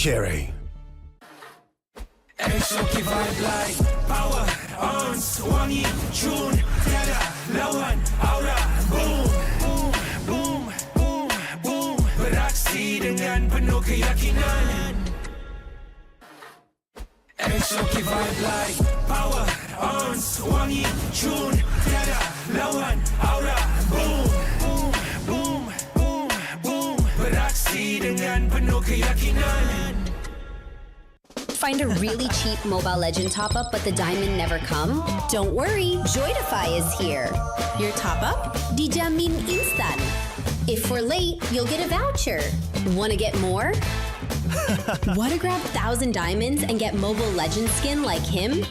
Cherry. Exotic vibe like power, arms, wangi, tune, tiada lawan, aura, boom, boom, boom, boom, boom. Beraksi dengan penuh keyakinan. Exotic vibe like power, arms, wangi, tune, tiada lawan, aura, boom, boom, boom, boom, boom. Beraksi dengan penuh keyakinan. Find a really cheap Mobile Legend top-up but the diamond never come? Don't worry, Joydify is here. Your top-up? Dijamin instan. If we're late, you'll get a voucher. Want to get more? Want to grab 1,000 diamonds and get Mobile Legend skin like him?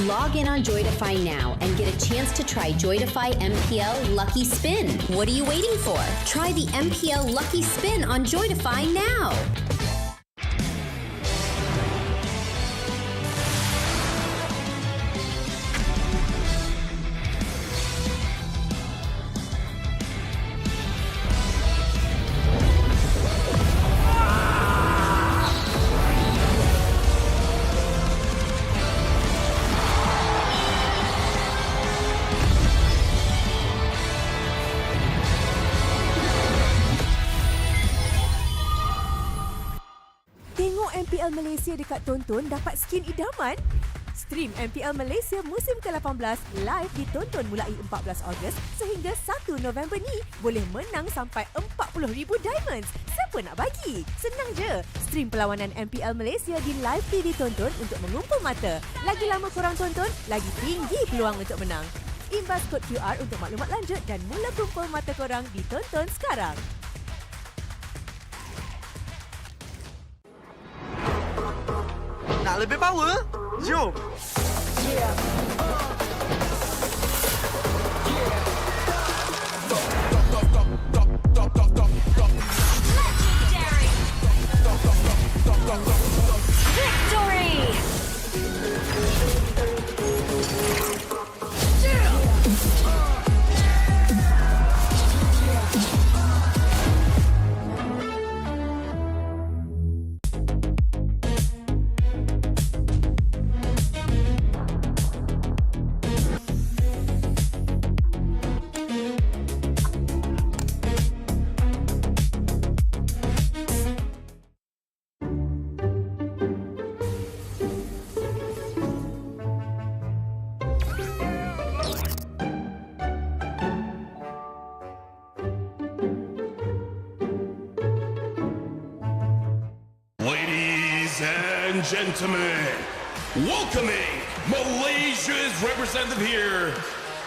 Log in on Joydify now and get a chance to try Joydify MPL Lucky Spin. What are you waiting for? Try the MPL Lucky Spin on Joydify now. MPL Malaysia dekat tonton dapat skin idaman? Stream MPL Malaysia musim ke-18 live ditonton mulai 14 Ogos sehingga 1 November ni. Boleh menang sampai 40,000 diamonds. Siapa nak bagi? Senang je. Stream perlawanan MPL Malaysia di live TV tonton untuk mengumpul mata. Lagi lama korang tonton, lagi tinggi peluang untuk menang. Imbas kod QR untuk maklumat lanjut dan mula kumpul mata korang di tonton sekarang. Nak lebih power? Jom! Victory! Gentlemen, welcoming Malaysia's representative here.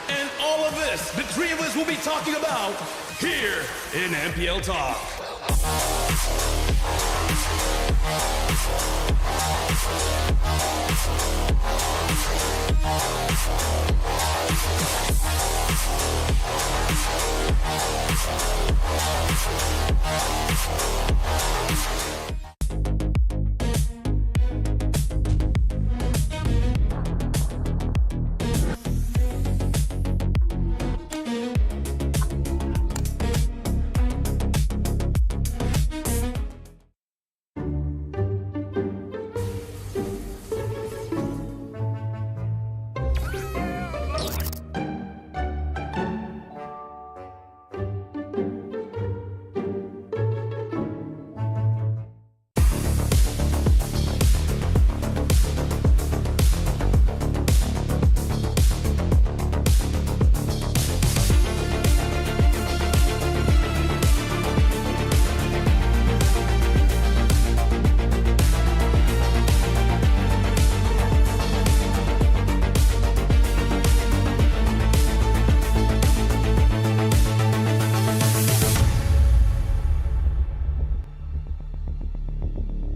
And all of this, the three of us will be talking about here in MPL Talk.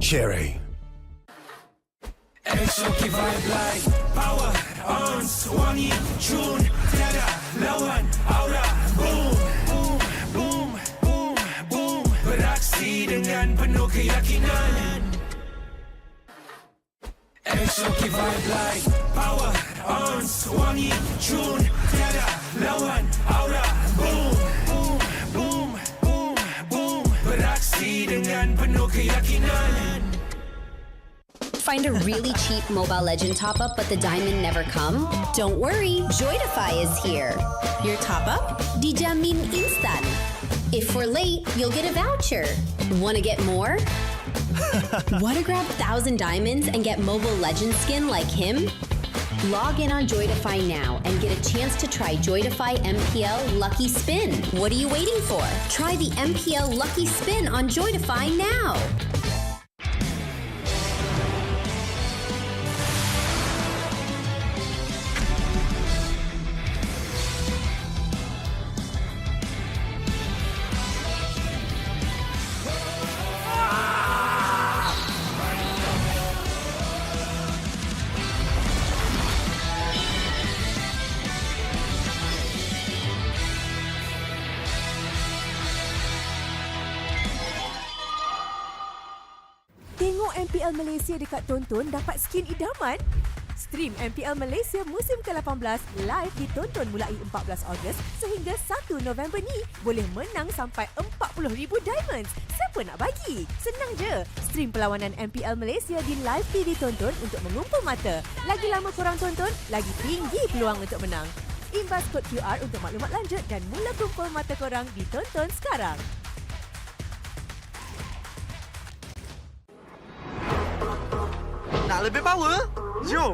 Cherry. Exotic vibe like power, arms, wangi, tune, tiada lawan, aura, boom, boom, boom, boom, boom. Beraksi dengan penuh keyakinan. Exotic vibe like power, arms, wangi, tune, tiada lawan, aura, boom, boom, boom, boom, boom. Beraksi dengan penuh keyakinan. Find a really cheap Mobile Legend top-up but the diamond never come? Don't worry, Joytify is here. Your top-up? Dijamin instan. If we're late, you'll get a voucher. Wanna get more? Wanna grab 1,000 diamonds and get Mobile Legend skin like him? Log in on Joytify now and get a chance to try Joytify MPL Lucky Spin. What are you waiting for? Try the MPL Lucky Spin on Joytify now. Tengok MPL Malaysia dekat Tonton dapat skin idaman? Stream MPL Malaysia musim ke-18 live ditonton mulai 14 Ogos sehingga 1 November ni. Boleh menang sampai 40,000 diamonds. Siapa nak bagi? Senang je. Stream perlawanan MPL Malaysia di live TV Tonton untuk mengumpul mata. Lagi lama korang tonton, lagi tinggi peluang untuk menang. Imbas kod QR untuk maklumat lanjut dan mula kumpul mata korang di Tonton sekarang. Nak lebih power? Jom!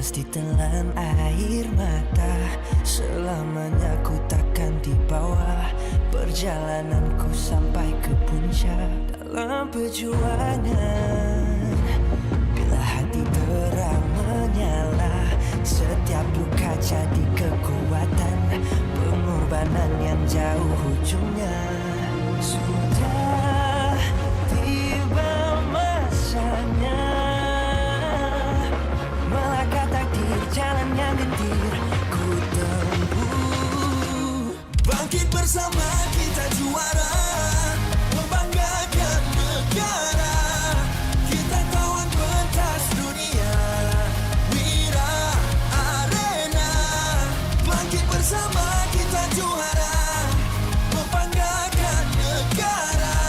Ditelan air mata, selamanya ku takkan di bawah perjalananku sampai ke puncak. Dalam perjuangan, bila hati terang menyala, setiap duka jadi kekuatan, pengorbanan yang jauh ujungnya. Sudah tiba masanya melangkah takdir, jalan yang gentir ku tempuh. Bangkit bersama kita juara, membanggakan negara. Kita kawan pentas dunia, Wira Arena. Bangkit bersama kita juara, membanggakan negara.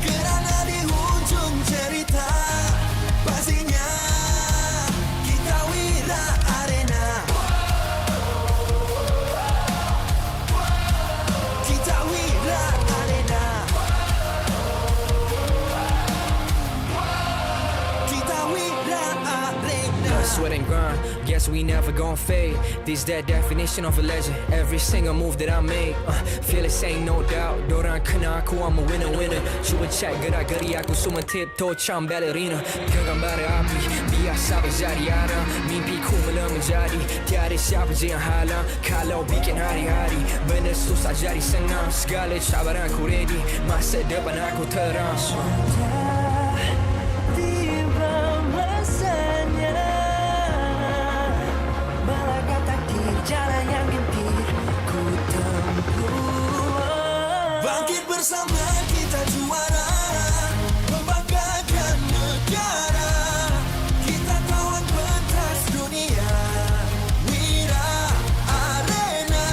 Kerana di hujung cerita pastinya kita Wira Arena. Kita Wira Arena. Kita Wira Arena. Sweat and grind, guess we never gon' fade. This that definition of a legend. Every single move that I make, feel the same, no doubt. Dorang kena aku, I'm a winner. Cuba check gerak-geri aku semua tiptoe macam ballerina. Genggam bara api, biasa berjadi ada. Mimpiku mula menjadi, tiada siapa je yang halang. Kalau bikin hari-hari, benda susah jadi senang. Segala cabaran aku ready, masa depan aku terang. Sudah tiba masanya, melangkah takdir, jalan yang gentir ku tempuh. Bangkit bersama kita juara, membanggakan negara. Kita kawan pentas dunia, Wira Arena.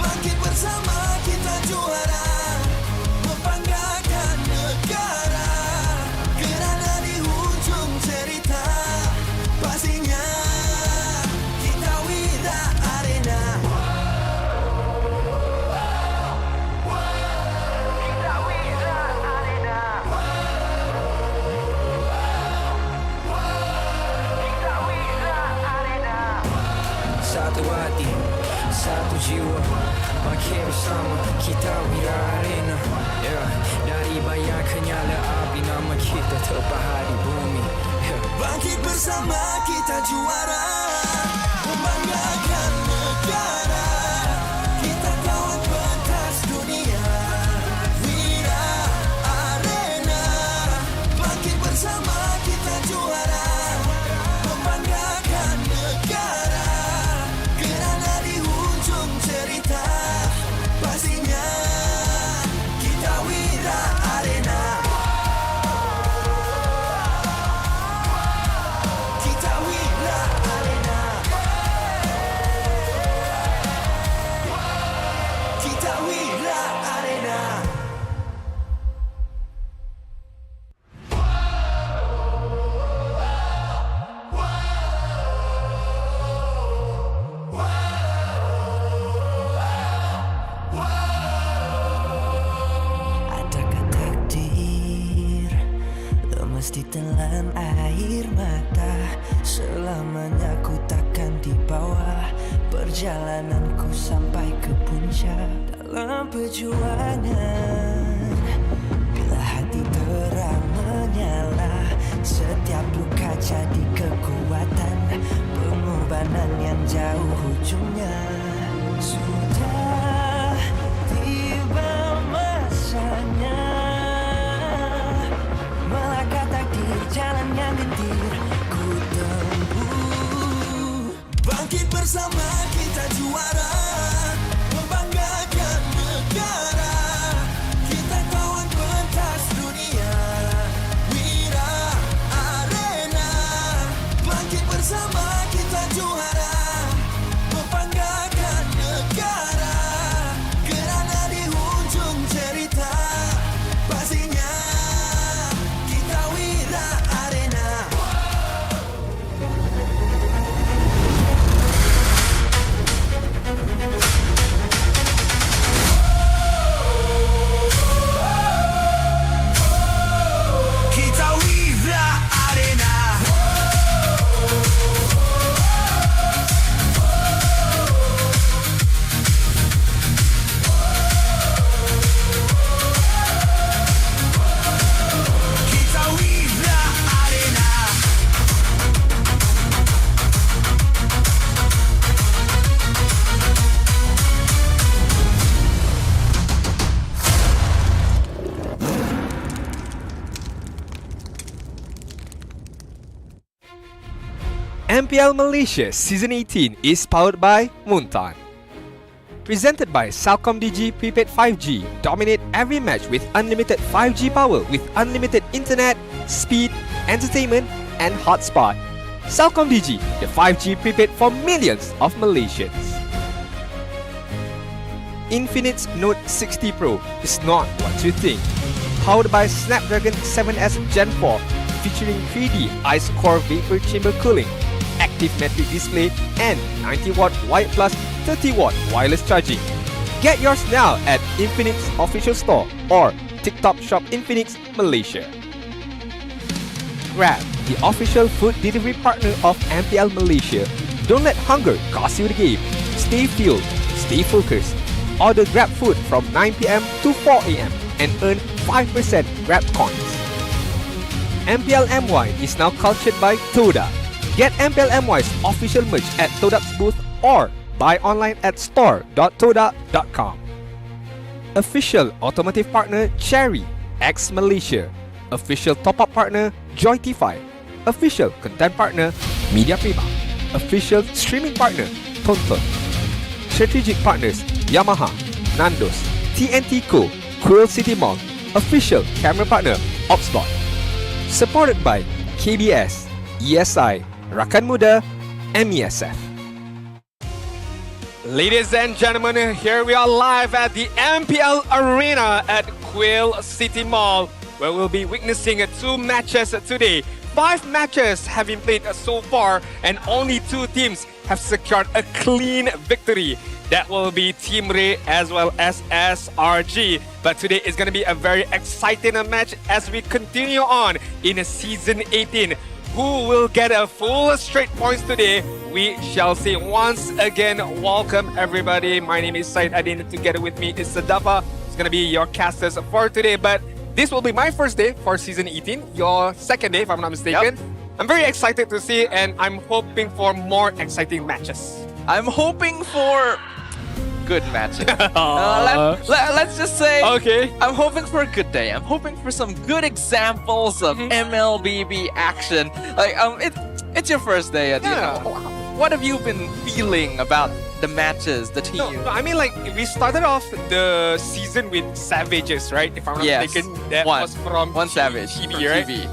Bangkit bersama kita juara, membanggakan negara. Kerana di hujung cerita pastinya kita Wira Arena. jiwa. Bangkit bersama kita wira arena. Dari bayang kenyala api, nama kita terpahat di bumi. Bangkit bersama kita juara, membanggakan negara. Kita kawan pentas dunia, Wira Arena. Bangkit bersama kita juara, membanggakan negara. Kerana di hujung cerita, pastinya kita Wira Arena. Kita Wira Arena. Kita Wira Arena. Adakah takdir lemas ditelan air mata? Selamanya ku takkan di bawah perjalananku sampai ke puncak. Dalam perjuangan, bila hati terang menyala, setiap luka jadi kekuatan, pengorbanan yang jauh ujungnya. Sudah tiba masanya melangkah takdir, jalan yang gendir ku tempuh. Bangkit bersama kita juara, membanggakan negara. Kita kawan pentas dunia, Wira Arena. Bangkit bersama kita juara, membanggakan negara. Kerana di hujung cerita, pastinya kita Wira Arena. Kita Wira Arena. Kita Wira Arena. MPL Malaysia Season 18 is powered by Muntan. Presented by CelcomDigi Prepaid 5G. Dominate every match with unlimited 5G power with unlimited internet, speed, entertainment and hotspot. CelcomDigi, the 5G prepaid for millions of Malaysians. Infinix Note 60 Pro is not what you think. Powered by Snapdragon 7S Gen 4, featuring 3D Ice Core Vapor Chamber Cooling, active metric display, and 90-watt wired plus 30-watt wireless charging. Get yours now at Infinix Official Store or TikTok Shop Infinix Malaysia. Grab, the official food delivery partner of MPL Malaysia. Don't let hunger cost you the game. Stay fueled, stay focused. Order Grab food from 9 PM to 4 AM and earn 5% Grab coins. MPL MY is now cultured by Toda. Get MPL MY's official merch at Toda's booth or buy online at store.toda.com. Official automotive partner Cherry X Malaysia. Official top-up partner Joytify. Official content partner Media Prima. Official streaming partner Tonton. Strategic partners Yamaha, Nandos, TNT Co, Quill City Mall. Official camera partner Opsbot. Supported by KBS, ESI, Rakan Muda, MESF. Ladies and gentlemen, here we are live at the MPL Arena at Quill City Mall, where we'll be witnessing 2 matches today. 5 matches have been played so far, and only 2 teams have secured a clean victory. That will be Team Ray as well as SRG. But today is going to be a very exciting match as we continue on in Season 18. who will get a full straight points today, we shall see. Once again, welcome everybody. My name is Said Adin. Together with me is Sadafa. It's going to be your casters for today. But this will be my first day for season 18. Your second day, if I'm not mistaken. Yep. I'm very excited to see, and I'm hoping for more exciting matches. I'm hoping for good matches. Let's just say, Okay. I'm hoping for a good day. I'm hoping for some good examples of MLBB action. Like, it's your first day. Yeah. What have you been feeling about the matches, the team? No, I mean, like, we started off the season with Savages, right? If I'm not Yes. mistaken, that One. was from One Savage TV, from right? TV.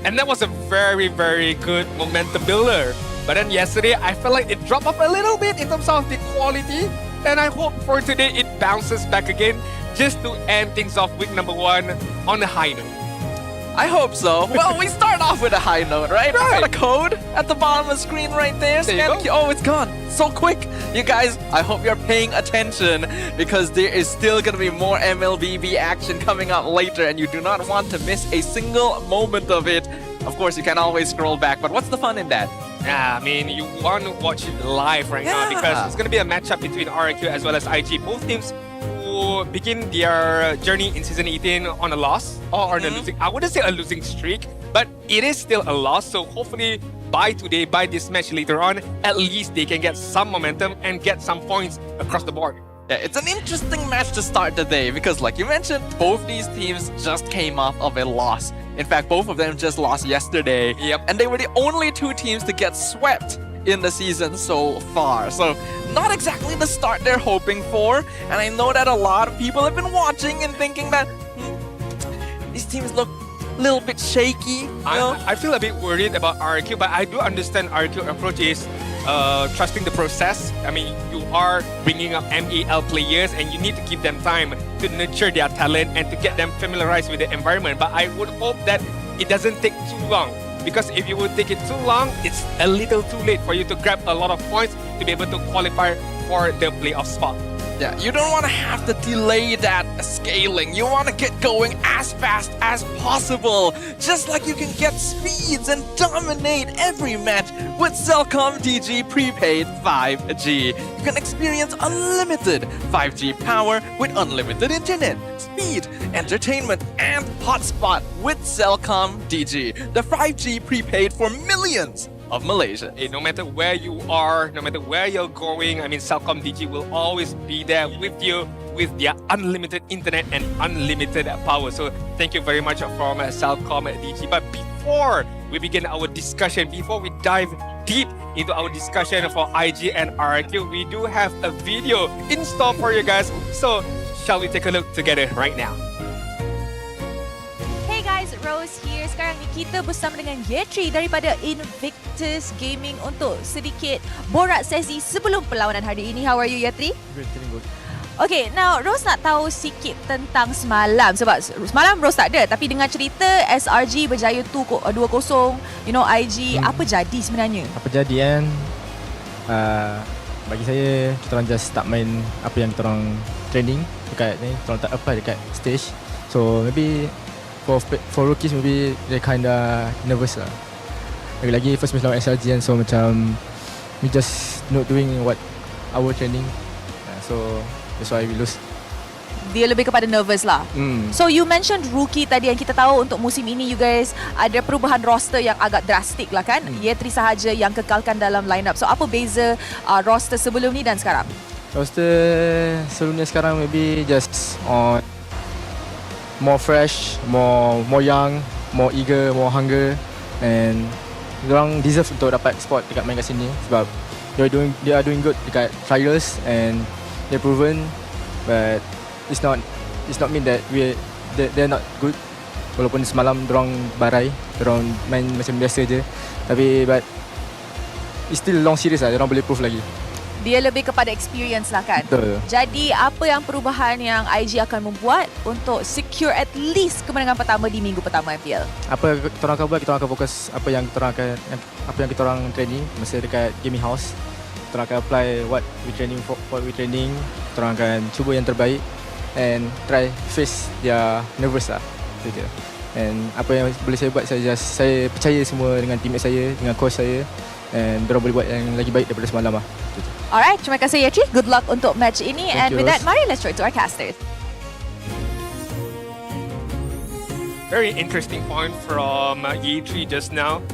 And that was a very, very good momentum builder. But then yesterday, I felt like it dropped off a little bit in terms of the quality. And I hope for today it bounces back again, just to end things off week number 1 on a high note. I hope so. Well, we start off with a high note, right? I got a code at the bottom of the screen right there. There you Scan go. the oh, it's gone. So quick. You guys, I hope you're paying attention because there is still going to be more MLBB action coming up later and you do not want to miss a single moment of it. Of course, you can always scroll back, but what's the fun in that? Yeah, I mean, you want to watch it live right now because it's going to be a matchup between RRQ as well as IG. Both teams who begin their journey in season 18 on a loss or on a losing. I wouldn't say a losing streak, but it is still a loss. So hopefully by today, by this match later on, at least they can get some momentum and get some points across the board. Yeah, it's an interesting match to start the day because like you mentioned, both these teams just came off of a loss. In fact, both of them just lost yesterday. Yep. And they were the only two teams to get swept in the season so far. So not exactly the start they're hoping for. And I know that a lot of people have been watching and thinking that these teams look a little bit shaky. You know? I feel a bit worried about RRQ, but I do understand RRQ approach is trusting the process. I mean, you are bringing up MEL players and you need to give them time to nurture their talent and to get them familiarized with the environment. But I would hope that it doesn't take too long, because if you would take it too long, it's a little too late for you to grab a lot of points to be able to qualify for the playoff spot. Yeah, you don't want to have to delay that scaling. You want to get going as fast as possible. Just like you can get speeds and dominate every match with Cellcom DG Prepaid 5G. You can experience unlimited 5G power with unlimited internet, speed, entertainment, and hotspot with Cellcom DG. The 5G prepaid for millions of Malaysians. Hey, no matter where you are, no matter where you're going, I mean, Cellcom DG will always be there with you with their unlimited internet and unlimited power. So thank you very much from Cellcom DG. But before we begin our discussion, before we dive deep into our discussion for IG and RRQ, we do have a video in store for you guys. So shall we take a look together right now? Hey guys, Rose here. Sekarang ni kita bersama dengan Yetri daripada Invictus Gaming untuk sedikit borak sesi sebelum perlawanan hari ini. How are you, Yetri? Good, feeling good. Okay, now Rose nak tahu sikit tentang semalam. Sebab semalam Rose tak ada, tapi dengar cerita SRG berjaya 2-0, you know, IG. Apa jadi sebenarnya? Apa jadi kan? Bagi saya, kita orang just tak main apa yang kita orang training dekat ni. Kita orang tak apply dekat stage. So maybe for rookies, maybe they kinda nervous lah. Lagi-lagi first match lawan SRG kan. So macam we just not doing what our training. So that's why we lose. Dia lebih kepada nervous lah. So you mentioned rookie tadi, yang kita tahu untuk musim ini you guys ada perubahan roster yang agak drastik lah kan. Yetri sahaja yang kekalkan dalam lineup. So apa beza roster sebelum ni dan sekarang? Roster sebelumnya sekarang maybe just on more fresh, more young, more eager, more hunger, and diorang deserve untuk dapat spot dekat main kat sini sebab they are doing good dekat trials and they're proven, but it's not mean that they're not good. Walaupun semalam diorang barai, diorang main macam biasa je, tapi but it's still long series lah, diorang boleh prove lagi. Dia lebih kepada experience lah kan. Betul. Jadi apa yang perubahan yang IG akan membuat untuk secure at least kemenangan pertama di minggu pertama MPL? Apa kita orang akan buat, kita orang akan fokus apa yang kita orang training masa dekat gaming house. Kita orang akan apply what we training. Kita orang akan cuba yang terbaik and try face their nervous lah. Itu je. And apa yang boleh saya buat, saya percaya semua dengan teammate saya, dengan coach saya, and diorang boleh buat yang lagi baik daripada semalam lah. Alright, terima kasih Yachi. Good luck untuk match ini. Thank And you, with that, Rose. mari let's throw it to our casters. Very interesting point from Yi3 just now.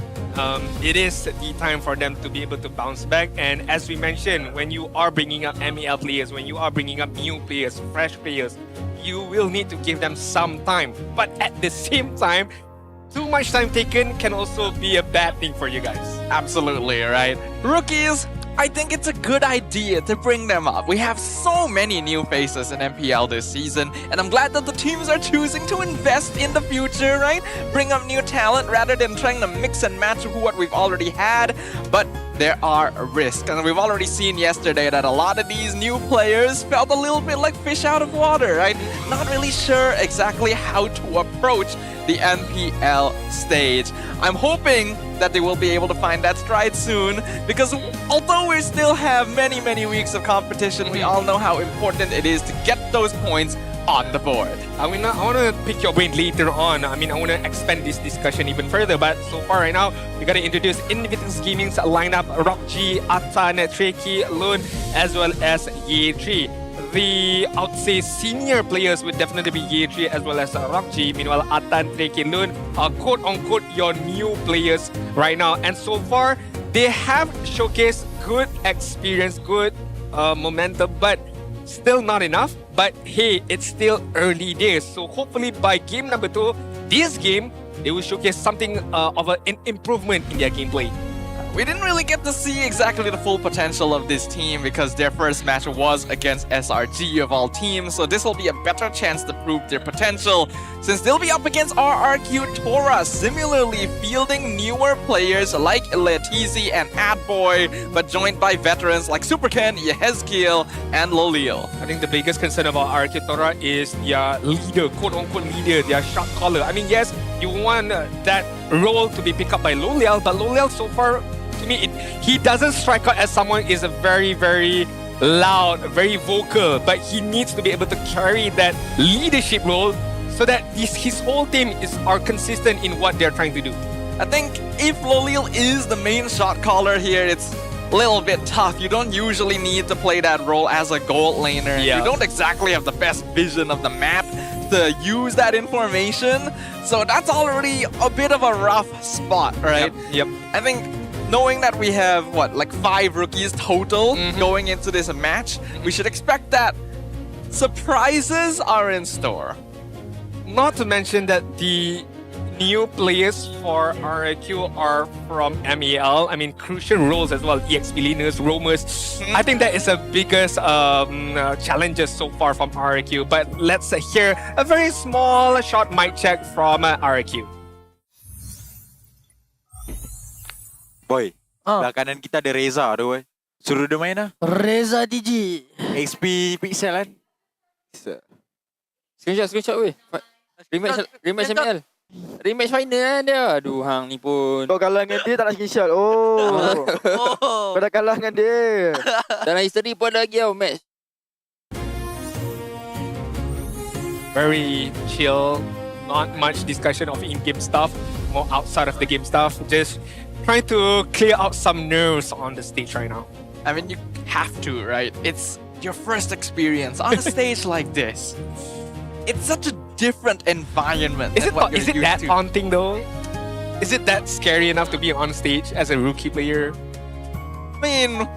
It is the time for them to be able to bounce back, and as we mentioned, when you are bringing up MEL players, when you are bringing up new players, fresh players, you will need to give them some time. But at the same time, too much time taken can also be a bad thing for you guys. Absolutely, right? Rookies, I think it's a good idea to bring them up. We have so many new faces in MPL this season, and I'm glad that the teams are choosing to invest in the future, right? Bring up new talent rather than trying to mix and match what we've already had. But there are risks, and we've already seen yesterday that a lot of these new players felt a little bit like fish out of water, right? Not really sure exactly how to approach the MPL stage. I'm hoping that they will be able to find that stride soon, because although we still have many weeks of competition, we all know how important it is to get those points on the board. I want to pick your brain later on. I want to expand this discussion even further. But so far right now, we got to introduce Invictus Gaming's lineup: Rock G, Atan, Treki, Loon, as well as Yi3. The, I would say, senior players would definitely be Yi3 as well as Rock G. Meanwhile, Atan, Treki, Loon are quote-unquote your new players right now. And so far, they have showcased good experience, good momentum, but still not enough. But hey, it's still early days. So hopefully by game number 2, this game, they will showcase something of an improvement in their gameplay. We didn't really get to see exactly the full potential of this team because their first match was against SRG of all teams, so this will be a better chance to prove their potential since they'll be up against RRQ Tora, similarly fielding newer players like Letizi and Adboy, but joined by veterans like Superken, Yehezkiel, and Lolil. I think the biggest concern about RRQ Tora is their leader, quote-unquote leader, their shot caller. Yes, you want that role to be picked up by Lolil, but Lolil so far, to me, he doesn't strike out as someone is a very loud, very vocal, but he needs to be able to carry that leadership role so that his whole team are consistent in what they're trying to do. I think if Lolil is the main shot caller here, it's a little bit tough. You don't usually need to play that role as a gold laner. Yeah. You don't exactly have the best vision of the map to use that information. So that's already a bit of a rough spot, right? Yep. I think knowing that we have, like 5 rookies total going into this match, we should expect that surprises are in store. Not to mention that the new players for RRQ are from MEL. Crucial roles as well. EXP laners, roamers. I think that is the biggest challenges so far from RRQ. But let's hear a very small short mic check from RRQ. Boy, belah kanan kita ada Reza tu boy. Suruh dia main lah. Reza DJ. XP Pixel kan. Screenshot weh. Rematch ML. Rematch final kan dia. Aduh hang ni pun. Kau kalah dengan dia tak nak screenshot. Kau dah kalah dengan dia. Dalam history pun ada lagi tau match. Very chill. Not much discussion of in-game stuff. More outside of the game stuff. Just trying to clear out some nerves on the stage right now. You have to, right? It's your first experience on a stage like this. It's such a different environment. Is it that haunting though? Is it that scary enough to be on stage as a rookie player?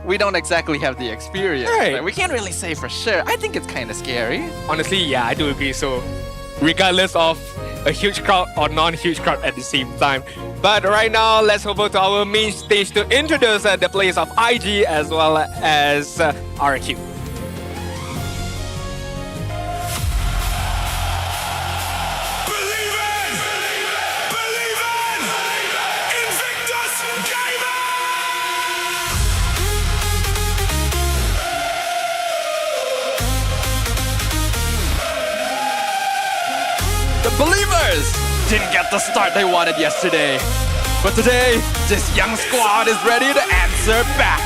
We don't exactly have the experience. Right. We can't really say for sure. I think it's kind of scary. Honestly, yeah, I do agree. So, regardless of a huge crowd or non-huge crowd at the same time. But right now, let's hop over to our main stage to introduce the players of IG as well as RRQ. The Believers didn't get the start they wanted yesterday. But today, this young squad is ready to answer back.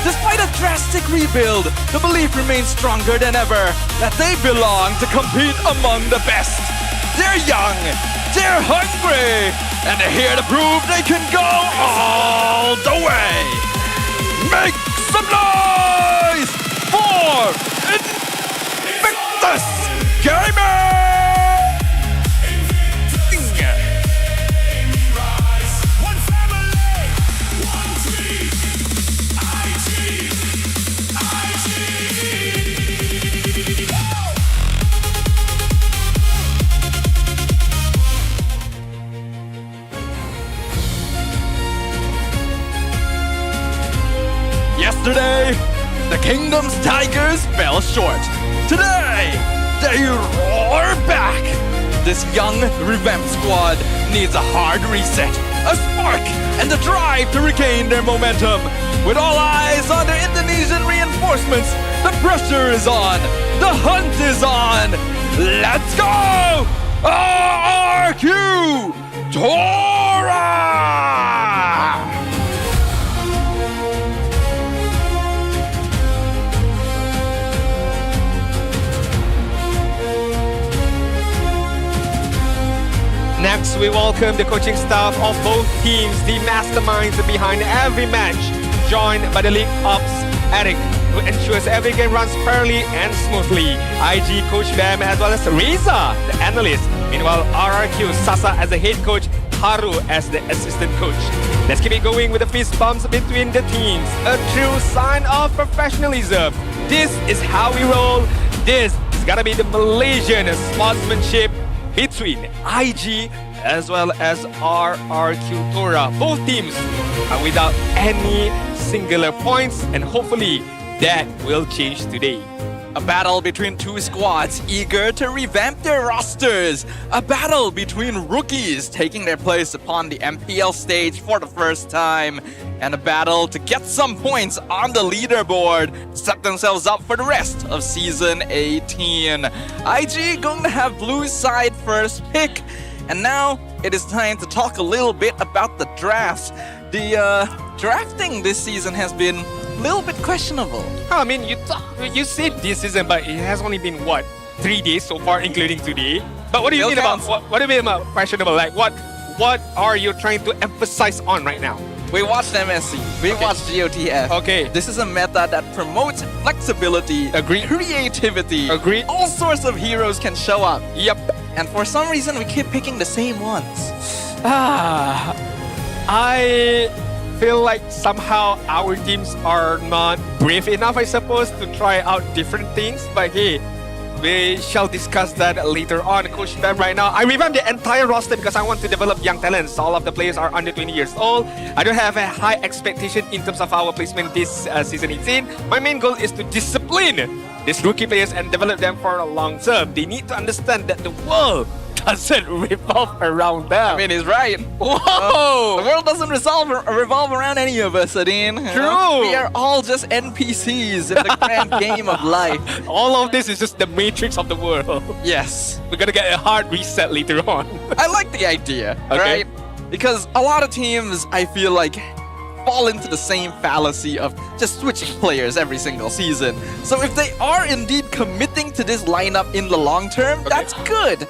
Despite a drastic rebuild, the belief remains stronger than ever that they belong to compete among the best. they're young, they're hungry, and they're here to prove they can go all the way. Make some noise for Invictus Gaming! Yesterday, the Kingdom's Tigers fell short. Today, they roar back. This young revamped squad needs a hard reset, a spark, and the drive to regain their momentum. With all eyes on their Indonesian reinforcements, the pressure is on, the hunt is on. Let's go! RRQ Tora! Next, we welcome the coaching staff of both teams, the masterminds behind every match, joined by the League Ops Eric, who ensures every game runs fairly and smoothly, IG Coach Bam, as well as Reza, the analyst. Meanwhile, RRQ Sasa as the head coach, Haru as the assistant coach. Let's keep it going with the fist bumps between the teams, a true sign of professionalism. This is how we roll. This is gonna be the Malaysian sportsmanship between IG as well as RRQ Tora. Both teams are without any singular points, and hopefully that will change today. A battle between two squads eager to revamp their rosters. A battle between rookies taking their place upon the MPL stage for the first time. And a battle to get some points on the leaderboard, set themselves up for the rest of Season 18. IG going to have Blue's side first pick. And now it is time to talk a little bit about the drafts. The drafting this season has been a little bit questionable. I mean, you said this season, but it has only been, what, 3 days so far, including today? But what do you mean about what do you mean about questionable? Like, what are you trying to emphasize on right now? We watched MSC, we watched GOTF. Okay. This is a meta that promotes flexibility, Agree. creativity. Agree. All sorts of heroes can show up. Yep. And for some reason, we keep picking the same ones. I feel like somehow our teams are not brave enough, I suppose, to try out different things. But hey, we shall discuss that later on. Coach Bam, right now, I revamped the entire roster because I want to develop young talents. All of the players are under 20 years old. I don't have a high expectation in terms of our placement this season 18. My main goal is to discipline these rookie players and develop them for a long term. They need to understand that the world doesn't revolve around them. I mean, he's right. Whoa! The world doesn't revolve around any of us, Adine. True. We are all just NPCs in the grand game of life. All of this is just the matrix of the world. Yes. We're gonna get a hard reset later on. I like the idea, Okay. right? Because a lot of teams, I feel like, fall into the same fallacy of just switching players every single season. So if they are indeed committing to this lineup in the long term, that's good.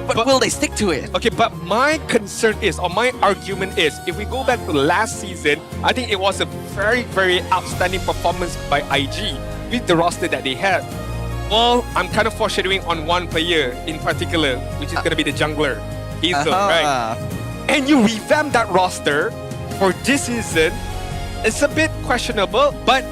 But will they stick to it? Okay, but my concern is, or my argument is, if we go back to last season, I think it was a very, very outstanding performance by IG with the roster that they had. Well, I'm kind of foreshadowing on one player in particular, which is going to be the jungler, Hazel, right? And you revamp that roster for this season. It's a bit questionable, but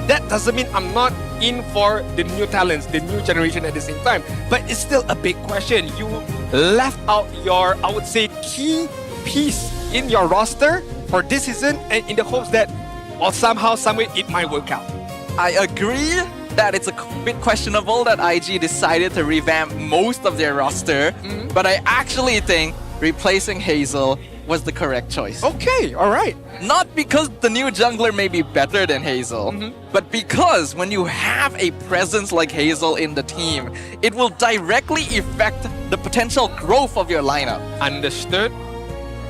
that doesn't mean I'm not in for the new talents, the new generation at the same time. But it's still a big question. You left out your, I would say, key piece in your roster for this season, and in the hopes that, well, somehow, someway, it might work out. I agree that it's a bit questionable that IG decided to revamp most of their roster, but I actually think replacing Hazel was the correct choice. Okay, all right. Not because the new jungler may be better than Hazel, but because when you have a presence like Hazel in the team, it will directly affect the potential growth of your lineup. Understood.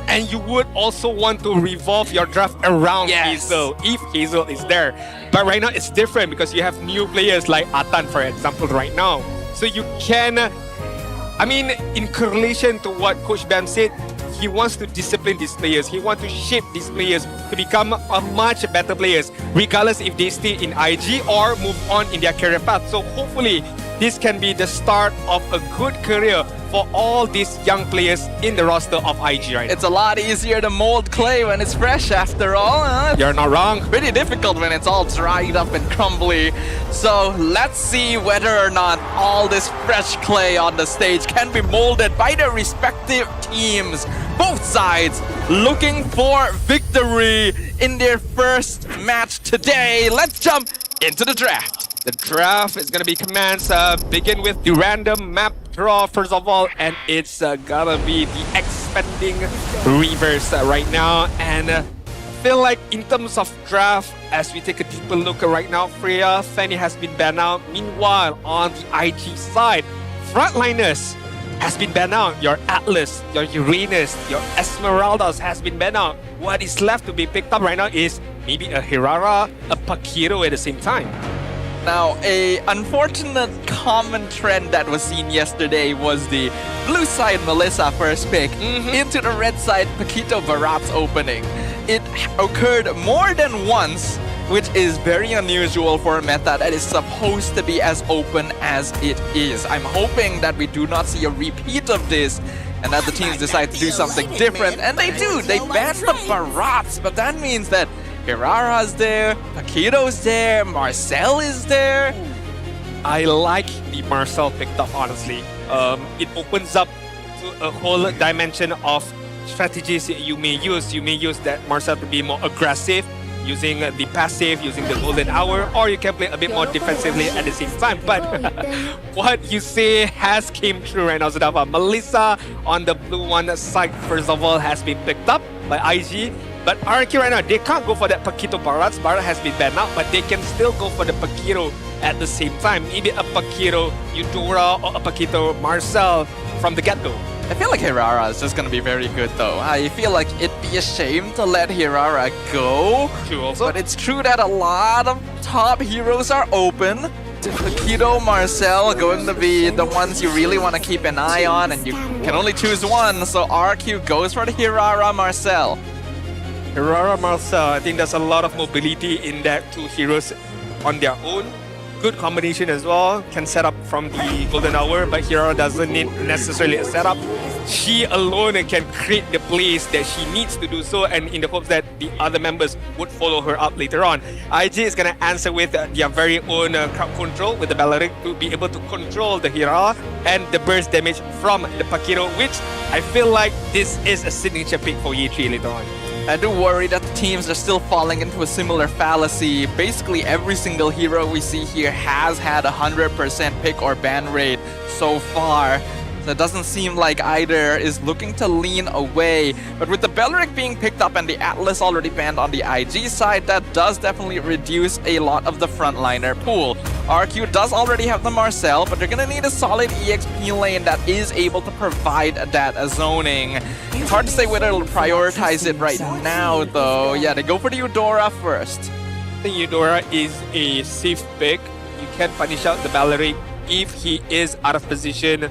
And you would also want to revolve your draft around Hazel if Hazel is there. But right now it's different because you have new players like Atan, for example, right now. So you can I mean, in correlation to what Coach Bam said, he wants to discipline these players. He wants to shape these players to become a much better players, regardless if they stay in IG or move on in their career path. So hopefully, this can be the start of a good career for all these young players in the roster of IG right now. It's a lot easier to mold clay when it's fresh after all, huh? You're not wrong. Pretty difficult when it's all dried up and crumbly. So let's see whether or not all this fresh clay on the stage can be molded by their respective teams. Both sides looking for victory in their first match today. Let's jump into the draft. The draft is going to be commenced. Begin with the random map draw first of all, and it's gonna be the expanding reverse right now. And I feel like in terms of draft, as we take a deeper look right now, Freya, Fanny has been banned out. Meanwhile, on the IG side, frontliners has been banned out. Your Atlas, your Uranus, your Esmeraldas has been banned out. What is left to be picked up right now is maybe a Hirara, a Pakiro at the same time. Now, a unfortunate common trend that was seen yesterday was the blue side Melissa first pick into the red side Paquito Barat's opening. It occurred more than once, which is very unusual for a meta that is supposed to be as open as it is. I'm hoping that we do not see a repeat of this and that the teams decide to do something different, and they do. They banned the Barats, but that means that Hirara's there, Paquito's there, Marcel is there. I like the Marcel picked up, honestly. It opens up to a whole dimension of strategies you may use. You may use that Marcel to be more aggressive, using the passive, using the golden hour, or you can play a bit more defensively at the same time. But what you say has came true right now, Zadafa. Melissa on the blue one side, first of all, has been picked up by IG. But RRQ right now, they can't go for that Paquito Barat. Barat has been banned out, but they can still go for the Paquito at the same time. Maybe a Paquito Eudora or a Paquito Marcel from the get-go. I feel like Hirara is just going to be very good though. I feel like it'd be a shame to let Hirara go. True also. But it's true that a lot of top heroes are open. Paquito, Marcel going to be the ones you really want to keep an eye on, and you can only choose one. So RQ goes for the Hirara Marcel. Hirara Marcel, I think there's a lot of mobility in that two heroes on their own. Good combination as well, can set up from the golden hour, but Hirara doesn't need necessarily a setup. She alone can create the plays that she needs to do so, and in the hopes that the other members would follow her up later on. IG is going to answer with their very own crowd control with the Bellaric to be able to control the Hirara and the burst damage from the Paquito, which I feel like this is a signature pick for Ye3 later on. I do worry that the teams are still falling into a similar fallacy. Basically, every single hero we see here has had 100% pick or ban rate so far. So it doesn't seem like either is looking to lean away. But with the Bellaric being picked up and the Atlas already banned on the IG side, that does definitely reduce a lot of the frontliner pool. RQ does already have the Marcel, but they're going to need a solid EXP lane that is able to provide that zoning. It's hard to say whether it'll prioritize it right now, though. Yeah, they go for the Eudora first. I think Eudora is a safe pick. You can punish out the Bellaric if he is out of position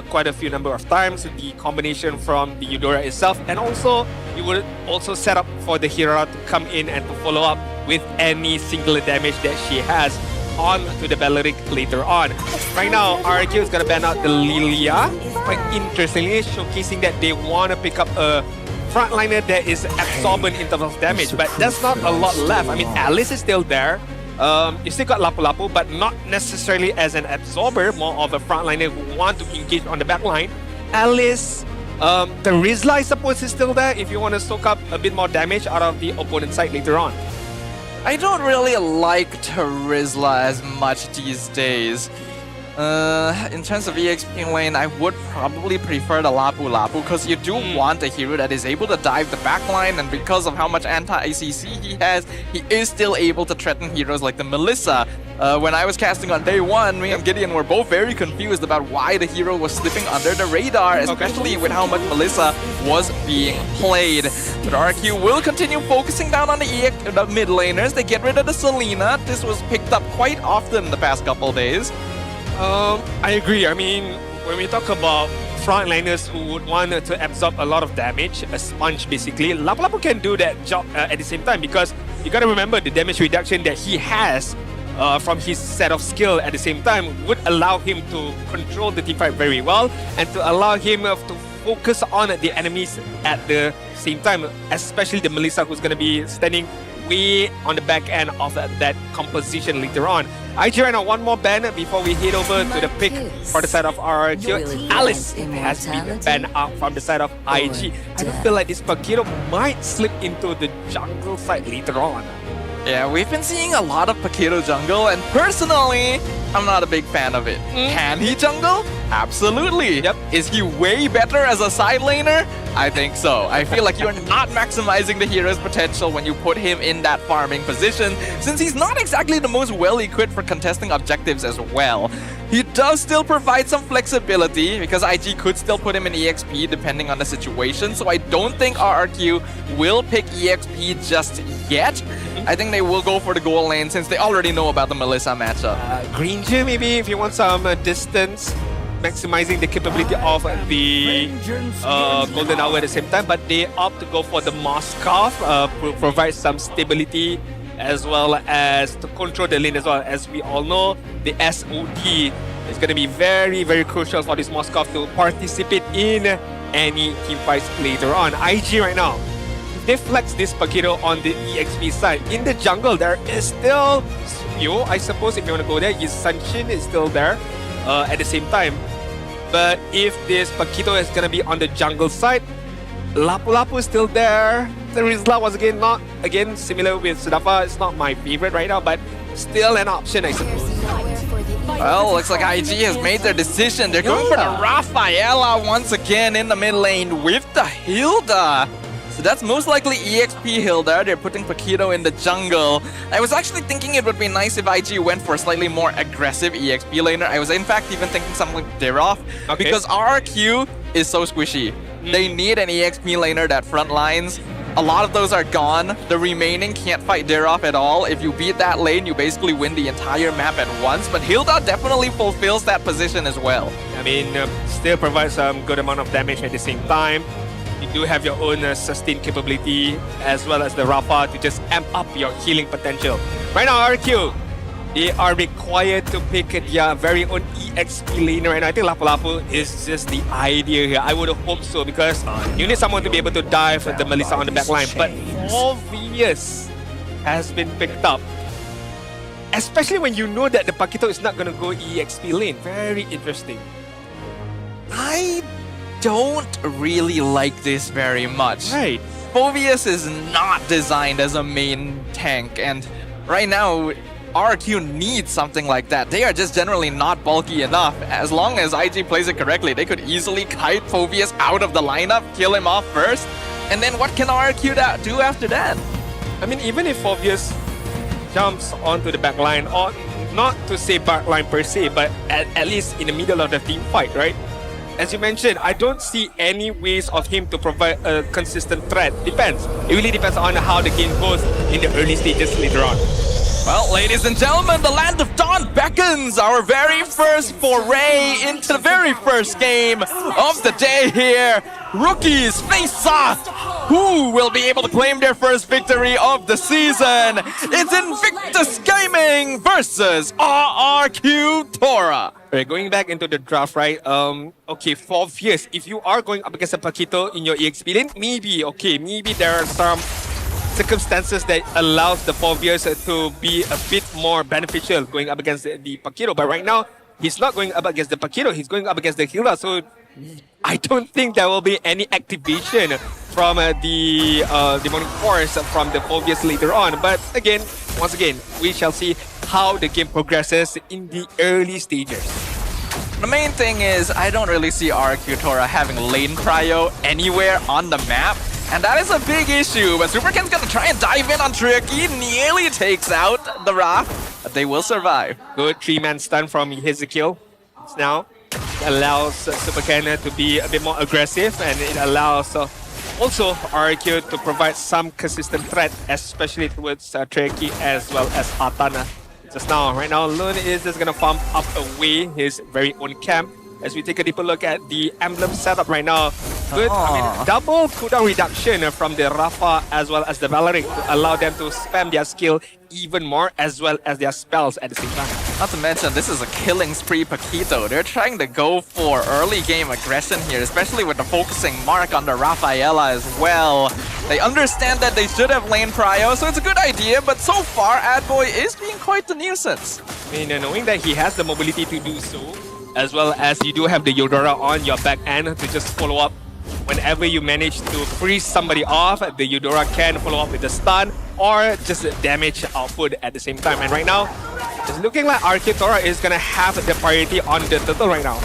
quite a few number of times. The combination from the Eudora itself, and also you would also set up for the Hirara to come in and to follow up with any single damage that she has on to the Bellaric later on. Right now, RRQ is going to ban out the Lilia, quite interestingly, showcasing that they want to pick up a frontliner that is absorbent in terms of damage, but there's not a lot left. I mean, Alice is still there. You still got Lapu Lapu, but not necessarily as an absorber, more of a frontliner who want to engage on the backline. Alice, the Rizla, I suppose, is still there if you want to soak up a bit more damage out of the opponent's side later on. I don't really like Terizla as much these days. In terms of EXP lane, I would probably prefer the Lapu Lapu because you do want a hero that is able to dive the backline, and because of how much anti-ICC he has, he is still able to threaten heroes like the Melissa. When I was casting on day one, me and Gideon were both very confused about why the hero was slipping under the radar, especially with how much Melissa was being played. But RQ will continue focusing down on the mid laners. They get rid of the Selena. This was picked up quite often the past couple days. I agree. I mean, when we talk about frontliners who would want to absorb a lot of damage, a sponge basically, Lapu-Lapu can do that job at the same time, because you gotta remember the damage reduction that he has from his set of skill at the same time would allow him to control the teamfight very well and to allow him to focus on the enemies at the same time, especially the Melissa, who's gonna be standing way on the back end of that composition later on. IG right now, one more ban before we head over to the pick for the side of RRQ. Alice has been banned out from the side of IG. I don't feel like this Paquito might slip into the jungle side later on. Yeah, we've been seeing a lot of Paquito jungle, and personally, I'm not a big fan of it. Can he jungle? Absolutely. Yep. Is he way better as a side laner? I think so. I feel like you're not maximizing the hero's potential when you put him in that farming position, since he's not exactly the most well-equipped for contesting objectives as well. He does still provide some flexibility, because IG could still put him in EXP depending on the situation, so I don't think RRQ will pick EXP just yet. I think they will go for the goal lane since they already know about the Melissa matchup. Green Jay maybe if you want some distance, maximizing the capability of the Golden Hour at the same time, but they opt to go for the Moskov to provide some stability as well as to control the lane as well. As we all know, the SOD is going to be very, very crucial for this Moskov to participate in any team fights later on. IG right now, they flex this Paquito on the EXP side. In the jungle, there is still Suyo, I suppose, if you want to go there. His Sunshin is still there at the same time. But if this Paquito is going to be on the jungle side, Lapu-Lapu is still there. The Rizla was again not, similar with Sudafa. It's not my favorite right now, but still an option, I suppose. Well, looks like IG has made their decision. They're going for the Rafaela once again in the mid lane with the Hilda. So that's most likely EXP Hilda. They're putting Paquito in the jungle. I was actually thinking it would be nice if IG went for a slightly more aggressive EXP laner. I was in fact even thinking something like Diroff, because RRQ is so squishy. They need an EXP laner that front lines. A lot of those are gone. The remaining can't fight Diroff at all. If you beat that lane, you basically win the entire map at once. But Hilda definitely fulfills that position as well. I mean, still provides some good amount of damage at the same time. You do have your own sustain capability as well as the Rafa to just amp up your healing potential. Right now, RQ, they are required to pick their very own EXP laner, and I think Lapu-Lapu is just the idea here. I would hope so, because you need someone to be able to dive the Melissa on the back line. But Obvious has been picked up, especially when you know that the Paquito is not going to go EXP lane. Very interesting. I don't really like this very much. Right. Obvious is not designed as a main tank, and right now RRQ needs something like that. They are just generally not bulky enough. As long as IG plays it correctly, they could easily kite Phobius out of the lineup, kill him off first, and then what can RRQ do after that? I mean, even if Phobius jumps onto the back line, or not to say back line per se, but at least in the middle of the team fight, right? As you mentioned, I don't see any ways of him to provide a consistent threat. Depends. It really depends on how the game goes in the early stages later on. Well, ladies and gentlemen, the Land of Dawn beckons. Our very first foray into the very first game of the day here. Rookies face off. Who will be able to claim their first victory of the season? It's Invictus Gaming versus RRQ Tora. Right, going back into the draft, right? Okay, for obvious, if you are going up against a Paquito in your EXP lane, maybe there are some circumstances that allows the Phobius to be a bit more beneficial going up against the Paquito. But right now, he's not going up against the Paquito, he's going up against the Hilda. So I don't think there will be any activation from the Demonic Force from the Phobius later on. But again, once again, we shall see how the game progresses in the early stages. The main thing is, I don't really see RRQ Tora having lane prio anywhere on the map. And that is a big issue, but Superken's gonna try and dive in on Tricky, nearly takes out the Raph, but they will survive. Good 3-man stun from Hezekiel. Now allows Superken to be a bit more aggressive, and it allows also RRQ to provide some consistent threat, especially towards Tricky as well as Atana. Just now, right now, Lune is just gonna farm up away his very own camp. As we take a deeper look at the emblem setup right now. Good, double cooldown reduction from the Rafa as well as the Valeric to allow them to spam their skill even more as well as their spells at the same time. Not to mention, this is a killing spree Paquito. They're trying to go for early game aggression here, especially with the focusing mark on the Rafaela as well. They understand that they should have lane prio, so it's a good idea, but so far, Adboy is being quite the nuisance. I mean, knowing that he has the mobility to do so, as well as you do have the Eudora on your back end to just follow up. Whenever you manage to freeze somebody off, the Eudora can follow up with a stun or just damage output at the same time. And right now, it's looking like RRQ is going to have the priority on the turtle right now.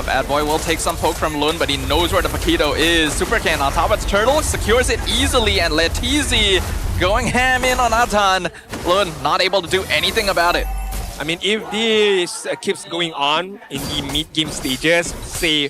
Bad Boy will take some poke from Lun, but he knows where the Paquito is. Supercan on top of its turtle, secures it easily, and Letizi going ham in on Atan. Lun not able to do anything about it. I mean, if this keeps going on in the mid-game stages, say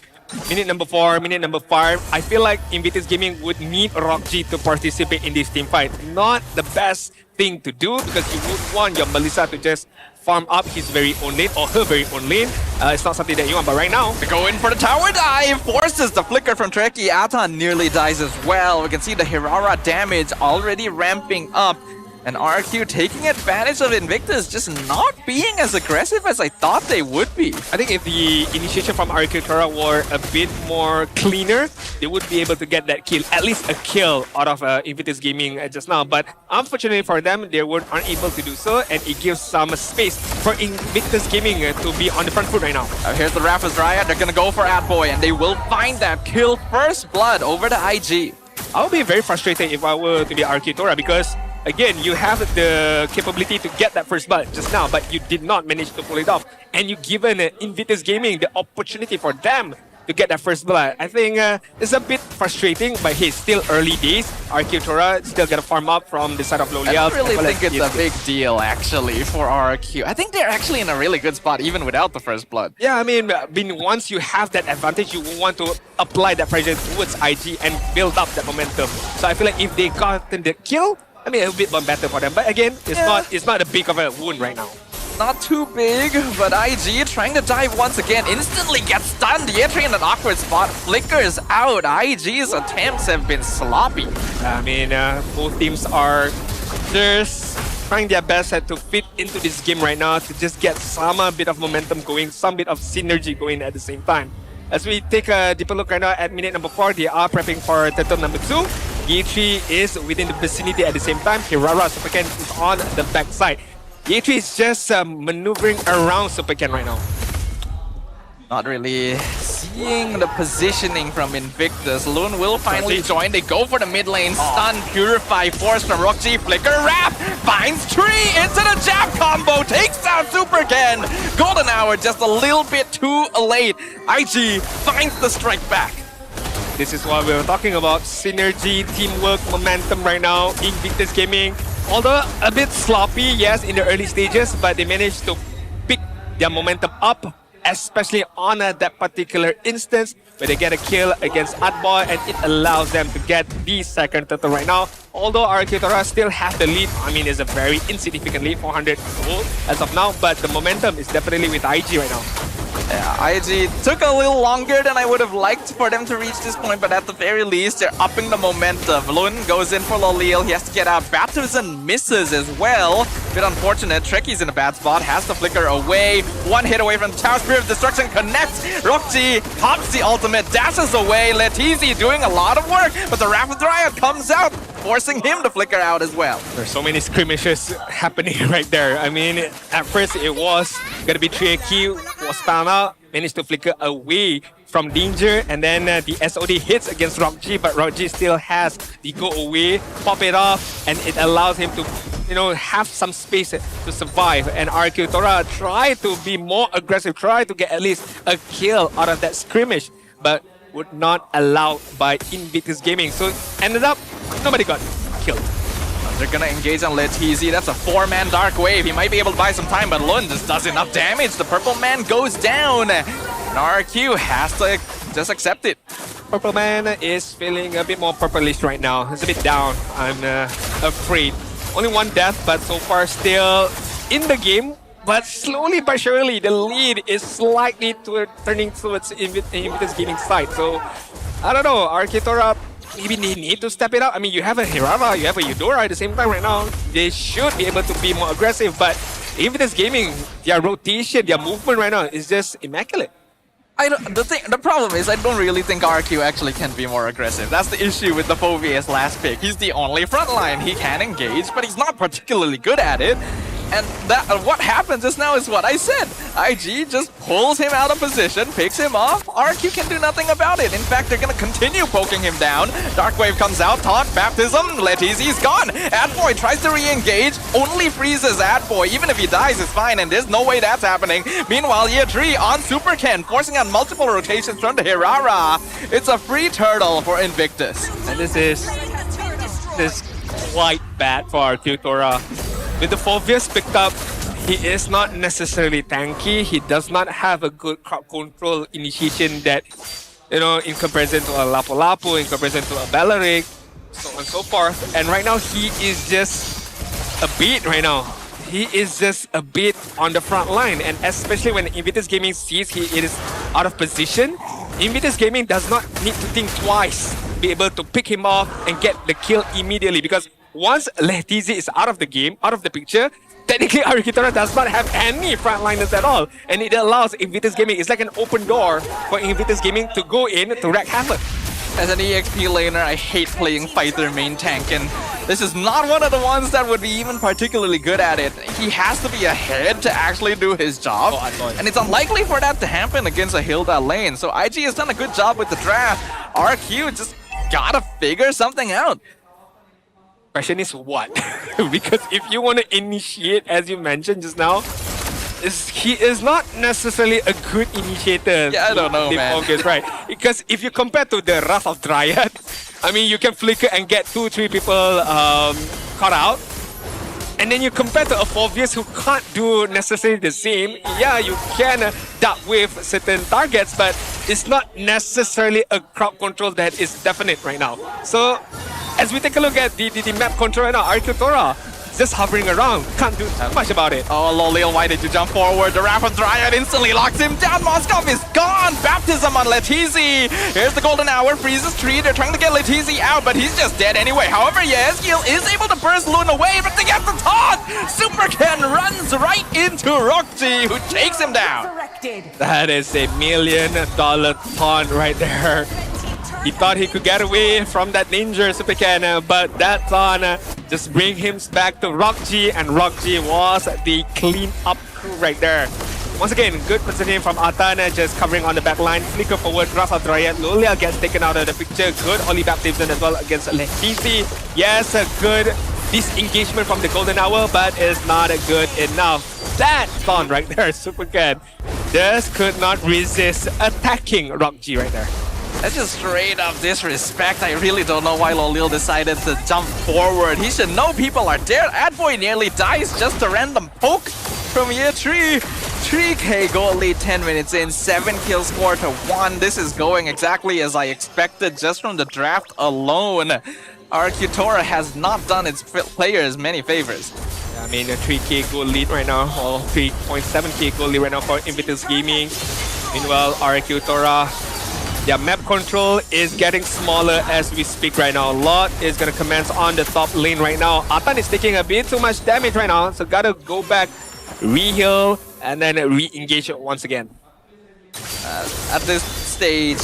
minute number 4, minute number 5, I feel like Invictus Gaming would need RRQ to participate in this team fight. Not the best thing to do because you would want your Melissa to just farm up his very own lane or her very own lane. It's not something that you want, but right now, they go in for the tower dive, forces the flicker from Treki. Atan nearly dies as well. We can see the Hirara damage already ramping up. And RRQ taking advantage of Invictus just not being as aggressive as I thought they would be. I think if the initiation from RRQ were a bit more cleaner, they would be able to get that kill, at least a kill out of Invictus Gaming just now. But unfortunately for them, they were unable to do so, and it gives some space for Invictus Gaming to be on the front foot right now. Here's the Rafa's Riot. They're gonna go for Adboy, and they will find that kill. First blood over to IG. I would be very frustrated if I were to be RRQ because again, you have the capability to get that first blood just now, but you did not manage to pull it off. And you given Invictus Gaming the opportunity for them to get that first blood. I think it's a bit frustrating, but hey, still early days. RRQ still got to farm up from the side of Lolial. I don't really think it's a big deal, actually, for RRQ. I think they're actually in a really good spot, even without the first blood. Yeah, I mean, once you have that advantage, you want to apply that pressure towards IG and build up that momentum. So I feel like if they gotten the kill, I mean, a bit more better for them. But again, it's not a big of a wound right now. Not too big, but IG trying to dive once again. Instantly gets stunned. Yetri in an awkward spot. Flickers out. IG's attempts have been sloppy. I mean, both teams are just trying their best to fit into this game right now to just get some bit of momentum going, some bit of synergy going at the same time. As we take a deeper look right now at minute number 4, they are prepping for turtle number 2. Yetri is within the vicinity at the same time. Hirara Supercan is on the backside. Yetri is just maneuvering around Supercan right now. Not really seeing the positioning from Invictus. Lun will finally join. They go for the mid lane. Stun, Purify, Force from RRQ. Flicker Wrap finds Tree into the jab combo. Takes down Supercan. Golden Hour just a little bit too late. IG finds the strike back. This is what we were talking about. Synergy, teamwork, momentum right now. Invictus Gaming, although a bit sloppy, yes, in the early stages, but they managed to pick their momentum up, especially on that particular instance where they get a kill against Adboy, and it allows them to get the second turtle right now. Although RRQ still have the lead, I mean, it's a very insignificant lead, 400 gold as of now, but the momentum is definitely with IG right now. Yeah, IG took a little longer than I would have liked for them to reach this point, but at the very least, they're upping the momentum. Lun goes in for Lolil. He has to get out. Baptism misses as well. Bit unfortunate. Treki's in a bad spot. Has to flicker away. One hit away from the Tower. Spirit of Destruction connects. RRQ pops the ultimate, dashes away. Letizi doing a lot of work, but the Rapid Riot comes out, forcing him to flicker out as well. There's so many skirmishes happening right there. I mean, at first it was gonna be Treki, was found out, managed to flicker away from danger, and then the SOD hits against RRQ, but RRQ still has the go away, pop it off, and it allows him to, you know, have some space to survive. And RRQ try to be more aggressive, try to get at least a kill out of that skirmish, but would not allowed by Invictus Gaming. So ended up, nobody got killed. They're gonna engage on Letizi. That's a 4-man Dark Wave. He might be able to buy some time, but Lun just does enough damage. The Purple Man goes down. And RRQ has to just accept it. Purple Man is feeling a bit more purplish right now. It's a bit down, I'm afraid. Only one death, but so far still in the game. But slowly but surely, the lead is slightly turning towards Invictus Gaming side. So, I don't know, RRQ maybe they need to step it up. I mean, you have a Hirara, you have a Eudora at the same time right now. They should be able to be more aggressive, but Invictus Gaming, their rotation, their movement right now is just immaculate. The problem is I don't really think RQ actually can be more aggressive. That's the issue with the Phovea's last pick. He's the only frontline. He can engage, but he's not particularly good at it. And what happens just now is what I said. IG just pulls him out of position, picks him off. RQ can do nothing about it. In fact, they're gonna continue poking him down. Darkwave comes out, taunt, baptism, Letizi's gone. Adboy tries to re-engage, only freezes Adboy. Even if he dies, it's fine, and there's no way that's happening. Meanwhile, Year 3 on Super Ken, forcing out multiple rotations from the Hirara. It's a free turtle for Invictus. And this is quite bad for RQ. With the Phoveas picked up, he is not necessarily tanky. He does not have a good crowd control initiation that, you know, in comparison to a Lapu-Lapu, in comparison to a Belleric, so on and so forth. And right now, he is just a bit right now. He is just a bit on the front line. And especially when Invictus Gaming sees he is out of position, Invictus Gaming does not need to think twice, be able to pick him off and get the kill immediately. Because once Letizi is out of the game, out of the picture, technically RRQ does not have any frontliners at all. And it allows Invictus Gaming, it's like an open door for Invictus Gaming to go in to wreak havoc. As an EXP laner, I hate playing fighter main tank, and this is not one of the ones that would be even particularly good at it. He has to be ahead to actually do his job, and it's unlikely for that to happen against a Hilda lane. So IG has done a good job with the draft. RQ just gotta figure something out. Question is what? Because if you want to initiate, as you mentioned just now, he is not necessarily a good initiator. Yeah, I don't know, man. Focus, right? Because if you compare to the Wrath of Dryad, I mean, you can flicker and get 2-3 people caught out. And then you compare to a Phoveas who can't do necessarily the same. Yeah, you can duck with certain targets, but it's not necessarily a crowd control that is definite right now. So, as we take a look at the map control right now, RRQ just hovering around, can't do much about it. Oh, Lolil, why did you jump forward? The Wrath of Dryad instantly locks him down. Moskov is gone. Baptism on Letizi. Here's the golden hour. Freezes tree. They're trying to get Letizi out, but he's just dead anyway. However, Yezgiel is able to burst Loon away, but they get the taunt. Super Ken runs right into Rockji, who takes him down. That is $1 million taunt right there. He thought he could get away from that ninja Super Ken, but that taunt just bring him back to Rockji, and Rockji was the clean up crew right there. Once again, good positioning from Atana, just covering on the back line. Flicker forward, Wrath of Dryad. Lolia gets taken out of the picture. Good Holy Baptism as well against Letizi. Yes, a good disengagement from the golden hour, but it's not good enough. That taunt right there, Super Ken, just could not resist attacking Rockji right there. That's just straight up disrespect. I really don't know why Lolil decided to jump forward. He should know people are there. Adboy nearly dies just a random poke from Year 3. 3k goal lead 10 minutes in, 7 kill score to 1. This is going exactly as I expected just from the draft alone. RRQ has not done its players many favors. I mean, a 3k goal lead right now, or 3.7k goal lead right now for Invictus Gaming. Meanwhile, RRQ their map control is getting smaller as we speak right now. A lot is going to commence on the top lane right now. Atan is taking a bit too much damage right now, so gotta go back, re-heal, and then re-engage it once again. At this stage,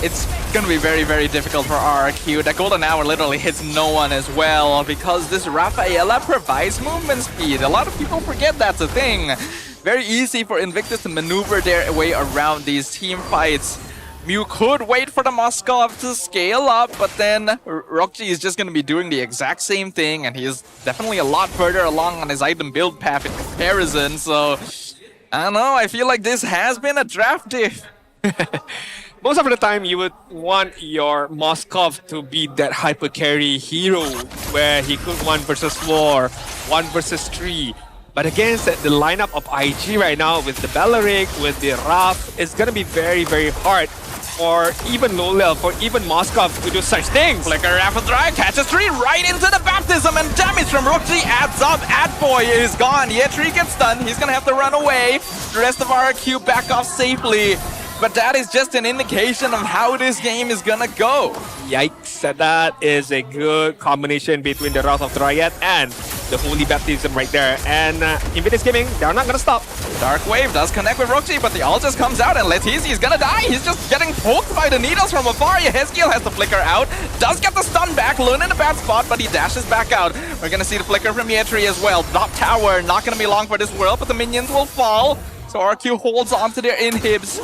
it's gonna be very, very difficult for RRQ. That golden hour literally hits no one as well because this Rafaela provides movement speed. A lot of people forget that's a thing. Very easy for Invictus to maneuver their way around these team fights. You could wait for the Moskov to scale up, but then Rockji is just going to be doing the exact same thing, and he is definitely a lot further along on his item build path in comparison, so I don't know, I feel like this has been a draft diff. Most of the time, you would want your Moskov to be that hyper carry hero, where he could 1 versus 4, 1 versus 3. But against the lineup of IG right now, with the Belleric, with the Raph, it's going to be very, very hard for even Lolel, for even Moskov to do such things. Flicker Rapid Drive catches 3 right into the baptism, and damage from Rookji adds up. Adboy is gone. Yetri gets stunned. He's gonna have to run away. The rest of RRQ back off safely. But that is just an indication of how this game is gonna go. Yikes, that is a good combination between the Wrath of Dryad and the Holy Baptism right there. And Invictus Gaming, they're not gonna stop. Dark Wave does connect with Rookji, but the ult just comes out and Letizi is gonna die. He's just getting poked by the needles from afar. Yehezkiel has the flicker out. Does get the stun back. Lun in a bad spot, but he dashes back out. We're gonna see the flicker from Yetri as well. Top tower, not gonna be long for this world, but the minions will fall. So RQ holds on to their inhibs,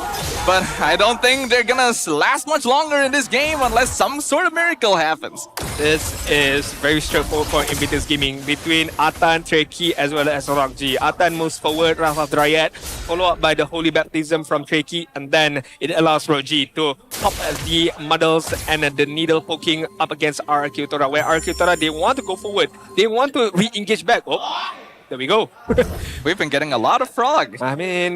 but I don't think they're gonna last much longer in this game unless some sort of miracle happens. This is very straightforward for Invictus Gaming between Atan, Treki as well as Rockji. Atan moves forward, Wrath of Dryad, followed up by the Holy Baptism from Treki, and then it allows Rockji to pop the muddles and the needle poking up against RRQ Tora, where RRQ Tora, they want to go forward. They want to re-engage back. Oh, there we go. We've been getting a lot of frog. I mean,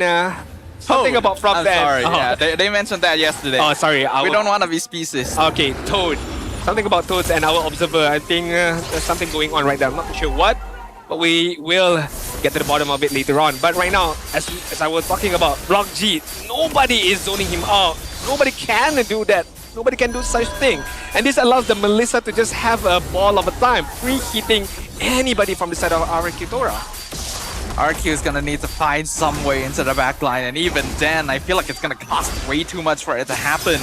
something about frog I'm there. sorry, yeah, they mentioned that yesterday. Oh, sorry. We don't want to be species. Okay, Toad. Something about Toads and our observer. I think there's something going on right there. I'm not sure what, but we will get to the bottom of it later on. But right now, as I was talking about, Rock G, nobody is zoning him out. Nobody can do that. Nobody can do such thing. And this allows the Melissa to just have a ball of a time, free-hitting anybody from the side of RRQ Tora. RQ is gonna need to find some way into the backline, and even then, I feel like it's gonna cost way too much for it to happen.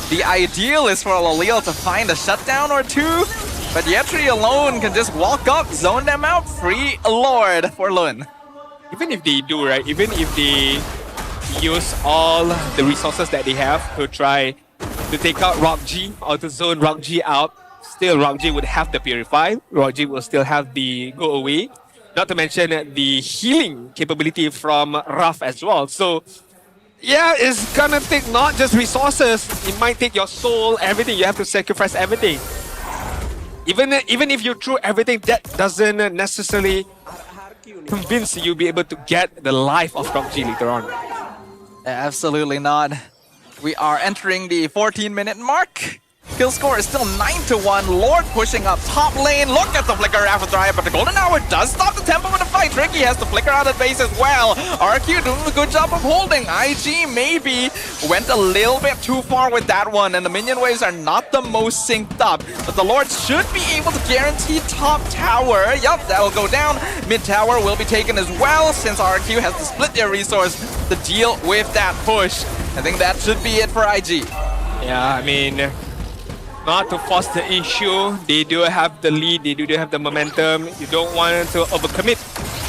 The ideal is for Lolil to find a shutdown or two, but Yetri alone can just walk up, zone them out, free Lord for Lun. Even if they do, right? Even if they use all the resources that they have to try to take out Rock G or to zone Rock G out, still Rock G would have the Purify. Rock G will still have the Go Away. Not to mention the healing capability from Ruff as well. So, yeah, it's gonna take not just resources. It might take your soul, everything. You have to sacrifice everything. Even if you throw everything, that doesn't necessarily convince you'll be able to get the life of Rock G later on. Absolutely not. We are entering the 14-minute mark. Kill score is still 9-1. Lord pushing up top lane. Look at the flicker after Dryad, but the Golden Hour does stop the tempo of the fight. Tricky has the flicker out of base as well. RQ doing a good job of holding. IG maybe went a little bit too far with that one, and the minion waves are not the most synced up. But the Lord should be able to guarantee top tower. Yup, that will go down. Mid tower will be taken as well, since RQ has to split their resource to deal with that push. I think that should be it for IG. Yeah, I mean, not to force the issue. They do have the lead, they do have the momentum. You don't want to overcommit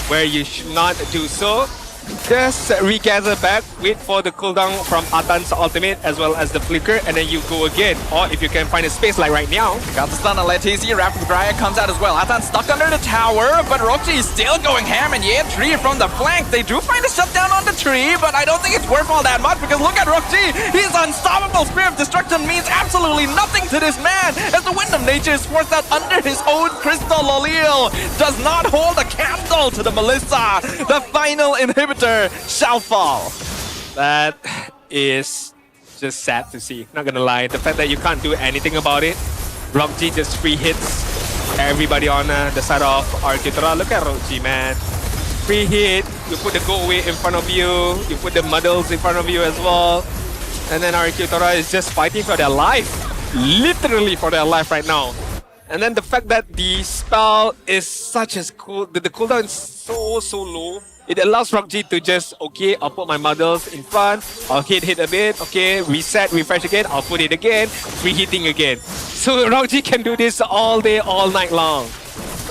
where you should not do so. Just regather back, wait for the cooldown from Atan's ultimate as well as the flicker, and then you go again. Or if you can find a space like right now. Got the stun on Letizi, Rapid Dryad comes out as well. Atan stuck under the tower, but Rochi is still going ham, and yeah, tree from the flank. They do find a shutdown on the tree, but I don't think it's worth all that much because look at Rochi. He's unstoppable. Spirit of Destruction means absolutely nothing to this man as the Wind of Nature is forced out under his own crystal. Lolil does not hold a candle to the Melissa. The final inhibitor shall fall. That is just sad to see, not gonna lie. The fact that you can't do anything about it. Rock G just free hits everybody on the side of RQ. Look at Rock G, man. Free hit, you put the go away in front of you, you put the muddles in front of you as well. And then RQ is just fighting for their life. Literally for their life right now. And then the fact that the spell is such as cool, the cooldown is so low. It allows Rock G to just, okay, I'll put my muddles in front, I'll hit a bit, okay, reset, refresh again, I'll put it again, free hitting again. So Rock G can do this all day, all night long.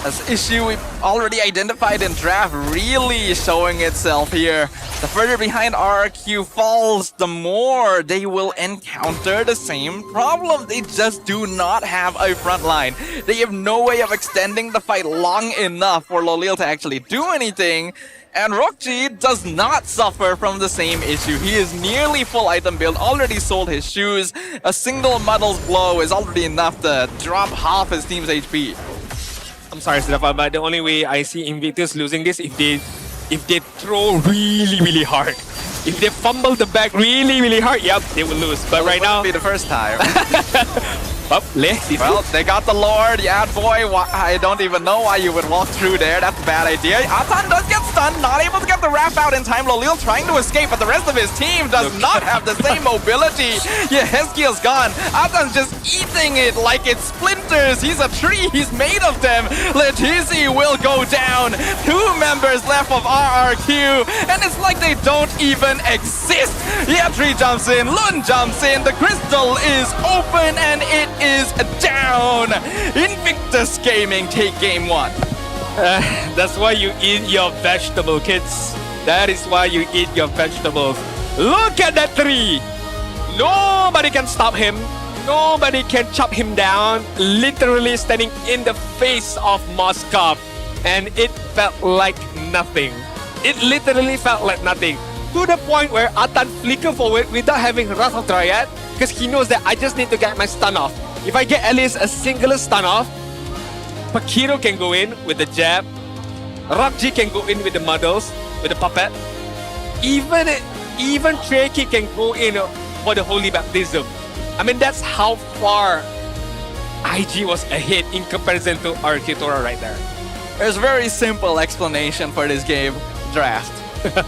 This issue we've already identified in draft really showing itself here. The further behind RRQ falls, the more they will encounter the same problem. They just do not have a front line. They have no way of extending the fight long enough for Lolil to actually do anything. And Rockji does not suffer from the same issue. He is nearly full item build, already sold his shoes. A single muddle's blow is already enough to drop half his team's HP. I'm sorry, Siddhartha, but the only way I see Invictus losing this if they throw really hard. If they fumble the bag really hard, yep, they will lose. But right now, be the first time. Well, they got the Lord. Yeah, boy, I don't even know why you would walk through there. That's a bad idea. Atan does get stunned, not able to get the wrap out in time. Lolil trying to escape, but the rest of his team does not have the same mobility. Yeah, Hezkiel's gone. Atan's just eating it like it's splinters. He's a tree. He's made of them. Letizi will go down. 2 members left of RRQ, and it's like they don't even exist. Yatri jumps in. Lun jumps in. The crystal is open, and it is down. Invictus Gaming take game 1. That's why you eat your vegetable, kids. That is why you eat your vegetables. Look at that 3. Nobody can stop him. Nobody can chop him down. Literally standing in the face of Moskov. And it felt like nothing. It literally felt like nothing. To the point where Atan flicker forward without having Wrath of Dryad, because he knows that I just need to get my stun off. If I get at least a single stun off, Pakiro can go in with the jab. RRQ can go in with the muddles, with the puppet. Even Tricky can go in for the Holy Baptism. I mean, that's how far IG was ahead in comparison to RRQ Tora right there. There's a very simple explanation for this game. Draft.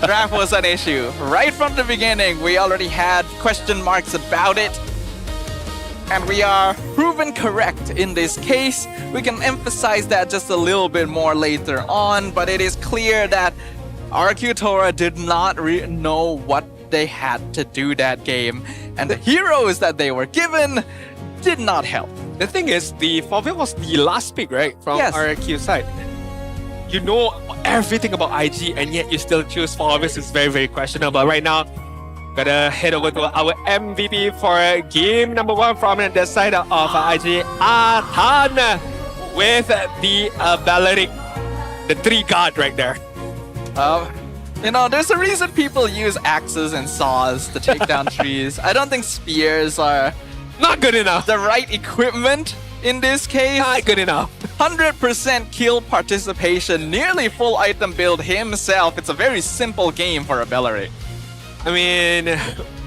Draft was an issue. Right from the beginning, we already had question marks about it. And we are proven correct in this case. We can emphasize that just a little bit more later on, but it is clear that RRQ Tora did not know what they had to do that game. And the heroes that they were given did not help. The thing is, the Fovia was the last pick, right? From RRQ side. You know everything about IG, and yet you still choose Fovia. It's very questionable. Right now, gotta head over to our MVP for game number 1 from the side of IG, Atan, with the Valeric, the 3 god right there. You know, there's a reason people use axes and saws to take down trees. I don't think spears are not good enough. The right equipment in this case. Not good enough. 100% kill participation, nearly full item build himself. It's a very simple game for a Valeric. I mean,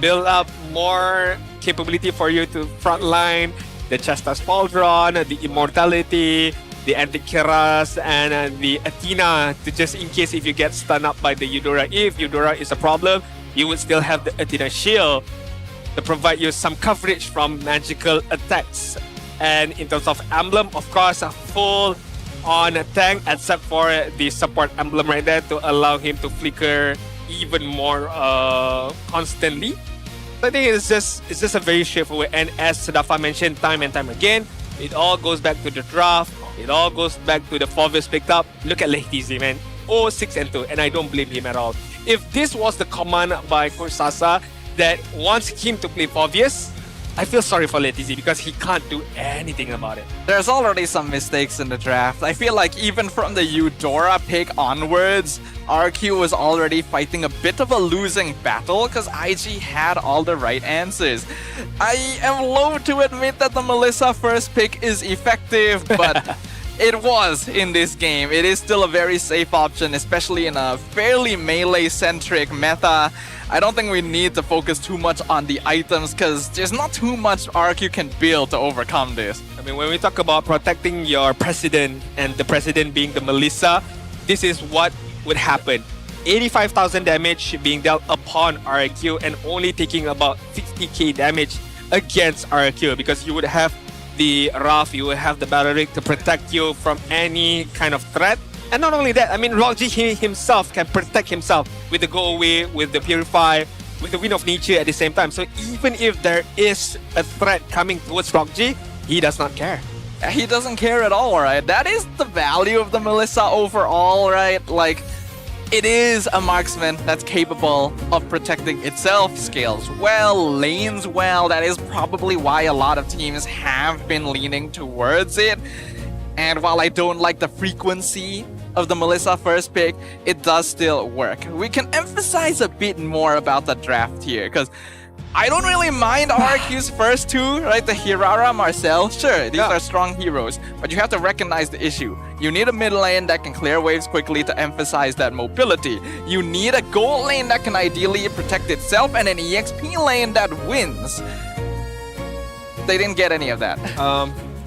build up more capability for you to frontline the Chestas Pauldron, the Immortality, the Antikyras, and the Athena, to just in case if you get stunned up by the Eudora. If Eudora is a problem, you would still have the Athena shield to provide you some coverage from magical attacks. And in terms of emblem, of course, a full on tank, except for the support emblem right there to allow him to flicker even more constantly. So I think it's just a very straightforward. And as Sadafa mentioned time and time again, it all goes back to the draft. It all goes back to the Fovius picked up. Look at Lehtizi, man. 0-6-2, and I don't blame him at all. If this was the command by Coach Sasa that wants him to play Fovius, I feel sorry for Lehtizi because he can't do anything about it. There's already some mistakes in the draft. I feel like even from the Eudora pick onwards, RQ was already fighting a bit of a losing battle because IG had all the right answers. I am loath to admit that the Melissa first pick is effective, but it was in this game. It is still a very safe option, especially in a fairly melee-centric meta. I don't think we need to focus too much on the items because there's not too much RQ can build to overcome this. I mean, when we talk about protecting your president and the president being the Melissa, this is what would happen. 85,000 damage being dealt upon RRQ and only taking about 50k damage against RRQ because you would have the Raf, you will have the Valeric to protect you from any kind of threat. And not only that, I mean, RRQ himself can protect himself with the Go Away, with the Purify, with the Wind of Nature at the same time. So even if there is a threat coming towards RRQ, he does not care. He doesn't care at all, right? That is the value of the Melissa overall, right? Like, it is a marksman that's capable of protecting itself, scales well, lanes well. That is probably why a lot of teams have been leaning towards it. And while I don't like the frequency of the Melissa first pick, it does still work. We can emphasize a bit more about the draft here, because I don't really mind RRQ's first two, right? The Hirara, Marcel. Sure, these are strong heroes, but you have to recognize the issue. You need a mid lane that can clear waves quickly to emphasize that mobility. You need a gold lane that can ideally protect itself, and an EXP lane that wins. They didn't get any of that.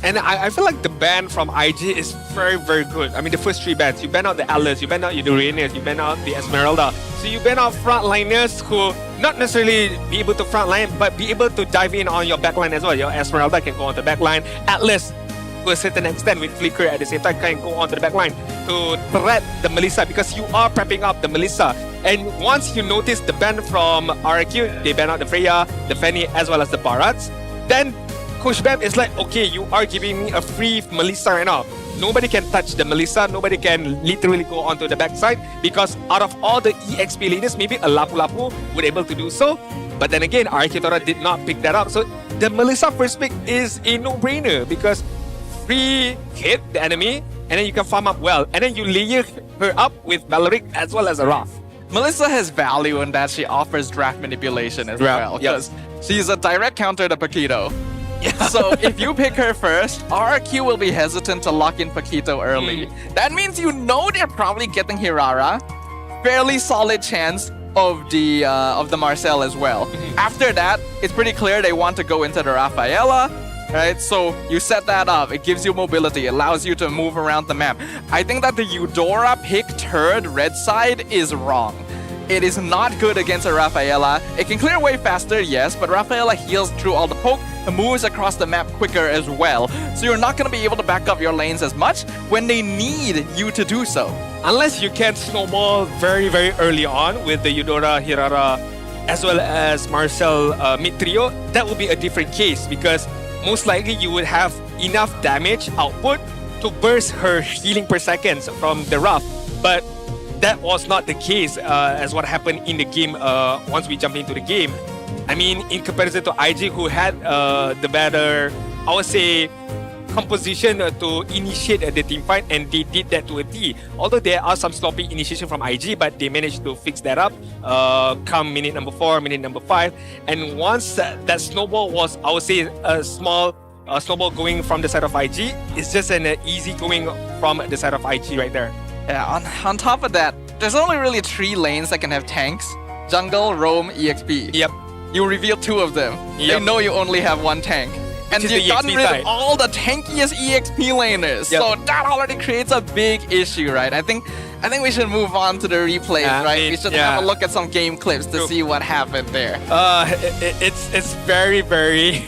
And I feel like the ban from IG is very, very good. I mean, the first three bans, you ban out the Atlas, you ban out the Uranus, you ban out the Esmeralda. So you ban out frontliners who not necessarily be able to frontline, but be able to dive in on your backline as well. Your Esmeralda can go on the backline. Atlas, to a certain extent, with Flicker at the same time, can go on to the backline to threat the Melissa, because you are prepping up the Melissa. And once you notice the ban from RRQ, they ban out the Freya, the Fanny, as well as the Barats, then Coach Bam is like, okay, you are giving me a free Melissa right now. Nobody can touch the Melissa. Nobody can literally go onto the backside, because out of all the EXP leaders, maybe a Lapu Lapu would able to do so. But then again, RRQ Tora did not pick that up. So the Melissa first pick is a no-brainer, because free hit the enemy, and then you can farm up well. And then you layer her up with Valeric as well as a Wrath. Melissa has value in that she offers draft manipulation as well, because she's a direct counter to Paquito. So if you pick her first, RRQ will be hesitant to lock in Paquito early. That means you know they're probably getting Hirara. Fairly solid chance of the Marcel as well. After that, it's pretty clear they want to go into the Rafaela, right? So you set that up. It gives you mobility, allows you to move around the map. I think that the Eudora pick third red side is wrong. It is not good against a Rafaela. It can clear way faster, yes, but Rafaela heals through all the poke and moves across the map quicker as well. So you're not going to be able to back up your lanes as much when they need you to do so. Unless you can snowball very, very early on with the Eudora, Hirara, as well as Marcel mid trio, that would be a different case, because most likely you would have enough damage output to burst her healing per second from the Wrath. But that was not the case as what happened in the game once we jump into the game. I mean, in comparison to IG, who had the better, I would say, composition to initiate the team fight, and they did that to a T. Although there are some sloppy initiation from IG, but they managed to fix that up come minute number 4, minute number 5. And once that snowball was, I would say, a small snowball going from the side of IG, it's just an easy going from the side of IG right there. Yeah, on top of that, there's only really 3 lanes that can have tanks. Jungle, Roam, EXP. Yep. You reveal 2 of them. They know you only have 1 tank. And you've gotten rid of all the tankiest EXP laners. Yep. So that already creates a big issue, right? I think we should move on to the replays, right? We should have a look at some game clips to see what happened there. It's very, very...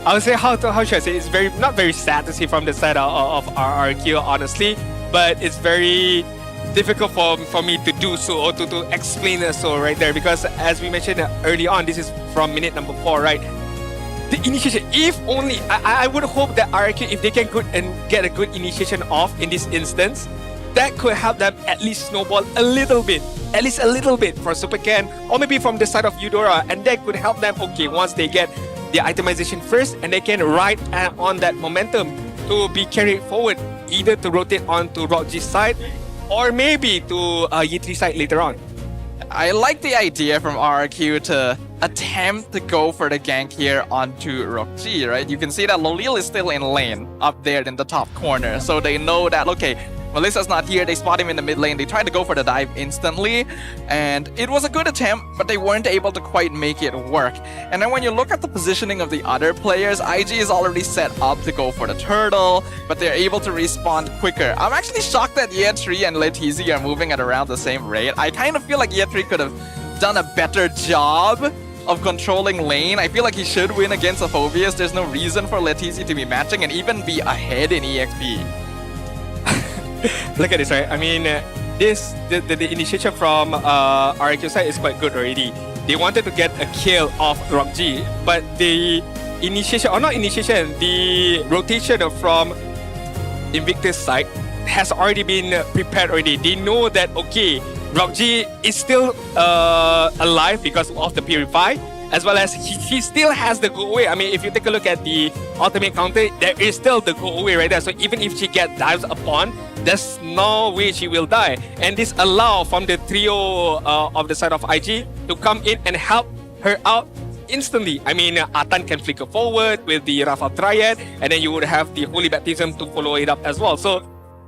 I would say, how should I say? It's not very sad to see from the side of RRQ, honestly. But it's very difficult for me to do so, or to explain it so right there, because as we mentioned early on, this is from minute number 4, right? The initiation, if only, I would hope that RRQ, if they can get a good initiation off in this instance, that could help them at least snowball a little bit, at least a little bit for Supercan, or maybe from the side of Eudora, and that could help them, okay, once they get the itemization first, and they can ride on that momentum to be carried forward, either to rotate onto Rock G's side, or maybe to Yi3 side later on. I like the idea from RRQ to attempt to go for the gank here onto Rock G, right? You can see that Lolil is still in lane up there in the top corner, so they know that, okay, Melissa's not here. They spot him in the mid lane. They tried to go for the dive instantly, and it was a good attempt, but they weren't able to quite make it work. And then when you look at the positioning of the other players, IG is already set up to go for the turtle, but they're able to respond quicker. I'm actually shocked that Ye3 and Letizi are moving at around the same rate. I kind of feel like Ye3 could have done a better job of controlling lane. I feel like he should win against Aphobius. There's no reason for Letizi to be matching and even be ahead in EXP. Look at this, right? I mean, the initiation from RRQ side is quite good already. They wanted to get a kill off Rock G, but the initiation, or not initiation, the rotation from Invictus side has already been prepared already. They know that, okay, Rock G is still alive because of the Purify, as well as he still has the go away. I mean, if you take a look at the ultimate counter, there is still the go away right there. So even if she gets dives upon, there's no way she will die. And this allow from the trio of the side of IG to come in and help her out instantly. I mean, Atan can flicker forward with the Rafal Triad, and then you would have the Holy Baptism to follow it up as well. So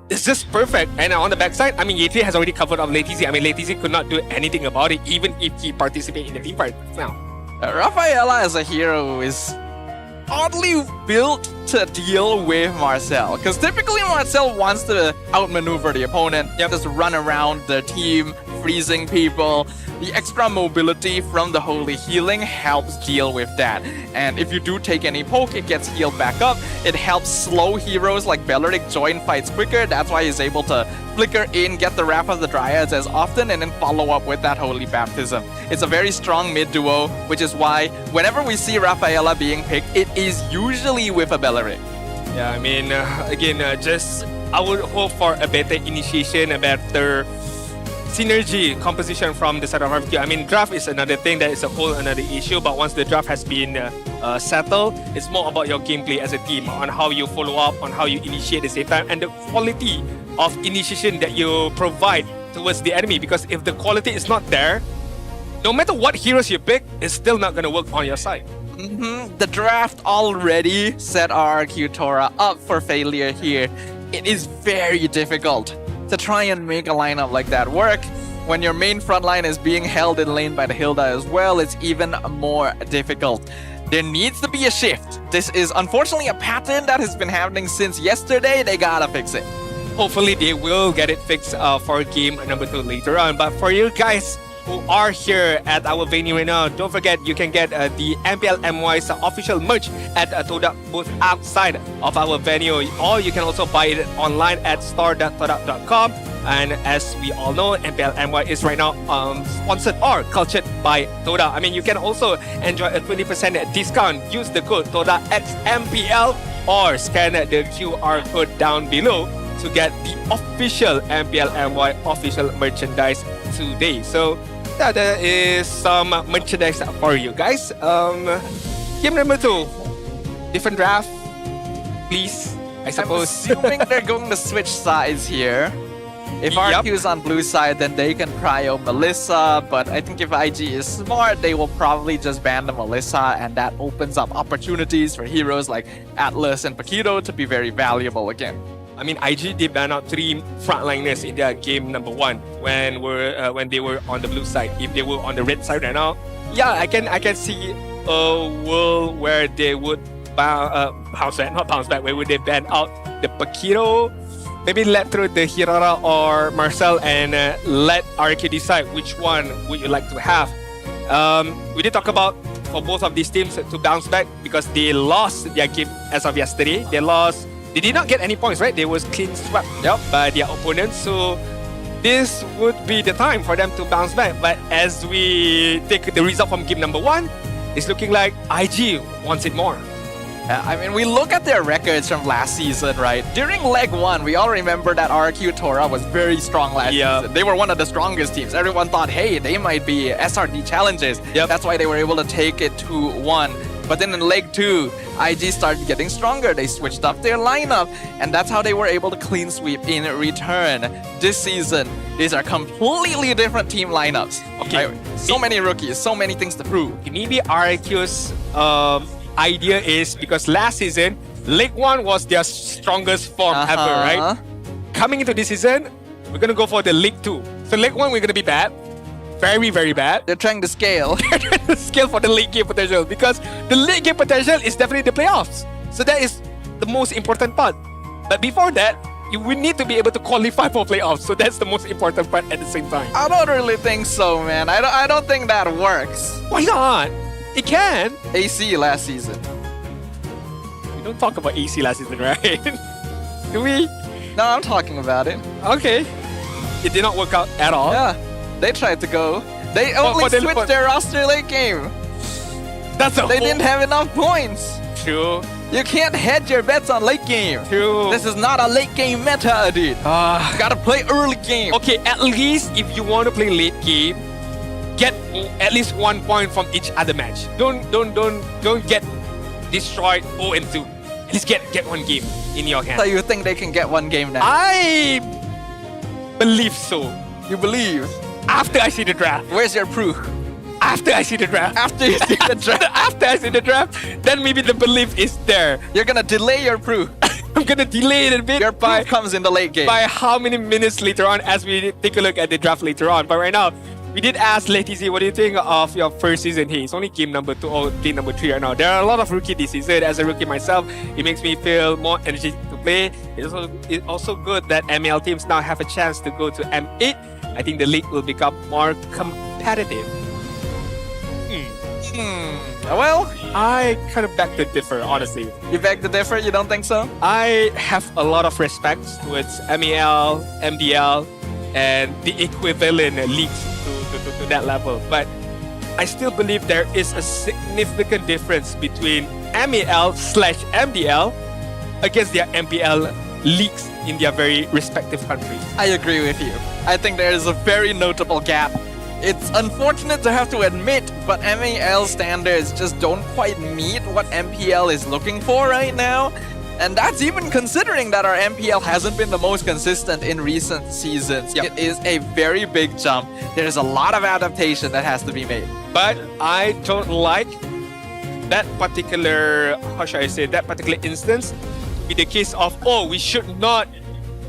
it's just perfect. And on the backside, I mean, Yetri has already covered up Letizi. I mean, Letizi could not do anything about it, even if he participated in the team fight now. Rafaela as a hero is oddly built to deal with Marcel, because typically Marcel wants to outmaneuver the opponent, just run around the team, freezing people. The extra mobility from the Holy Healing helps deal with that. And if you do take any poke, it gets healed back up. It helps slow heroes like Belleric join fights quicker. That's why he's able to flicker in, get the Wrath of the Dryads as often, and then follow up with that Holy Baptism. It's a very strong mid duo, which is why whenever we see Rafaela being picked, it is usually with a Belleric. Yeah, I mean, again, just I would hope for a better initiation, a better synergy composition from the side of RRQ. I mean, draft is another thing, that is a whole another issue, but once the draft has been settled, it's more about your gameplay as a team, on how you follow up, on how you initiate at the same time, and the quality of initiation that you provide towards the enemy. Because if the quality is not there, no matter what heroes you pick, it's still not going to work on your side. The draft already set RRQ Tora up for failure here. It is very difficult to try and make a lineup like that work. When your main front line is being held in lane by the Hilda as well, it's even more difficult. There needs to be a shift. This is unfortunately a pattern that has been happening since yesterday. They gotta fix it. Hopefully they will get it fixed for game number 2 later on. But for you guys who are here at our venue right now, don't forget you can get the MPL MY's official merch at Toda booth outside of our venue, or you can also buy it online at store.toda.com. And as we all know, MPL MY is right now sponsored or cultured by Toda. I mean, you can also enjoy a 20% discount. Use the code TODAXMPL or scan the QR code down below to get the official MPL MY official merchandise today. So yeah, there is some merchandise for you guys. Game number 2, different draft, please. I suppose. I'm assuming they're going to switch sides here. If RQ is on blue side, then they can prio Melissa, but I think if IG is smart, they will probably just ban the Melissa, and that opens up opportunities for heroes like Atlas and Paquito to be very valuable again. I mean, IG did ban out 3 frontliners in their game number 1 when they were on the blue side. If they were on the red side right now, yeah, I can see a world where they would bounce back, where would they ban out the Paquito, maybe let through the Hirara or Marcel, and let RQ decide which one would you like to have. We did talk about for both of these teams to bounce back because they lost their game as of yesterday. They did not get any points, right? They was clean swept by their opponents. So this would be the time for them to bounce back. But as we take the result from game number 1, it's looking like IG wants it more. I mean, we look at their records from last season, right? During leg 1, we all remember that RQ Tora was very strong last season. They were one of the strongest teams. Everyone thought, hey, they might be SRD challengers. That's why they were able to take it 2-1. But then in leg 2, IG started getting stronger. They switched up their lineup, and that's how they were able to clean sweep in return. This season, these are completely different team lineups. Okay, so many rookies, so many things to prove. Maybe RQ's idea is because last season, leg 1 was their strongest form ever, right? Coming into this season, we're gonna go for the leg 2. So leg 1, we're gonna be bad. Very, very bad. They're trying to scale. They're trying to scale for the late game potential, because the late game potential is definitely the playoffs. So that is the most important part. But before that, you will need to be able to qualify for playoffs. So that's the most important part at the same time. I don't really think so, man. I don't think that works. Why not? It can. AC last season. We don't talk about AC last season, right? Do we? No, I'm talking about it. Okay. It did not work out at all. Yeah. They tried to go. They only switched their roster late game. They didn't have enough points. True. You can't hedge your bets on late game. True. This is not a late game meta, dude. You gotta play early game. Okay, at least if you want to play late game, get at least 1 point from each other match. Don't get destroyed 0-2. At least get 1 game in your hand. So you think they can get 1 game now? I believe so. You believe? After I see the draft. Where's your proof? after I see the draft. After you see the draft. After I see the draft, then maybe the belief is there. You're gonna delay your proof. I'm gonna delay it a bit. Your proof comes in the late game. By how many minutes later on as we take a look at the draft later on. But right now, we did ask Letizi, what do you think of your first season here? It's only game number 2 or game number 3 right now. There are a lot of rookie this season. As a rookie myself, it makes me feel more energetic to play. It's also good that ML teams now have a chance to go to M8. I think the league will become more competitive. Well, I kind of beg to differ, honestly. you beg to differ? You don't think so? I have a lot of respect towards MEL, MDL, and the equivalent leagues to that level. But I still believe there is a significant difference between MEL/MDL against their MPL leagues in their very respective countries. I agree with you. I think there is a very notable gap. It's unfortunate to have to admit, but MAL standards just don't quite meet what MPL is looking for right now. And that's even considering that our MPL hasn't been the most consistent in recent seasons. Yep. It is a very big jump. There's a lot of adaptation that has to be made. But I don't like that particular, how should I say, that particular instance be the case of, oh, we should not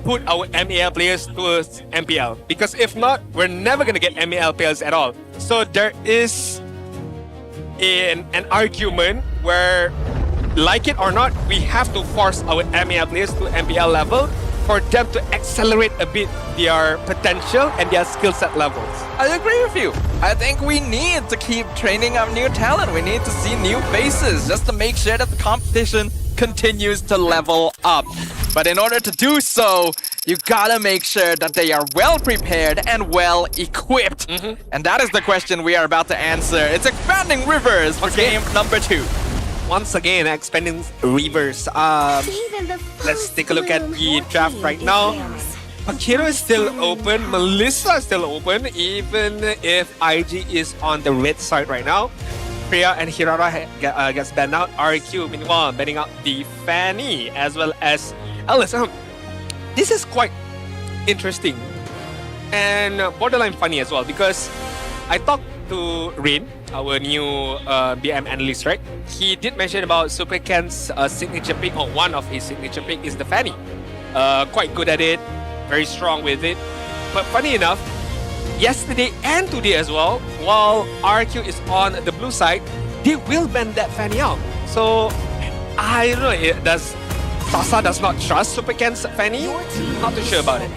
put our MEL players towards MPL. Because if not, we're never going to get MEL players at all. So there is an argument where, like it or not, we have to force our MEL players to MPL level for them to accelerate a bit their potential and their skill set levels. I agree with you. I think we need to keep training up new talent. We need to see new faces just to make sure that the competition continues to level up. But in order to do so, you gotta make sure that they are well prepared and well equipped. And that is the question we are about to answer. It's Expanding Rivers for game number 2. Once again, expanding rivers. Let's take a look at the draft right now. Pakiro is still open. Melissa is still open, even if IG is on the red side right now. Priya and Hirara gets banned out. RRQ, meanwhile, banning out the Fanny as well as Alice. This is quite interesting and borderline funny as well, because I talked to Rain, our new BM analyst, right? He did mention about Super Ken's signature pick, or one of his signature pick is the Fanny. Quite good at it, very strong with it. But funny enough, yesterday and today as well, while RQ is on the blue side, they will ban that Fanny out. So I don't know, Sasa does not trust Super Ken's Fanny? Not too sure about it.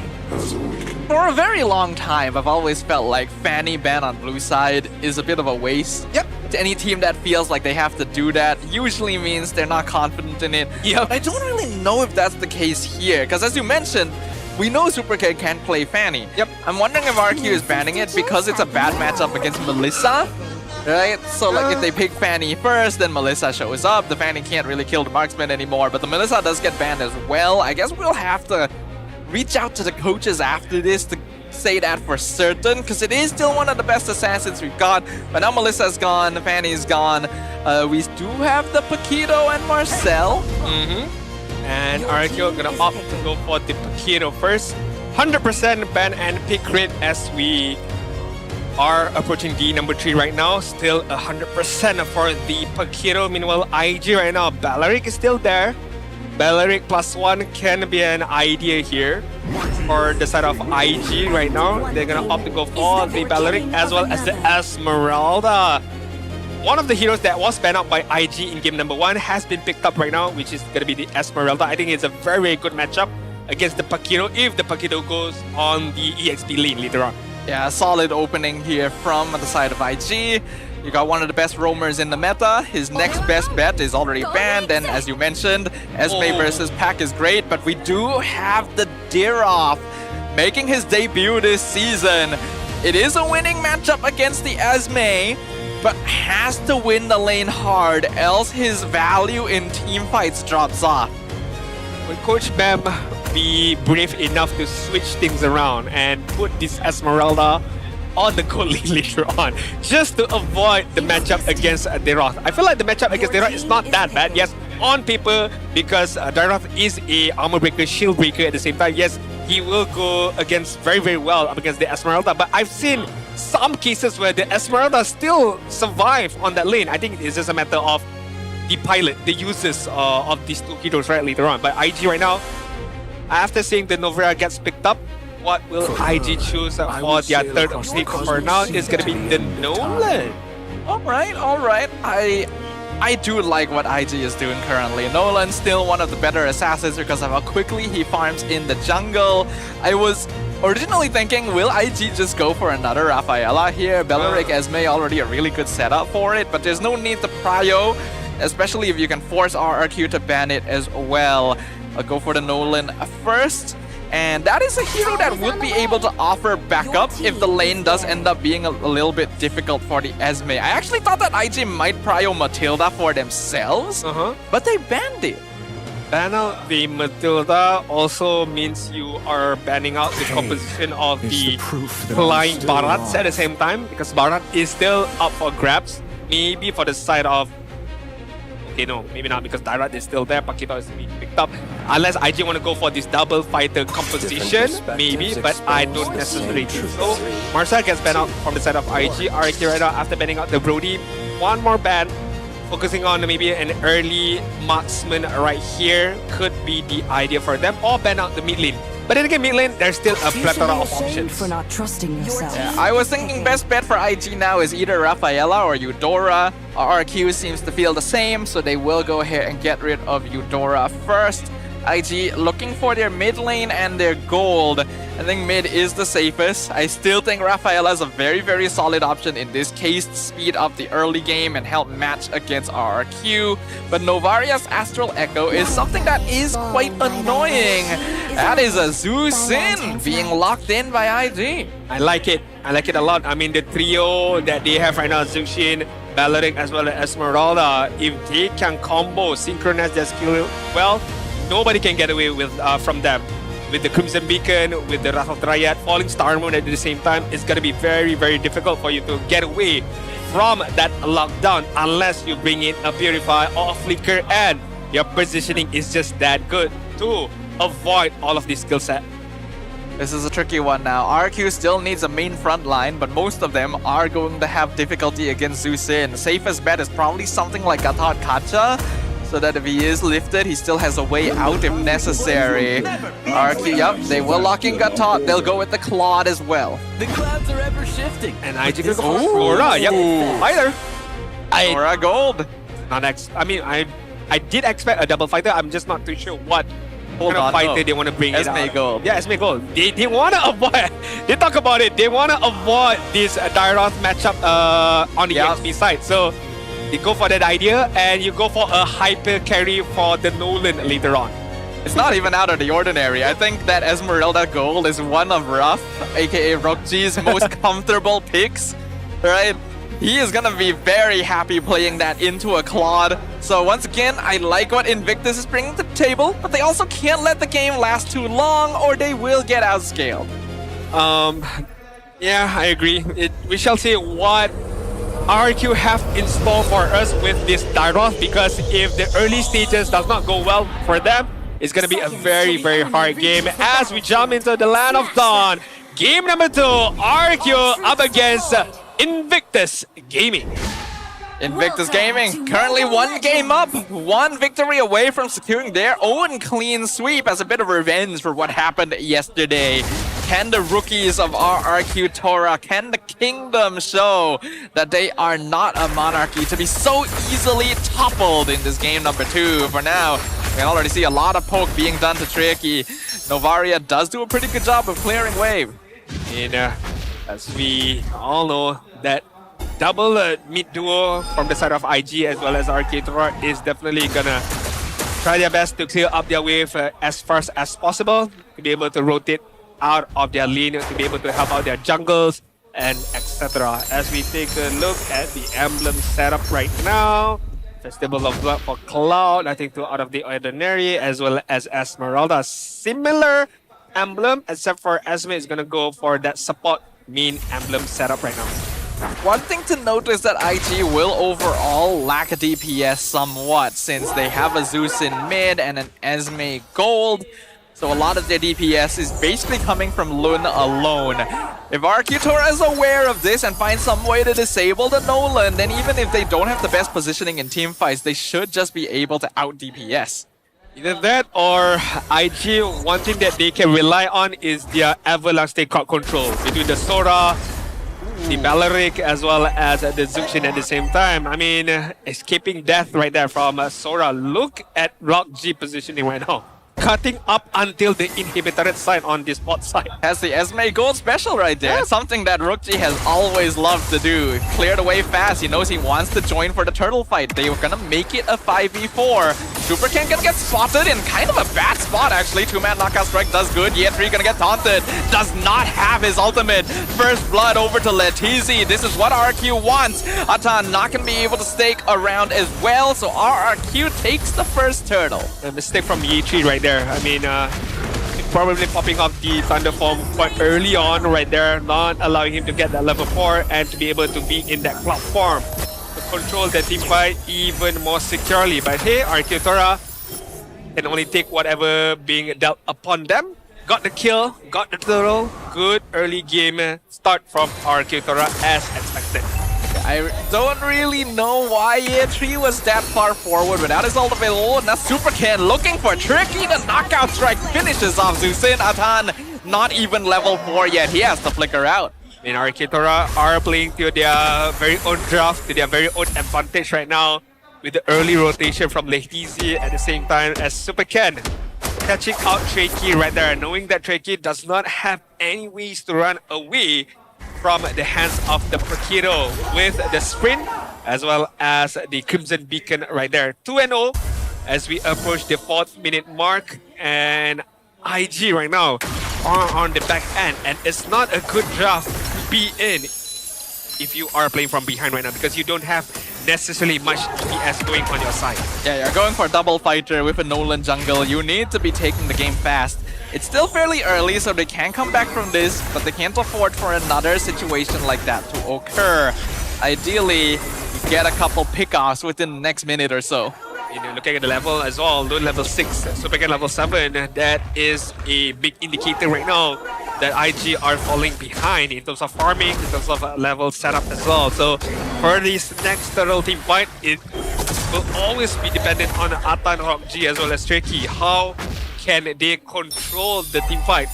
For a very long time, I've always felt like Fanny ban on blue side is a bit of a waste. Yep. To any team that feels like they have to do that usually means they're not confident in it. Yep. But I don't really know if that's the case here, because as you mentioned, we know Super K can't play Fanny. Yep. I'm wondering if RQ is banning it because it's a bad matchup against Melissa. Right? So like if they pick Fanny first, then Melissa shows up. The Fanny can't really kill the marksman anymore, but the Melissa does get banned as well. I guess we'll have to reach out to the coaches after this to say that for certain, because it is still one of the best assassins we've got. But now Melissa's gone, Fanny's gone. We do have the Paquito and Marcel. And RQ gonna opt to go for the Paquito first. 100% ban and pick rate as we are approaching the number 3 right now. Still 100% for the Paquito. Meanwhile, IG right now, Balearic is still there. Balearic +1 can be an idea here for the side of IG right now. They're gonna opt to go for the Balearic as well as the Esmeralda. One of the heroes that was banned out by IG in game number 1 has been picked up right now, which is gonna be the Esmeralda. I think it's a very, very good matchup against the Paquito if the Paquito goes on the EXP lane later on. Yeah, solid opening here from the side of IG. You got one of the best roamers in the meta. His next best bet is already banned, and as you mentioned, Esme versus Pack is great, but we do have the Dirov making his debut this season. It is a winning matchup against the Esme, but has to win the lane hard, else his value in team fights drops off. Will Coach Bam be brave enough to switch things around and put this Esmeralda on the goal lane later on, just to avoid the matchup against Deroth? I feel like the matchup against Deroth is not that bad. Yes, on paper, because Deroth is a armor breaker, shield breaker at the same time. Yes, he will go against very, very well up against the Esmeralda, but I've seen some cases where the Esmeralda still survive on that lane. I think it's just a matter of the pilot, the users of these two heroes right later on. But IG right now, after seeing the Novara gets picked up, what will IG choose for their third objective for now is going to be the Nolan. Alright. I do like what IG is doing currently. Nolan's still one of the better assassins because of how quickly he farms in the jungle. I was originally thinking, will IG just go for another Rafaela here? Belleric Esme already a really good setup for it, but there's no need to prio, especially if you can force RRQ to ban it as well. I'll go for the Nolan first. And that is a hero that would be able to offer backup if the lane does end up being a little bit difficult for the Esme. I actually thought that IG might prio Matilda for themselves, but they banned it. Ban out the Matilda also means you are banning out the composition of the flying Barats at the same time, because Barat is still up for grabs. Maybe for the side of... Okay, no, maybe not, because Dairat is still there. Pakito is being picked up. Unless IG want to go for this double fighter composition, maybe, but I don't necessarily think so. Marcel gets banned out from the side of IG. RRQ right now, after banning out the Brody, one more ban, focusing on maybe an early marksman right here could be the idea for them, or ban out the mid lane. But then again, mid lane, there's still a plethora of options. For not trusting yourself. Yeah, I was thinking best bet for IG now is either Rafaela or Eudora. RRQ seems to feel the same, so they will go ahead and get rid of Eudora first. IG looking for their mid lane and their gold. I think mid is the safest. I still think Rafaela is a very, very solid option in this case to speed up the early game and help match against RRQ. But Novaria's Astral Echo is something that is quite annoying. That is a Zhu Xin being locked in by IG. I like it. I like it a lot. I mean, the trio that they have right now, Zhu Xin, Belleric, as well as Esmeralda, if they can combo, synchronize their skill well, nobody can get away with from them. With the Crimson Beacon, with the Wrath of Triad, Falling Star Moon at the same time, it's going to be very, very difficult for you to get away from that lockdown unless you bring in a Purify or a Flicker, and your positioning is just that good to avoid all of this skill set. This is a tricky one now. RQ still needs a main front line, but most of them are going to have difficulty against Zhu Xin. Safest bet is probably something like Gatot Kacha, so that if he is lifted, he still has a way out if necessary. RQ, yep, they will lock in Gatot. They'll go with the Claude as well. The clouds are ever shifting. And IG will go for Aura, yep. Either. Aura gold. I did expect a double fighter. I'm just not too sure what kind of fighter they want to bring. Esme gold. Yeah, Esme gold. They want to avoid. They talk about it. They want to avoid this Dairoth matchup on the XP side. So you go for that idea, and you go for a hyper carry for the Nolan later on. It's not even out of the ordinary. I think that Esmeralda Gold is one of Ruff, aka Rockji's most comfortable picks, right? He is gonna be very happy playing that into a Claude. So once again, I like what Invictus is bringing to the table, but they also can't let the game last too long or they will get outscaled. Yeah, I agree. We shall see what RRQ have in store for us with this Dairoth, because if the early stages does not go well for them, it's going to be a very, very hard game as we jump into the Land of Dawn. Game number 2, RRQ up against Invictus Gaming. Invictus Gaming currently one game up, one victory away from securing their own clean sweep as a bit of revenge for what happened yesterday. Can the rookies of RRQ Tora, can the Kingdom show that they are not a monarchy to be so easily toppled in this game number 2? For now, we can already see a lot of poke being done to Tricky. Novaria does do a pretty good job of clearing wave. And as we all know, that double mid duo from the side of IG as well as RRQ Tora is definitely gonna try their best to clear up their wave as fast as possible, to be able to rotate out of their lane, to be able to help out their jungles and etc. As we take a look at the emblem setup right now, Festival of Blood for Cloud, I think 2 out of the ordinary, as well as Esmeralda. Similar emblem, except for Esme is gonna go for that support main emblem setup right now. One thing to note is that IG will overall lack DPS somewhat, since they have a Zeus in mid and an Esme gold. So a lot of their DPS is basically coming from Lun alone. If RRQ is aware of this and finds some way to disable the Nolan, then even if they don't have the best positioning in team fights, they should just be able to out DPS. Either that or IG, one thing that they can rely on is their everlasting crowd control between the Sora, the Balearic, as well as the Zuxin at the same time. I mean, escaping death right there from Sora. Look at Rock G positioning right now. Cutting up until the inhibitor side on this bot side. Has the Esme gold special right there. It's something that Rookji has always loved to do. Cleared away fast. He knows he wants to join for the turtle fight. They were gonna make it a 5v4. Super Ken gonna get spotted in kind of a bad spot actually. Two-man knockout strike does good. Ye3 gonna get taunted. Does not have his ultimate. First blood over to Letizi. This is what RRQ wants. Atan not gonna be able to stake around as well. So RRQ takes the first turtle. A mistake from Ye3 right there. I mean, probably popping off the Thunder form quite early on right there, not allowing him to get that level 4 and to be able to be in that cloud form to control the team fight even more securely. But hey, RRQ can only take whatever being dealt upon them. Got the kill, got the turtle. Good early game start from RRQ as expected. I don't really know why Ye3 was that far forward without his ult available. And now Super Ken looking for Tricky. The knockout strike finishes off Zusin. Atan not even level 4 yet. He has to flicker out. I mean, RRQ are playing to their very own draft, to their very own advantage right now with the early rotation from Letizi at the same time as Super Ken catching out Tricky right there, knowing that Tricky does not have any ways to run away from the hands of the Prokido with the sprint as well as the Crimson Beacon right there. 2-0 as we approach the 4th minute mark, and IG right now are on the back end, and it's not a good draft to be in if you are playing from behind right now because you don't have necessarily much DPS going on your side. Yeah, you're going for a double fighter with a Nolan jungle. You need to be taking the game fast. It's still fairly early, so they can come back from this, but they can't afford for another situation like that to occur. Ideally, you get a couple pickoffs within the next minute or so. You know, looking at the level as well, Lun level 6, Super Ken level 7, that is a big indicator right now that IG are falling behind in terms of farming, in terms of level setup as well. So for this next turtle team fight, it will always be dependent on Atan, Rock G as well as Tricky. How can they control the team fight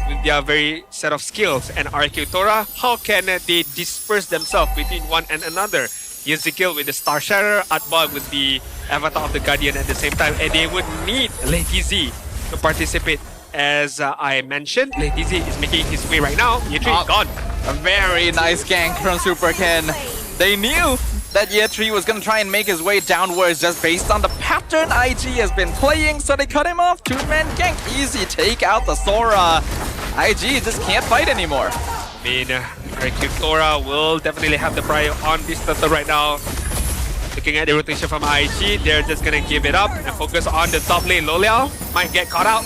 with their very set of skills? And RRQ, how can they disperse themselves between one and another? Ezekiel with the Star Shatter, Atbag with the Avatar of the Guardian at the same time, and they would need Letizi to participate. As I mentioned, Letizi is making his way right now. Ye3 gone. A very nice gank from Super Ken. They knew that Ye3 was going to try and make his way downwards just based on the pattern IG has been playing, so they cut him off. Two-man gank, easy take out the Sora. IG just can't fight anymore. I mean, RRQ will definitely have the prior on this turtle right now. Looking at the rotation from IG, they're just gonna give it up and focus on the top lane. Loliao might get caught out.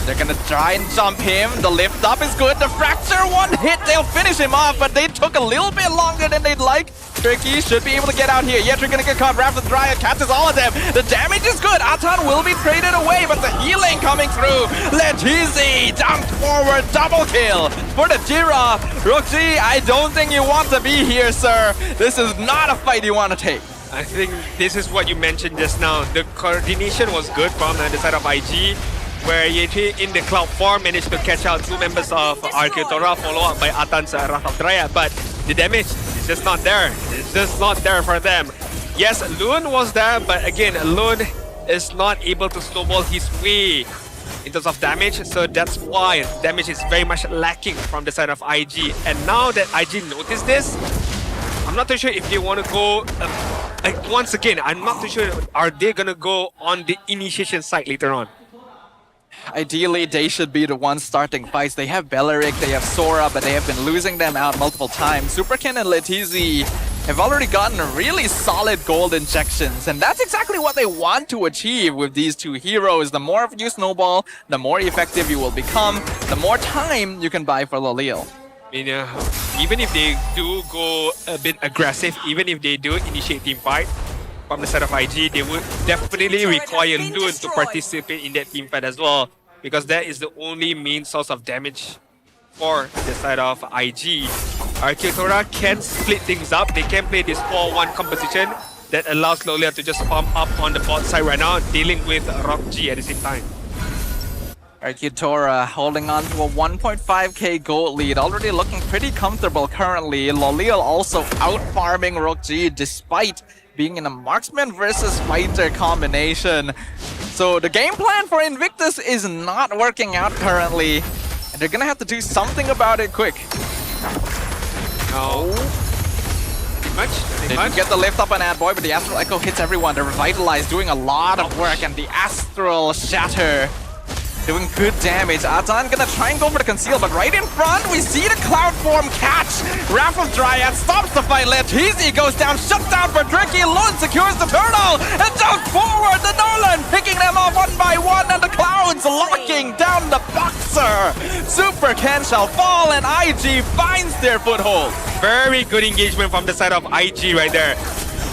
They're gonna try and jump him. The lift up is good. The fracture, one hit, they'll finish him off, but they took a little bit longer than they'd like. Tricky should be able to get out here. Ye3 gonna get caught. Rapid Dryad catches all of them. The damage is good. Atan will be traded away, but the healing coming through. Letizi jumped forward, double kill for the Jira. Rookji, I don't think you want to be here, sir. This is not a fight you want to take. I think this is what you mentioned just now. The coordination was good from the side of IG, where Ye3 in the cloud form managed to catch out 2 members of RRQ, follow up by Atan's Wrath of Dryad, but the damage is just not there. It's just not there for them. Yes, Lun was there, but again, Lun is not able to snowball his way in terms of damage, so that's why damage is very much lacking from the side of IG. And now that IG noticed this, I'm not too sure if they want to go, once again, I'm not too sure, are they going to go on the initiation side later on? Ideally, they should be the ones starting fights. They have Balearic, they have Sora, but they have been losing them out multiple times. Super Ken and Letizi have already gotten really solid gold injections, and that's exactly what they want to achieve with these two heroes. The more you snowball, the more effective you will become, the more time you can buy for Lolil. I mean, even if they do go a bit aggressive, even if they do initiate team fight from the side of IG, they would definitely require Lun to participate in that team fight as well. because that is the only main source of damage for the side of IG. RRQ Tora can split things up. They can play this 4-1 composition that allows Lolia to just pump up on the bot side right now, dealing with RRQ at the same time. RRQ Tora holding on to a 1.5k gold lead, already looking pretty comfortable currently. Loliel also out-farming RRQ despite being in a marksman versus fighter combination. So the game plan for Invictus is not working out currently. And they're gonna have to do something about it quick. No. They didn't get the lift up on Ad Boy, but the Astral Echo hits everyone. The Revitalize doing a lot of work, and the Astral Shatter doing good damage. Atan gonna try and go for the conceal, but right in front we see the Cloud Form catch. Wrath of Dryad stops the fight. Letizi goes down, shuts down for Tricky. Lun secures the turtle and jumps forward. The Nolan picking them off one by one, and the Clouds locking down the Boxer. Super Ken shall fall, and IG finds their foothold. Very good engagement from the side of IG right there.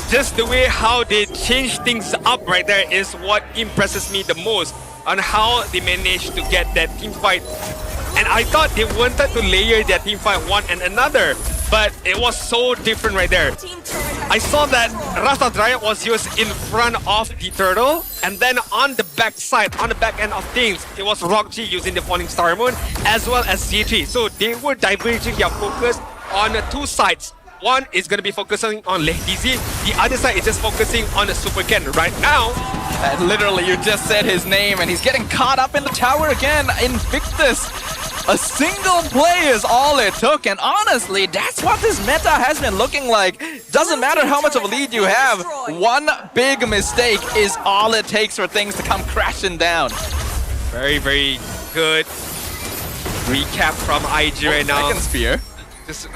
Just the way how they change things up right there is what impresses me the most on how they managed to get that team fight. And I thought they wanted to layer their team fight one and another, but it was so different right there. I saw that Rasta Dryad was used in front of the turtle, and then on the back side, on the back end of things, it was RRQ using the Falling Star Moon as well as Z3. So they were diverging their focus on two sides. One is going to be focusing on Lehtizi, the other side is just focusing on the Super Ken. Right now, literally, you just said his name, and he's getting caught up in the tower again. Invictus, a single play is all it took, and honestly, that's what this meta has been looking like. Doesn't matter how much of a lead you have, one big mistake is all it takes for things to come crashing down. Very, very good recap from IG right now. Second spear. Just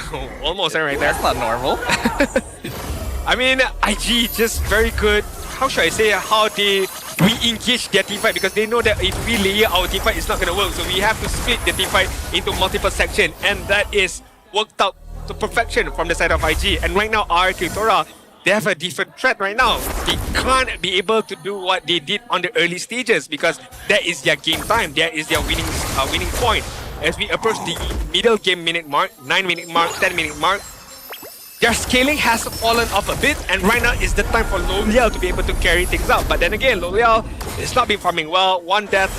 almost right there. That's not normal. I mean, IG just very good. How should I say how they re-engage their teamfight, because they know that if we layer our teamfight, it's not going to work. So we have to split the teamfight into multiple sections, and that is worked out to perfection from the side of IG. And right now, RRQ Tora, they have a different threat right now. They can't be able to do what they did on the early stages, because that is their game time. That is their winning point. As we approach the middle game minute mark, 9-minute mark, 10-minute mark, their scaling has fallen off a bit, and right now is the time for Lolia to be able to carry things out. But then again, Lolia is not been farming well. One death,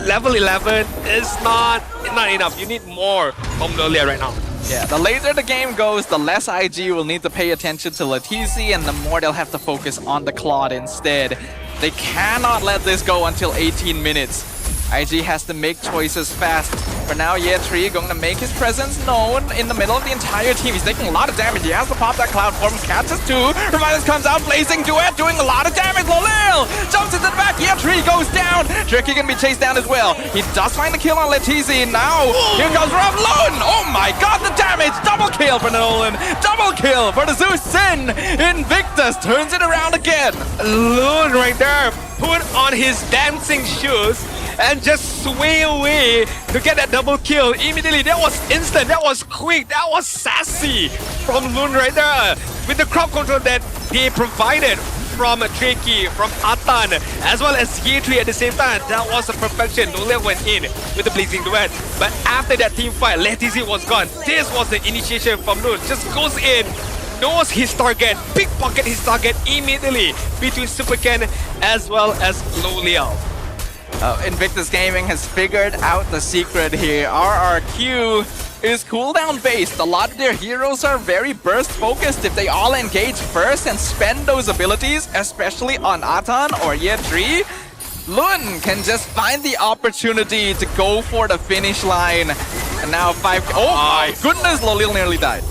level 11 is not enough. You need more from Lolia right now. Yeah, the later the game goes, the less IG will need to pay attention to Letizi, and the more they'll have to focus on the Claude instead. They cannot let this go until 18 minutes. IG has to make choices fast. For now, Ye3 going to make his presence known in the middle of the entire team. He's taking a lot of damage. He has to pop that Cloud Form. Catches two. Revitus comes out. Blazing Duet doing a lot of damage. Lolil jumps into the back. Ye3 goes down. Tricky can be chased down as well. He does find the kill on Letizi. Now, here comes Ravlun. Oh my god, the damage. Double kill for Nolan. Double kill for the Zeus Sin. Invictus turns it around again. Lun right there put on his dancing shoes and just sway away to get that double kill immediately. That was instant, that was quick, that was sassy from Lun right there. With the crowd control that they provided from Tricky, from Atan, as well as Ye3 at the same time, that was a perfection. Nolan went in with the Blazing Duet. But after that team fight, Letizi was gone. This was the initiation from Lun. Just goes in, knows his target, pickpocket his target immediately between Super Ken as well as Lolia. Invictus Gaming has figured out the secret here. RRQ is cooldown based. A lot of their heroes are very burst focused. If they all engage first and spend those abilities, especially on Atan or Ye3, Lun can just find the opportunity to go for the finish line. And now 5. Oh my goodness, Lolil nearly died.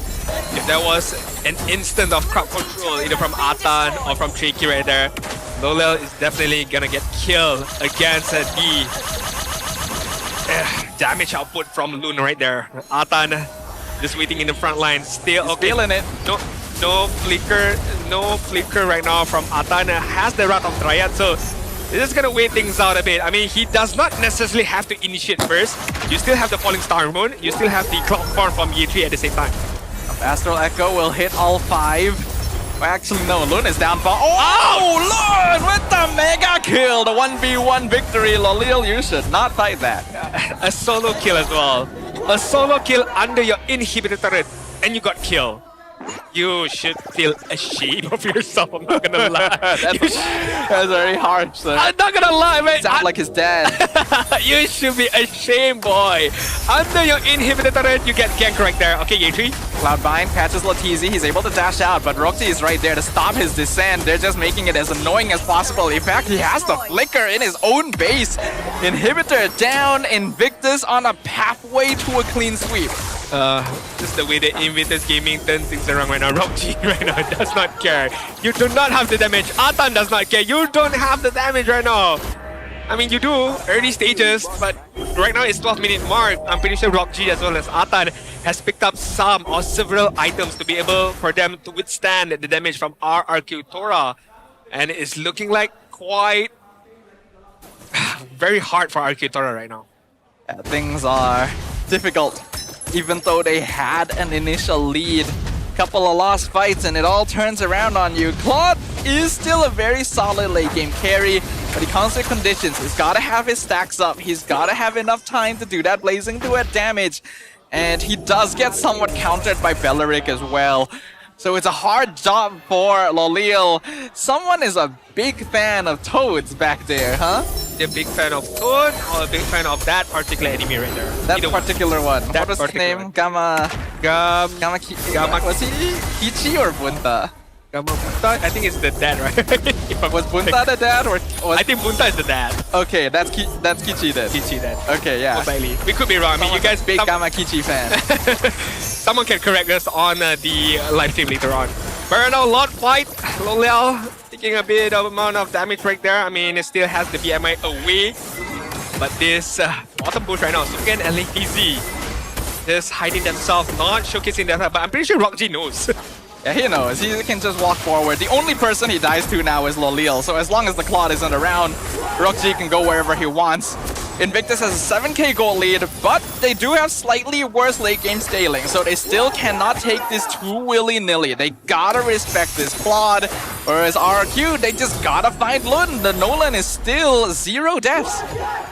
If there was an instant of crowd control either from Atan or from Tricky right there, Lolil is definitely gonna get killed against the damage output from Lun right there. Atan just waiting in the front line, still okay. Feeling it. No flicker right now from Atan. Has the Wrath of Dryad, so they're just gonna wait things out a bit. I mean, he does not necessarily have to initiate first. You still have the Falling Star Moon, you still have the Cloud Form from Ye3 at the same time. Astral Echo will hit all 5. Well, actually, no. Lun is down. Oh, Lun with the mega kill. The 1v1 victory. Lolil, you should not fight that. A solo kill as well. A solo kill under your inhibitor turret, and you got killed. You should feel ashamed of yourself. I'm not gonna lie. That's very harsh, sir. I'm not gonna lie, man. Sound like his dad. You should be ashamed, boy. Under your inhibitor turret, you get ganked right there. Okay, Yatri. Cloudbind catches Latizi. He's able to dash out, but Roxy is right there to stop his descent. They're just making it as annoying as possible. In fact, he has the flicker in his own base. Inhibitor down. Invictus on a pathway to a clean sweep. Just the way that Invictus Gaming turns things around right now. RRQ right now does not care. You do not have the damage. Atan does not care. You don't have the damage right now. I mean, you do, early stages, but right now it's 12-minute mark. I'm pretty sure RRQ as well as Atan has picked up some or several items to be able for them to withstand the damage from RRQ Tora. And it's looking like quite very hard for RRQ Tora right now. Yeah, things are difficult. Even though they had an initial lead. Couple of lost fights and it all turns around on you. Claude is still a very solid late game carry, but he comes with conditions. He's got to have his stacks up. He's got to have enough time to do that blazing duet damage. And he does get somewhat countered by Belleric as well. So it's a hard job for Lolil. Someone is a big fan of Toads back there, huh? A big fan of Toad or a big fan of that particular enemy right there? That particular one. What was his name? Gamma was he Kichi or Bunta? Gamma Bunta? I think it's the dad, right? Was Bunta the dad or was... I think Bunta is the dad. Okay, that's Kichi then. Kichi then. Okay, yeah. We could be wrong. I mean, you guys big Gamma Kichi fan. Someone can correct us on the live stream later on. But now, lot fight. Lolil taking a bit of amount of damage right there. I mean, it still has the BMI away. But this bottom push right now, Suken and Lazy just hiding themselves, not showcasing that. But I'm pretty sure RRQ knows. Yeah, he knows. He can just walk forward. The only person he dies to now is Lolil. So as long as the Claude isn't around, RRQ can go wherever he wants. Invictus has a 7k gold lead, but they do have slightly worse late game scaling, so they still cannot take this too willy-nilly. They gotta respect this Claude, whereas RRQ, they just gotta find Lun. The Nolan is still 0 deaths.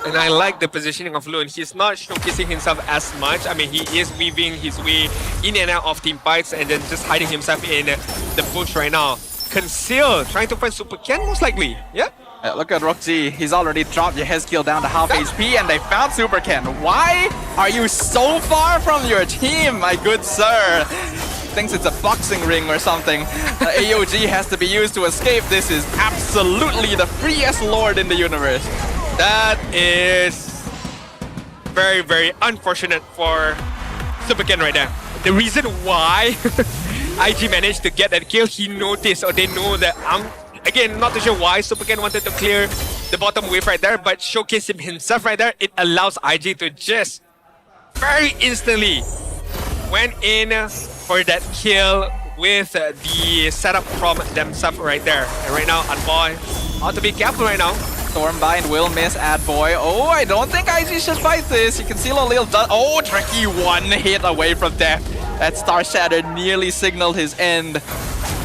And I like the positioning of Lun. He's not showcasing himself as much. I mean, he is weaving his way in and out of team fights and then just hiding himself in the bush right now. Conceal, trying to find Super Ken most likely. Yeah. Look at RRQ. He's already dropped Yehezkiel down to half HP and they found Super Ken. Why are you so far from your team, my good sir? Thinks it's a boxing ring or something. AOG has to be used to escape. This is absolutely the freest lord in the universe. That is very, very unfortunate for Super Ken right there. The reason why IG managed to get that kill, he noticed or they know that again, not too sure why Super Ken wanted to clear the bottom wave right there, but showcase him himself right there. It allows IG to just very instantly went in for that kill with the setup from themselves right there. And right now, Adboy ought to be careful right now. Stormbind will miss Adboy. Oh, I don't think IG should fight this. You can see Lolil does. Oh, Tricky 1 hit away from death. That Star Shatter nearly signaled his end.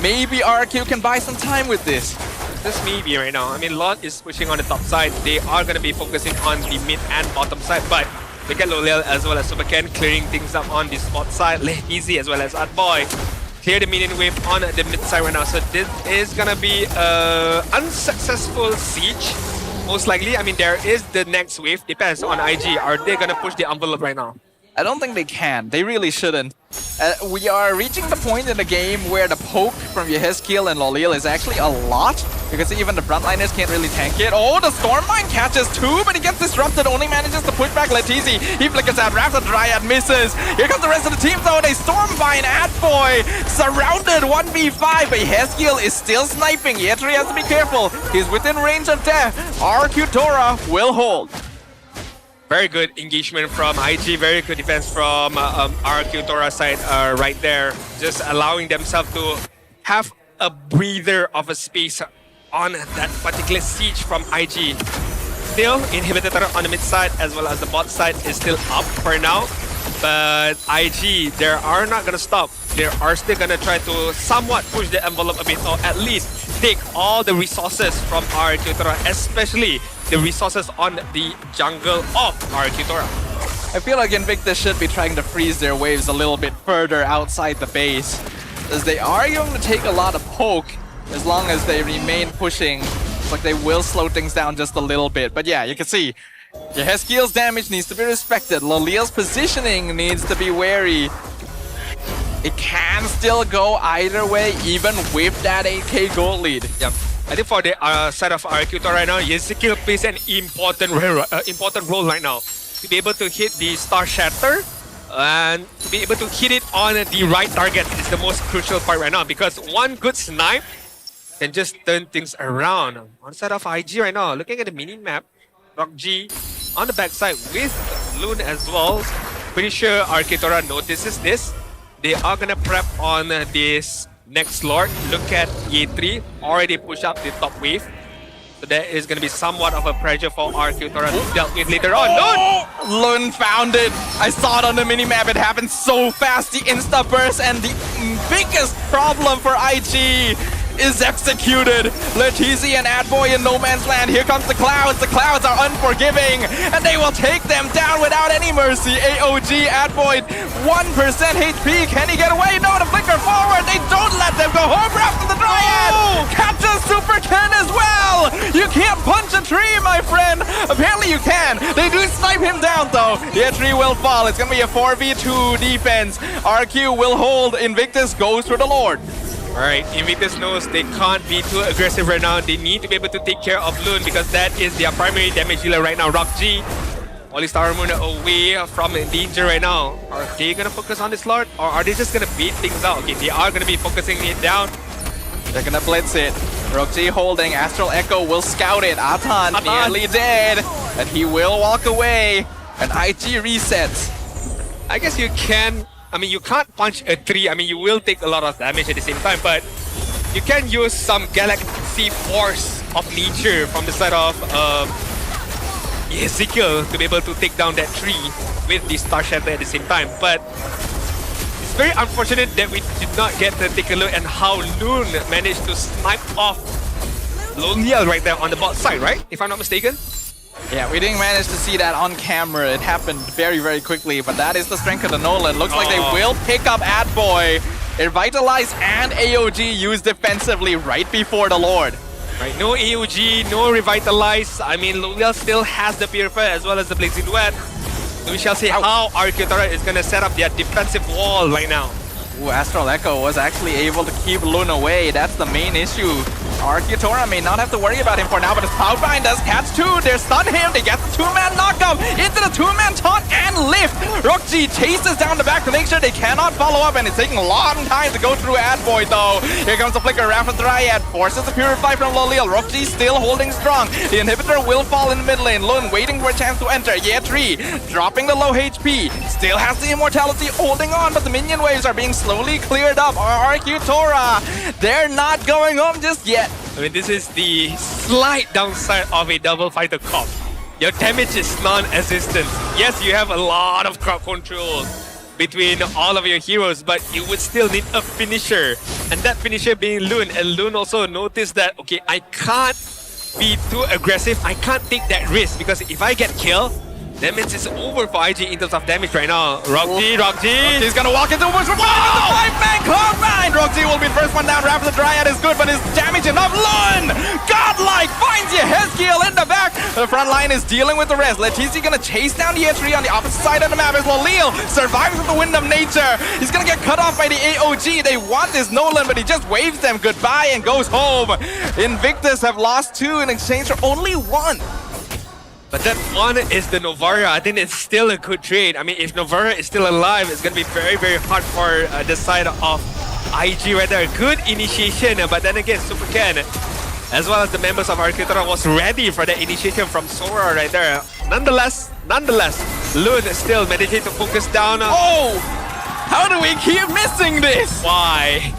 Maybe RRQ can buy some time with this. Just maybe right now. I mean, Lot is pushing on the top side. They are going to be focusing on the mid and bottom side. But look at Lolil as well as Super Ken clearing things up on the spot side. Easy as well as Adboy. Clear the minion wave on the mid side right now. So this is going to be an unsuccessful siege. Most likely. I mean, there is the next wave. Depends on IG. Are they going to push the envelope right now? I don't think they can. They really shouldn't. We are reaching the point in the game where the poke from Yehezkiel and Lolil is actually a lot, because even the frontliners can't really tank it. Oh, the Stormbind catches 2, but he gets disrupted, only manages to push back Letizi. He flickers out, Raptor Dryad misses. Here comes the rest of the team though, they Stormbind Adboy, surrounded 1v5, but Yehezkiel is still sniping. Yetri has to be careful. He's within range of death. RRQ Tora will hold. Very good engagement from IG, very good defense from RRQ Tora side right there. Just allowing themselves to have a breather of a space on that particular siege from IG. Still, inhibitor turret on the mid side as well as the bot side is still up for now. But IG, they are not going to stop. they are still gonna try to somewhat push the envelope a bit, or at least take all the resources from RRQ Tora, especially the resources on the jungle of RRQ Tora. I feel like Invictus should be trying to freeze their waves a little bit further outside the base, as they are going to take a lot of poke as long as they remain pushing. It's like they will slow things down just a little bit. But yeah, you can see Yehezkiel's damage needs to be respected. Loliel's positioning needs to be wary. It can still go either way, even with that 8k gold lead. Yep. I think for the side of RRQ Tora right now, Yehezkiel plays an important role right now. To be able to hit the Star Shatter and to be able to hit it on the right target is the most crucial part right now, because one good snipe can just turn things around. On the side of IG right now, looking at the mini-map, RRQ on the backside with Loon as well. Pretty sure RRQ Tora notices this. They are gonna prep on this next Lord. Look at E3, already push up the top wave. So there is going to be somewhat of a pressure for RRQ Tora to deal with later on. Loon found it. I saw it on the minimap. It happened so fast. The insta burst, and the biggest problem for IG is executed. Letizi and Adboy in no man's land. Here comes the Clouds. The Clouds are unforgiving, and they will take them down without any mercy. AOG, Adboy, 1% HP. Can he get away? No, the flicker forward. They don't let them go home after the Dryad. Catches Super Ken as well. You can't punch a tree, my friend. Apparently you can. They do snipe him down though. Yeah, tree will fall. It's gonna be a 4v2 defense. RQ will hold. Invictus goes for the Lord. Alright, Invictus knows they can't be too aggressive right now. They need to be able to take care of Loon because that is their primary damage dealer right now. RRQ, Oli Star Moon away from danger right now. Are they gonna focus on this Lord, or are they just gonna beat things out? Okay, they are gonna be focusing it down. They're gonna blitz it. RRQ holding. Astral Echo will scout it. Atan nearly dead, and he will walk away. And IG resets. I guess you can. I mean, you can't punch a tree. I mean, you will take a lot of damage at the same time, but you can use some galaxy force of nature from the side of Yehezkiel to be able to take down that tree with the Star Shatter at the same time. But it's very unfortunate that we did not get to take a look at how Loon managed to snipe off Loliel right there on the bot side, right? If I'm not mistaken. Yeah, we didn't manage to see that on camera. It happened very, very quickly, but that is the strength of the Nolan. Looks like they will pick up Adboy. Revitalize and AOG used defensively right before the Lord. Right, no AOG, no Revitalize. I mean, Loliel still has the Purifier as well as the Blazing Duet. So we shall see how RRQ Tora is going to set up their defensive wall right now. Ooh, Astral Echo was actually able to keep Loon away. That's the main issue. RRQ Tora may not have to worry about him for now, but his Cloudbind does catch two. They stun him. They get the two-man knockup into the two-man taunt and lift. RRQ chases down the back to make sure they cannot follow up, and it's taking a long time to go through Adboy though. Here comes the flicker around from Dryad. Forces the Purify from Loliel. RRQ still holding strong. The inhibitor will fall in the mid lane. Loon waiting for a chance to enter. Yeah, 3 dropping the low HP. Still has the immortality holding on, but the minion waves are being slowly cleared up. RRQ Tora, they're not going home just yet. I mean, this is the slight downside of a double fighter comp. Your damage is non-existent. Yes, you have a lot of crowd control between all of your heroes, but you would still need a finisher. And that finisher being Loon. And Loon also noticed that, okay, I can't be too aggressive. I can't take that risk because if I get killed, that means it's over for IG in terms of damage right now. RRQ. He's gonna walk into the bush. The 5-man Cloudbind. RRQ will be the first one down. Rapid the Dryad is good, but his damage enough. Loon, godlike, finds Yehezkiel in the back. The front line is dealing with the rest. Letizi gonna chase down the entry on the opposite side of the map as Loliel survives with the wind of nature. He's gonna get cut off by the AOG. They want this Nolan, but he just waves them goodbye and goes home. Invictus have lost 2 in exchange for only 1. But that one is the Novara. I think it's still a good trade. I mean, if Novara is still alive, it's going to be very, very hard for the side of IG right there. Good initiation, but then again, Super Ken, as well as the members of RRQ Tora, was ready for the initiation from Sora right there. Nonetheless, Loon still managing to focus down. Oh! How do we keep missing this? Why?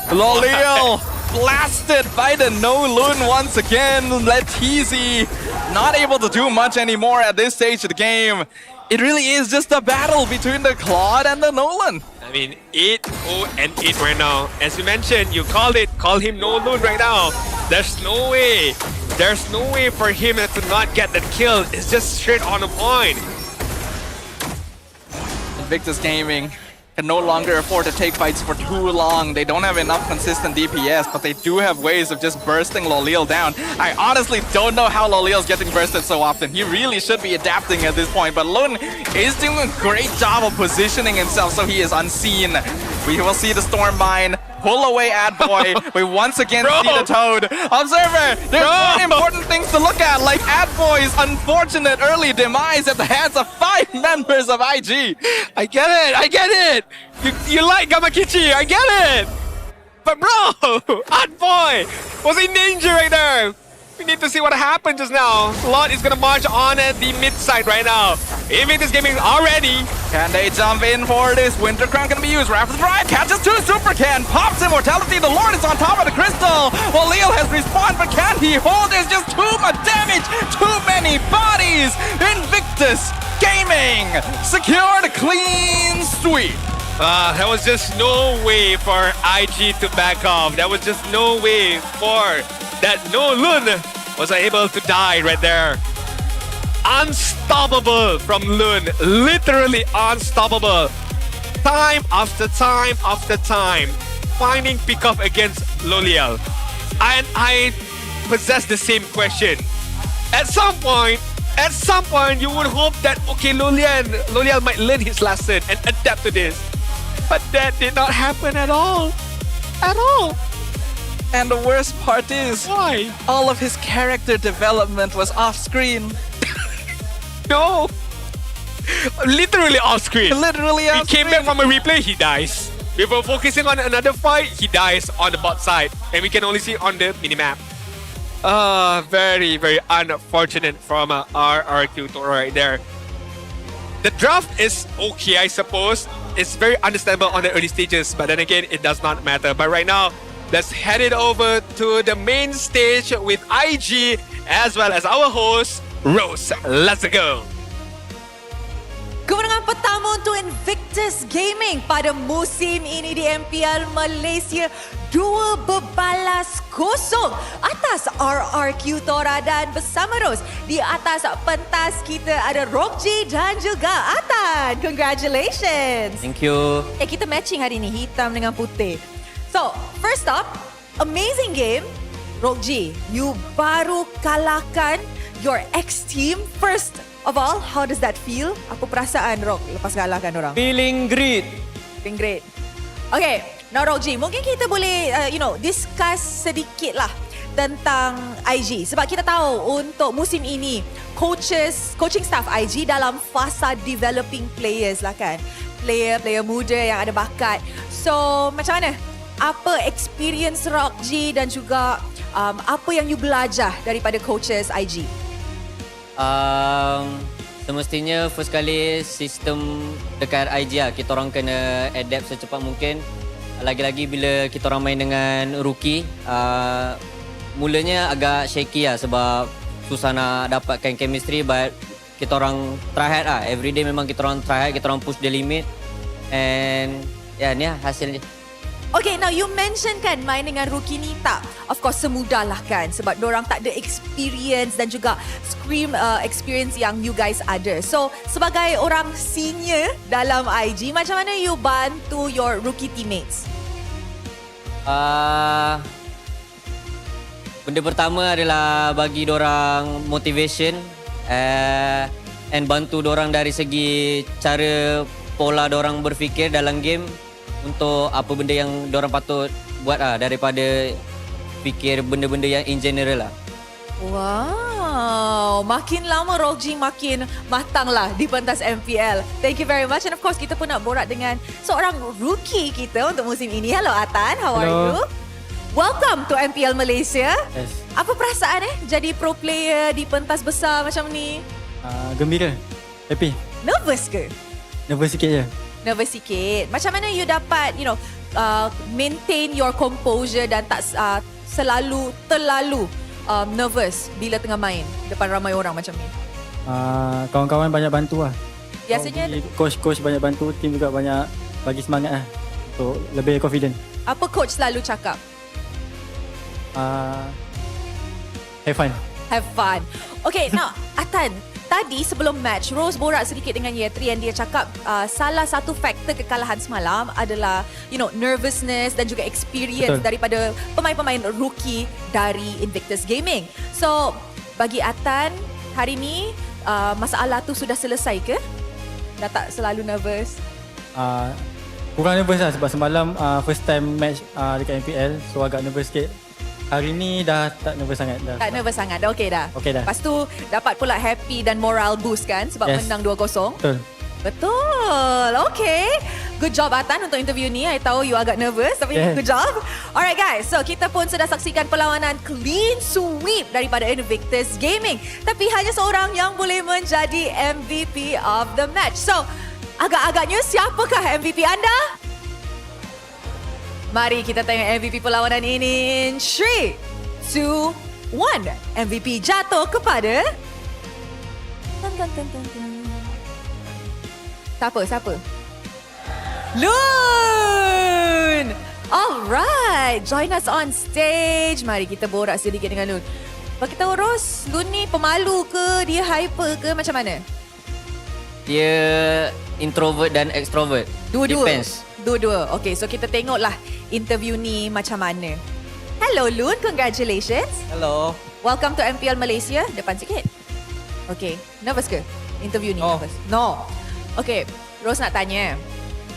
Loliel blasted by the no Loon once again. Letizi not able to do much anymore at this stage of the game. It really is just a battle between the Claude and the Nolan. I mean, 8-0-8 right now. As you mentioned, you called it. Call him no loon right now. There's no way. There's no way for him to not get that kill. It's just straight on the point. Invictus Gaming can no longer afford to take fights for too long. They don't have enough consistent DPS, but they do have ways of just bursting Lolil down. I honestly don't know how Lolil's getting bursted so often. He really should be adapting at this point, but Lun is doing a great job of positioning himself so he is unseen. We will see the Stormbind pull away Adboy. We once again see the Toad. Observer, there's more important things to look at, like Adboy's unfortunate early demise at the hands of 5 members of IG. I get it. You like Gamakichi, I get it. But bro, Adboy was in danger right there. We need to see what happened just now. Lot is gonna march on at the mid side right now. Invictus Gaming already. Can they jump in for this? Winter Crown gonna be used. Rapid Drive catches 2 Super Can. Pops Immortality. The Lord is on top of the crystal. Well, Leo has respawned, but can he hold? There's just too much damage. Too many bodies. Invictus Gaming secured a clean sweep. There was just no way for IG to back off. There was just no way for that No Lun was able to die right there. Unstoppable from Lun. Literally unstoppable. Time after time after time. Finding pickup against Loliel. And I possess the same question. At some point, you would hope that, okay, Loliel might learn his lesson and adapt to this. But that did not happen at all. At all. And the worst part is, why? All of his character development was off screen. No. Literally off screen. Literally off screen. He came back from a replay, he dies. We were focusing on another fight, he dies on the bot side. And we can only see on the minimap. Very, very unfortunate from RRQ Toro right there. The draft is okay, I suppose. It's very understandable on the early stages, but then again, it does not matter. But right now, let's head it over to the main stage with IG as well as our host, Rose. Let's go. Kemenangan pertama untuk Invictus Gaming pada musim ini di MPL Malaysia 2-0 atas RRQ Tora, dan bersama Rose di atas pentas kita ada Rockji dan juga Atan. Congratulations. Thank you. Kita matching hari ini, hitam dengan putih. So, first up, amazing game. Rockji, you baru kalahkan your ex-team. First of all, how does that feel? Apa perasaan Rock lepas kalahkan orang? Feeling great. Feeling great. Okay, now Rockji, mungkin kita boleh discuss sedikit lah tentang IG. Sebab kita tahu untuk musim ini, coaching staff IG dalam fasa developing players lah kan. Player muda yang ada bakat. So, macam mana? Apa experience Rockji dan juga apa yang you belajar daripada coaches IG? Semestinya first kali sistem dekat IG lah, kita orang kena adapt secepat mungkin. Lagi-lagi bila kita orang main dengan rookie, mulanya agak shaky lah sebab susah nak dapatkan chemistry, but kita orang try hard lah. Everyday memang kita orang try hard, kita orang push the limit, and ni lah hasilnya. Okay, now you mention kan main dengan rookie ni tak, of course semudah lah kan, sebab dorang tak ada experience dan juga scream experience yang you guys ada. So, sebagai orang senior dalam IG, macam mana you bantu your rookie teammates? Benda pertama adalah bagi dorang motivation and bantu dorang dari segi cara pola dorang berfikir dalam game untuk apa benda yang dorang patut buat lah, daripada fikir benda-benda yang in general lah. Wow, makin lama Rockji makin matang lah di pentas MPL. Thank you very much, and of course kita pun nak borak dengan seorang rookie kita untuk musim ini. Hello Atan, how are you? Welcome to MPL Malaysia. Yes. Apa perasaan jadi pro player di pentas besar macam ni? Gembira, happy. Nervous ke? Nervous sikit je. Nervous sikit. Macam mana you dapat, maintain your composure dan tak terlalu nervous bila tengah main depan ramai orang macam ni? Kawan-kawan banyak bantu lah. Biasanya coach banyak bantu, tim juga banyak bagi semangat lah untuk lebih confident. Apa coach selalu cakap? Have fun. Have fun. Okay, now Atan, tadi sebelum match, Rose borak sedikit dengan Year 3 and dia cakap salah satu faktor kekalahan semalam adalah nervousness dan juga experience daripada pemain-pemain rookie dari Invictus Gaming. So, bagi Atan, hari ni masalah tu sudah selesai ke? Dah tak selalu nervous? Kurang nervous lah sebab semalam first time match dekat MPL, so agak nervous sikit. Hari ni dah tak nervous sangat dah. Tak nervous sangat, dah okey dah? Okey dah. Lepas tu dapat pula happy dan moral boost kan sebab menang 2-0. Betul. Okay. Good job Atan untuk interview ni. I tahu you agak nervous tapi good job. Alright guys, so kita pun sudah saksikan perlawanan clean sweep daripada Invictus Gaming. Tapi hanya seorang yang boleh menjadi MVP of the match. So, agak-agaknya siapakah MVP anda? Mari kita tengok MVP perlawanan ini in 3, 2, 1. MVP jatuh kepada... Siapa? Loon! Alright, join us on stage. Mari kita borak sedikit dengan Loon. Bagi tahu Ros, Loon ni pemalu ke? Dia hyper ke? Macam mana? Dia introvert dan extrovert. Dua-dua? Depends. Dua-dua. Okay, so kita tengoklah interview ni macam mana. Hello Loon, congratulations. Hello. Welcome to MPL Malaysia. Depan sikit. Okay, nervous ke? Interview ni nervous? No. Okay, Rose nak tanya.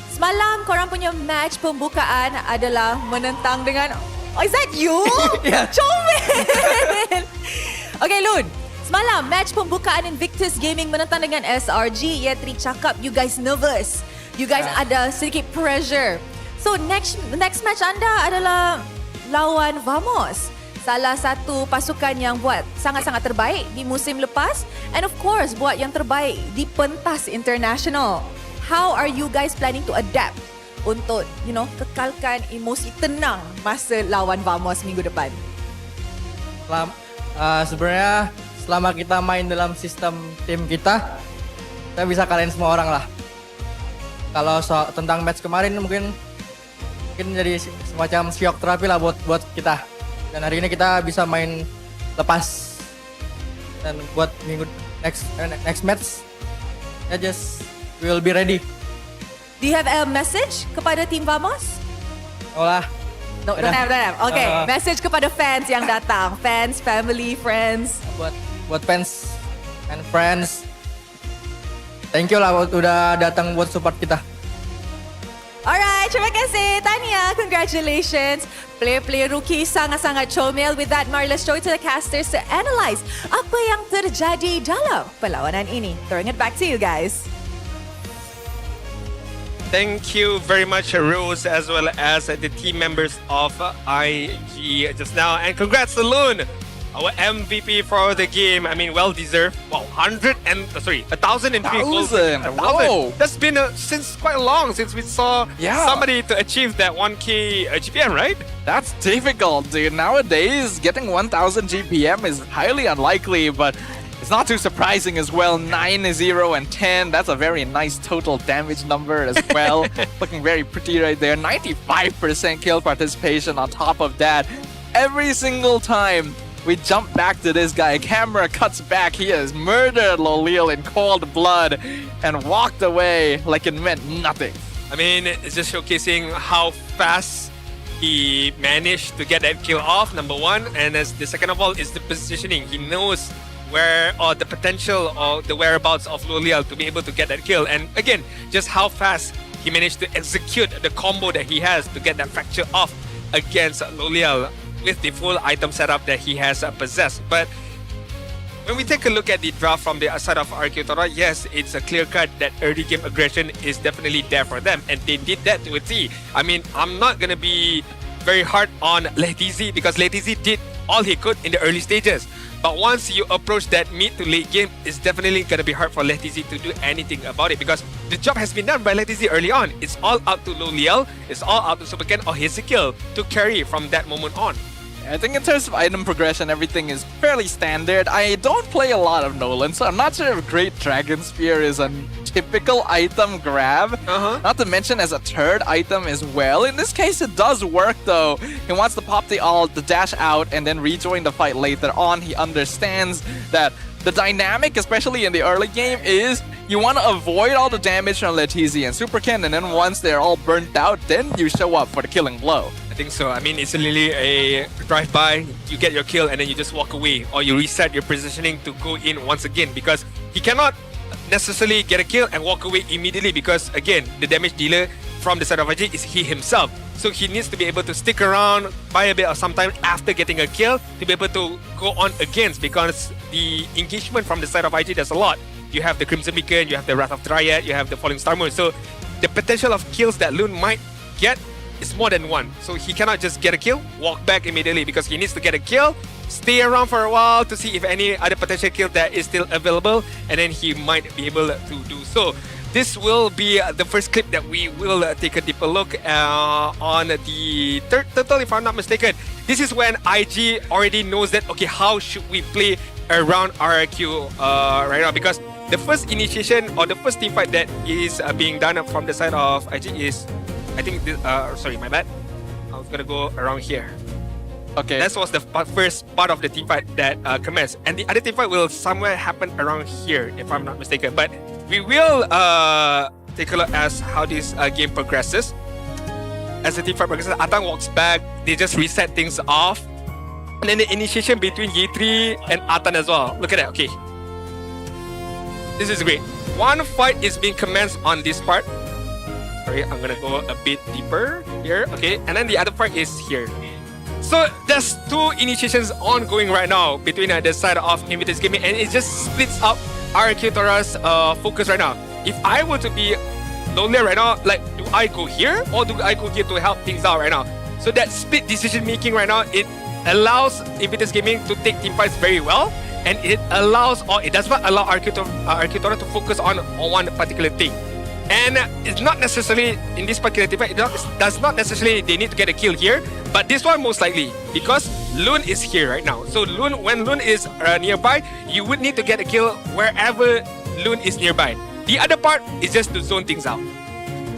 Semalam korang punya match pembukaan adalah menentang dengan... Oh, is that you? Comel! Okay, Loon. Semalam, match pembukaan Invictus Gaming menentang dengan SRG. Year 3 cakap you guys nervous. You guys ada sedikit pressure. So, next match anda adalah lawan Vamos. Salah satu pasukan yang buat sangat-sangat terbaik di musim lepas. And of course, buat yang terbaik di pentas international. How are you guys planning to adapt untuk, kekalkan emosi tenang masa lawan Vamos minggu depan? Sebenarnya, selama kita main dalam sistem tim kita bisa kalahin semua orang lah. Kalau tentang match kemarin mungkin jadi semacam shock terapi lah buat kita. Dan hari ini kita bisa main lepas. Dan buat minggu next match, we will be ready. Do you have a message kepada tim Vamos? Oh lah. No, don't have. Okay, message kepada fans yang datang. Fans, family, friends. Buat fans and friends, thank you lah udah datang buat support kita. Alright, terima kasih Tania. Congratulations. Player-player rookie sangat-sangat comel. With that, mari let's show it to the casters to analyze apa yang terjadi dalam perlawanan ini. Throwing it back to you guys. Thank you very much, Rose, as well as the team members of IG just now. And congrats to Loon, our MVP for the game. I mean, well deserved. Wow, 1,003 goals. Wow. That's been since quite long since we saw somebody to achieve that 1K GPM, right? That's difficult, dude. Nowadays, getting 1,000 GPM is highly unlikely, but it's not too surprising as well. 9, 0, and 10. That's a very nice total damage number as well. Looking very pretty right there. 95% kill participation on top of that. Every single time we jump back to this guy, camera cuts back. He has murdered Lolil in cold blood and walked away like it meant nothing. I mean, it's just showcasing how fast he managed to get that kill off, number one. And as the second of all is the positioning. He knows where or the potential or the whereabouts of Lolial to be able to get that kill. And again, just how fast he managed to execute the combo that he has to get that fracture off against Lolial with the full item setup that he has possessed. But when we take a look at the draft from the side of RRQ Tora, yes, it's a clear cut that early game aggression is definitely there for them, and they did that to a T. I mean, I'm not gonna be very hard on Letizi because Letizi did all he could in the early stages. But once you approach that mid to late game, it's definitely gonna be hard for Letizi to do anything about it because the job has been done by Letizi early on. It's all up to Lolial, it's all up to Superken or Hezekiel to carry from that moment on. I think in terms of item progression, everything is fairly standard. I don't play a lot of Nolan, so I'm not sure if Great Dragon Spear is a typical item grab. Not to mention as a third item as well. In this case, it does work though. He wants to pop the ult, the dash out, and then rejoin the fight later on. He understands that the dynamic, especially in the early game, is you want to avoid all the damage from Letizi and Superken, and then once they're all burnt out, then you show up for the killing blow. I think so. I mean, it's literally a drive-by, you get your kill, and then you just walk away, or you reset your positioning to go in once again, because he cannot necessarily get a kill and walk away immediately, because again, the damage dealer from the side of IG is he himself. So he needs to be able to stick around, buy a bit of some time after getting a kill to be able to go on against, because the engagement from the side of IG, there's a lot. You have the Crimson Beacon, you have the Wrath of Triad, you have the Falling Star Moon. So the potential of kills that Loon might get is more than one. So he cannot just get a kill, walk back immediately, because he needs to get a kill, stay around for a while to see if any other potential kill that is still available, and then he might be able to do so. This will be the first clip that we will take a deeper look on the third turtle, if I'm not mistaken. This is when IG already knows that, okay, how should we play around RRQ right now, because the first initiation or the first team fight that is being done from the side of IG is, I think, sorry, my bad. I was gonna go around here. Okay. That was the first part of the team fight that commenced, and the other team fight will somewhere happen around here, if I'm not mistaken. But we will take a look as how this game progresses. As the team fight progresses, Atang walks back. They just reset things off, and then the initiation between Yi3 and Atan as well. Look at that. Okay, this is great. One fight is being commenced on this part. Sorry, I'm gonna go a bit deeper here. Okay, and then the other part is here. So there's two initiations ongoing right now between the side of Invictus Gaming, and it just splits up RRQ Tora's focus right now. If I were to be lonely right now, like, do I go here or do I go here to help things out right now? So that split decision making right now, it allows Invictus Gaming to take team fights very well, and it allows, or it does not allow RRQ Tora to focus on one particular thing. And it's not necessarily in this particular team fight, it does not necessarily they need to get a kill here, but this one most likely, because Loon is here right now. So when Loon is nearby, you would need to get a kill wherever Loon is nearby. The other part is just to zone things out.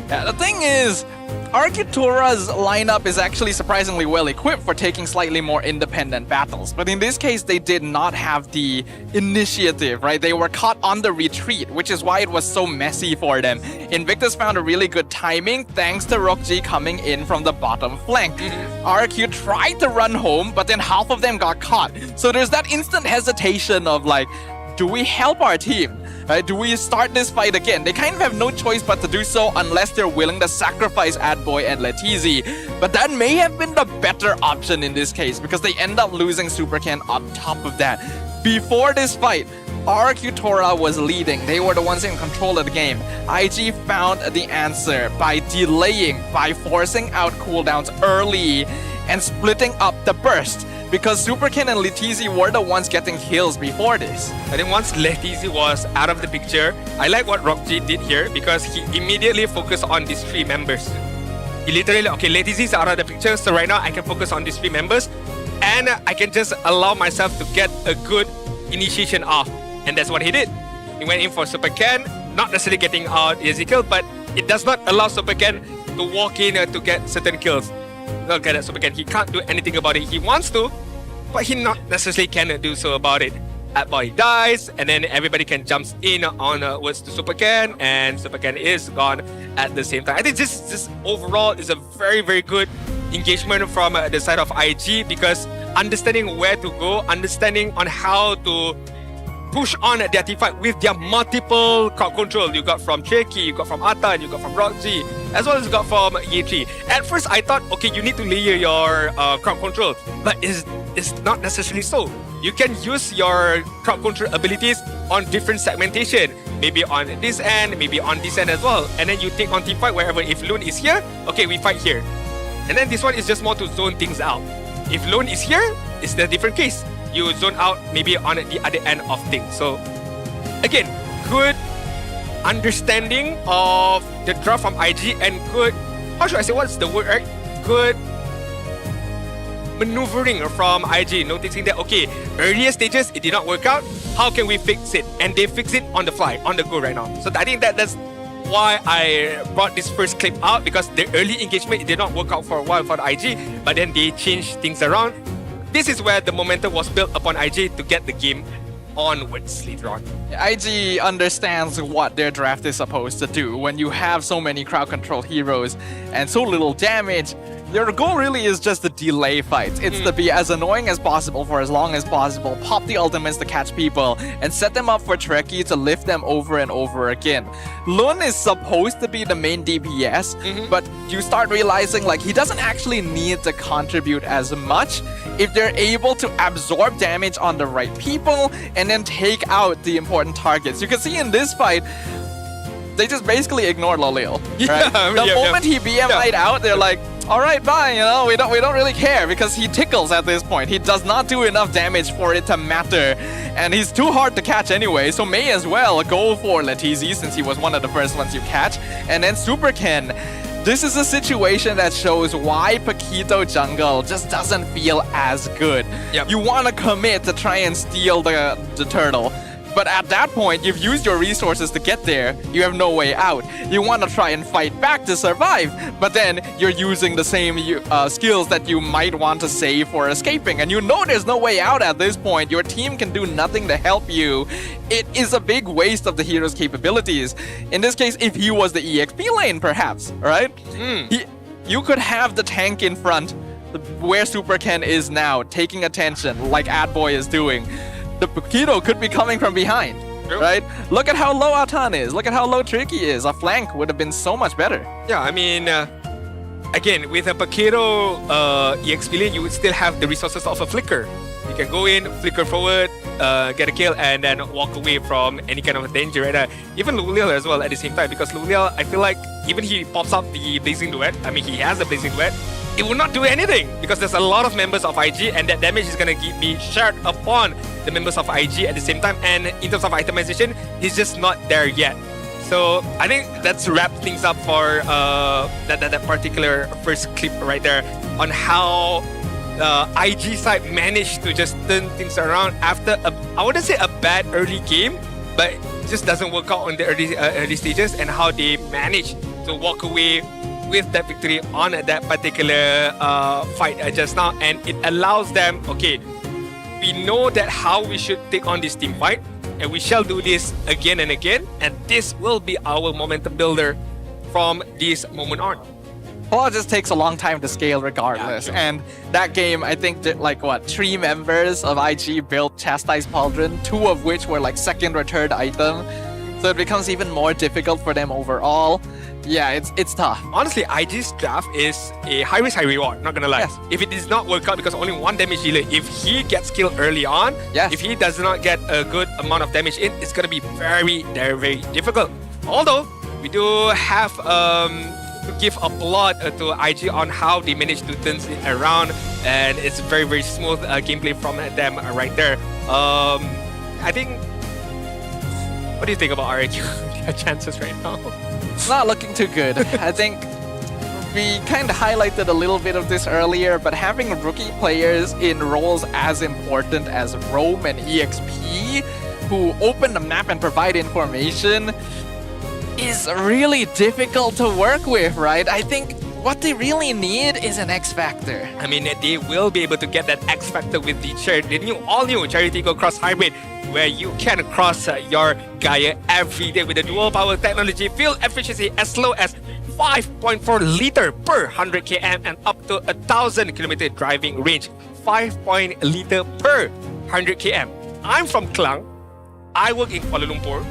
Yeah, the thing is, RRQ Tora's lineup is actually surprisingly well equipped for taking slightly more independent battles. But in this case, they did not have the initiative, right? They were caught on the retreat, which is why it was so messy for them. Invictus found a really good timing thanks to RRQ coming in from the bottom flank. RRQ tried to run home, but then half of them got caught. So there's that instant hesitation of like, do we help our team? Right? Do we start this fight again? They kind of have no choice but to do so unless they're willing to sacrifice Adboy and Letizi. But that may have been the better option in this case, because they end up losing Superken on top of that. Before this fight, RRQ Tora was leading. They were the ones in control of the game. IG found the answer by delaying, by forcing out cooldowns early and splitting up the burst, because Superken and Letizi were the ones getting kills before this. I think once Letizi was out of the picture, I like what RRQ did here, because he immediately focused on these three members. He literally, okay, Letizi's out of the picture, so right now I can focus on these three members, and I can just allow myself to get a good initiation off. And that's what he did. He went in for Superken, not necessarily getting out Ezekiel, but it does not allow Superken to walk in to get certain kills. Look at that, Superken. He can't do anything about it. He wants to, but he not necessarily can do so about it. Adboy dies, and then everybody can jump in onwards to Superken, and Superken is gone at the same time. I think this overall is a very, very good engagement from the side of IG, because understanding where to go, understanding on how to push on their team fight with their multiple crowd control. You got from Tricky, you got from Atan, you got from RRQ, as well as you got from Yi3. At first, I thought, okay, you need to layer your crowd control, but it's not necessarily so. You can use your crowd control abilities on different segmentation. Maybe on this end, maybe on this end as well. And then you take on team fight wherever. If Loon is here, okay, we fight here. And then this one is just more to zone things out. If Loon is here, it's a different case. You zone out maybe on the other end of things. So again, good understanding of the draft from IG, and good, how should I say, what's the word, right? Good maneuvering from IG, noticing that, okay, earlier stages, it did not work out. How can we fix it? And they fix it on the fly, on the go right now. So I think that's why I brought this first clip out, because the early engagement, it did not work out for a while for the IG, but then they changed things around. This is where the momentum was built upon IG to get the game onwards later on. IG understands what their draft is supposed to do. When you have so many crowd control heroes and so little damage, your goal really is just to delay fights. It's to be as annoying as possible for as long as possible, pop the ultimates to catch people, and set them up for Trekkie to lift them over and over again. Lun is supposed to be the main DPS, but you start realizing like he doesn't actually need to contribute as much if they're able to absorb damage on the right people and then take out the important targets. You can see in this fight, they just basically ignored Lolil. Right? The moment he BMI'd out, they're like, all right, bye, you know, we don't really care, because he tickles at this point. He does not do enough damage for it to matter, and he's too hard to catch anyway, so may as well go for Letizi since he was one of the first ones you catch. And then Super Ken. This is a situation that shows why Paquito jungle just doesn't feel as good. You want to commit to try and steal the turtle. But at that point, you've used your resources to get there. You have no way out. You want to try and fight back to survive, but then you're using the same skills that you might want to save for escaping. And you know there's no way out at this point. Your team can do nothing to help you. It is a big waste of the hero's capabilities. In this case, if he was the EXP lane, perhaps, right? You could have the tank in front, where Super Ken is now, taking attention, like Adboy is doing. The Paquito could be coming from behind, right? Look at how low Atan is. Look at how low Trekkie is. A flank would have been so much better. Yeah, I mean, again, with a Paquito EXP lane, you would still have the resources of a flicker. You can go in, flicker forward, get a kill, and then walk away from any kind of danger. Right? Even Lulil as well at the same time, because Lulil, I feel like even he pops up the Blazing Duet. I mean, he has the Blazing Duet. It will not do anything because there's a lot of members of IG, and that damage is going to be shared upon the members of IG at the same time. And in terms of itemization, he's just not there yet. So I think that's wrap things up for that particular first clip right there on how IG side managed to just turn things around after I wouldn't say a bad early game, but it just doesn't work out on the early stages, and how they managed to walk away with that victory on that particular fight just now. And it allows them, okay, we know that how we should take on this team fight, and we shall do this again and again, and this will be our momentum builder from this moment on. Well, it just takes a long time to scale regardless. And that game, I think that like 3 members of IG built Chastise Pauldron, 2 of which were like second or third item. So it becomes even more difficult for them overall. Yeah, it's tough. Honestly, IG's draft is a high risk, high reward, not gonna lie. Yes. If it does not work out because only 1 damage dealer, if he gets killed early on, if he does not get a good amount of damage in, it's gonna be very, very, very difficult. Although, we do have to give applaud to IG on how they managed to turn it around, and it's very, very smooth gameplay from them right there. I think, what do you think about RRQ? Their chances right now? Not looking too good. I think we kind of highlighted a little bit of this earlier, but having rookie players in roles as important as Roam and EXP, who open the map and provide information, is really difficult to work with, right? I think what they really need is an X Factor. I mean, they will be able to get that X Factor with the all-new Charity Go Cross Hybrid, where you can cross your Gaia every day with the dual power technology, fuel efficiency as low as 5.4 liter per 100 km and up to 1,000 km driving range. 5 liter per 100 km. I'm from Klang. I work in Kuala Lumpur.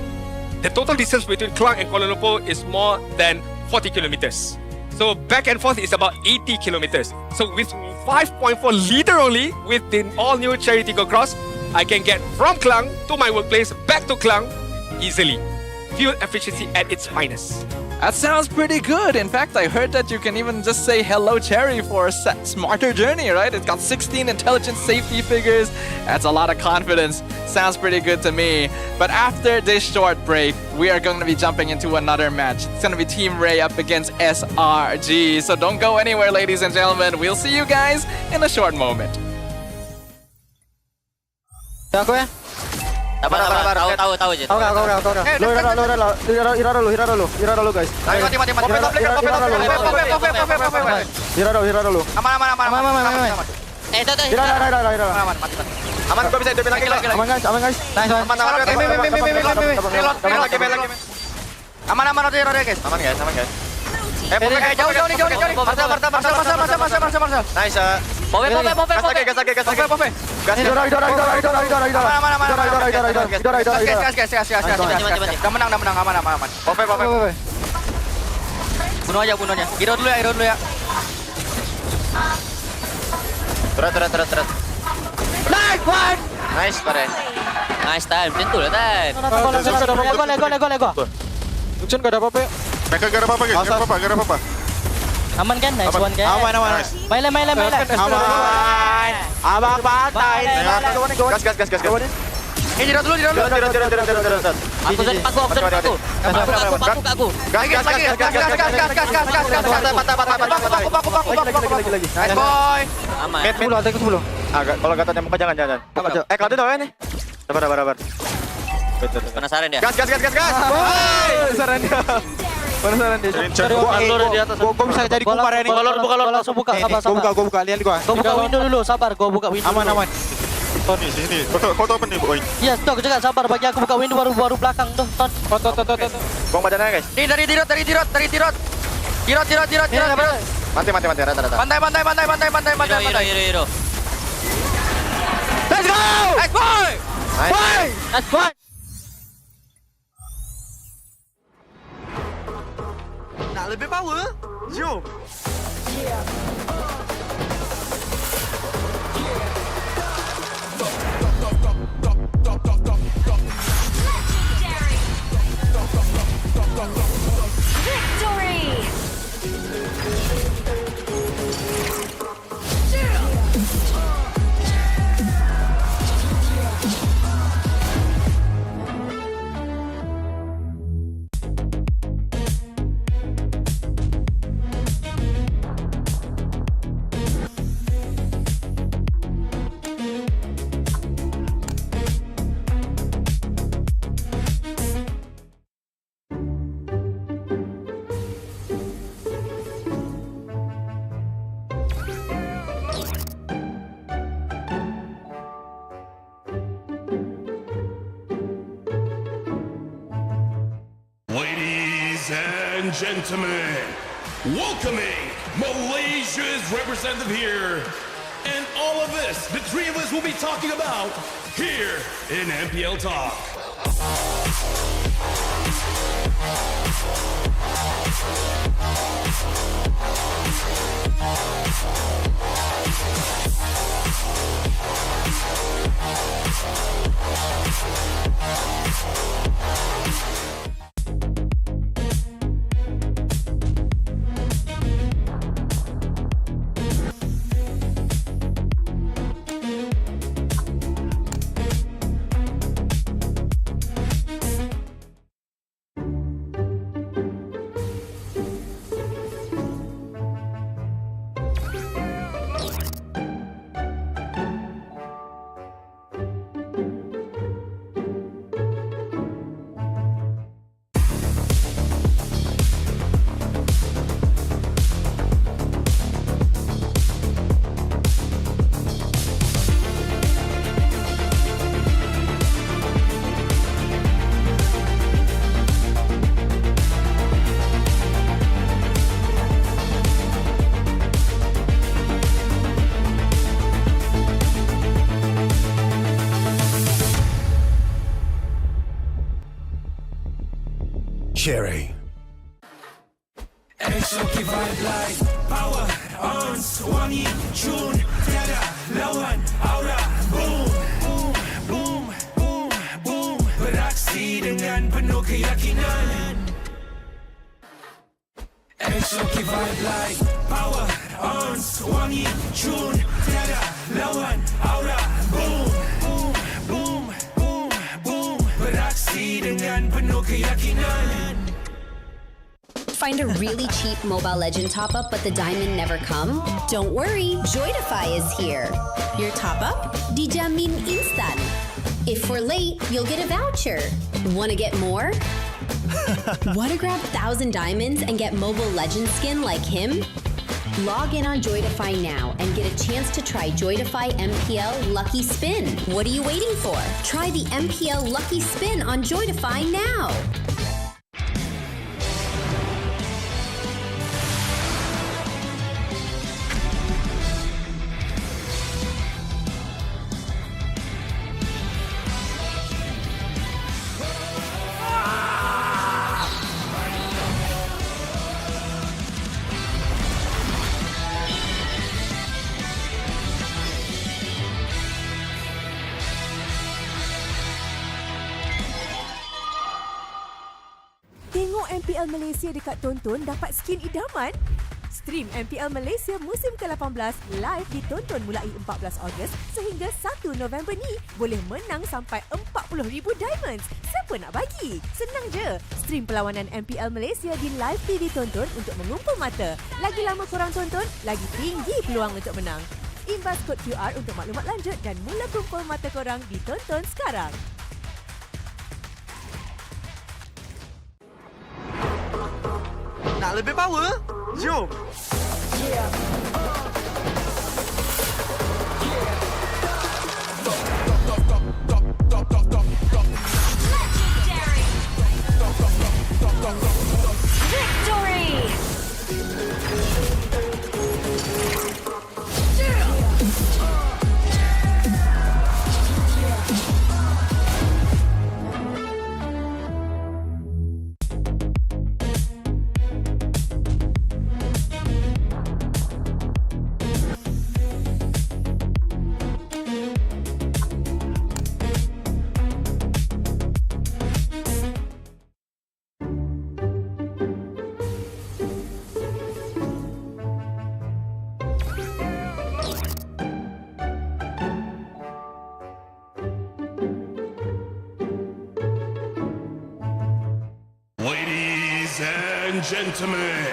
The total distance between Klang and Kuala Lumpur is more than 40 kilometers. So back and forth is about 80 kilometers. So with 5.4 liter only, with the all-new Charity Go Cross, I can get from Klang to my workplace, back to Klang easily. Fuel efficiency at its finest. That sounds pretty good. In fact, I heard that you can even just say hello Cherry for a smarter journey, right? It's got 16 intelligent safety figures. That's a lot of confidence. Sounds pretty good to me. But after this short break, we are going to be jumping into another match. It's going to be Team Ray up against SRG. So don't go anywhere, ladies and gentlemen. We'll see you guys in a short moment. Aku ya? Tahu je. Kau. Ira dulu guys. Mati. Ira dulu. Aman. Ira. Aman, gua bisa hidupin lagi. Aman guys. Nice. Aman. Aman, Ira guys. Aman guys. Jauh. Marcel. Nice. Pope. Gas. Aman. Udah menang. Aman. Pope. Bunuh aja. Hero dulu ya. Turut. Nice, pare. Nice time. Tentu lah time. Lego. Lucian gak ada apa-apa ya? Mereka gak ada apa-apa. Aman kan? Nice one kan? Aman. Main. Abang pantai. Gas. Dirot dulu. Aku set aku. Gas. Lagi. Nice boy. Aman. Take 10. Kalau kata tembak jangan. Kalau tahu ini. Sabar. Penasaran dia. Gas. Penasaran dia. Gua bisa jadi kumpar ini. Buka lor. Langsung buka. Sabar. Gua buka. Lihat gua. Gua buka window dulu. Sabar. Gua buka window. Aman. Tony sini. Kau tahu apa nih, boy? Iya, stop. Jangan sabar. Bagi aku buka window baru belakang tuh. Ton. Bang badannya guys. Ini dari dirot. Mati rata. Pantai. Hero. Let's go! That's fine. Nak lebih power? Jom. Ladies and gentlemen, welcoming Malaysia's representative here. And all of this, the three of us will be talking about here in MPL Talk. Cherry. Exoki vibe like power on wangi tune tiada lawan aura boom beraksi dengan penuh keyakinan. SRG vibe like power on, wangi tune, tiada lawan aura boom, boom, boom, boom, boom, beraksi dengan penuh keyakinan. Find a really cheap Mobile Legend top-up but the diamond never come? Don't worry, Joytify is here. Your top-up? Dijamin instan. If we're late, you'll get a voucher. Wanna get more? Wanna grab 1,000 diamonds and get Mobile Legend skin like him? Log in on Joytify now and get a chance to try Joytify MPL Lucky Spin. What are you waiting for? Try the MPL Lucky Spin on Joytify now. Tengok MPL Malaysia dekat Tonton dapat skin idaman? Stream MPL Malaysia musim ke-18 live ditonton mulai 14 Ogos sehingga 1 November ni. Boleh menang sampai 40,000 diamonds. Siapa nak bagi? Senang je. Stream perlawanan MPL Malaysia di live feed ditonton untuk mengumpul mata. Lagi lama korang tonton, lagi tinggi peluang untuk menang. Imbas kod QR untuk maklumat lanjut dan mula kumpul mata korang ditonton sekarang. Nak lebih power? Jom! Ladies and gentlemen,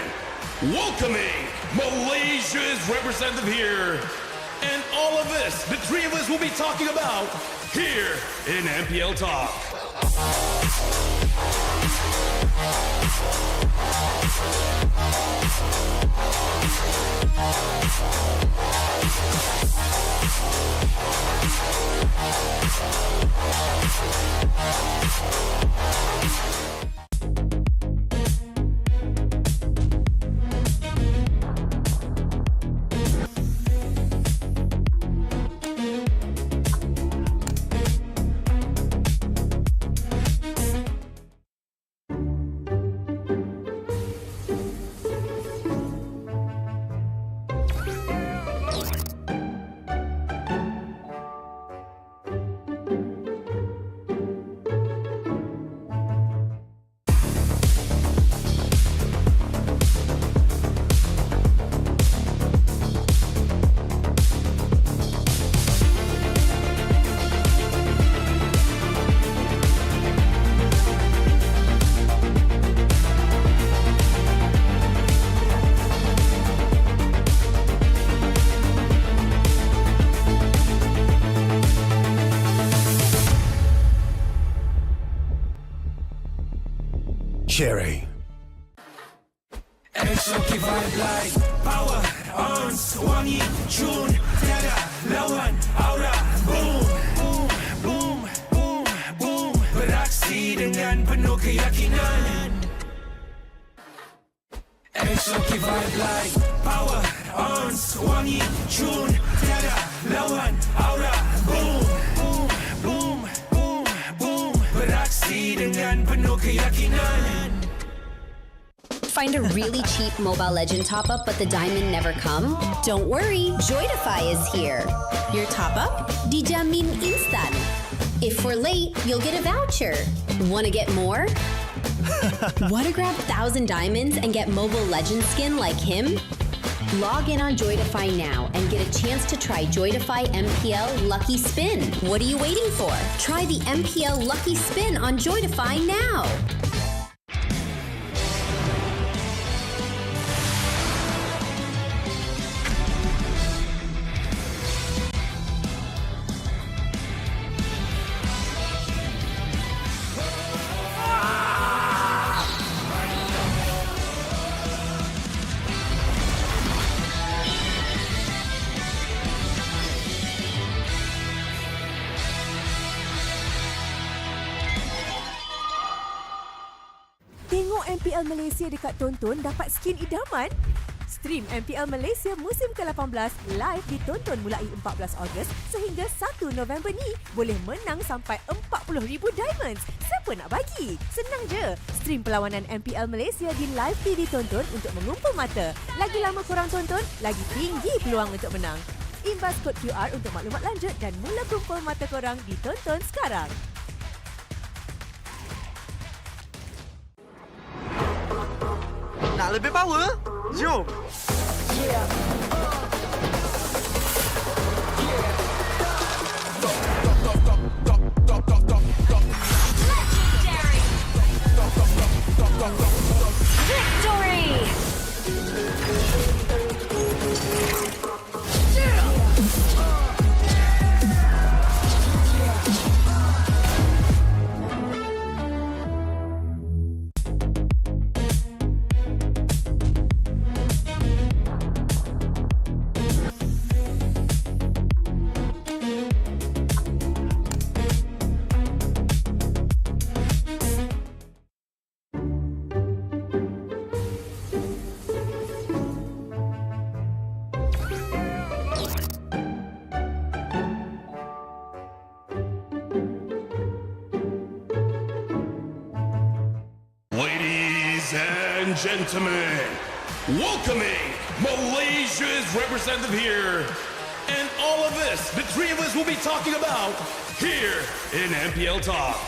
welcoming Malaysia's representative here. And all of this, the three of us will be talking about here in MPL Talk. Cherry. SRG vibe like power on, wangi tune, tiada lawan aura boom, boom, boom, boom, boom, beraksi dengan penuh keyakinan. SRG vibe like power on, wangi tune, tiada lawan aura boom, boom, boom, boom, boom, beraksi dengan penuh keyakinan. Find a really cheap Mobile Legend top-up but the diamond never come? Don't worry, Joytify is here. Your top-up? Dijamin instan. If we're late, you'll get a voucher. Wanna get more? Want to grab 1,000 diamonds and get Mobile Legends skin like him? Log in on Joytify now and get a chance to try Joytify MPL Lucky Spin. What are you waiting for? Try the MPL Lucky Spin on Joytify now. Tengok MPL Malaysia dekat Tonton dapat skin idaman? Stream MPL Malaysia musim ke-18 live ditonton mulai 14 Ogos sehingga 1 November ni. Boleh menang sampai 40,000 diamonds. Siapa nak bagi? Senang je. Stream perlawanan MPL Malaysia di live feed ditonton untuk mengumpul mata. Lagi lama korang tonton, lagi tinggi peluang untuk menang. Imbas kod QR untuk maklumat lanjut dan mula kumpul mata korang ditonton sekarang. Nak lebih power? Jom! Victory! Ladies and gentlemen, welcoming Malaysia's representative here. And all of this, the three of us will be talking about here in MPL Talk.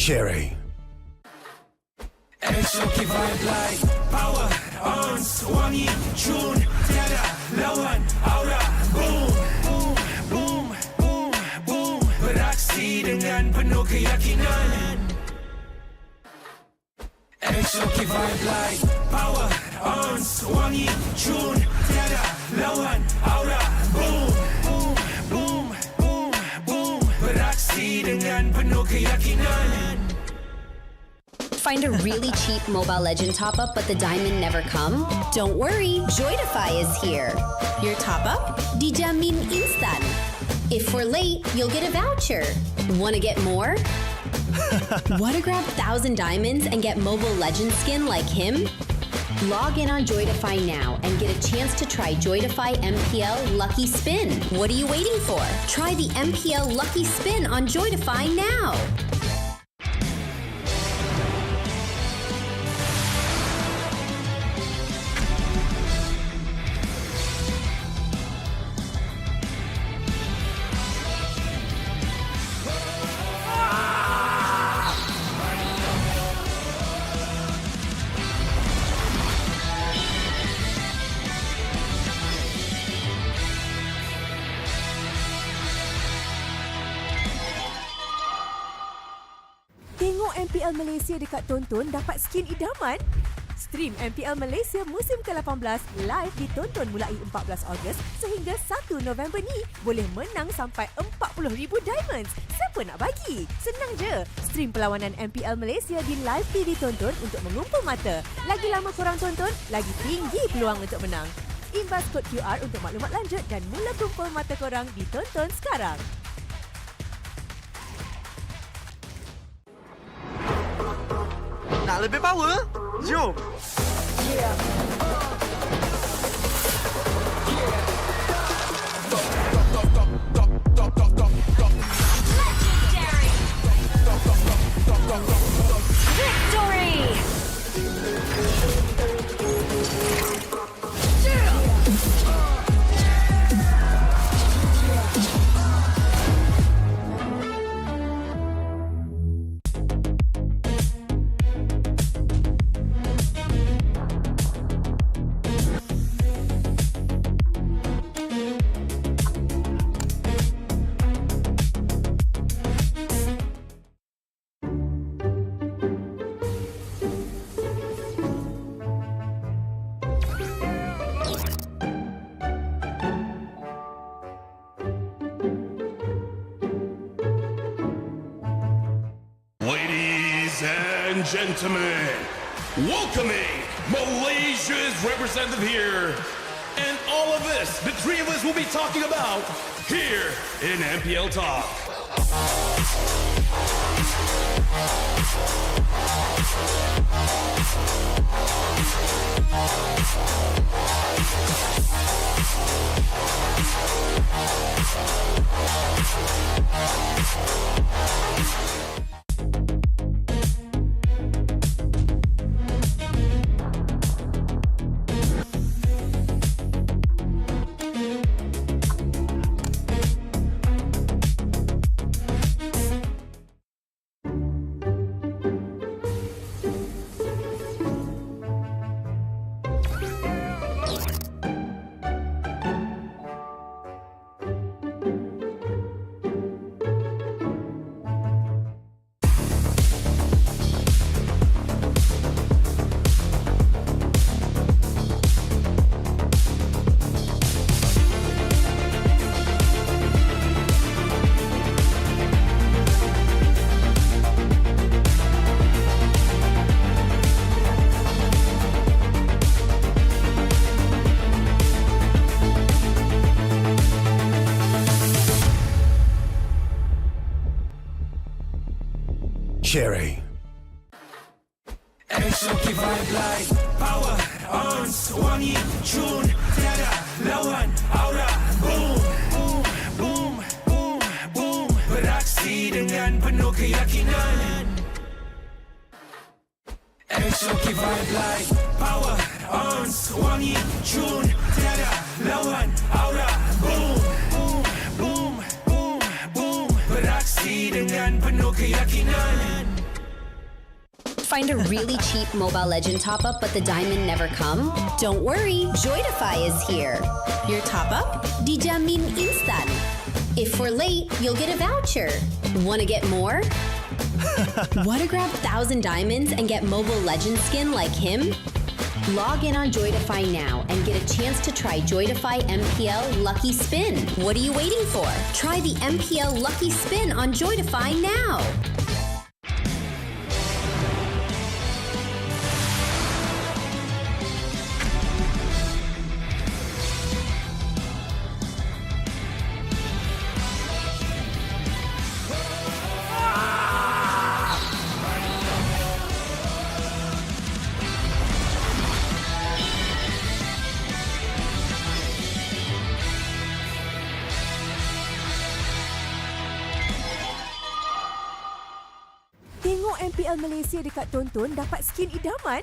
Cherry. Exotic vibe like power, ons, wangi, tune, tiada lawan, aura, boom, boom, boom, boom, boom, beraksi dengan penuh keyakinan. Exotic vibe like power, ons, wangi, tune, tiada lawan, aura, boom, boom, boom, boom, boom, beraksi dengan penuh keyakinan. Find a really cheap Mobile Legend top-up but the diamond never come? Don't worry, Joytify is here. Your top-up? Dijamin instan. If we're late, you'll get a voucher. Want to get more? Want to grab 1,000 diamonds and get Mobile Legend skin like him? Log in on Joytify now and get a chance to try Joytify MPL Lucky Spin. What are you waiting for? Try the MPL Lucky Spin on Joytify now. MPL Malaysia dekat Tonton dapat skin idaman? Stream MPL Malaysia musim ke-18 live ditonton mulai 14 Ogos sehingga 1 November ni boleh menang sampai 40,000 diamonds. Siapa nak bagi? Senang je. Stream perlawanan MPL Malaysia di live TV Tonton untuk mengumpul mata. Lagi lama korang tonton, lagi tinggi peluang untuk menang. Imbas kod QR untuk maklumat lanjut dan mula kumpul mata korang di Tonton sekarang. Nak lebih power? Jom! Ladies and gentlemen, welcoming Malaysia's representative here. And all of this, the three of us will be talking about here in MPL Talk. Sherry. Exoki vibe like power on wangi tune tiada lawan aura boom boom boom boom boom beraksi dengan penuh keyakinan. Exoki vibe like power on wangi tune tiada lawan aura boom boom boom boom boom beraksi dengan penuh keyakinan. Find a really cheap Mobile Legend top-up but the diamond never come? Don't worry, Joytify is here. Your top-up? Dijamin instan. If we're late, you'll get a voucher. Wanna get more? Wanna grab 1,000 diamonds and get Mobile Legend skin like him? Log in on Joytify now and get a chance to try Joytify MPL Lucky Spin. What are you waiting for? Try the MPL Lucky Spin on Joytify now. Tengok MPL Malaysia dekat Tonton dapat skin idaman?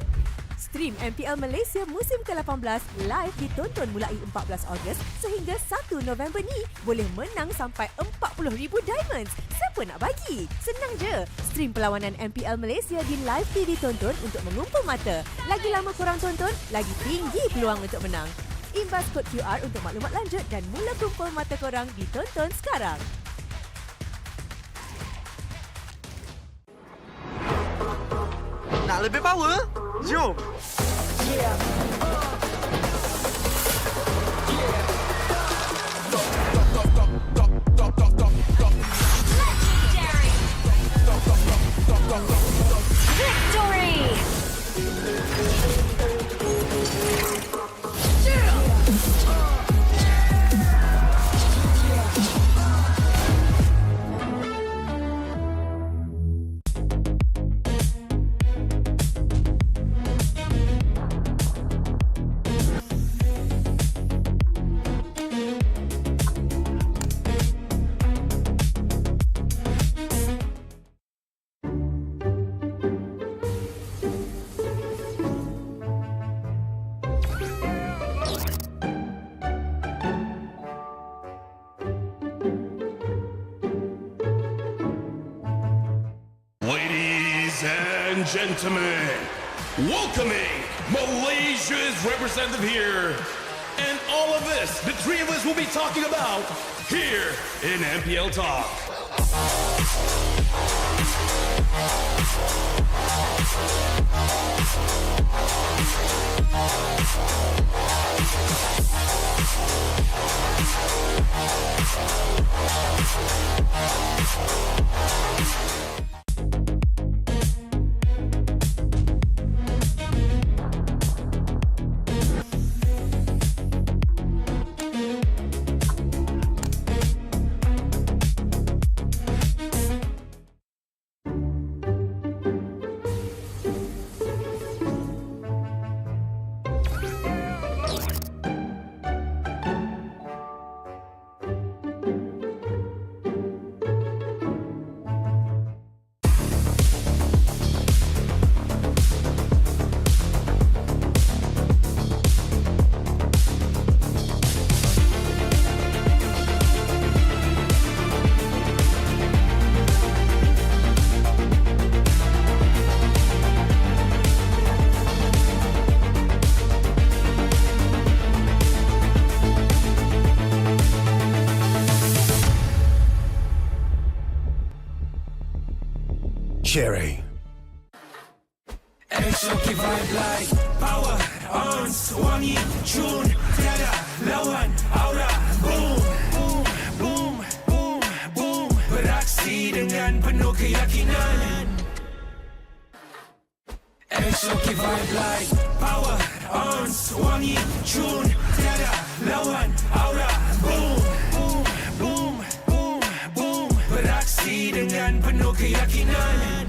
Stream MPL Malaysia musim ke-18 live ditonton mulai 14 Ogos sehingga 1 November ni boleh menang sampai 40,000 diamonds. Siapa nak bagi? Senang je. Stream perlawanan MPL Malaysia di live TV Tonton untuk mengumpul mata. Lagi lama korang tonton, lagi tinggi peluang untuk menang. Imbas kod QR untuk maklumat lanjut dan mula kumpul mata korang di Tonton sekarang. Nak lebih power? Jom! Ladies and gentlemen, welcoming Malaysia's representative here. And all of this, the three of us will be talking about here in MPL Talk. Cherry. Exotic vibe like power, ons, wangi, tune, tiada lawan, aura, boom, boom, boom, boom, boom. Beraksi dengan penuh keyakinan. Exotic vibe like power, ons, wangi, tune, tiada lawan, aura, boom, boom, boom, boom, boom. Beraksi dengan penuh keyakinan.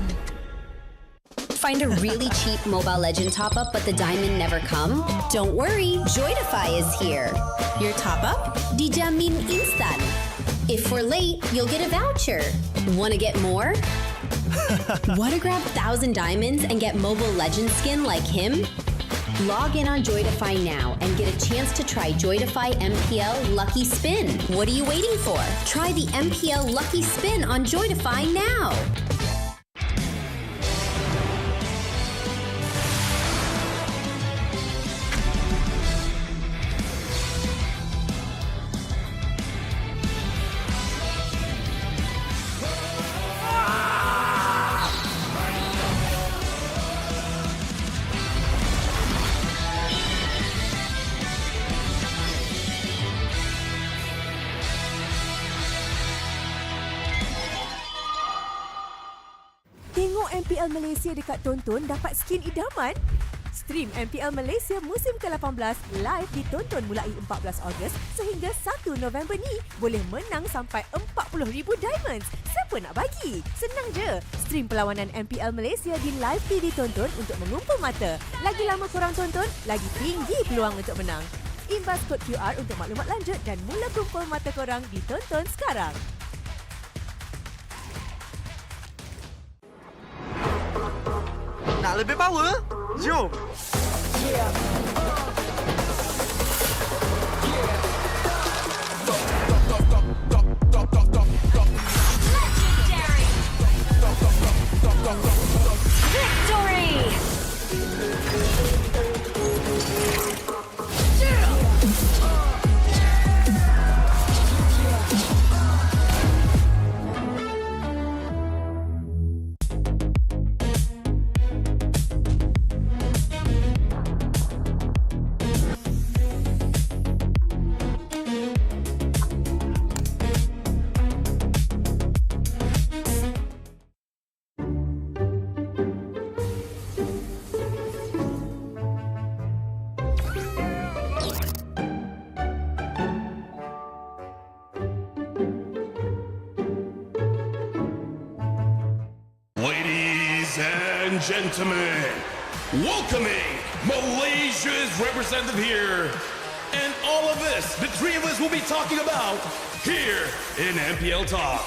Find a really cheap Mobile Legend top-up but the diamond never come? Don't worry, Joytify is here. Your top-up? Dijamin instan. If we're late, you'll get a voucher. Want to get more? Want to grab 1,000 diamonds and get Mobile Legend skin like him? Log in on Joytify now and get a chance to try Joytify MPL Lucky Spin. What are you waiting for? Try the MPL Lucky Spin on Joytify now. Tengok MPL Malaysia dekat Tonton dapat skin idaman? Stream MPL Malaysia musim ke-18 live ditonton mulai 14 Ogos sehingga 1 November ni boleh menang sampai 40,000 diamonds. Siapa nak bagi? Senang je. Stream perlawanan MPL Malaysia di live feed ditonton untuk mengumpul mata. Lagi lama korang tonton, lagi tinggi peluang untuk menang. Imbas kod QR untuk maklumat lanjut dan mula kumpul mata korang ditonton sekarang. Nak lebih power? Jom! Ladies and gentlemen, welcoming Malaysia's representative here. And all of this, the three of us will be talking about here in MPL Talk.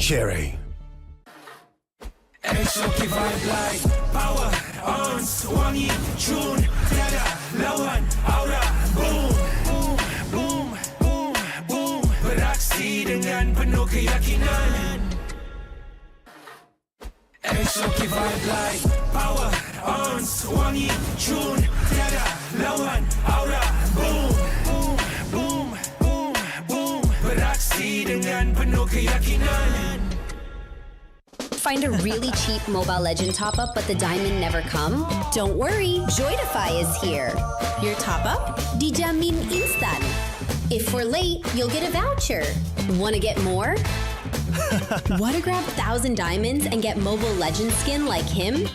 Cherry. Exotic vibe like power, ons, wangi, tune, tiada lawan, aura, boom, boom, boom, boom, boom, beraksi dengan penuh keyakinan. Exotic vibe like power, ons, wangi, tune, tiada lawan, aura, boom, boom, boom, boom, boom, beraksi dengan penuh keyakinan. Find a really cheap Mobile Legend top-up but the diamond never come? Don't worry, Joytify is here. Your top-up? Dijamin instan. If we're late, you'll get a voucher. Wanna get more? Wanna grab 1,000 diamonds and get Mobile Legend skin like him?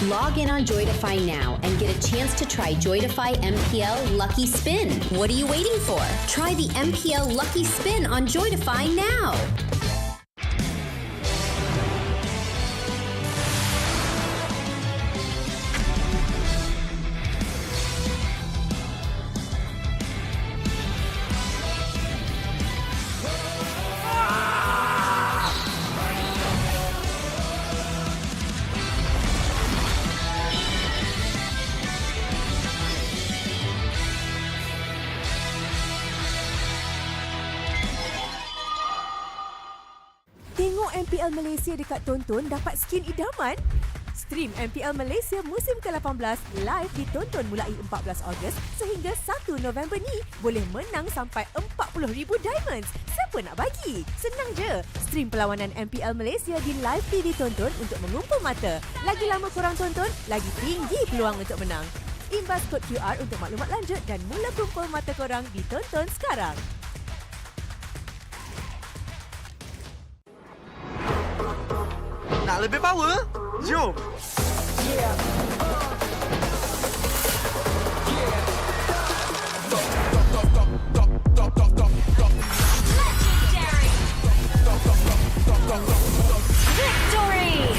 Log in on Joytify now and get a chance to try Joytify MPL Lucky Spin. What are you waiting for? Try the MPL Lucky Spin on Joytify now. Tengok MPL Malaysia dekat Tonton dapat skin idaman? Stream MPL Malaysia musim ke-18 live ditonton mulai 14 Ogos sehingga 1 November ni boleh menang sampai 40,000 diamonds. Siapa nak bagi? Senang je. Stream perlawanan MPL Malaysia di live TV Tonton untuk mengumpul mata. Lagi lama korang tonton, lagi tinggi peluang untuk menang. Imbas kod QR untuk maklumat lanjut dan mula kumpul mata korang di Tonton sekarang. Nak lebih power? Jom! Victory!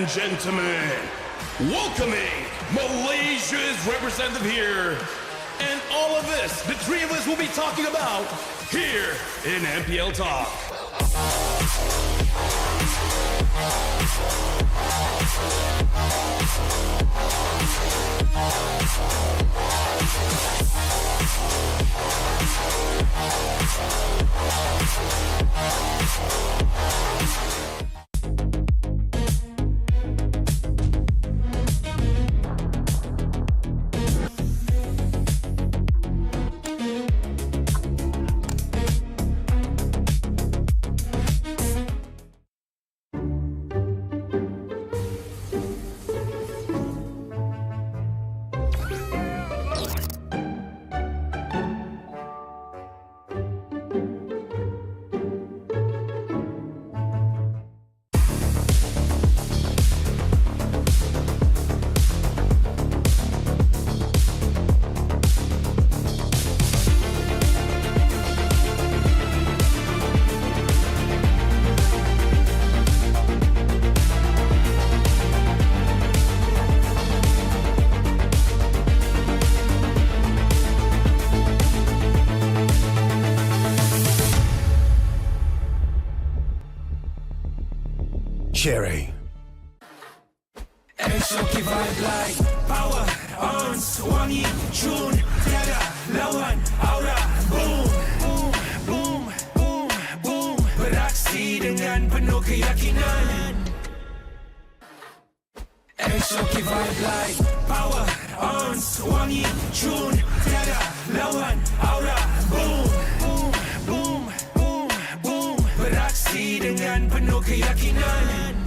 and gentlemen, welcoming Malaysia's representative here. And all of this, the three of us will be talking about here in MPL Talk. Cherry. SRG vibe like power on wangi tune tiada lawan aura boom boom boom boom boom beraksi dengan penuh keyakinan. SRG vibe like power on wangi tune tiada lawan aura boom boom boom boom boom beraksi dengan penuh keyakinan.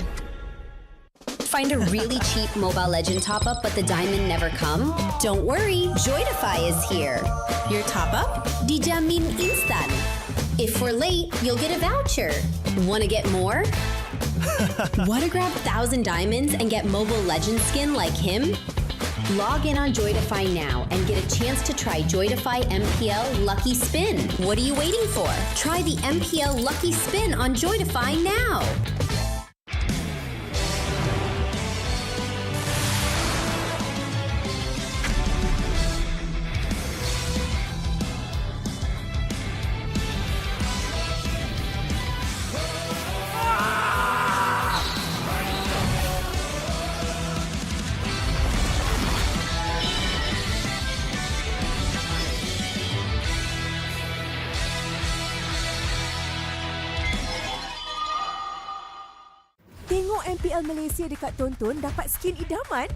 Find a really cheap Mobile Legend top-up but the diamond never come? Don't worry, Joytify is here. Your top-up? Dijamin instan. If we're late, you'll get a voucher. Wanna get more? Wanna grab 1,000 diamonds and get Mobile Legend skin like him? Log in on Joytify now and get a chance to try Joytify MPL Lucky Spin. What are you waiting for? Try the MPL Lucky Spin on Joytify now. Tengok MPL Malaysia dekat Tonton dapat skin idaman?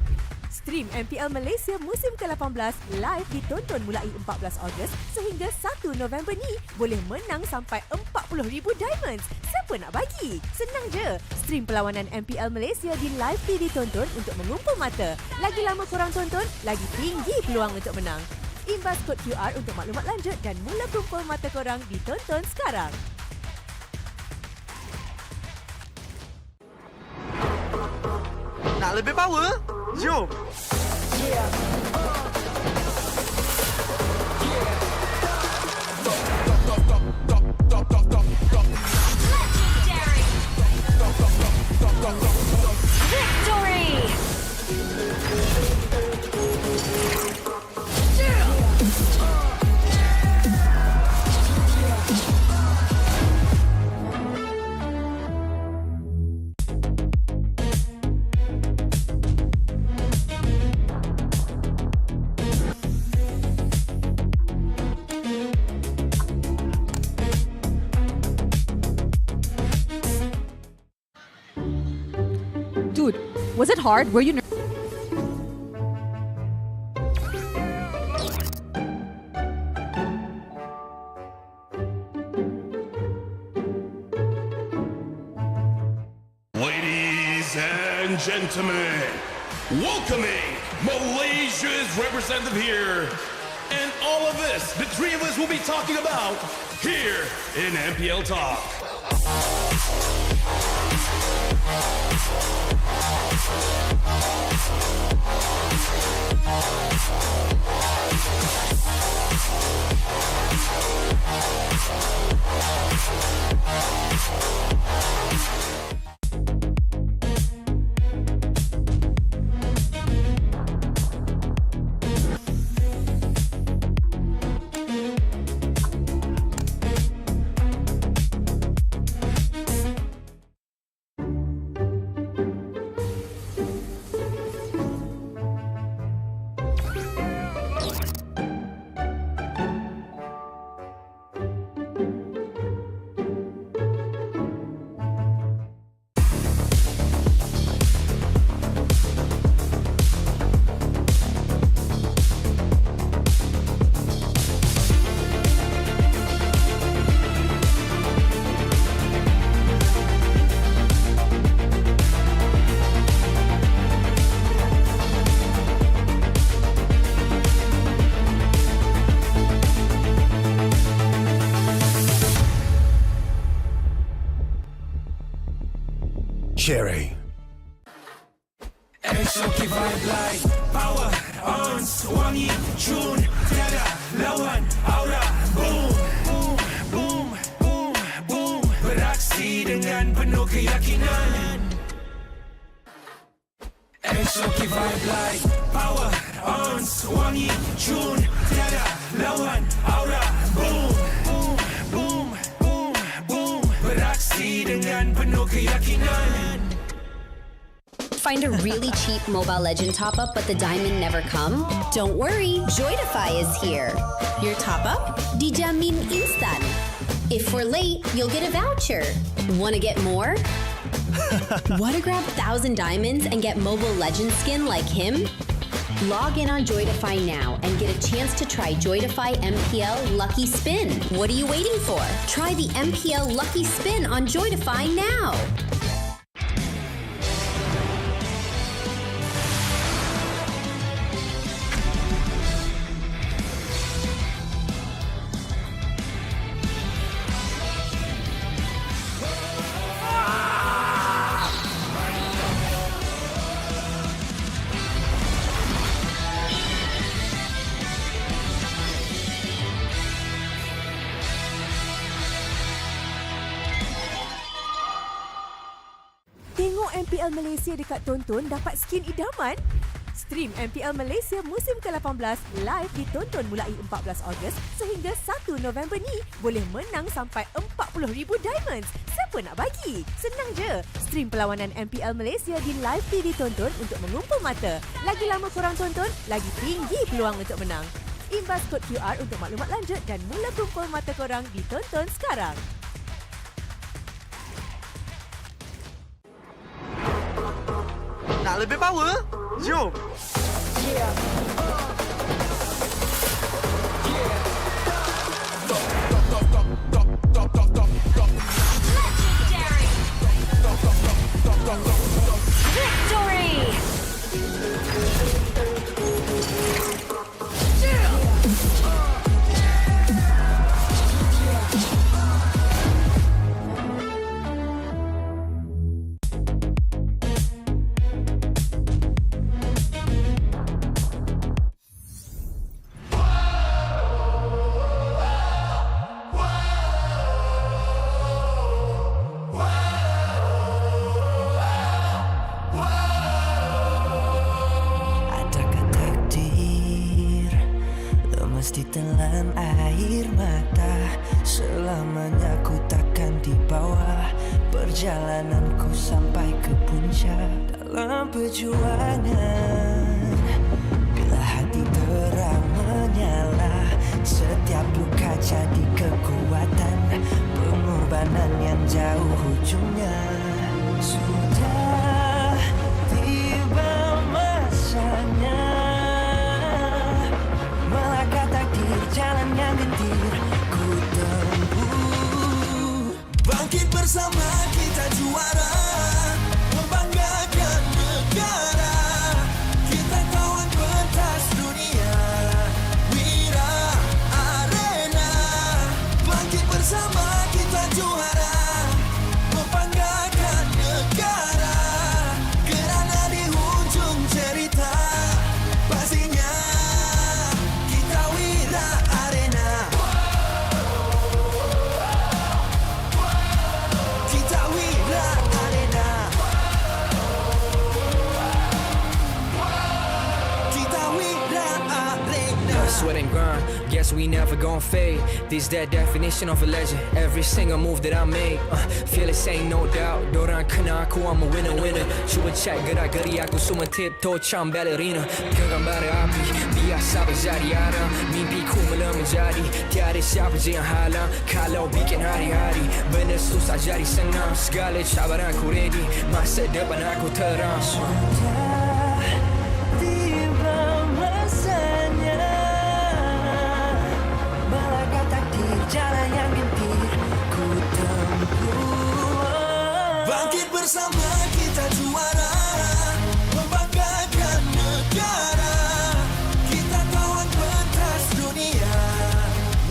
Stream MPL Malaysia musim ke-18 live ditonton mulai 14 Ogos sehingga 1 November ni boleh menang sampai 40,000 diamonds. Siapa nak bagi? Senang je. Stream perlawanan MPL Malaysia di live feed ditonton untuk mengumpul mata. Lagi lama korang tonton, lagi tinggi peluang untuk menang. Imbas kod QR untuk maklumat lanjut dan mula kumpul mata korang ditonton sekarang. Nak lebih power? Jom! Dude, was it hard? Were you Ladies and gentlemen, welcoming Malaysia's representative here. And all of this, the three of us will be talking about here in MPL Talk. Cherry. SRG vibe like power on wangi tune tiada lawan aura boom boom boom boom boom beraksi dengan penuh keyakinan. SRG vibe like power on wangi tune tiada lawan aura boom boom boom boom boom beraksi dengan penuh keyakinan. Find a really cheap Mobile Legend top-up but the diamond never come? Don't worry, Joytify is here. Your top-up? Dijamin instan. If we're late, you'll get a voucher. Wanna get more? Wanna grab 1,000 diamonds and get Mobile Legend skin like him? Log in on Joytify now and get a chance to try Joytify MPL Lucky Spin. What are you waiting for? Try the MPL Lucky Spin on Joytify now. Tengok MPL Malaysia dekat Tonton dapat skin idaman? Stream MPL Malaysia musim ke-18 live ditonton mulai 14 Ogos sehingga 1 November ni boleh menang sampai 40,000 diamonds. Siapa nak bagi? Senang je. Stream perlawanan MPL Malaysia di live TV Tonton untuk mengumpul mata. Lagi lama korang tonton, lagi tinggi peluang untuk menang. Imbas kod QR untuk maklumat lanjut dan mula kumpul mata korang di Tonton sekarang. Nak lebih power? Jom! Victory! Ditelan air mata, selamanya ku takkan di bawah. Perjalananku sampai ke puncak dalam perjuangan. Bila hati terang menyala, setiap luka jadi kekuatan. Pengorbanan yang jauh ujungnya. Sudah tiba masanya melangkah takdir, jalan yang gentir ku tempuh. Bangkit bersama kita juara, membanggakan negara. Kita kawan pentas dunia, Wira Arena. Bangkit bersama kita juara, membanggakan negara. Kerana di hujung cerita pastinya sweat and grind, guess we never gon' fade. This that definition of a legend. Every single move that I make, feel the same, no doubt. Dorang kena aku, I'm a winner. Cuba check gerak-geri aku semua tiptoe macam ballerina. Genggam bara api, biasa berjadi arang. Mimpiku mula menjadi, tiada siapa je yang halang. Kalau bikin hari-hari, benda susah jadi senang. Segala cabaran aku ready, masa depan aku terang. jalan yang gentir ku tempuh. Bangkit bersama kita juara, membanggakan negara. Kita kawan pentas dunia,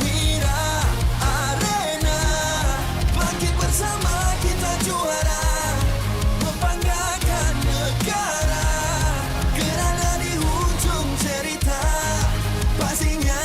Wira Arena. Bangkit bersama kita juara, membanggakan negara. Kerana di hujung cerita pastinya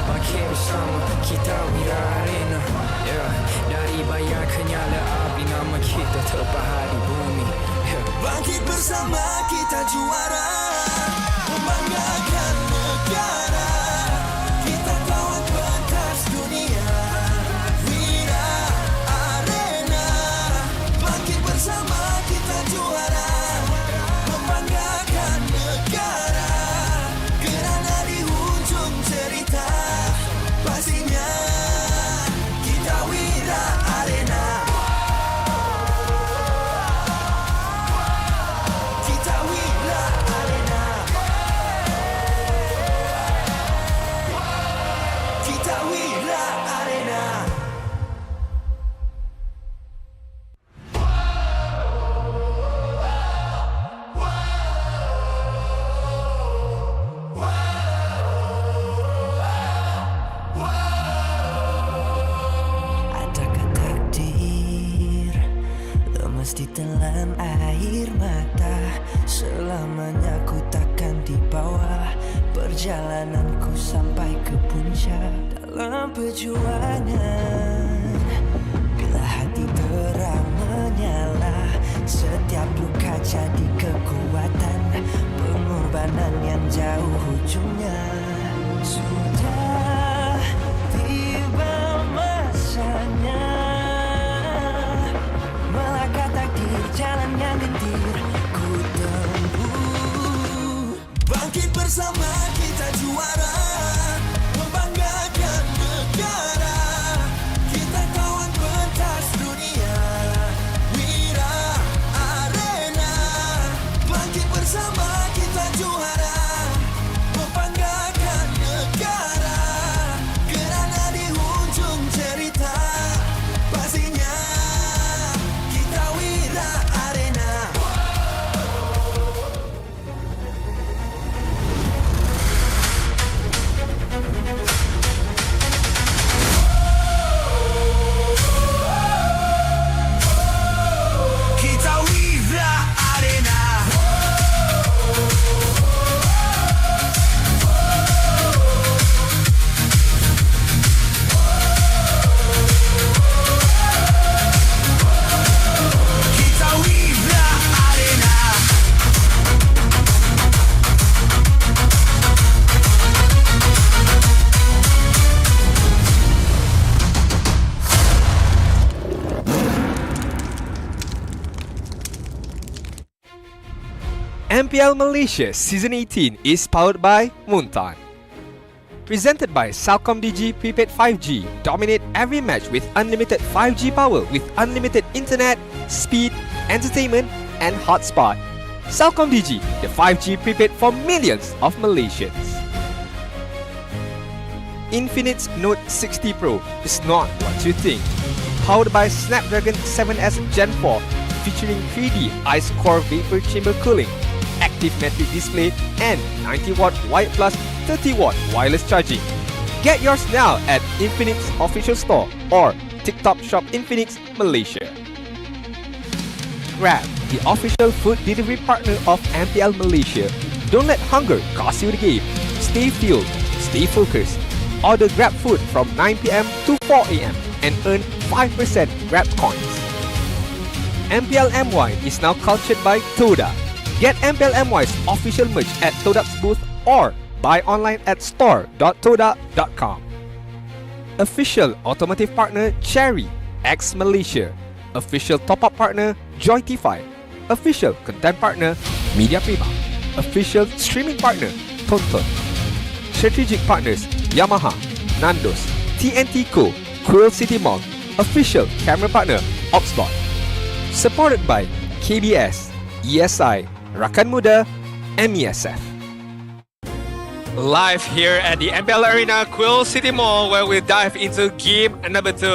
Bangkit bersama kita wira arena. Yeah. Dari bayang ke nyala api, nama kita terpahat di bumi. Yeah. Bangkit bersama kita juara, membanggakan negara. Kita kawan pentas dunia, Wira Arena. Bangkit bersama kita juara, membanggakan negara. Kerana di hujung cerita, pastinya kita Wira Arena. Kita Wira Arena. Kita Wira Arena. Adakah takdir lemas ditelan air mata? Selamanya ku takkan di bawah perjalananku sampai ke puncak. Dalam perjuangan, bila hati terang menyala, setiap luka jadi kekuatan, pengorbanan yang jauh ujungnya. Sudah tiba masanya melangkah takdir, jalan yang gendir ku tempuh. Bangkit bersama kita juara, membanggakan negara. Kita kawan pentas dunia, Wira Arena. Bangkit bersama kita juara, membanggakan negara. Kerana di hujung cerita, pastinya kita Wira Arena. Kita Wira Arena. Kita Wira Arena. MPL Malaysia Season 18 is powered by Muntan. Presented by Celcom Digi Prepaid 5G. Dominate every match with unlimited 5G power with unlimited internet, speed, entertainment and hotspot. Celcom Digi, the 5G prepaid for millions of Malaysians. Infinix Note 60 Pro is not what you think. Powered by Snapdragon 7S Gen 4, featuring 3D Ice Core Vapor Chamber Cooling, active metric display and 90-watt wide plus 30-watt wireless charging. Get yours now at Infinix Official Store or TikTok Shop Infinix Malaysia. Grab, the official food delivery partner of MPL Malaysia. Don't let hunger cost you the game. Stay fueled, stay focused. Order Grab food from 9 PM to 4 AM and earn 5% Grab coins. MPL MY is now cultured by Toda. Get MPL MY's official merch at Todak's booth or buy online at store.toda.com. Official automotive partner Cherry X Malaysia. Official top-up partner Joytify. Official content partner Media Prima. Official streaming partner Tonton. Strategic partners Yamaha, Nandos, TNT Co, Quill City Mall. Official camera partner Opsbot. Supported by KBS, ESI, Rakan Muda, MESF. Live here at the MPL Arena, Quill City Mall, where we dive into game number 2.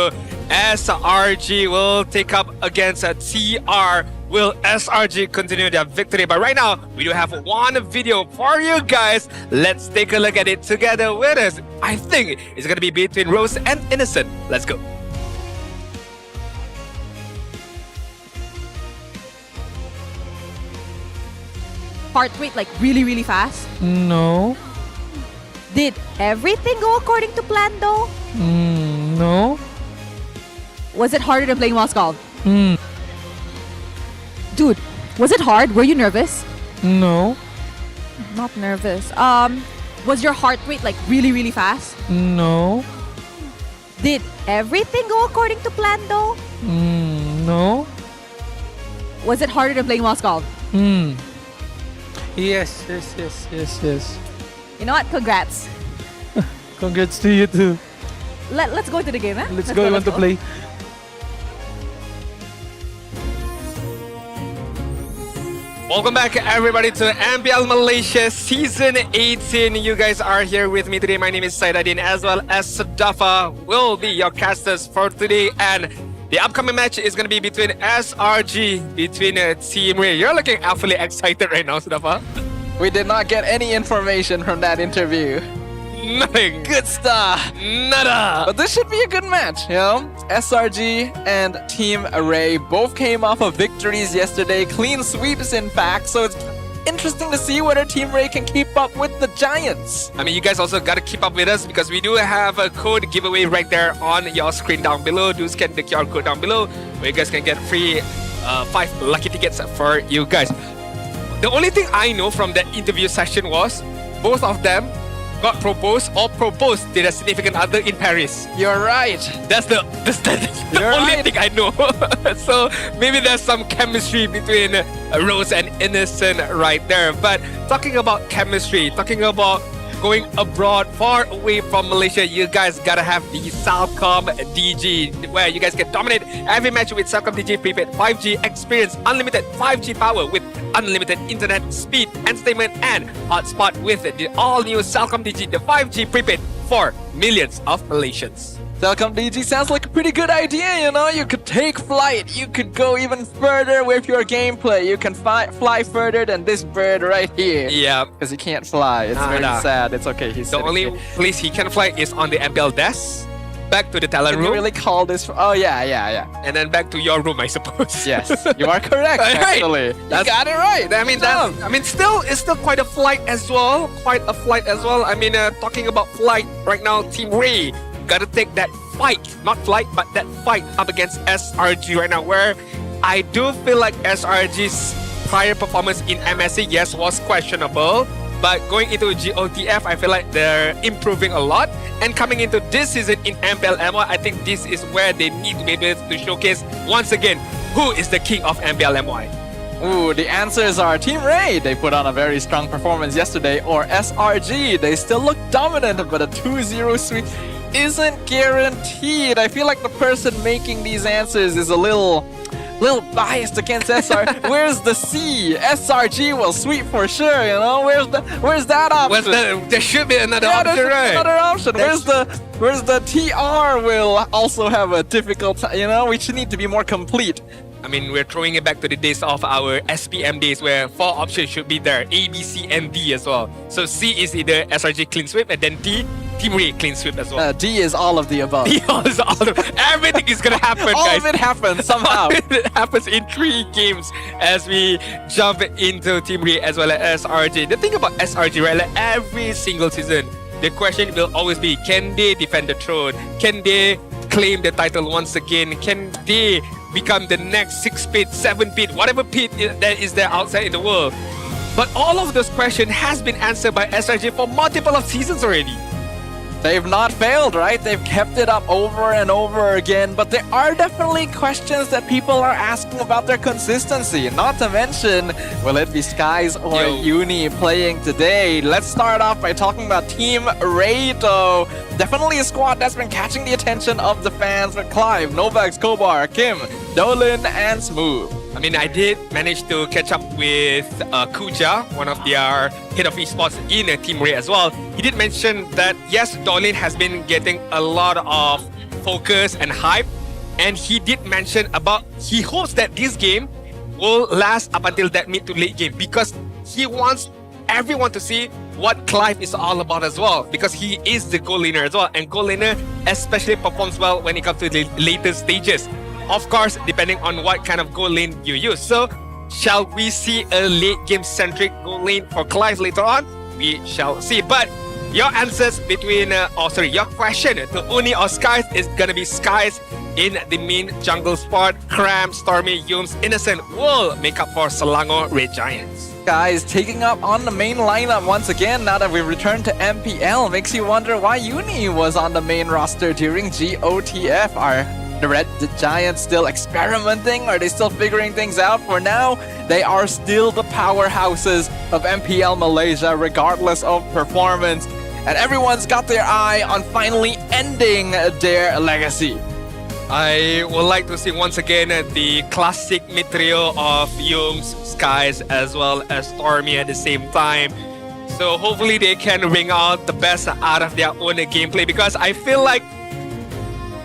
SRG will take up against TR. Will SRG continue their victory? But right now, we do have one video for you guys. Let's take a look at it together with us. I think it's going to be between Rose and Innocent. Let's go. Heart rate like really fast? No. Did everything go according to plan though? No. Was it harder than playing Mouse Golf? Hmm. Dude, was it hard? Were you nervous? No. Not nervous. Was your heart rate like really, really fast? No. Did everything go according to plan though? No. Was it harder than playing Mouse Golf? Yes. You know what? Congrats. Congrats to you too. Let's go into the game, eh? Let's go. You want to play? Welcome back, everybody, to MPL Malaysia Season 18. You guys are here with me today. My name is Saidadin, as well as Sadafa will be your casters for today. And the upcoming match is going to be between SRG, between Team Ray. You're looking awfully excited right now, Sadafa. We did not get any information from that interview. Nothing. Good stuff. Nada. But this should be a good match, you know? SRG and Team Array both came off of victories yesterday. Clean sweeps, in fact. So it's interesting to see whether Team Ray can keep up with the Giants. I mean, you guys also got to keep up with us because we do have a code giveaway right there on your screen down below. Do scan the QR code down below where you guys can get free 5 lucky tickets for you guys. The only thing I know from that interview session was both of them got proposed or proposed to their significant other in Paris. You're right. That's the only thing I know. So maybe there's some chemistry between Rose and Innocent right there. But talking about chemistry, talking about going abroad, far away from Malaysia, you guys gotta have the Celcom DG, where you guys can dominate every match with Celcom DG prepaid 5G experience, unlimited 5G power with unlimited internet speed, entertainment, and hotspot with the all-new Celcom DG, the 5G prepaid for millions of Malaysians. Celcom DG sounds like a pretty good idea, you know? You could take flight, you could go even further with your gameplay. You can fly further than this bird right here. Yeah. Because he can't fly. It's very sad. It's okay. He's the only place he can fly is on the MPL desk. Back to the talent room. You really call this? Oh, yeah. And then back to your room, I suppose. Yes, you are correct, actually. You got it right. I mean, it's still quite a flight as well. I mean, talking about flight right now, Team Ray gotta take that fight, not flight, but that fight up against SRG right now, where I do feel like SRG's prior performance in MSC, yes, was questionable. But going into GOTF, I feel like they're improving a lot. And coming into this season in MPL MY, I think this is where they need to be able to showcase once again who is the king of MPL MY. Ooh, the answers are Team Ray. They put on a very strong performance yesterday. Or SRG. They still look dominant, but a 2-0 sweep isn't guaranteed. I feel like the person making these answers is a little biased against SR. Where's the C? SRG will sweep for sure, you know? Where's that option? There should be another option, right? Another option. Where's the TR will also have a difficult time, you know? We should need to be more complete. I mean, we're throwing it back to the days of our SPM days where 4 options should be there. A, B, C, and D as well. So C is either SRG clean sweep, and then D, Team Ray clean sweep as well. D is all of the above. D is all of everything is gonna happen, all guys. of it happens somehow. It happens in 3 games as we jump into Team Ray as well as SRG. The thing about SRG, right, like every single season, the question will always be, can they defend the throne? Can they claim the title once again? Can they become the next 6-pit, 7-pit, whatever pit that is there outside in the world? But all of those questions has been answered by SRG for multiple of seasons already. They've not failed, right? They've kept it up over and over again. But there are definitely questions that people are asking about their consistency. Not to mention, will it be Skies or Uni playing today? Let's start off by talking about Team Ray, though. Definitely a squad that's been catching the attention of the fans with Clive, Novax, Kobar, Kim, Dolan, and Smooth. I mean, I did manage to catch up with Kuja, one of their head of esports in Team Ray as well. He did mention that, yes, Dolan has been getting a lot of focus and hype. And he did mention about, he hopes that this game will last up until that mid to late game because he wants everyone to see what Clive is all about as well, because he is the goal laner as well. And goal laner especially performs well when it comes to the later stages. Of course, depending on what kind of goal lane you use. So, shall we see a late game centric goal lane for Clive later on? We shall see. But Your answers your question to Uni or Skies is gonna be Skies in the main jungle spot. Cram, Stormy, Yums, Innocent will make up for Selangor Red Giants. Guys, taking up on the main lineup once again now that we've returned to MPL. Makes you wonder why Uni was on the main roster during GOTF. Are the Red Giants still experimenting? Are they still figuring things out? For now, they are still the powerhouses of MPL Malaysia regardless of performance. And everyone's got their eye on finally ending their legacy. I would like to see once again the classic mid trio of Yums, Skies, as well as Stormy at the same time. So hopefully they can bring out the best out of their own gameplay, because I feel like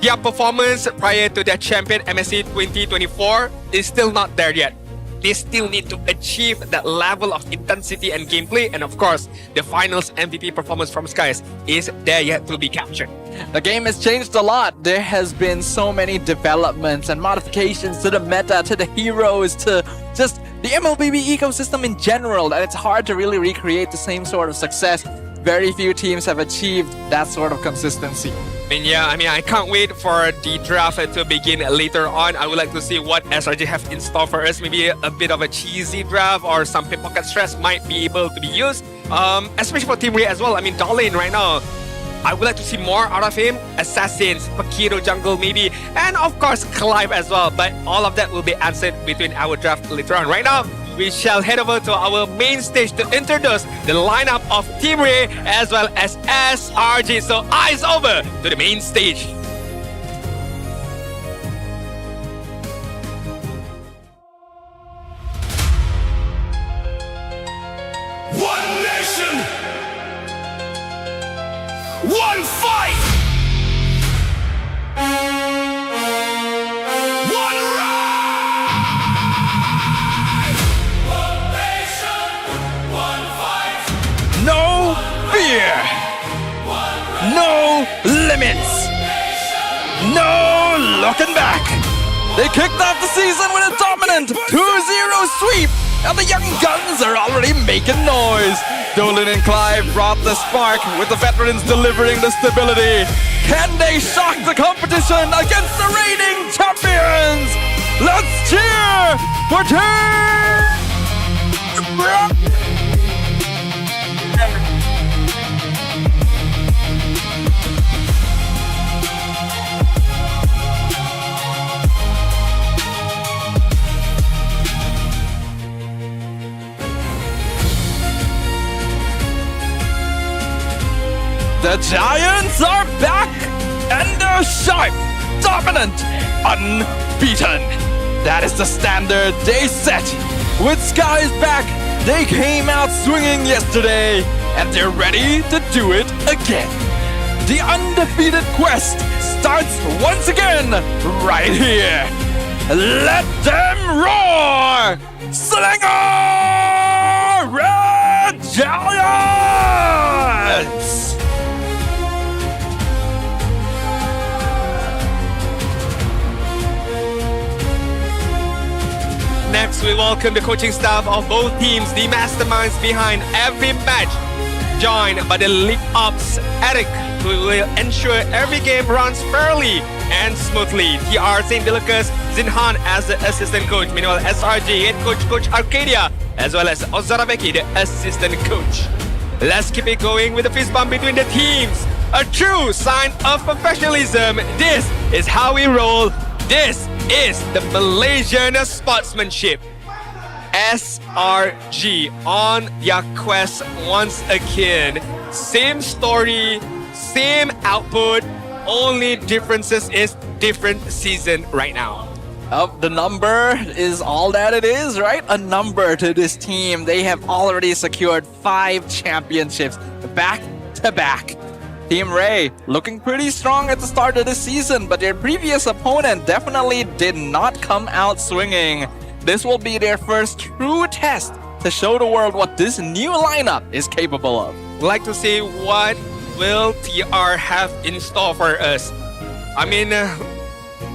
their performance prior to their champion MSC 2024 is still not there yet. They still need to achieve that level of intensity and gameplay, and of course, the finals MVP performance from Skies is there yet to be captured. The game has changed a lot. There has been so many developments and modifications to the meta, to the heroes, to just the MLBB ecosystem in general, that it's hard to really recreate the same sort of success. Very few teams have achieved that sort of consistency. I can't wait for the draft to begin later on. I would like to see what SRG have in store for us. Maybe a bit of a cheesy draft or some pickpocket stress might be able to be used. Especially for Team Ray as well. Darlene right now, I would like to see more out of him. Assassins, Pakiro jungle maybe, and of course Clive as well. But all of that will be answered between our draft later on. Right now, we shall head over to our main stage to introduce the lineup of Team Ray as well as SRG. So eyes over to the main stage. One nation, one fight, one ride. One nation, one fight. No fear, no limits, no looking back. They kicked off the season with a dominant 2-0 sweep, and the young guns are already making noise. Dolan and Clive brought the spark, with the veterans delivering the stability. Can they shock the competition against the reigning champions? Let's cheer for Team! The Giants are back, and they're sharp, dominant, unbeaten. That is the standard they set. With Skies back, they came out swinging yesterday, and they're ready to do it again. The undefeated quest starts once again right here. Let them roar! Selangor Red Giants! Next, we welcome the coaching staff of both teams, the masterminds behind every match, joined by the League Ops Eric, who will ensure every game runs fairly and smoothly. TR St. Lucas, Zinhan as the assistant coach, meanwhile SRG head coach, Coach Arcadia, as well as Ozaraveki, the assistant coach. Let's keep it going with the fist bump between the teams. A true sign of professionalism. This is how we roll. This is the Malaysian sportsmanship. SRG on their quest once again. Same story, same output, only differences is different season right now. The number is all that it is, right? A number to this team. They have already secured 5 championships back to back. Team Ray looking pretty strong at the start of the season, but their previous opponent definitely did not come out swinging. This will be their first true test to show the world what this new lineup is capable of. We'd like to see what will TR have in store for us.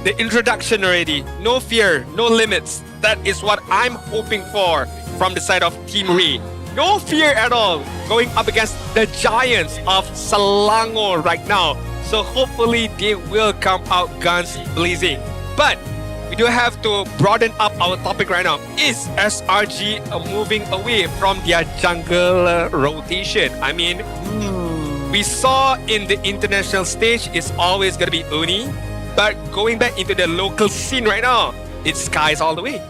The introduction already. No fear, no limits. That is what I'm hoping for from the side of Team Ray. no fear at all going up against the giants of Selangor right now. So hopefully they will come out guns blazing. But we do have to broaden up our topic right now. Is SRG moving away from their jungle rotation? I mean, we saw in the international stage, it's always going to be Uni. But going back into the local scene right now, it's Skies all the way.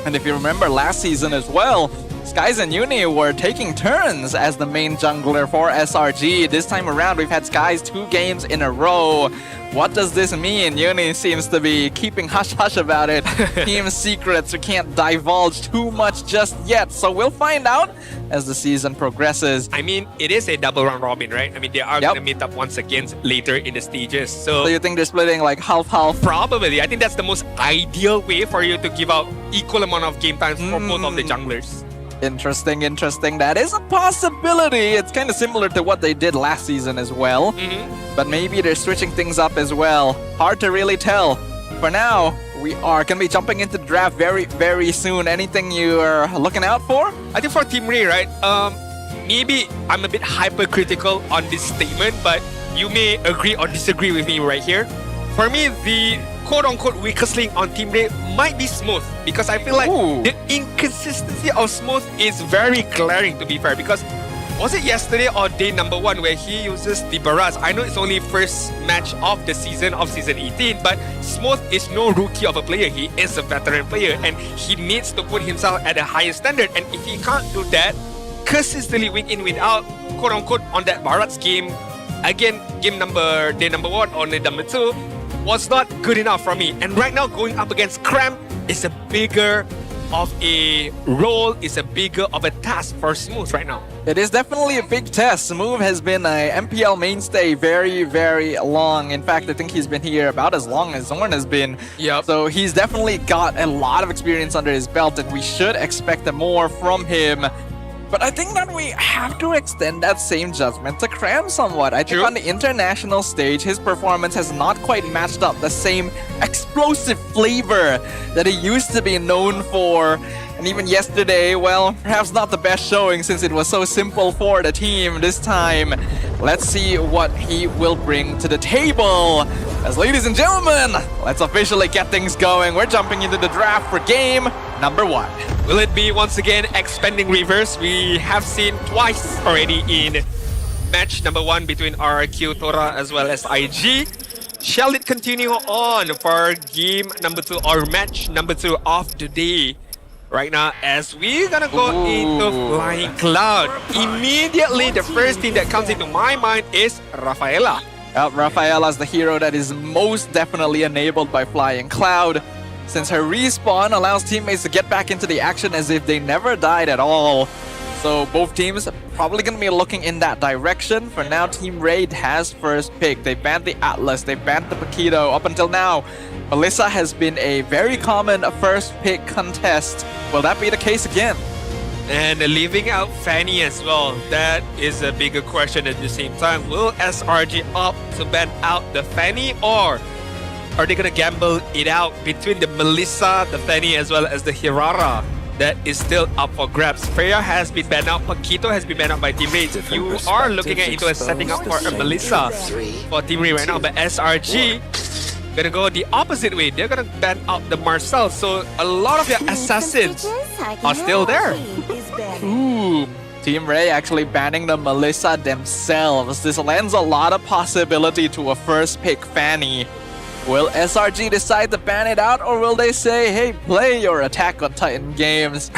And if you remember last season as well, Skies and Uni were taking turns as the main jungler for SRG. This time around, we've had Skies 2 games in a row. What does this mean? Uni seems to be keeping hush-hush about it. Team secrets, we can't divulge too much just yet. So we'll find out as the season progresses. I mean, it is a double round robin, right? I mean, they are going to meet up once again later in the stages. So you think they're splitting like half-half? Probably. I think that's the most ideal way for you to give out equal amount of game times for both of the junglers. Interesting. That is a possibility. It's kind of similar to what they did last season as well. But maybe they're switching things up as well. Hard to really tell. For now, we are going to be jumping into the draft very, very soon. Anything you are looking out for? I think for Team Ray, right? Maybe I'm a bit hypercritical on this statement, but you may agree or disagree with me right here. For me, the quote-unquote weakest link on Team Ray might be Smooth, because I feel like the inconsistency of Smooth is very glaring, to be fair, because was it yesterday or day number 1 where he uses the barrage? I know it's only first match of the season of season 18, but Smooth is no rookie of a player. He is a veteran player and he needs to put himself at a higher standard. And if he can't do that, consistently win in, win out, quote unquote, on that barrage game, again, day number 1 or day number 2, was not good enough for me. And right now, going up against Cram is a bigger of a role, is a bigger of a task for Smooth right now. It is definitely a big test. Smooth has been a MPL mainstay very, very long. In fact, I think he's been here about as long as Zorn has been. So he's definitely got a lot of experience under his belt, and we should expect more from him. But I think that we have to extend that same judgment to Cram somewhat. I think on the international stage, his performance has not quite matched up the same explosive flavor that he used to be known for. And even yesterday, well, perhaps not the best showing since it was so simple for the team this time. Let's see what he will bring to the table. As ladies and gentlemen, let's officially get things going. We're jumping into the draft for game number 1. Will it be once again expanding reverse? We have seen twice already in match number 1 between RRQ, Tora as well as IG. Shall it continue on for game number 2 or match number 2 of the day? Right now, as we're gonna go into Flying Cloud, immediately the first thing that comes into my mind is Rafaela. Rafaela is the hero that is most definitely enabled by Flying Cloud, since her respawn allows teammates to get back into the action as if they never died at all. So both teams are probably going to be looking in that direction. For now, Team Raid has first pick. They banned the Atlas, they banned the Paquito. Up until now, Melissa has been a very common first pick contest. Will that be the case again? And leaving out Fanny as well. That is a bigger question at the same time. Will SRG opt to ban out the Fanny, or are they going to gamble it out between the Melissa, the Fanny, as well as the Hirara? That is still up for grabs. Freya has been banned out. Paquito has been banned out by Team Raid. You are looking at it as setting up for a Melissa for Team Raid right now. But SRG gonna go the opposite way. They're gonna ban out the Marcel. So a lot of their assassins are still there. Team Ray actually banning the Melissa themselves. This lends a lot of possibility to a first pick Fanny. Will SRG decide to ban it out, or will they say, hey, play your Attack on Titan games?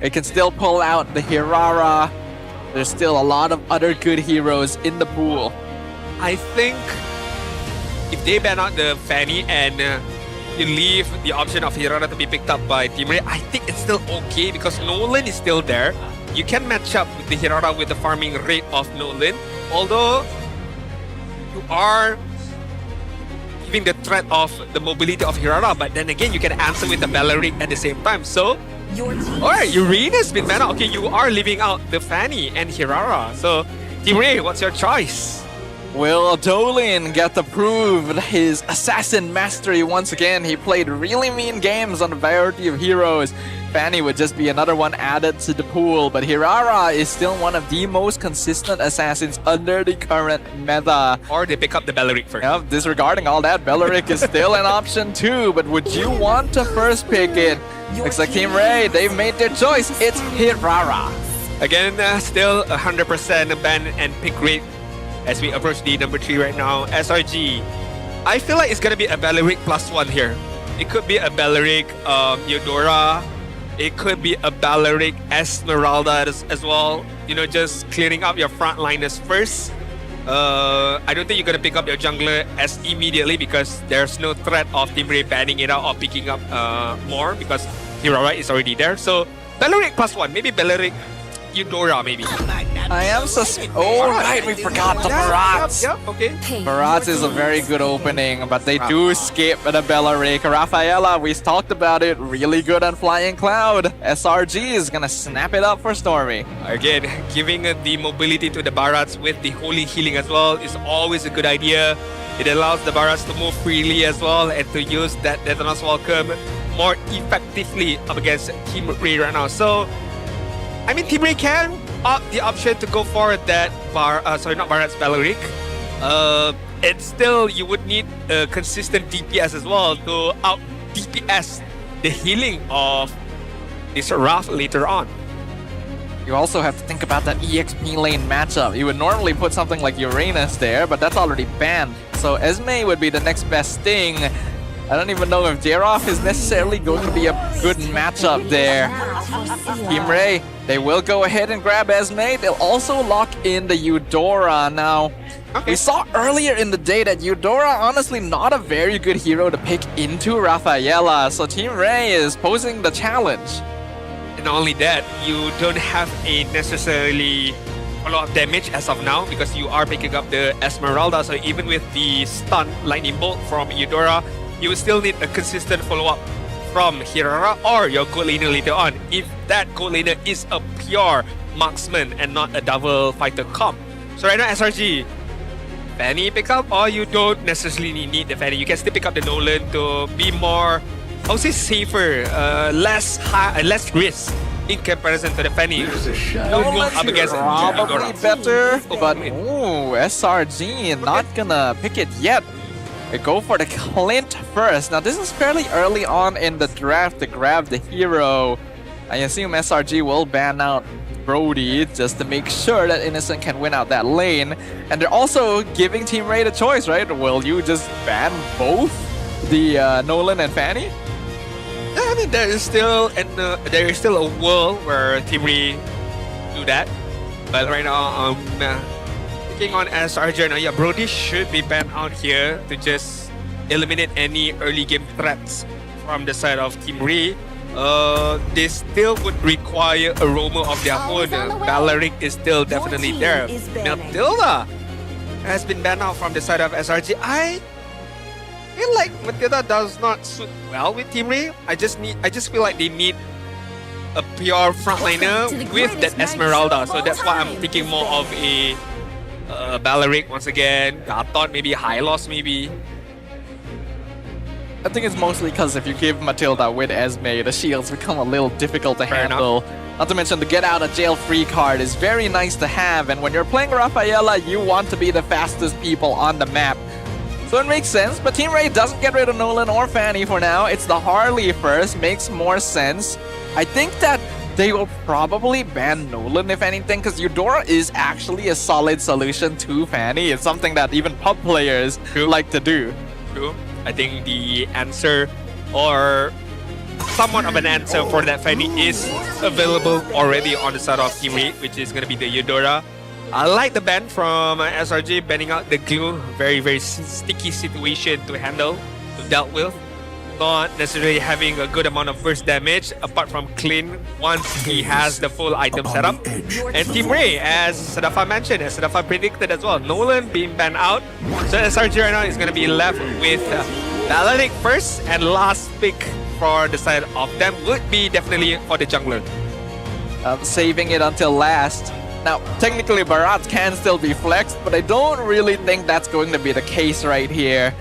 It can still pull out the Hirara. There's still a lot of other good heroes in the pool. I think if they ban out the Fanny and you leave the option of Hirara to be picked up by Team Ray, I think it's still okay because Nolan is still there. You can match up with the Hirara with the farming rate of Nolan, although you are the threat of the mobility of Hirara, but then again you can answer with the Bellaric at the same time. So alright, Urena's been banned out. Okay, you are leaving out the Fanny and Hirara. So Team Ray, what's your choice? Will Dolin get to prove his assassin mastery once again? He played really mean games on a variety of heroes. Fanny would just be another one added to the pool, but Hirara is still one of the most consistent assassins under the current meta. Or they pick up the Belleric first. Yep, disregarding all that, Belleric is still an option too, but would you want to first pick it? Looks like Team Ray, they've made their choice. It's Hirara. Again, still 100% ban and pick rate as we approach the number 3 right now. SRG. I feel like it's going to be a Belleric +1 here. It could be a Belleric Eudora. It could be a Belleric Esmeralda as well. You know, just clearing up your frontliners first. I don't think you're going to pick up your jungler as immediately because there's no threat of Team Ray banning it out or picking up more because Hirara is already there. So Belleric +1, maybe Belleric Eudora maybe. I am oh right, we forgot the Barats. Yep, okay. Barats is a very good opening, but they do skip the Belleric. Rafaela, we talked about it, really good on Flying Cloud. SRG is gonna snap it up for Stormy. Again, giving the mobility to the Barats with the holy healing as well is always a good idea. It allows the Barats to move freely as well and to use that Detonus Welcome more effectively up against Team Ray right now. So, I mean, Team Ray can opt the option to go for that Barats Belleric. It's still, you would need a consistent DPS as well to out DPS the healing of this Raph later on. You also have to think about that EXP lane matchup. You would normally put something like Uranus there, but that's already banned. So Esme would be the next best thing. I don't even know if Jeroff is necessarily going to be a good matchup there. Team Ray, they will go ahead and grab Esme. They'll also lock in the Eudora. Now, we saw earlier in the day that Eudora, honestly, not a very good hero to pick into Rafaela. So Team Ray is posing the challenge. And not only that, you don't have a necessarily a lot of damage as of now because you are picking up the Esmeralda. So even with the stun lightning bolt from Eudora, you will still need a consistent follow-up from Hirara or your gold laner later on if that gold laner is a pure marksman and not a double fighter comp. So right now, SRG, Fanny pick up, or you don't necessarily need the Fanny. You can still pick up the Nolan to be more, I would say, safer, less risk in comparison to the Fanny. Nolan's up against probably better, but ooh, SRG not gonna pick it yet. They go for the Clint first. Now this is fairly early on in the draft to grab the hero. I assume SRG will ban out Brody just to make sure that Innocent can win out that lane. And they're also giving Team Ray the choice, right? Will you just ban both the Nolan and Fanny? I mean, there is still a world where Team Ray do that. But right now, picking on SRG now, yeah, Brody should be banned out here to just eliminate any early game threats from the side of Team Ray. They still would require a roamer of their own. Belleric is still definitely there. Matilda has been banned out from the side of SRG. I feel like Matilda does not suit well with Team Ray. I just feel like they need a pure frontliner with that Esmeralda. So that's why I'm thinking more of a Belleric once again. I thought maybe Hylos maybe. I think it's mostly because if you give Matilda with Esme, the shields become a little difficult to handle. Not to mention the get out of jail free card is very nice to have, and when you're playing Rafaela, you want to be the fastest people on the map. So it makes sense, but Team Ray doesn't get rid of Nolan or Fanny for now. It's the Harley first, makes more sense. I think that they will probably ban Nolan if anything, because Eudora is actually a solid solution to Fanny. It's something that even pub players like to do. True. I think the answer, or somewhat of an answer for that Fanny, is available already on the side of Team Ray, which is going to be the Eudora. I like the ban from SRG, banning out the glue. Very, very sticky situation to handle, to deal with. Not necessarily having a good amount of burst damage, apart from Clint once he has the full item setup. And Team Ray, as Sadafa mentioned, as Sadafa predicted as well, Nolan being banned out. So SRG right now is going to be left with Belleric first, and last pick for the side of them would be definitely for the jungler. Saving it until last. Now, technically Bharat can still be flexed, but I don't really think that's going to be the case right here.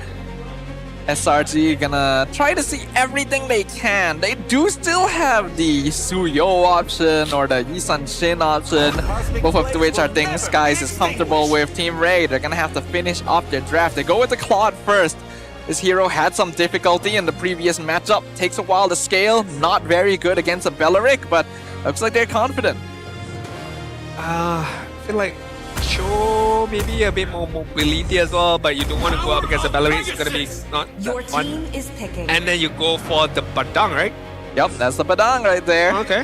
SRG gonna try to see everything they can. They do still have the Suyo option or the Yisan Shin option, both of which are things Skies is comfortable with. Team Ray, they're gonna have to finish off their draft. They go with the Claude first. This hero had some difficulty in the previous matchup. Takes a while to scale. Not very good against a Belleric, but looks like they're confident. I feel like show maybe a bit more mobility as well, but you don't want to go up against the Belleric. It's gonna be not that fun. is picking. And then you go for the Badang, right? Yep, that's the Badang right there. Okay.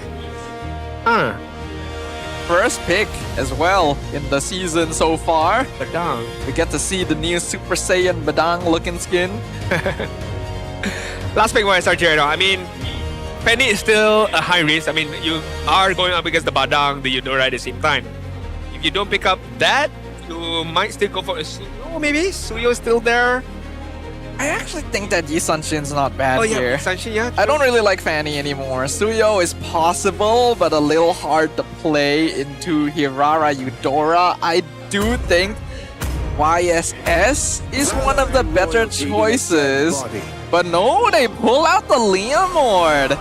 First pick as well in the season so far. Badang. We get to see the new Super Saiyan Badang looking skin. Last pick for SRG right now. I mean, Penny is still a high risk. I mean, you are going up against the Badang, the Eudora at the same time. If you don't pick up that, you might still go for a Suyo, maybe? Suyo is still there. I actually think that Yisan Shin's not bad here. Yisan Shin, yeah. I don't really like Fanny anymore. Suyo is possible, but a little hard to play into Hirara Eudora. I do think YSS is one of the better choices. But no, they pull out the Leomord.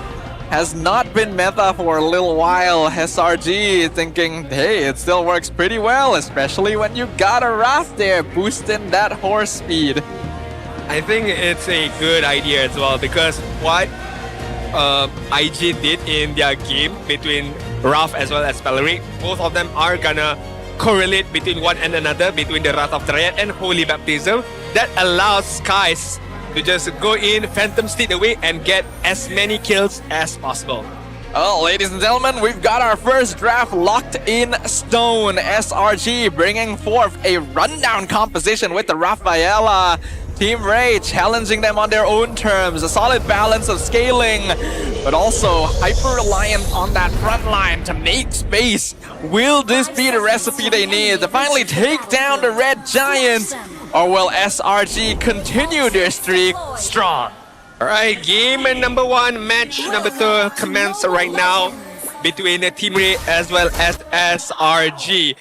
Has not been meta for a little while. SRG thinking, hey, it still works pretty well, especially when you got a Wrath there boosting that horse speed. I think it's a good idea as well, because what IG did in their game between Wrath as well as Belleric, both of them are gonna correlate between one and another, between the Wrath of Triad and Holy Baptism. That allows Skies to just go in, Phantom Steed away, and get as many kills as possible. Oh, ladies and gentlemen, we've got our first draft locked in stone. SRG bringing forth a rundown composition with the Rafaela. Team Ray challenging them on their own terms. A solid balance of scaling, but also hyper-reliant on that front line to make space. Will this be the recipe they need to finally take down the Red Giants? Or will SRG continue their streak strong? Alright, game number 1, match number 2 commence right now between Team Ray as well as SRG.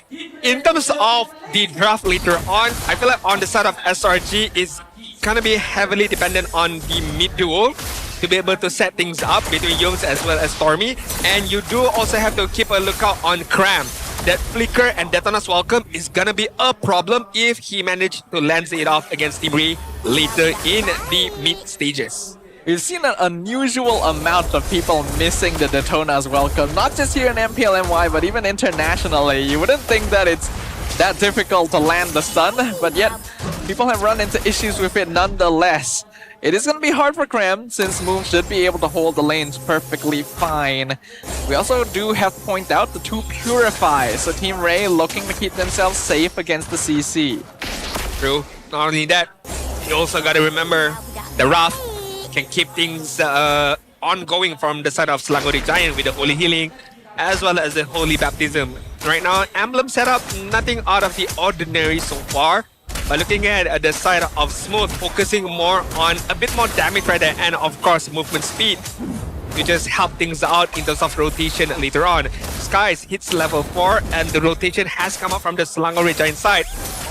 In terms of the draft later on, I feel like on the side of SRG is gonna be heavily dependent on the mid duo to be able to set things up between Youngs as well as Stormy. And you do also have to keep a lookout on Cram. That Flicker and Detona's Welcome is gonna be a problem if he managed to land it off against Team Ray later in the mid stages. We've seen an unusual amount of people missing the Detona's Welcome, not just here in MPL MY, but even internationally. You wouldn't think that it's that difficult to land the stun, but yet people have run into issues with it nonetheless. It is going to be hard for Krem, since Moon should be able to hold the lanes perfectly fine. We also do have to point out the 2 Purifies, so Team Ray looking to keep themselves safe against the CC. True. Not only that, you also got to remember the Wrath can keep things ongoing from the side of Slangori Giant with the Holy Healing as well as the Holy Baptism. Right now, Emblem setup, nothing out of the ordinary so far. But looking at the side of Smooth, focusing more on a bit more damage right there, and of course movement speed to just help things out in terms of rotation later on. Skies hits level 4 and the rotation has come up from the Selangor Giant side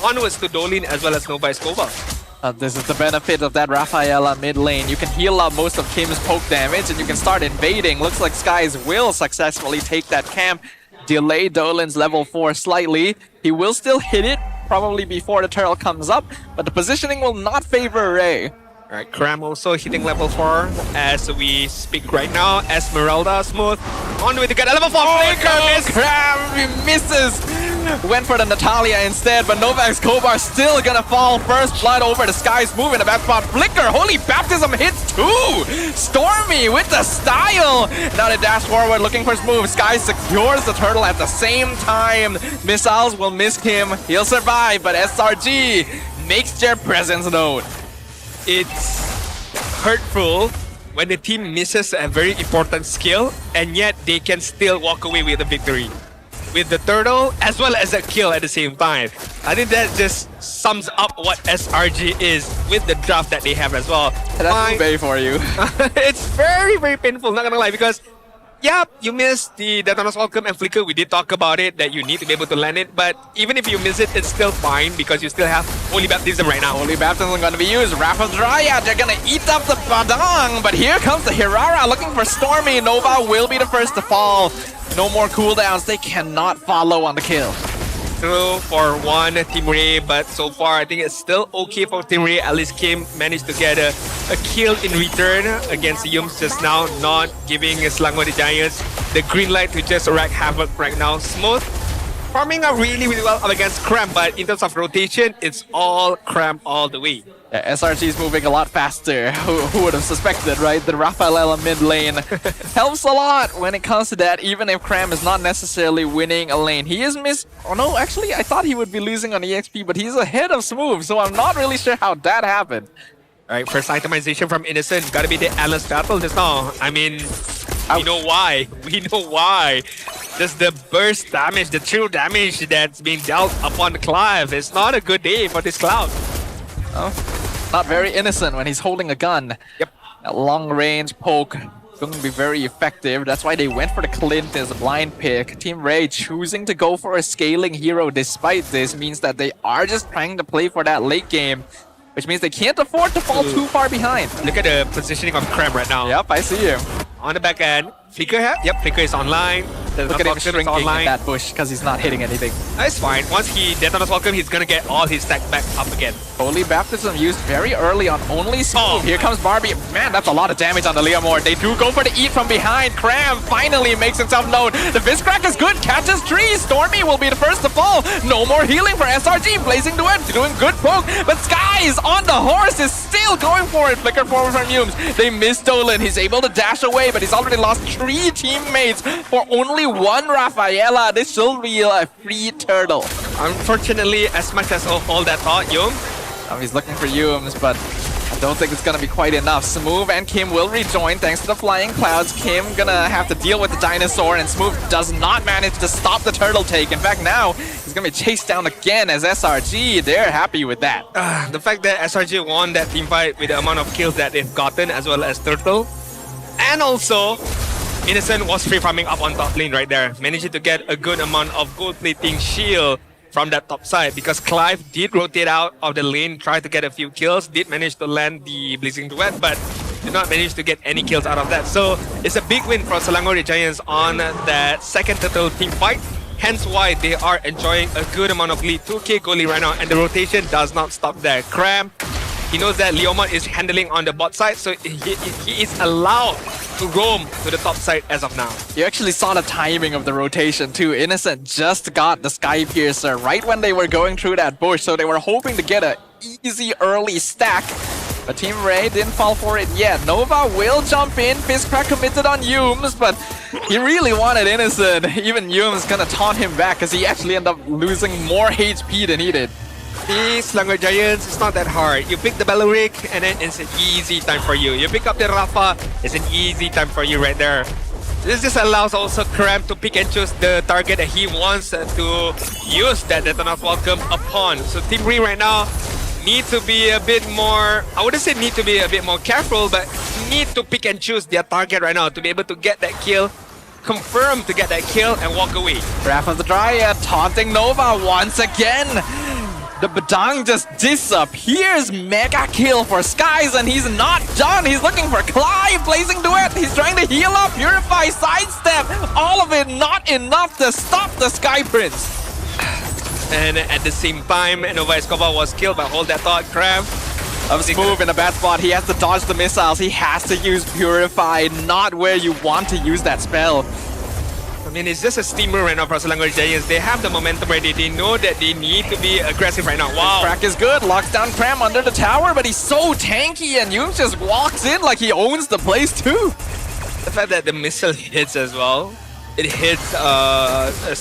onwards to Dolin as well as Nova Escobar. This is the benefit of that Rafaela mid lane. You can heal up most of Kim's poke damage and you can start invading. Looks like Skies will successfully take that camp, delay Dolan's level 4 slightly. He will still hit it, probably before the turtle comes up, but the positioning will not favor Ray. Alright, Cram also hitting level 4 as we speak right now. Esmeralda, Smooth, on the way to get a level 4 flanker. Cram, he misses! Went for the Natalia instead, but Nova Escobar still gonna fall. First blood over the Skies, move in the back spot. Flicker, Holy Baptism hits 2! Stormy with the style! Now they dash forward looking for his move. Skies secures the turtle at the same time. Missiles will miss him. He'll survive, but SRG makes their presence known. It's hurtful when the team misses a very important skill and yet they can still walk away with a victory. With the turtle as well as a kill at the same time. I think that just sums up what SRG is with the draft that they have as well. That's eBay for you. It's very, very painful, not gonna lie, because Yeah, you missed the Detona's Welcome and Flicker. We did talk about it, that you need to be able to land it. But even if you miss it, it's still fine because you still have Holy Baptism right now. Holy Baptism going to be used. Wrath of Dryad, they're going to eat up the Badang. But here comes the Hirara looking for Stormy. Nova will be the first to fall. No more cooldowns. They cannot follow on the kill. True for one Team Ray, but so far I think it's still okay for Team Ray. At least Kim managed to get a kill in return against Yums just now, not giving Selangor the Giants the green light to just wreak havoc right now. Smooth farming up really well up against Cramp, but in terms of rotation, it's all Cramp all the way. Yeah, SRG is moving a lot faster. Who would have suspected, right? The Rafaela mid lane helps a lot when it comes to that, even if Cram is not necessarily winning a lane. He is Oh no, actually, I thought he would be losing on EXP, but he's ahead of Smooth, so I'm not really sure how that happened. Alright, first itemization from Innocent. Gotta be the Atlas battle just now. I mean, we know why. We know why. Just the burst damage, the true damage that's being dealt upon Clive. It's not a good day for this Cloud. Oh, not very innocent when he's holding a gun. Yep. A long range poke going to be very effective. That's why they went for the Clint as a blind pick. Team Ray choosing to go for a scaling hero despite this means that they are just trying to play for that late game, which means they can't afford to fall too far behind. Look at the positioning of Cram right now. Yep, I see him. On the back end, Flicker, yep, Flicker is online. Look at him shrinking in that bush because he's not hitting anything. That's fine. Once he Detona's Welcome, he's gonna get all his stack back up again. Holy Baptism used very early on only Smooth. Here comes Barbie. Man, that's a lot of damage on the Leomord. They do go for the eat from behind. Cram finally makes himself known. The Viscrack is good. Catches trees. Stormy will be the first to fall. No more healing for SRG. Blazing Duet doing good poke. But Skies on the horse is still going for it. Flicker forward from Humes. They miss Dolan. He's able to dash away, but he's already lost 3 teammates for only 1 Rafaela. This will be a free turtle. Unfortunately, as much as all that thought, Yum. He's looking for Yums, but I don't think it's gonna be quite enough. Smooth and Kim will rejoin thanks to the flying clouds. Kim gonna have to deal with the dinosaur, and Smooth does not manage to stop the turtle take. In fact, now he's gonna be chased down again as SRG. They're happy with that. The fact that SRG won that team fight with the amount of kills that they've gotten, as well as Turtle, and also Innocent was free farming up on top lane right there, managing to get a good amount of gold plating shield from that top side, because Clive did rotate out of the lane, tried to get a few kills, did manage to land the Blazing Duet, but did not manage to get any kills out of that. So it's a big win for Selangor the Giants on that second Turtle team fight, hence why they are enjoying a good amount of lead. 2k goal lead right now, and the rotation does not stop there. Cram, he knows that Leomon is handling on the bot side, so he is allowed to roam to the top side as of now. You actually saw the timing of the rotation too. Innocent just got the Sky Piercer right when they were going through that bush, so they were hoping to get an easy early stack. But Team Ray didn't fall for it yet. Nova will jump in. Fistcrack committed on Yums, but he really wanted Innocent. Even Yums gonna taunt him back because he actually ended up losing more HP than he did. The Selangor Giants, it's not that hard. You pick the Belleric, and then it's an easy time for you. You pick up the Rafa, it's an easy time for you right there. This just allows also Cramp to pick and choose the target that he wants to use that Detona's Welcome upon. So Team Ray right now need to be a bit more, I wouldn't say need to be a bit more careful, but need to pick and choose their target right now to be able to get that kill, confirm to get that kill and walk away. Wrath of the Dryad taunting Nova once again. The Badang just disappears. Mega kill for Skies, and he's not done. He's looking for Clive. Blazing Duet. He's trying to heal up, purify, sidestep. All of it not enough to stop the Sky Prince. And at the same time, Nova Escobar was killed by Hold That Thought. Cramp. Smooth in a bad spot. He has to dodge the missiles. He has to use Purify, not where you want to use that spell. I mean, it's just a steamer right now for Selangor Giants. They have the momentum ready. They know that they need to be aggressive right now. Wow. His crack is good. Locks down Cram under the tower, but he's so tanky, and Yums just walks in like he owns the place too. The fact that the missile hits as well. It hits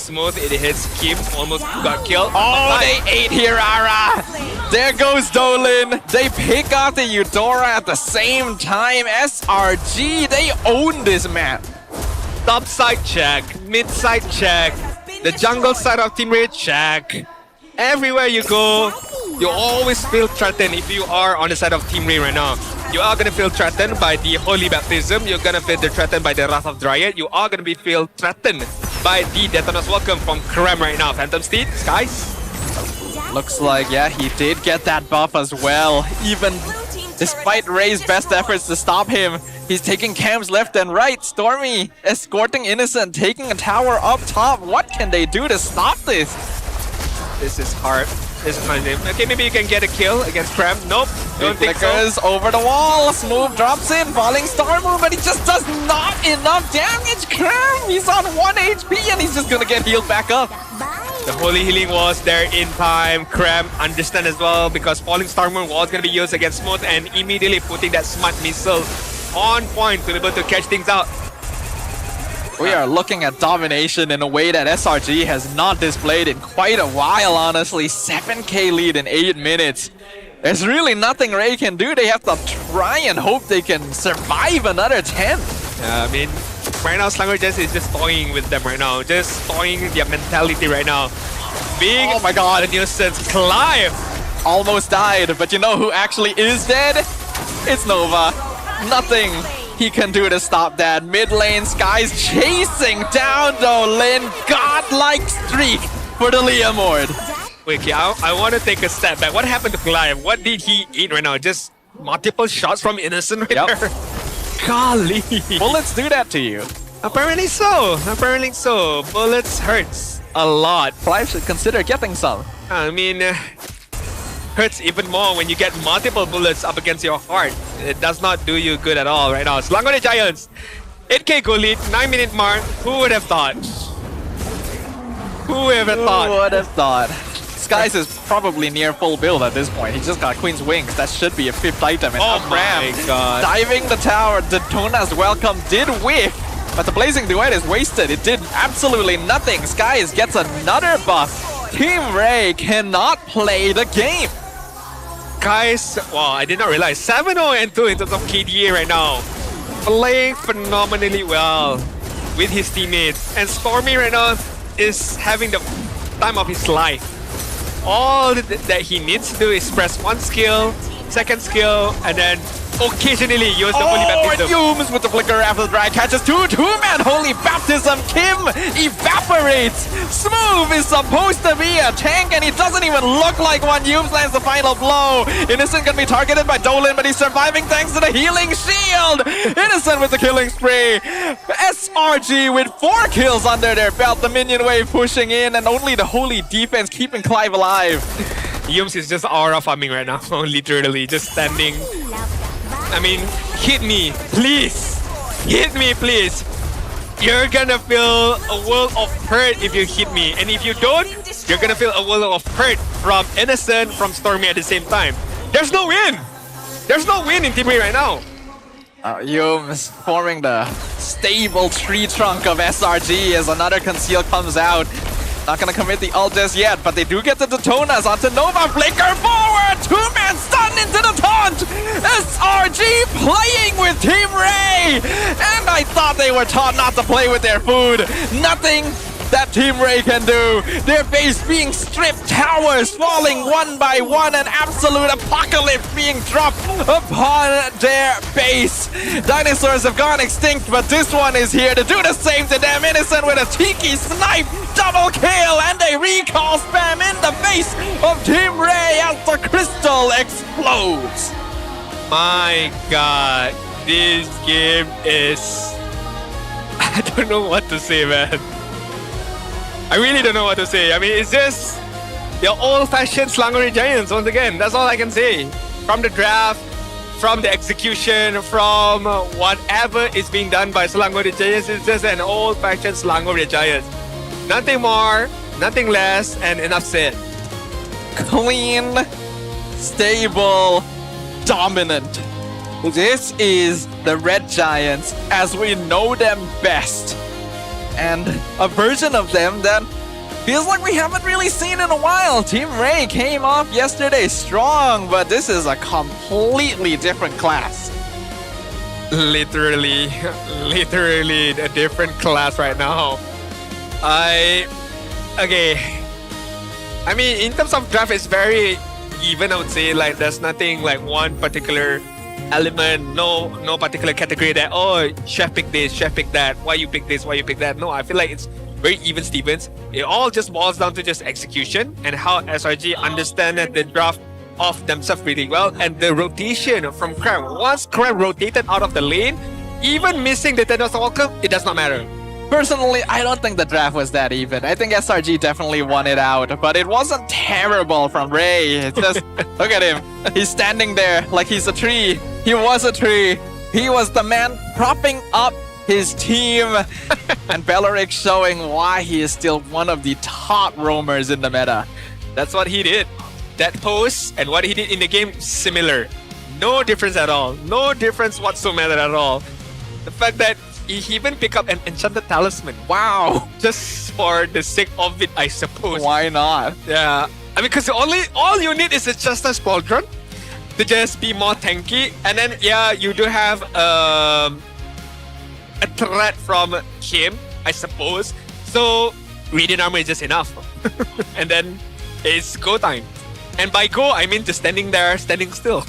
Smooth, it hits Kim, almost got killed. Oh, they ate Hirara! There goes Dolan. They pick out the Eudora at the same time. SRG, they own this map. Top side check, mid side check, the jungle side of Team Ray check. Everywhere you go, You always feel threatened if you are on the side of Team Ray right now. You are gonna feel threatened by the Holy Baptism. You're gonna feel threatened by the Wrath of Dryad. You are gonna be feel threatened by the Detona's Welcome from Krem right now. Phantom Steed, Skies. Looks like, yeah, he did get that buff as well. Even despite Ray's best efforts to stop him, he's taking camps left and right. Stormy escorting Innocent, taking a tower up top. What can they do to stop this? This is hard. This is my name. Okay, maybe you can get a kill against Krem. Nope, don't think so. Flickers over the wall. Smooth drops in, falling star move, but he just does not enough damage. Krem, he's on 1 HP and he's just gonna get healed back up. The Holy Healing was there in time. Krem understand as well because Falling Star Moon was going to be used against Smooth and immediately putting that smart missile on point to be able to catch things out. We are looking at domination in a way that SRG has not displayed in quite a while, honestly. 7k lead in 8 minutes. There's really nothing Ray can do. They have to try and hope they can survive another 10. I mean, right now Slanger is just toying with them right now. Just toying their mentality right now. Being oh my god, a nuisance. Clive almost died, but you know who actually is dead? It's Nova. Nothing he can do to stop that. Mid lane, Sky's chasing down Dolin. Godlike streak for the Leomord. Wait, okay, I want to take a step back. What happened to Clive? What did he eat right now? Just multiple shots from Innocent right there? Golly. Bullets do that to you. Apparently so. Apparently so. Bullets hurts a lot. Clive should consider getting some. I mean, hurts even more when you get multiple bullets up against your heart. It does not do you good at all right now. Slangone Giants, 8k goal lead, 9-minute mark. Who would have thought? Who would have thought? Who would have thought? Skies is probably near full build at this point. He just got Queen's Wings. That should be a 5th item. And oh my god. Diving the tower, Detona's Welcome did whiff, but the Blazing Duet is wasted. It did absolutely nothing. Skies gets another buff. Team Ray cannot play the game. Guys, wow, I did not realize 7-0 and 2 in terms of KDA right now. Playing phenomenally well with his teammates. And Stormy right now is having the time of his life. All that he needs to do is press one skill, second skill, and then occasionally use the Holy Baptism. Yumes with the flicker after the drag catches two-man Holy Baptism. Kim evaporates. Smooth is supposed to be a tank and he doesn't even look like one. Yumes lands the final blow. Innocent can be targeted by Dolan, but he's surviving thanks to the healing shield. Innocent with the killing spree. SRG with 4 kills under their belt. The minion wave pushing in and only the Holy defense keeping Clive alive. Yumes is just aura farming right now, literally just standing. I mean, hit me, please. Hit me, please. You're gonna feel a world of hurt if you hit me. And if you don't, you're gonna feel a world of hurt from Innocent, from Stormy at the same time. There's no win. There's no win in Team Ray right now. Yumes forming the stable tree trunk of SRG as another conceal comes out. Not gonna commit the ult just yet, but they do get the Detonas onto Nova. Flicker forward! 2-man stun into the taunt! SRG playing with Team Ray! And I thought they were taught not to play with their food. Nothing that Team Ray can do. Their base being stripped, towers falling one by one, an absolute apocalypse being dropped upon their base. Dinosaurs have gone extinct, but this one is here to do the same to them. Innocent with a Tiki snipe, double kill, and a recall spam in the face of Team Ray as the crystal explodes. My god, this game is... I don't know what to say, man. I really don't know what to say. I mean, it's just the old-fashioned Slangone Giants once again. That's all I can say. From the draft, from the execution, from whatever is being done by Slangone Giants, it's just an old-fashioned Slangone Giants. Nothing more, nothing less, and enough said. Clean, stable, dominant. This is the Red Giants as we know them best. And a version of them that feels like we haven't really seen in a while. Team Ray came off yesterday strong, but this is a completely different class. Literally a different class right now. Okay. I mean, in terms of draft, it's very even, I would say. Like, there's nothing like one particular element, no particular category that, oh, chef pick this, chef pick that, why you pick this, why you pick that. No, I feel like it's very even Stevens. It all just boils down to just execution and how SRG understand the draft of themselves really well, and the rotation from Cram. Once Cram rotated out of the lane, even missing the Thanos Walker, it does not matter. Personally, I don't think the draft was that even. I think SRG definitely won it out, but it wasn't terrible from Ray. It's just, look at him. He's standing there like he's a tree. He was a tree. He was the man propping up his team. And Belleric showing why he is still one of the top roamers in the meta. That's what he did. That pose and what he did in the game, similar. No difference at all. No difference whatsoever at all. The fact that he even picked up an enchanted talisman. Wow. Just for the sake of it, I suppose. Why not? Yeah. I mean, because all you need is a Justice Pauldron to just be more tanky. And then, yeah, you do have a threat from him, I suppose. So, Radiant Armor is just enough. And then, it's go time. And by go, I mean just standing there, standing still.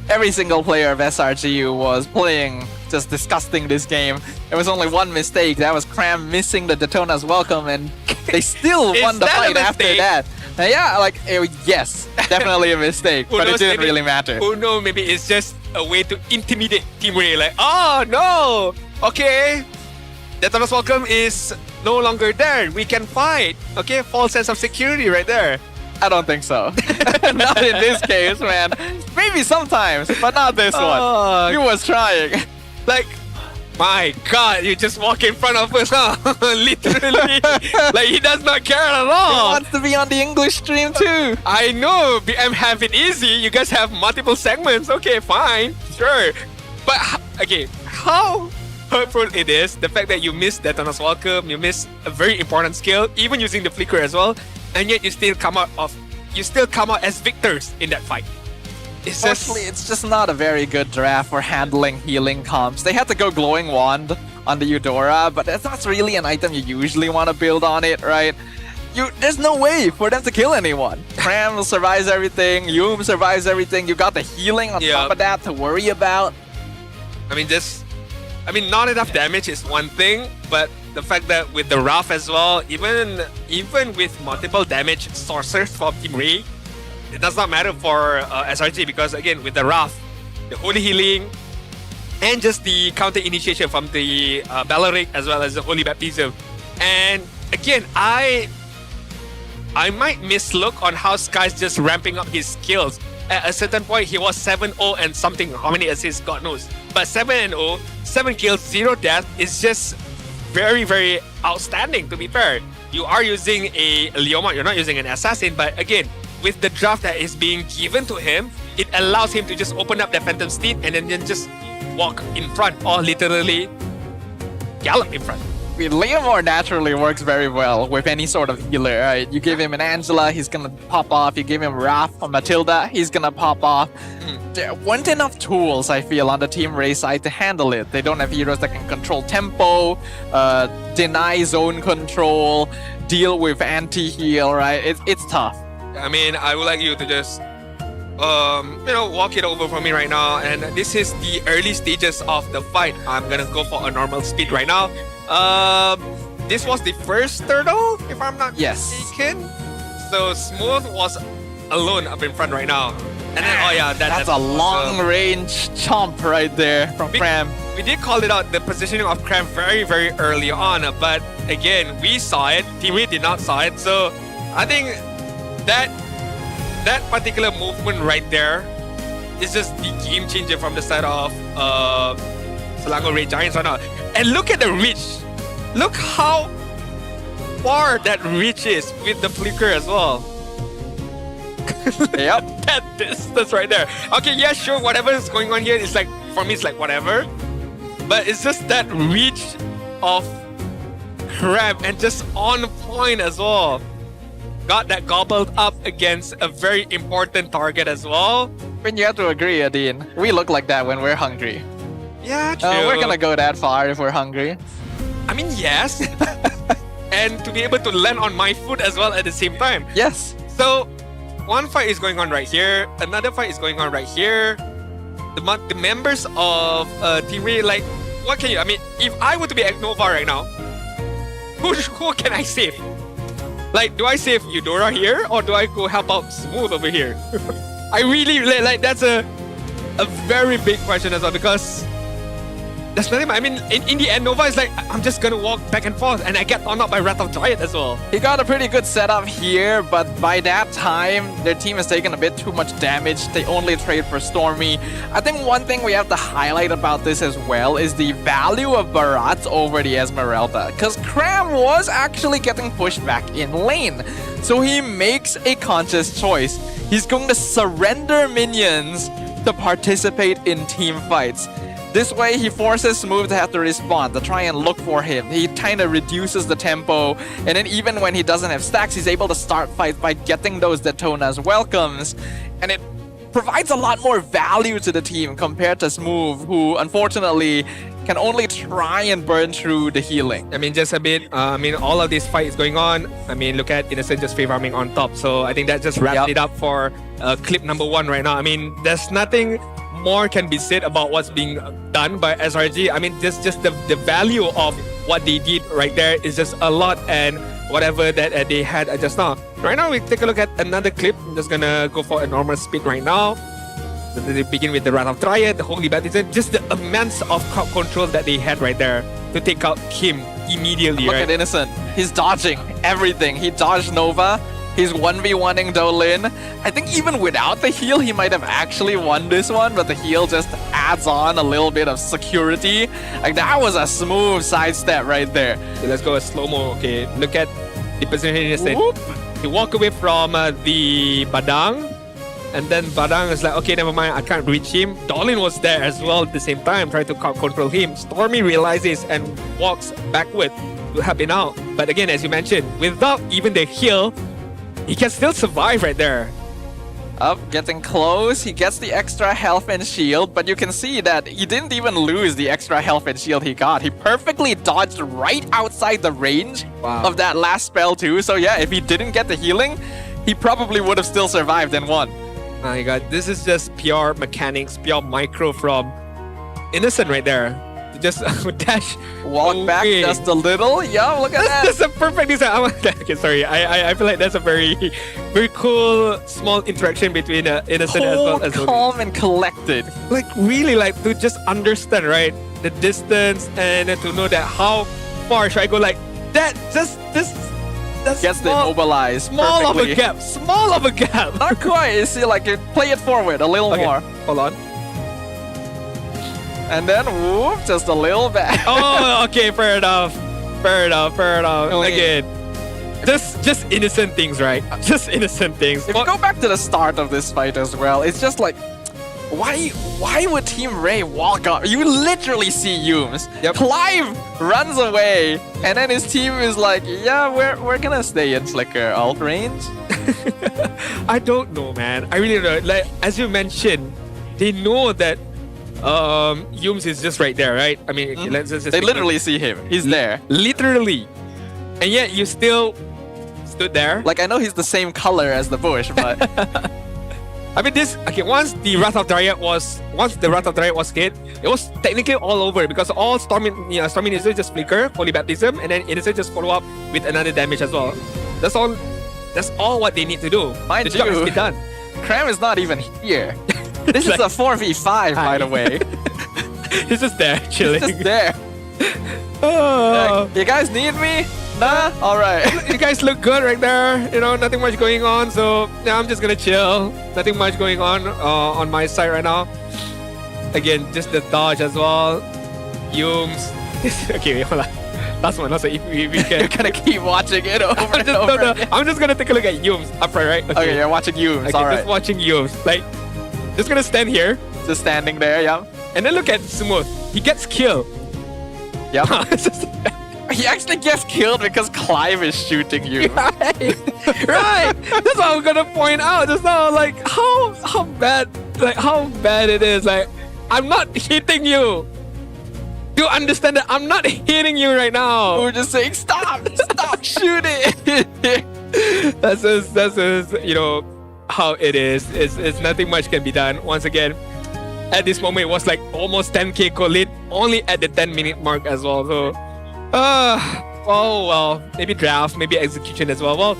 Every single player of SRGU was playing just disgusting this game. There was only one mistake. That was Cram missing the Daytona's welcome, and they still won the fight after that. Yeah, like, yes, definitely a mistake, but it didn't really matter. Who knows, maybe it's just a way to intimidate Team Ray. Like, oh no, okay, Daytona's welcome is no longer there. We can fight. Okay, false sense of security right there. I don't think so. Not in this case, man. Maybe sometimes, but not this one. He was trying. Like, my God, you just walk in front of us, huh? Literally. Like, he does not care at all. He wants to be on the English stream too. I know. BM have it easy. You guys have multiple segments. Okay, fine. Sure. But, okay, how hurtful it is, the fact that you missed Daytona's welcome, you miss a very important skill, even using the flicker as well, and yet you still come out as victors in that fight. It's just not a very good draft for handling healing comps. They had to go Glowing Wand on the Eudora, but that's not really an item you usually want to build on it, right? There's no way for them to kill anyone. Cram survives everything, Yum survives everything, you got the healing on top of that to worry about. I mean, not enough damage is one thing, but the fact that with the Wrath as well, even with multiple damage sources from Team Ray, it does not matter for SRG, because again, with the Wrath, the Holy Healing, and just the counter initiation from the Belleric as well as the Holy Baptism. And again, I might mislook on how Sky's just ramping up his skills. At a certain point, he was 7-0 and something. How many assists, God knows. But 7-0, 7 kills, 0 death is just very, very outstanding, to be fair. You are using a Leomar, you're not using an assassin, but again, with the draft that is being given to him, it allows him to just open up the Phantom Steed and then just walk in front, or literally gallop in front. I mean, Leomar naturally works very well with any sort of healer, right? You give him an Angela, he's gonna pop off. You give him Wrath or Matilda, he's gonna pop off. There weren't enough tools, I feel, on the Team Ray side to handle it. They don't have heroes that can control tempo, deny zone control, deal with anti-heal, right? It's tough. I mean, I would like you to just walk it over for me right now. And this is the early stages of the fight. I'm gonna go for a normal speed right now. This was the first turtle, if I'm not mistaken. So Smooth was alone up in front right now. And then, that's a long-range chomp right there from Cram. We did call it out, the positioning of Cram very, very early on. But again, we saw it. Team Ray did not saw it. So I think that particular movement right there is just the game changer from the side of Selangor Ray Giants right now. And look at the reach. Look how far that reach is with the flicker as well. Yep. That distance right there. Okay, yeah, sure, whatever is going on here is like, for me, it's like whatever. But it's just that reach of Cram and just on point as well. Got that gobbled up against a very important target as well. When you have to agree, Adine, we look like that when we're hungry. Yeah, true. We're gonna go that far if we're hungry. I mean, yes. And to be able to land on my foot as well at the same time. Yes. So, one fight is going on right here. Another fight is going on right here. The members of Team Ray, like, what can you? I mean, if I were to be at Nova right now, who can I save? Like, do I save Eudora here or do I go help out Smooth over here? I really like that's a very big question as well, because there's nothing. I mean, in the end, Nova is like, I'm just gonna walk back and forth, and I get torn up by Wrath of Giant as well. He got a pretty good setup here, but by that time, their team has taken a bit too much damage. They only trade for Stormy. I think one thing we have to highlight about this as well is the value of Barat over the Esmeralda, because Cram was actually getting pushed back in lane. So he makes a conscious choice. He's going to surrender minions to participate in team fights. This way, he forces Smooth to have to respawn, to try and look for him. He kind of reduces the tempo, and then even when he doesn't have stacks, he's able to start fights by getting those Detona's welcomes. And it provides a lot more value to the team compared to Smooth, who unfortunately can only try and burn through the healing. I mean, just a bit. I mean, all of this fight is going on. I mean, look at Innocent just free farming on top. So I think that just wraps it up for clip number 1 right now. I mean, there's nothing more can be said about what's being done by SRG. I mean, just the value of what they did right there is just a lot, and whatever that they had just now. Right now, we take a look at another clip. I'm just gonna go for a normal speed right now. They begin with the Wrath of Triad, the Holy Baptism, just the immense of crowd control that they had right there to take out Kim immediately. Look at Innocent. He's dodging everything. He dodged Nova. He's 1v1ing Dolin. I think even without the heal, he might have actually won this one, but the heal just adds on a little bit of security. Like, that was a smooth sidestep right there. Okay, let's go a slow-mo. Okay, look at the position Innocent. He walk away from the Badang, and then Badang is like, okay, never mind, I can't reach him. Dolin was there as well at the same time, trying to control him. Stormy realizes and walks backward to help him out. But again, as you mentioned, without even the heal, he can still survive right there. Up, getting close. He gets the extra health and shield, but you can see that he didn't even lose the extra health and shield he got. He perfectly dodged right outside the range of that last spell too. So yeah, if he didn't get the healing, he probably would have still survived and won. Oh my god, this is just pure mechanics, pure micro from Innocent right there. Just dash, walk back just a little. Yeah, look at that. That's a perfect design. Okay, sorry. I feel like that's a very, very cool small interaction between Innocent as well as calm and collected. Like really, like to just understand, right, the distance, and to know that how far should I go. Like that, just this. That's gets small, immobilized. Small perfectly. of a gap. Small of a gap. Not quite. You see, like you play it forward a little more. Hold on. And then, whoop, just a little back. Oh, okay, fair enough. Again, just innocent things, right? Just innocent things. If you go back to the start of this fight as well, it's just like, why would Team Ray walk up? You literally see Yumes. Clive runs away, and then his team is like, yeah, we're gonna stay in Flicker alt range. I don't know, man. I really don't know. Like, as you mentioned, they know that Yumes is just right there, right? I mean, let's just they literally see him. He's there. Literally. And yet you still stood there. Like, I know he's the same color as the bush, but I mean, once the Wrath of Dryad was hit, it was technically all over because all Stormy needs to just flicker, Holy Baptism, and then Innocent just follow up with another damage as well. That's all what they need to do. Mind the job you, is done. Cram is not even here. This is a 4v5, by the way. He's just there, chilling. He's just there. Like, you guys need me? Nah? Alright. You guys look good right there. You know, nothing much going on, so yeah, I'm just gonna chill. Nothing much going on my side right now. Again, just the dodge as well. Yumes. Okay, wait, hold on. Last one. If we can. You're gonna keep watching it over and over. No. I'm just gonna take a look at Yumes upright, right? Okay, you're watching Yumes. Okay, alright. Just watching Yumes. Like, just gonna stand here. Just standing there, yeah. And then look at Smooth. He gets killed. Yeah. He actually gets killed because Clive is shooting you. Right. That's what I'm gonna point out just now. Like how bad it is. Like, I'm not hitting you. Do you understand that I'm not hitting you right now? We're just saying stop shooting. That's his, how it is. It's nothing much can be done. Once again, at this moment, it was like almost 10k lead, only at the 10-minute mark as well. So, well, maybe draft, maybe execution as well. Well,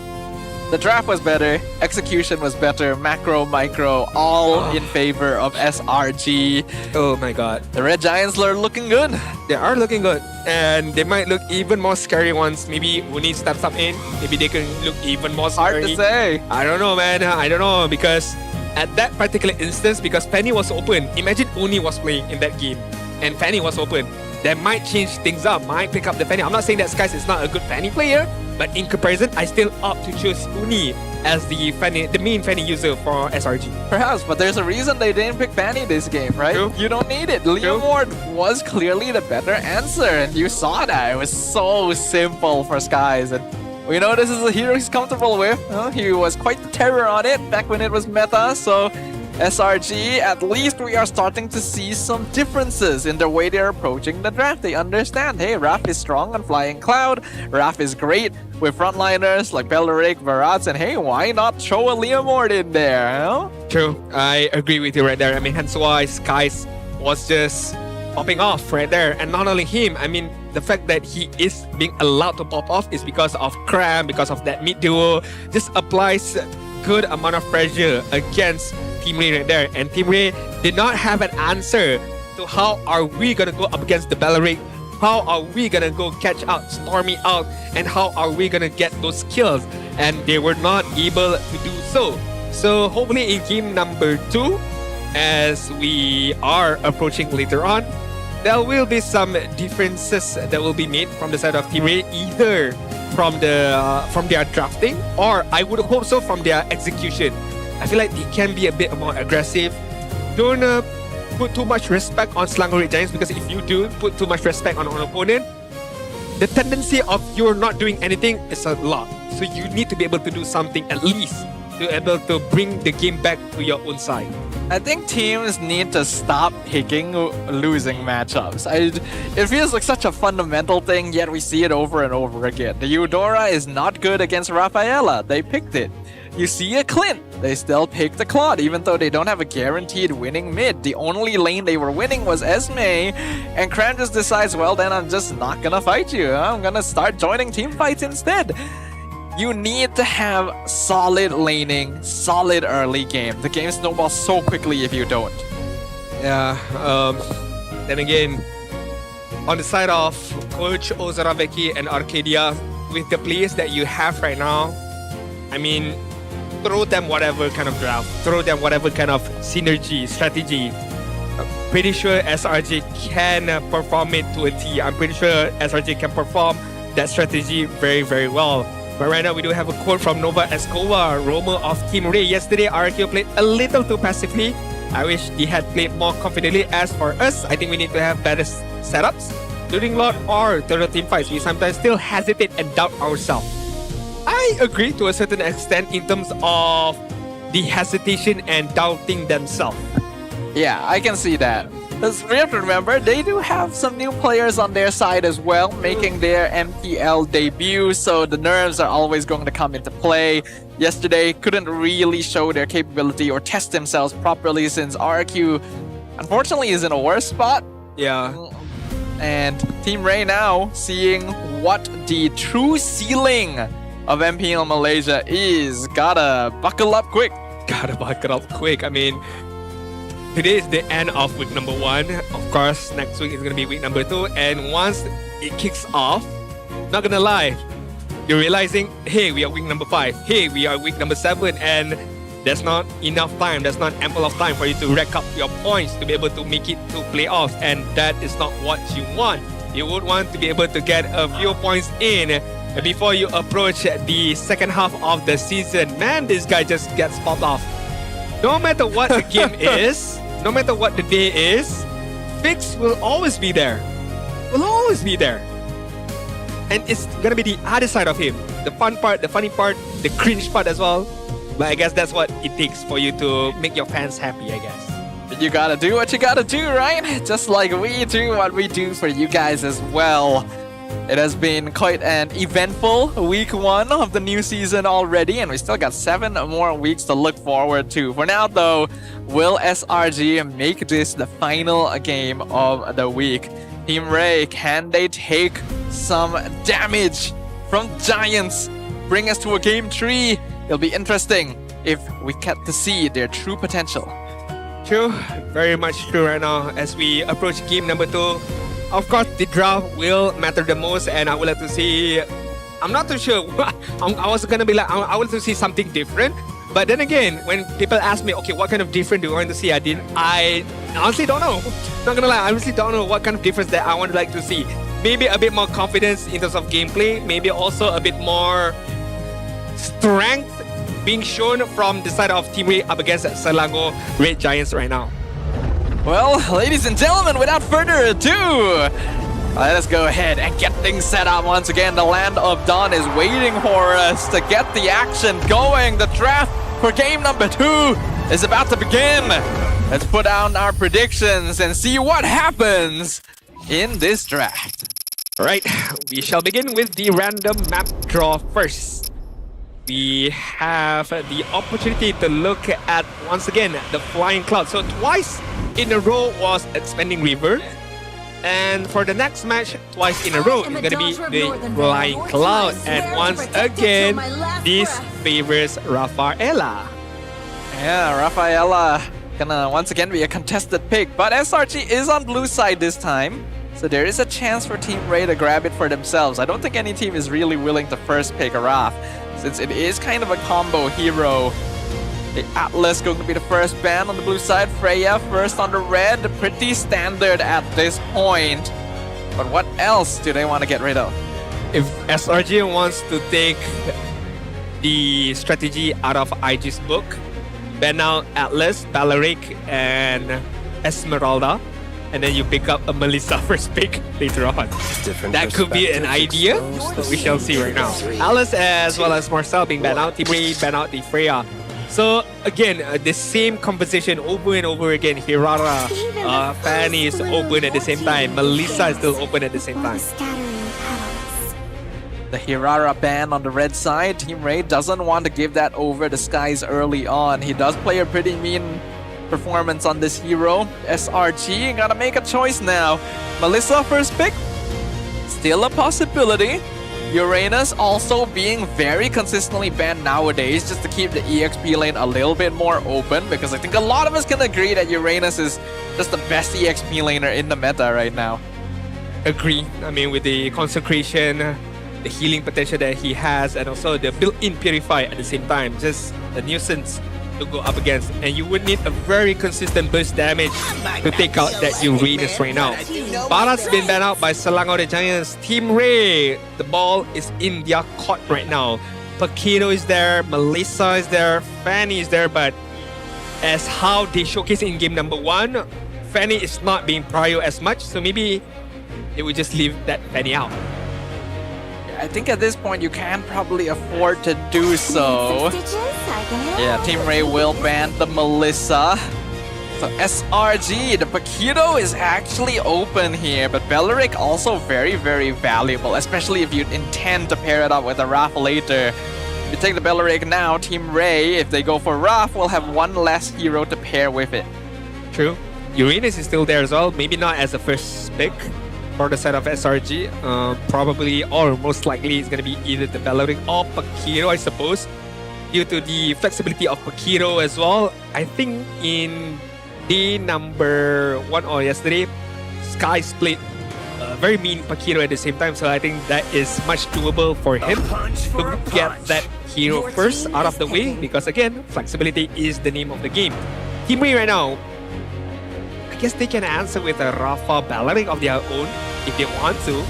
the draft was better, execution was better, macro, micro, all in favor of SRG. Oh my god. The Red Giants are looking good. They are looking good. And they might look even more scary once maybe Uni steps up in. Maybe they can look even more scary. Hard to say. I don't know, man. I don't know. Because at that particular instance, because Penny was open, imagine Uni was playing in that game and Penny was open. That might change things up, might pick up the Penny. I'm not saying that Skies is not a good Penny player, but in comparison, I still opt to choose Uni as the main Fanny user for SRG. Perhaps, but there's a reason they didn't pick Fanny this game, right? True. You don't need it. Leomord was clearly the better answer, and you saw that. It was so simple for Skies, and we know this is a hero he's comfortable with. He was quite the terror on it back when it was meta, so SRG, at least we are starting to see some differences in the way they're approaching the draft. They understand, hey, Raph is strong on Flying Cloud, Raph is great with frontliners like Beleric, Varats, and hey, why not throw a Leomord in there, huh? True, I agree with you right there. I mean, hence why Skies was just popping off right there. And not only him, I mean, the fact that he is being allowed to pop off is because of Cram, because of that mid duo, just applies good amount of pressure against Team Ray right there. And Team Ray did not have an answer to how are we gonna go up against the Beleric, how are we gonna go catch out Stormy out, and how are we gonna get those kills, and they were not able to do so. So hopefully in game number 2, as we are approaching later on, there will be some differences that will be made from the side of Team Ray, either from their drafting, or I would hope so from their execution. I feel like they can be a bit more aggressive. Don't put too much respect on Selangor Red Giants, because if you do put too much respect on an opponent, the tendency of you're not doing anything is a lot. So you need to be able to do something at least to be able to bring the game back to your own side. I think teams need to stop picking losing matchups. It feels like such a fundamental thing, yet we see it over and over again. The Eudora is not good against Rafaela. They picked it. You see a Clint, they still pick the Claude, even though they don't have a guaranteed winning mid. The only lane they were winning was Esme, and Cram just decides, well then I'm just not gonna fight you. I'm gonna start joining team fights instead. You need to have solid laning, solid early game. The game snowballs so quickly if you don't. Yeah, then again, on the side of Coach Ozaraveki and Arcadia, with the players that you have right now, I mean, throw them whatever kind of draft, throw them whatever kind of synergy, strategy. I'm pretty sure SRG can perform it to a T. I'm pretty sure SRG can perform that strategy very, very well. But right now, we do have a quote from Nova Escobar, roamer of Team Ray. Yesterday, RRQ played a little too passively. I wish he had played more confidently. As for us, I think we need to have better setups. During lot or total team fights, we sometimes still hesitate and doubt ourselves. I agree to a certain extent in terms of the hesitation and doubting themselves. Yeah, I can see that. Because we have to remember, they do have some new players on their side as well, making their MPL debut, so the nerves are always going to come into play. Yesterday, couldn't really show their capability or test themselves properly since RRQ, unfortunately, is in a worse spot. Yeah. And Team Ray now seeing what the true ceiling of MPL Malaysia is. Gotta buckle up quick. Gotta buckle up quick. I mean, today is the end of week number 1. Of course, next week is gonna be week number 2. And once it kicks off, not gonna lie, you're realizing, hey, we are week number 5. Hey, we are week number 7. And there's not enough time, there's not ample of time for you to rack up your points to be able to make it to playoffs. And that is not what you want. You would want to be able to get a few points in before you approach the second half of the season. Man, this guy just gets popped off. No matter what the game is, no matter what the day is, Fix will always be there. Will always be there. And it's gonna be the other side of him. The fun part, the funny part, the cringe part as well. But I guess that's what it takes for you to make your fans happy, I guess. You gotta do what you gotta do, right? Just like we do what we do for you guys as well. It has been quite an eventful week 1 of the new season already, and we still got 7 more weeks to look forward to. For now though, will SRG make this the final game of the week? Team Ray, can they take some damage from Giants? Bring us to a game 3. It'll be interesting if we get to see their true potential. True, very much true right now as we approach game number 2. Of course, the draft will matter the most, and I would like to see. I'm not too sure. I was gonna be like, I want to see something different. But then again, when people ask me, okay, what kind of different do you want to see? I honestly don't know. Not gonna lie, I honestly don't know what kind of difference that I would like to see. Maybe a bit more confidence in terms of gameplay. Maybe also a bit more strength being shown from the side of Team Ray up against Selangor Red Giants right now. Well, ladies and gentlemen, without further ado, let us go ahead and get things set up once again. The Land of Dawn is waiting for us to get the action going. The draft for game number 2 is about to begin. Let's put down our predictions and see what happens in this draft. Alright, we shall begin with the random map draw first. We have the opportunity to look at, once again, the Flying Cloud. So twice in a row was Expanding River. And for the next match, twice in a row, it's going to be the Flying Cloud. And once again, this favors Rafaela. Yeah, Rafaela gonna once again be a contested pick. But SRG is on blue side this time. So there is a chance for Team Ray to grab it for themselves. I don't think any team is really willing to first pick Raf, since it is kind of a combo hero. The Atlas going to be the first ban on the blue side. Freya first on the red. Pretty standard at this point. But what else do they want to get rid of? If SRG wants to take the strategy out of IG's book, ban out Atlas, Balaric, and Esmeralda, and then you pick up a Melissa first pick later on. That could be an idea. So we shall see right now. Alice as well as Marcel being banned out. Team Ray ban out the Freya. So again, the same composition over and over again. Hirara, Fanny is open at the same time. Melissa is still open at the same time. The Hirara ban on the red side. Team Ray doesn't want to give that over the skies early on. He does play a pretty mean performance on this hero. SRG gotta make a choice now. Melissa first pick, still a possibility. Uranus also being very consistently banned nowadays just to keep the EXP lane a little bit more open, because I think a lot of us can agree that Uranus is just the best EXP laner in the meta right now. Agree. I mean, with the consecration, the healing potential that he has, and also the built-in purify at the same time, just a nuisance to go up against, and you would need a very consistent burst damage to take out that Uranus right now. Barat's been banned out by Selangor the Giants. Team Ray, the ball is in their court right now. Paquito is there, Melissa is there, Fanny is there, but as how they showcase in game number 1, Fanny is not being prio as much, so maybe they would just leave that Fanny out. I think at this point you can probably afford to do so. Yeah, Team Ray will ban the Melissa. So SRG, the Paquito is actually open here, but Beleric also very, very valuable, especially if you intend to pair it up with a Raph later. If you take the Beleric now, Team Ray, if they go for Raph, will have one less hero to pair with it. True. Uranus is still there as well, maybe not as a first pick for the side of SRG. Probably or most likely it's going to be either the Beleric or Paquito, I suppose, due to the flexibility of Paquito as well. I think in day number 1 or yesterday, Sky split very mean Paquito at the same time, so I think that is much doable for him to get that hero first out of the way, because again, flexibility is the name of the game. Team Ray right now, I guess they can answer with a Rafa Balaric of their own if they want to,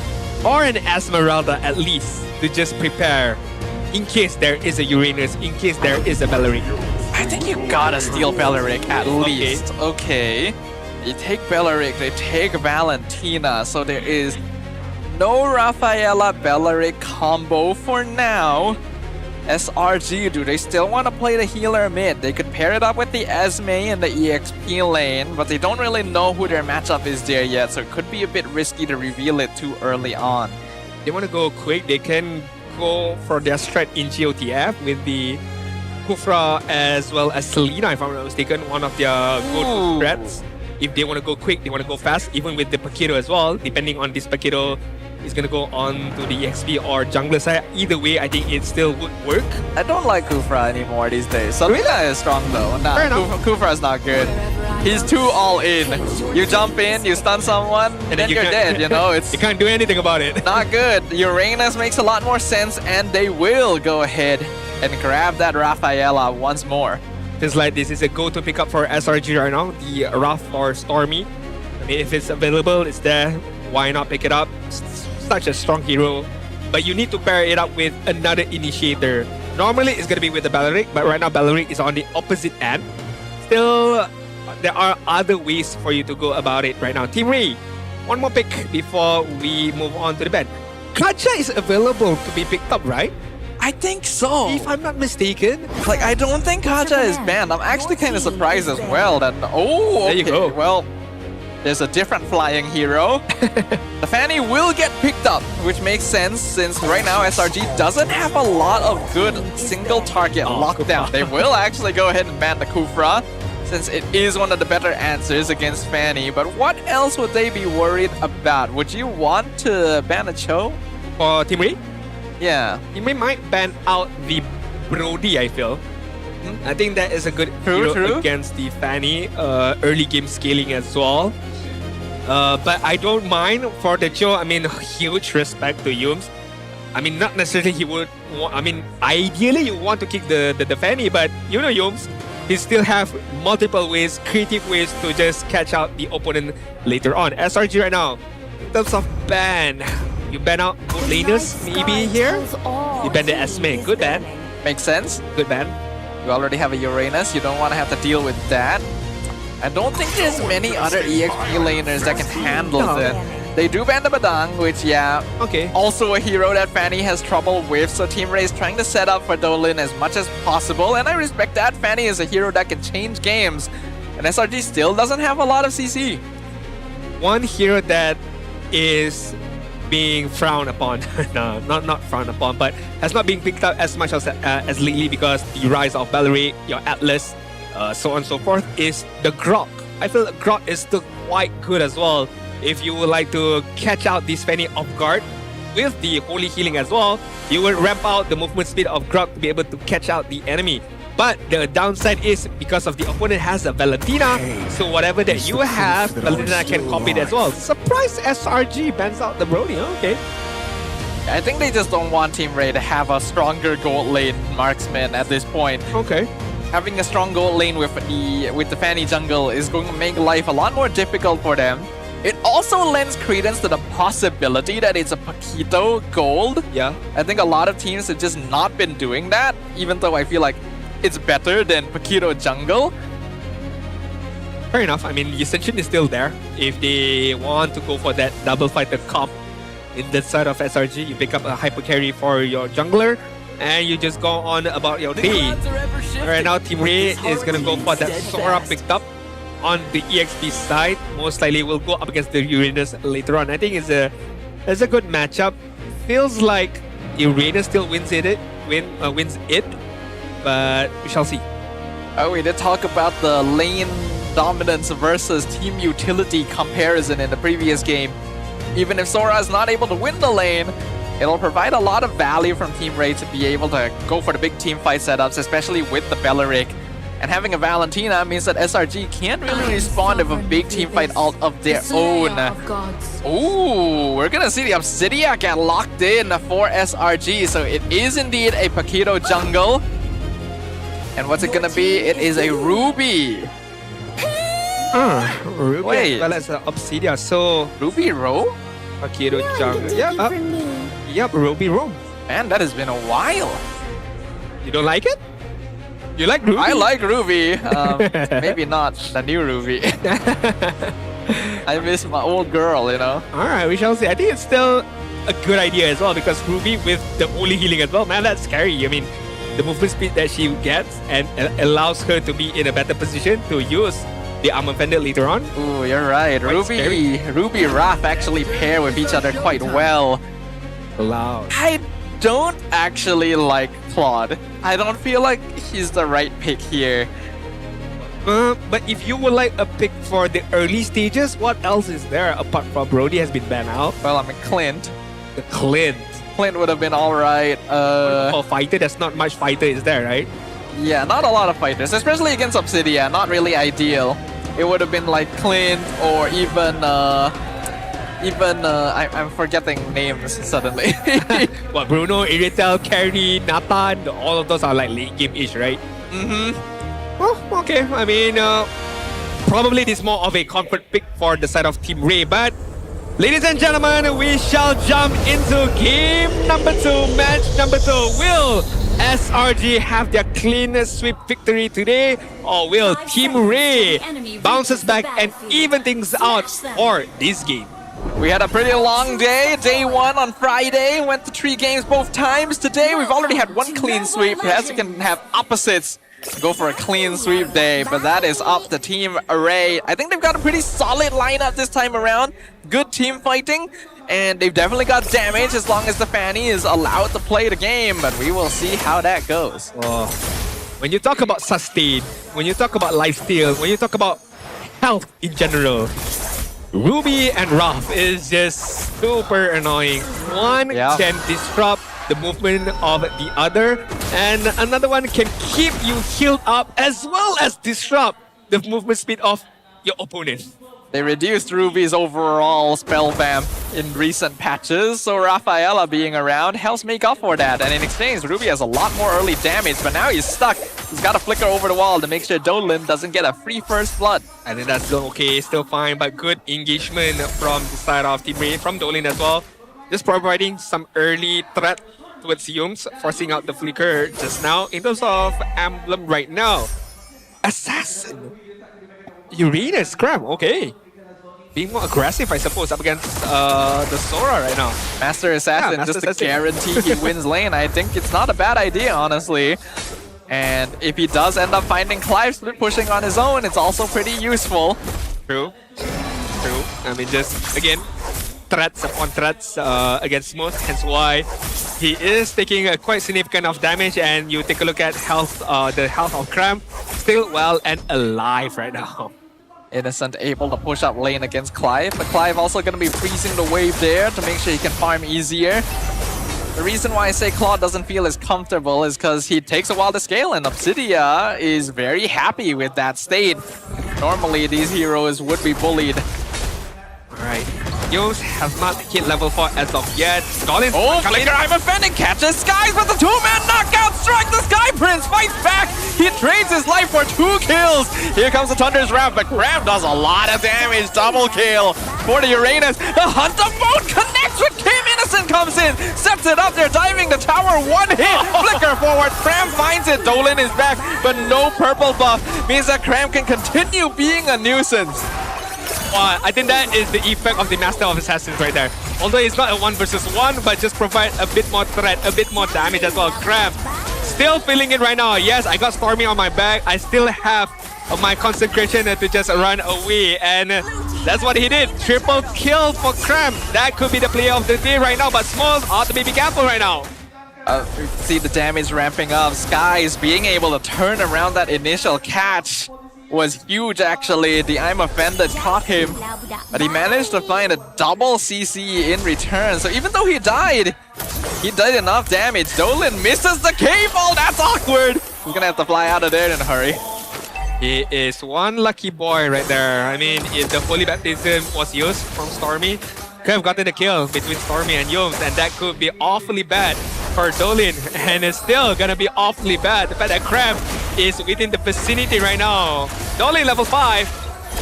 or an Esmeralda at least, to just prepare in case there is a Uranus, in case there is a Balaric. I think you gotta steal Beleric at least. Okay. You take Beleric, they take Valentina, so there is no Rafaela Beleric combo for now. SRG, do they still want to play the healer mid? They could pair it up with the Esme in the EXP lane, but they don't really know who their matchup is there yet, so it could be a bit risky to reveal it too early on. they want to go quick, they can go for their strat in GOTF with the Kufra as well as Selena, if I'm not mistaken, one of their go-to strats. If they want to go quick, they want to go fast, even with the Paquito as well, depending on this Paquito is going to go on to the EXP or jungler side. Either way, I think it still would work. I don't like Kufra anymore these days. Selena is strong though. Nah, Kufra is not good. He's too all in. You jump in, you stun someone, and then you're dead, you know? You can't do anything about it. Not good. Uranus makes a lot more sense, and they will go ahead and grab that Rafaela once more. Feels like this is a go-to pickup for SRG right now, the Raph or Stormy. I mean, if it's available, it's there. Why not pick it up? Such a strong hero. But you need to pair it up with another initiator. Normally, it's going to be with the Balearic, but right now, Balearic is on the opposite end. Still, there are other ways for you to go about it right now. Team Ray, one more pick before we move on to the band. Kaja is available to be picked up, right? I think so. If I'm not mistaken. Like, I don't think Kaja is banned. I'm actually kind of surprised as well that, oh, okay. There you go. Well, there's a different flying hero. The Fanny will get picked up, which makes sense since right now SRG doesn't have a lot of good single target lockdown. They will actually go ahead and ban the Kufra since it is one of the better answers against Fanny. But what else would they be worried about? Would you want to ban a Cho? For Team Ray? Yeah. Team Ray might ban out the Brody, I feel. I think that is a good hero against the Fanny. Early game scaling as well. But I don't mind for the Cho. I mean, huge respect to Yums. I mean, not necessarily he would I mean, ideally you want to kick the Fanny, but you know Yums, he still have multiple ways, creative ways to just catch out the opponent later on. SRG right now, in terms of ban, you ban out both laners maybe here. You ban the Esme. Good ban. Makes sense. Good ban. You already have a Uranus, you don't want to have to deal with that. I don't think there's many other EXP laners that can handle that. They do ban the Badang, which, yeah, okay, also a hero that Fanny has trouble with, so Team Ray is trying to set up for Dolin as much as possible, and I respect that. Fanny is a hero that can change games, and SRG still doesn't have a lot of CC. One hero that is being frowned upon, no, not frowned upon, but has not been picked up as much as lately because the rise of Balearic, your Atlas, so on and so forth, is the Grok. I feel that Grok is still quite good as well. If you would like to catch out this Fanny off guard with the Holy Healing as well, you will ramp out the movement speed of Grok to be able to catch out the enemy. But the downside is because of the opponent has a Valentina, so whatever that you have, Valentina can copy it as well. Surprise SRG bans out the Brody, okay. I think they just don't want Team Ray to have a stronger gold lane marksman at this point. Okay. Having a strong gold lane with the Fanny jungle is going to make life a lot more difficult for them. It also lends credence to the possibility that it's a Paquito gold. Yeah. I think a lot of teams have just not been doing that, even though I feel like it's better than Paquito jungle. Fair enough. I mean, Ascension is still there. If they want to go for that double fighter comp in the side of SRG, you pick up a hyper carry for your jungler, and you just go on about your day. Right now, Team Ray is going to go for that Sora picked up on the EXP side. Most likely will go up against the Uranus later on. I think it's a good matchup. Feels like Uranus still wins it, but we shall see. Oh, we did talk about the lane dominance versus team utility comparison in the previous game. Even if Sora is not able to win the lane, it'll provide a lot of value from Team Ray to be able to go for the big team fight setups, especially with the Balearic. And having a Valentina means that SRG can't really respond with a big team fight out of their own. Ooh, we're gonna see the Obsidian get locked in for SRG. So it is indeed a Paquito jungle. And what's it gonna be? It is a Ruby. Ruby Wait. as well as Obsidian. So Ruby Roam? Paquito jungle. Yep, Ruby Roam. Man, that has been a while. You don't like it? You like Ruby? I like Ruby. Maybe not the new Ruby. I miss my old girl, you know. Alright, we shall see. I think it's still a good idea as well because Ruby with the Holy Healing as well, man, that's scary. I mean, the movement speed that she gets and allows her to be in a better position to use the Armor Pendant later on. Ooh, you're right. Ruby Raph actually pair with each other quite well. Loud. I don't actually like Claude. I don't feel like he's the right pick here. But if you would like a pick for the early stages, what else is there apart from Brody has been banned out? Well, I mean, Clint. The Clint. Clint would have been alright. For fighter, there's not much fighter is there, right? Yeah, not a lot of fighters, especially against Obsidian. Not really ideal. It would have been like Clint or even I'm forgetting names suddenly. What, Bruno, Iritel, Carry, Nathan, all of those are like late game-ish, right? Well, okay. I mean, probably this is more of a comfort pick for the side of Team Ray. But, ladies and gentlemen, we shall jump into game number 2, match number 2. Will SRG have their clean sweep victory today? Or will Team Ray bounces back and even things out for this game? We had a pretty long day. Day 1 on Friday. Went to 3 games both times. Today, we've already had 1 clean sweep. Perhaps we can have opposites go for a clean sweep day, but that is up to Team Array. I think they've got a pretty solid lineup this time around. Good team fighting, and they've definitely got damage as long as the Fanny is allowed to play the game, but we will see how that goes. When you talk about sustain, when you talk about lifesteal, when you talk about health in general, Ruby and Ruff is just super annoying. One can disrupt the movement of the other, and another one can keep you healed up as well as disrupt the movement speed of your opponent. They reduced Ruby's overall spell vamp in recent patches, so Rafaela being around helps make up for that. And in exchange, Ruby has a lot more early damage, but now he's stuck. He's got to flicker over the wall to make sure Dolan doesn't get a free first blood. I think that's still okay, still fine, but good engagement from the side of Team Ray, from Dolan as well. Just providing some early threat towards Yums, forcing out the flicker just now. In terms of emblem right now, Assassin. Uranus Scram, okay. Being more aggressive, I suppose, up against the Sora right now. Master Assassin, just to guarantee he wins lane. I think it's not a bad idea, honestly. And if he does end up finding Clive split pushing on his own, it's also pretty useful. True. I mean, just, again, threats upon threats against Smooth, hence why he is taking a quite significant of damage. And you take a look at health, the health of Cram, still well and alive right now. Innocent able to push up lane against Clive, but Clive also going to be freezing the wave there to make sure he can farm easier. The reason why I say Claude doesn't feel as comfortable is because he takes a while to scale, and Obsidia is very happy with that state. Normally, these heroes would be bullied. Alright. Yos has not hit level 4 as of yet. Colin, Flicker, I'm offended, catches Skies with the 2-man knockout strike. The Sky Prince fights back. He trades his life for 2 kills. Here comes the Thunder's Wrath, but Graham does a lot of damage. Double kill for the Uranus. The Hunter mode connects with Kim. Innocent comes in, sets it up. They're diving the tower. 1 hit. Flicker forward. Cram finds it. Dolan is back, but no purple buff. Means that Cram can continue being a nuisance. I think that is the effect of the Master of Assassins right there. Although it's not a 1 versus 1, but just provide a bit more threat, a bit more damage as well. Cram still feeling it right now. Yes, I got Stormy on my back. I still have my concentration to just run away, and that's what he did. Triple kill for Cram. That could be the player of the day right now, but Small ought to be careful right now. We see the damage ramping up. Skies being able to turn around that initial catch was huge, actually. The I'm Offended caught him, but he managed to find a double CC in return. So even though he did enough damage. Dolan misses the K-ball. That's awkward. He's gonna have to fly out of there in a hurry. He is one lucky boy right there. I mean, if the Holy Baptism was used from Stormy, could have gotten the kill between Stormy and Yums, and that could be awfully bad for Dolan, and it's still gonna be awfully bad. The fact that Cram is within the vicinity right now. Dolan level 5.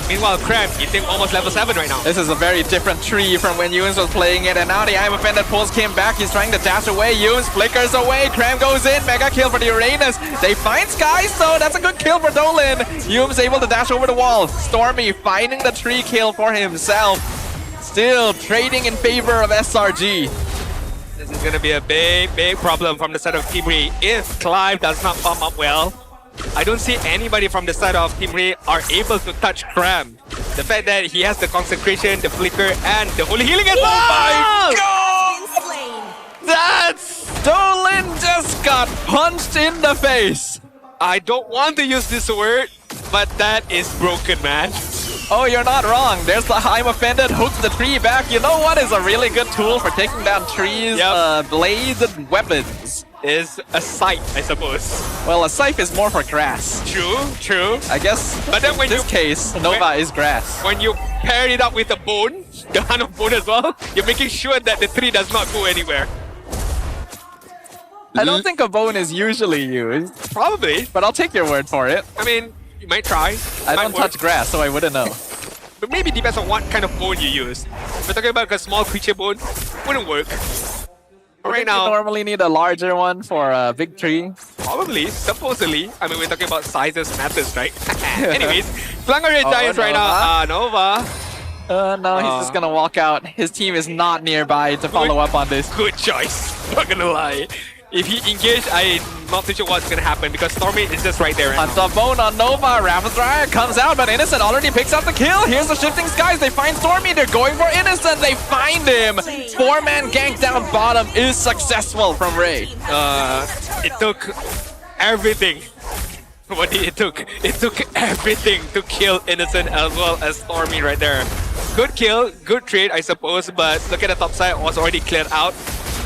Meanwhile, Cram hitting almost level 7 right now. This is a very different tree from when Yums was playing it, and now the I'm Offended pulls Kim back. He's trying to dash away. Yums flickers away. Cram goes in. Mega kill for the Uranus. They find Skies, so that's a good kill for Dolan. Yums able to dash over the wall. Stormy finding the tree kill for himself. Still trading in favor of SRG. This is gonna be a big problem from the side of Team Ray if Clive does not pump up well. I don't see anybody from the side of Team Ray are able to touch Cram. The fact that he has the consecration, the flicker, and the holy healing as well. Oh my god! Dolan just got punched in the face. I don't want to use this word, but that is broken, man. Oh, you're not wrong. There's the I'm offended, hooks the tree back. You know what is a really good tool for taking down trees, blades, and weapons? Is a scythe, I suppose. Well, a scythe is more for grass. True. I guess but then when in this case, Nova is grass. When you pair it up with a bone, the hand of bone as well, you're making sure that the tree does not go anywhere. I don't think a bone is usually used. Probably. But I'll take your word for it. I mean, you might try. I don't touch grass, so I wouldn't know. But maybe depends on what kind of bone you use. If we're talking about a small creature bone, wouldn't work. Right now, you normally need a larger one for a big tree. Probably, supposedly. I mean, we're talking about sizes matters, right? Anyways, Selangor Giants right now. Nova. No, he's just gonna walk out. His team is not nearby to follow up on this. Good choice. Not gonna lie. If he engaged, I'm not too sure what's gonna happen because Stormy is just right there. Hunt the bone on Nova. Rapid Riot comes out, but Innocent already picks up the kill. Here's the shifting skies. They find Stormy. They're going for Innocent. They find him. 4-man gank down bottom is successful from Ray. It took everything. What did it took? It took everything to kill Innocent as well as Stormy right there. Good kill, good trade, I suppose, but look at the top side, was already cleared out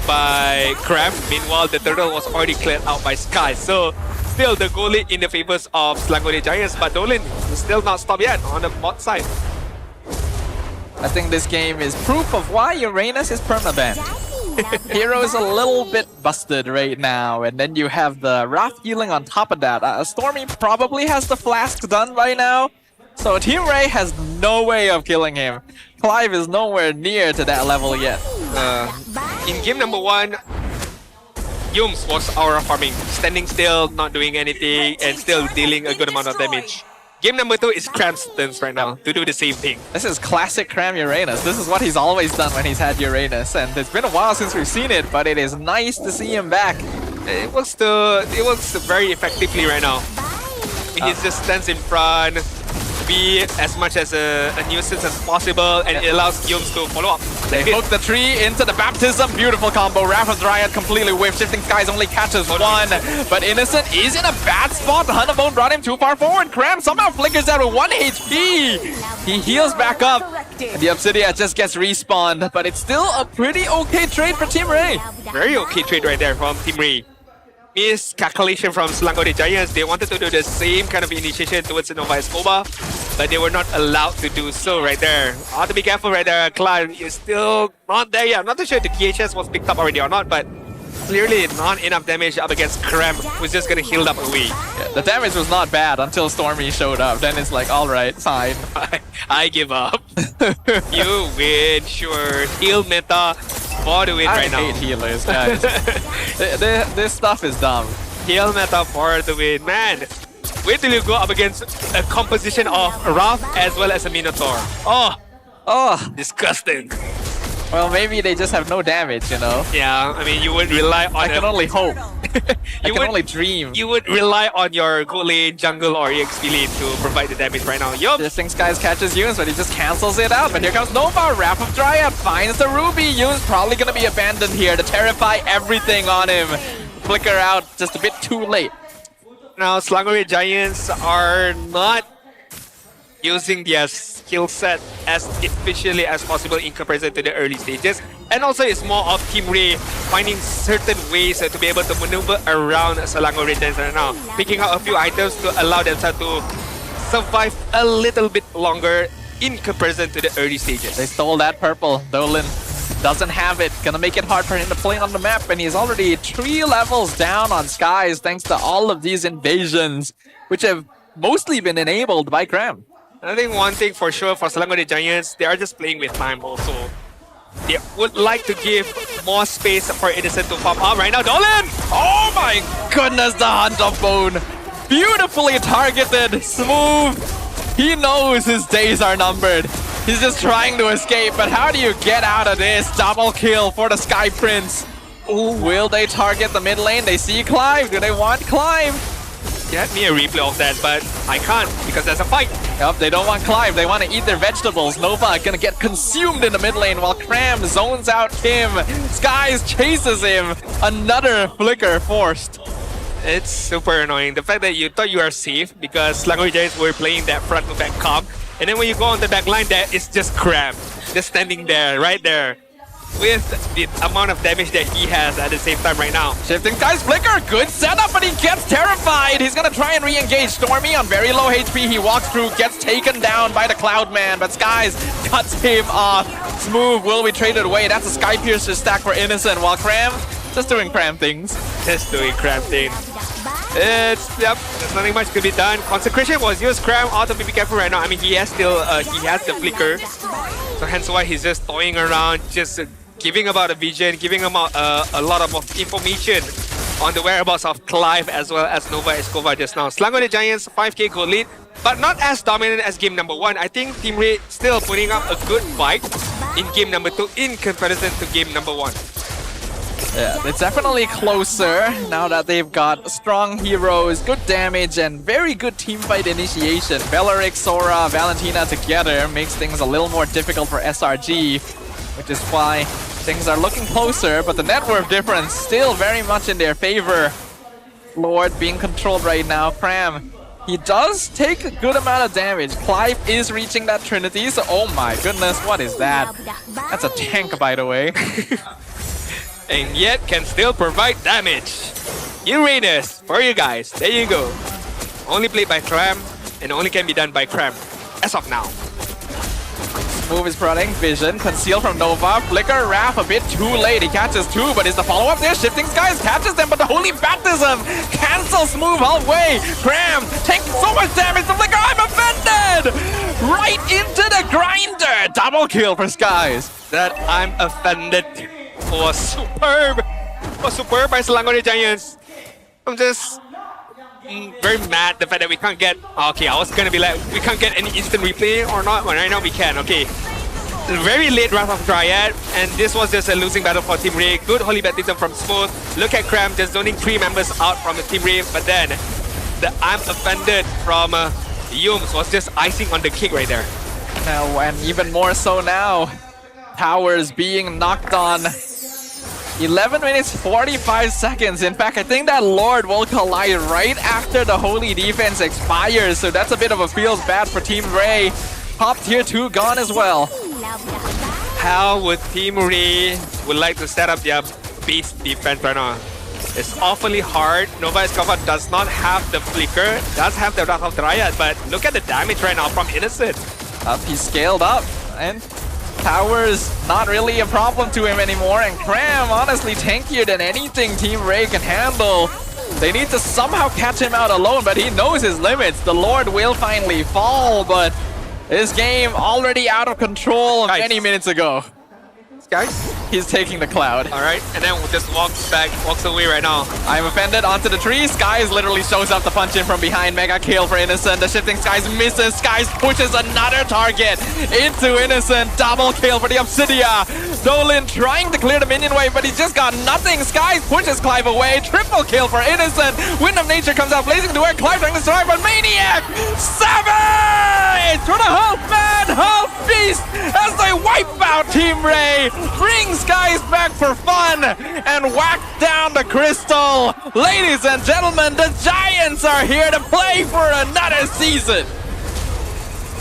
by Cram. Meanwhile, the turtle was already cleared out by Sky. So, still the goal lead in the favors of Selangor Giants, but Dolan still not stopped yet on the bot side. I think this game is proof of why Uranus is permabanned. Hero is a little bit busted right now, and then you have the Wrath healing on top of that. Stormy probably has the flask done by now, so Team Ray has no way of killing him. Clive is nowhere near to that level yet. In game number 1, Yums was aura farming, standing still, not doing anything, and still dealing a good amount of damage. Game number 2 is Cram's turn right now to do the same thing. This is classic Cram Uranus. This is what he's always done when he's had Uranus, and it's been a while since we've seen it, but it is nice to see him back. It works very effectively right now. He just stands in front, be as much as a nuisance as possible, and it allows Yums to follow up. They hook the tree into the baptism. Beautiful combo. Rapid Riot completely whiffed. Shifting Skies only catches one. But Innocent is in a bad spot. The Hunabone brought him too far forward. Cram somehow flickers out with 1 HP. He heals back up. And the Obsidian just gets respawned. But it's still a pretty okay trade for Team Ray. Very okay trade right there from Team Ray. Miscalculation from Selangor Giants. They wanted to do the same kind of initiation towards the Nova Escobar, but they were not allowed to do so right there. Have to be careful right there. Clive is still not there yet. I'm not too sure if the KHS was picked up already or not, but clearly not enough damage up against Krem, who's just gonna heal up away. Yeah, the damage was not bad until Stormy showed up. Then it's like, alright, fine. I give up. You win, sure. Heal meta for the win right now. I hate healers, guys. This stuff is dumb. Heal meta for the win. Man, wait till you go up against a composition of Wrath as well as a Minotaur. Oh, disgusting. Well, maybe they just have no damage, you know? Yeah, I mean, you would rely on... I can only hope. I can only dream. You would rely on your gold lane, jungle, or EXP lane to provide the damage right now. Yup. This thing Skies catches Yunes, but he just cancels it out. But here comes Nova. Wrath of Dryad finds the Ruby. Yunes probably going to be abandoned here to terrify everything on him. Flicker out just a bit too late. Now, Selangor Giants are not using their skill set as efficiently as possible in comparison to the early stages. And also it's more of Team Ray finding certain ways to be able to maneuver around Selangor Giants right now. Picking out a few items to allow themselves to survive a little bit longer in comparison to the early stages. They stole that purple. Dolan doesn't have it. Gonna make it hard for him to play on the map, and he's already 3 levels down on Skies thanks to all of these invasions, which have mostly been enabled by Cram. I think one thing for sure for Selangor Giants, they are just playing with time also. They would like to give more space for Innocent to pop up right now. Dolan! Oh my goodness, the Hunt of Bone. Beautifully targeted, smooth. He knows his days are numbered. He's just trying to escape, but how do you get out of this? Double kill for the Sky Prince. Ooh, will they target the mid lane? They see Clive. Do they want Clive? Get me a replay of that, but I can't because there's a fight. Yup, they don't want Clive, they want to eat their vegetables. Nova gonna get consumed in the mid lane while Cram zones out Kim. Skies chases him. Another flicker forced. It's super annoying. The fact that you thought you are safe because Selangor Giants were playing that front to back comp. And then when you go on the back line, that is just Cram. Just standing there, right there. With the amount of damage that he has at the same time right now. Shifting Skies flicker, good setup, but he gets terrified. He's gonna try and re-engage Stormy on very low HP. He walks through, gets taken down by the Cloud Man, but Skies cuts him off. Smooth will be traded away. That's a Sky Piercer stack for Innocent, while Cram just doing Cram things. Just doing Cram things. There's nothing much could be done. Consecration was used. Cram ought to be careful right now. I mean, he has the flicker, so hence why he's just toying around, just giving about a vision, giving him a lot of information on the whereabouts of Clive as well as Nova Escova just now. Selangor Giants 5k goal lead, but not as dominant as game number 1. I think Team Red still putting up a good fight in game number 2 in comparison to game number 1. Yeah, it's definitely closer now that they've got strong heroes, good damage, and very good teamfight initiation. Bellaric, Sora, Valentina together makes things a little more difficult for SRG, which is why things are looking closer, but the net worth difference still very much in their favor. Lord being controlled right now. Cram, he does take a good amount of damage. Clive is reaching that Trinity, so oh my goodness, what is that? That's a tank, by the way. And yet can still provide damage. Uranus, for you guys, there you go. Only played by Cram, and only can be done by Cram, as of now. Move is prodding, Vision, conceal from Nova, Flicker, Wrath a bit too late. He catches 2, but is the follow-up there? Shifting Skies catches them, but the Holy Baptism cancels Move halfway. Cram takes so much damage, the Flicker, I'm offended! Right into the grinder! Double kill for Skies. That I'm offended was superb. Was superb by Selangor Giants. I'm just very mad the fact that we can't get... Okay, I was gonna be like, we can't get any instant replay or not, but right now we can. Okay. Very late Wrath of Dryad, and this was just a losing battle for Team Ray. Good Holy Baptism from Smooth. Look at Cram just zoning 3 members out from the Team Ray, but then the I'm offended from Yums was just icing on the cake right there. Now, and even more so now. Towers being knocked on. 11 minutes 45 seconds. In fact, I think that Lord will collide right after the Holy Defense expires, so that's a bit of a feels bad for Team Ray. Top tier 2 gone as well. How would Team Ray would like to set up their base defense right now? It's awfully hard. Nova Escova does not have the flicker, does have the Wrath of Dryad, but look at the damage right now from Innocent. He scaled up, and Towers not really a problem to him anymore, and Cram honestly tankier than anything Team Ray can handle. They need to somehow catch him out alone, but he knows his limits. The Lord will finally fall, but this game already out of control many minutes ago. Guys, he's taking the Cloud. Alright, and then just walks away right now. I'm offended onto the tree. Skies literally shows up to punch in from behind. Mega kill for Innocent. The shifting Skies misses. Skies pushes another target into Innocent. Double kill for the Obsidia. Dolan trying to clear the minion wave, but he's just got nothing. Skies pushes Clive away. Triple kill for Innocent. Wind of Nature comes out blazing to where Clive trying to survive, but Maniac! Savage! For the half-man, half-beast as they wipe out Team Ray. Bring Skies back for fun and whack down the crystal. Ladies and gentlemen, the Giants are here to play for another season.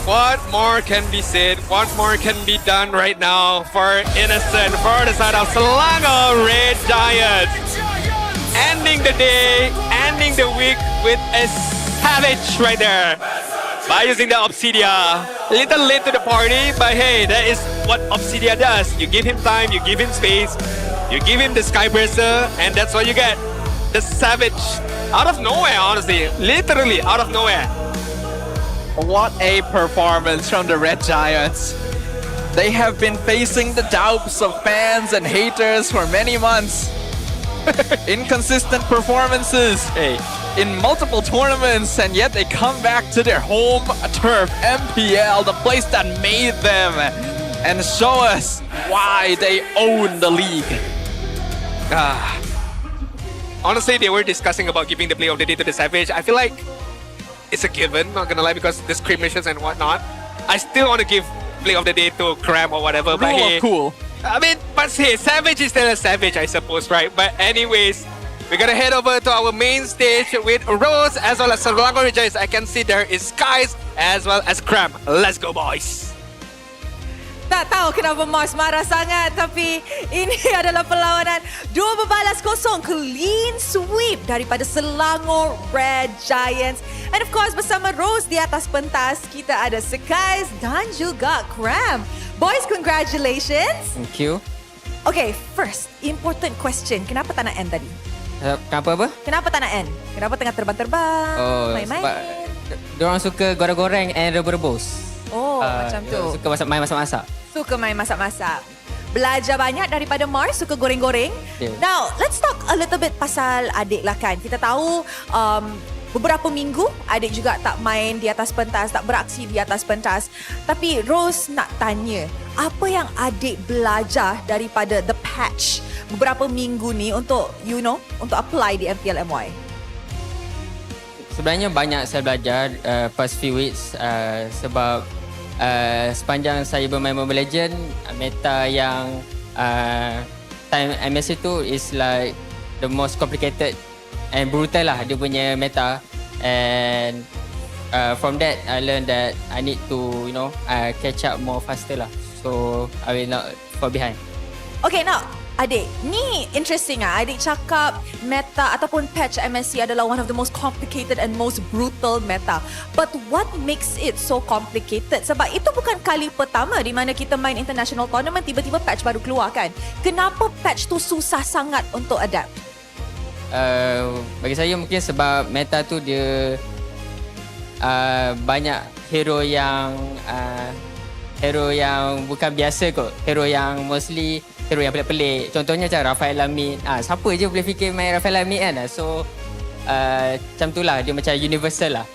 What more can be said? What more can be done right now for Innocent, for the side of Selangor Red Giants? Ending the day, ending the week with a savage right there. By using the Obsidia. A little late to the party, but hey, that is what Obsidia does. You give him time, you give him space, you give him the Skyburster, and that's what you get. The Savage. Out of nowhere, honestly. Literally out of nowhere. What a performance from the Red Giants. They have been facing the doubts of fans and haters for many months. Inconsistent performances. Hey. In multiple tournaments, and yet they come back to their home turf, MPL, the place that made them, and show us why they own the league. Honestly, they were discussing about giving the play of the day to the Savage. I feel like it's a given, not gonna lie, because the scrimmages and whatnot. I still want to give play of the day to Cram or whatever, but Rule hey, of cool. I mean, but hey, Savage is still a Savage, I suppose, right? But anyways, we're gonna head over to our main stage with Rose as well as Selangor Rejoice. I can see there is Skies as well as Cram. Let's go, boys! Tak tahu kenapa Mars marah sangat, tapi ini adalah perlawanan 2 berbalas kosong, clean sweep daripada Selangor Red Giants. And of course bersama Rose di atas pentas, kita ada Skies dan juga Cram. Boys, congratulations. Thank you. Okay, first, important question. Kenapa tak nak end tadi? Kenapa apa? Kenapa tak nak end? Kenapa tengah terbang-terbang, main-main? Sebab diorang suka goreng-goreng and rebus-rebus. Oh, macam tu. Suka main masak-masak. Suka main masak-masak. Belajar banyak daripada Mars, suka goreng-goreng. Yeah. Now, let's talk a little bit pasal adik lah kan. Kita tahu beberapa minggu adik juga tak main di atas pentas, tak beraksi di atas pentas. Tapi Rose nak tanya, apa yang adik belajar daripada The Patch beberapa minggu ni untuk, untuk apply di MPL MY? Sebenarnya banyak saya belajar past few weeks sebab sepanjang saya bermain Mobile Legend, meta yang time MS itu is like the most complicated and brutal lah dia punya meta, and from that I learned that I need to catch up more faster lah, so I will not fall behind. Okay, now adik, ni interesting ah. Adik cakap meta ataupun patch MSC adalah one of the most complicated and most brutal meta. But what makes it so complicated? Sebab itu bukan kali pertama di mana kita main international tournament, tiba-tiba patch baru keluar kan. Kenapa patch tu susah sangat untuk adapt? Bagi saya mungkin sebab meta tu dia banyak hero yang bukan biasa kot. Hero yang mostly hero yang pelik-pelik. Contohnya macam Rafael Lamin. Siapa je boleh fikir main Rafael Lamin kan? So macam tu lah, dia macam universal lah.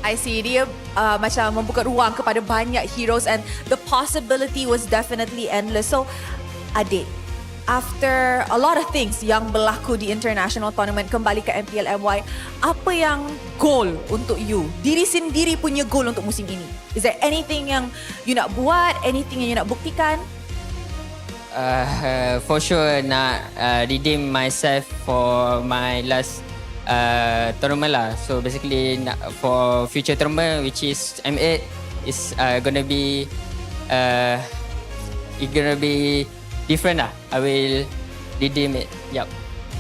I see, dia macam membuka ruang kepada banyak heroes and the possibility was definitely endless. So adik, after a lot of things yang berlaku di international tournament, kembali ke MPL MY, apa yang goal untuk you? Diri sendiri punya goal untuk musim ini? Is there anything yang you nak buat? Anything yang you nak buktikan? For sure nak redeem myself for my last tournament lah. So basically for future tournament which is M8 is gonna be different lah. I will redeem it. Yup.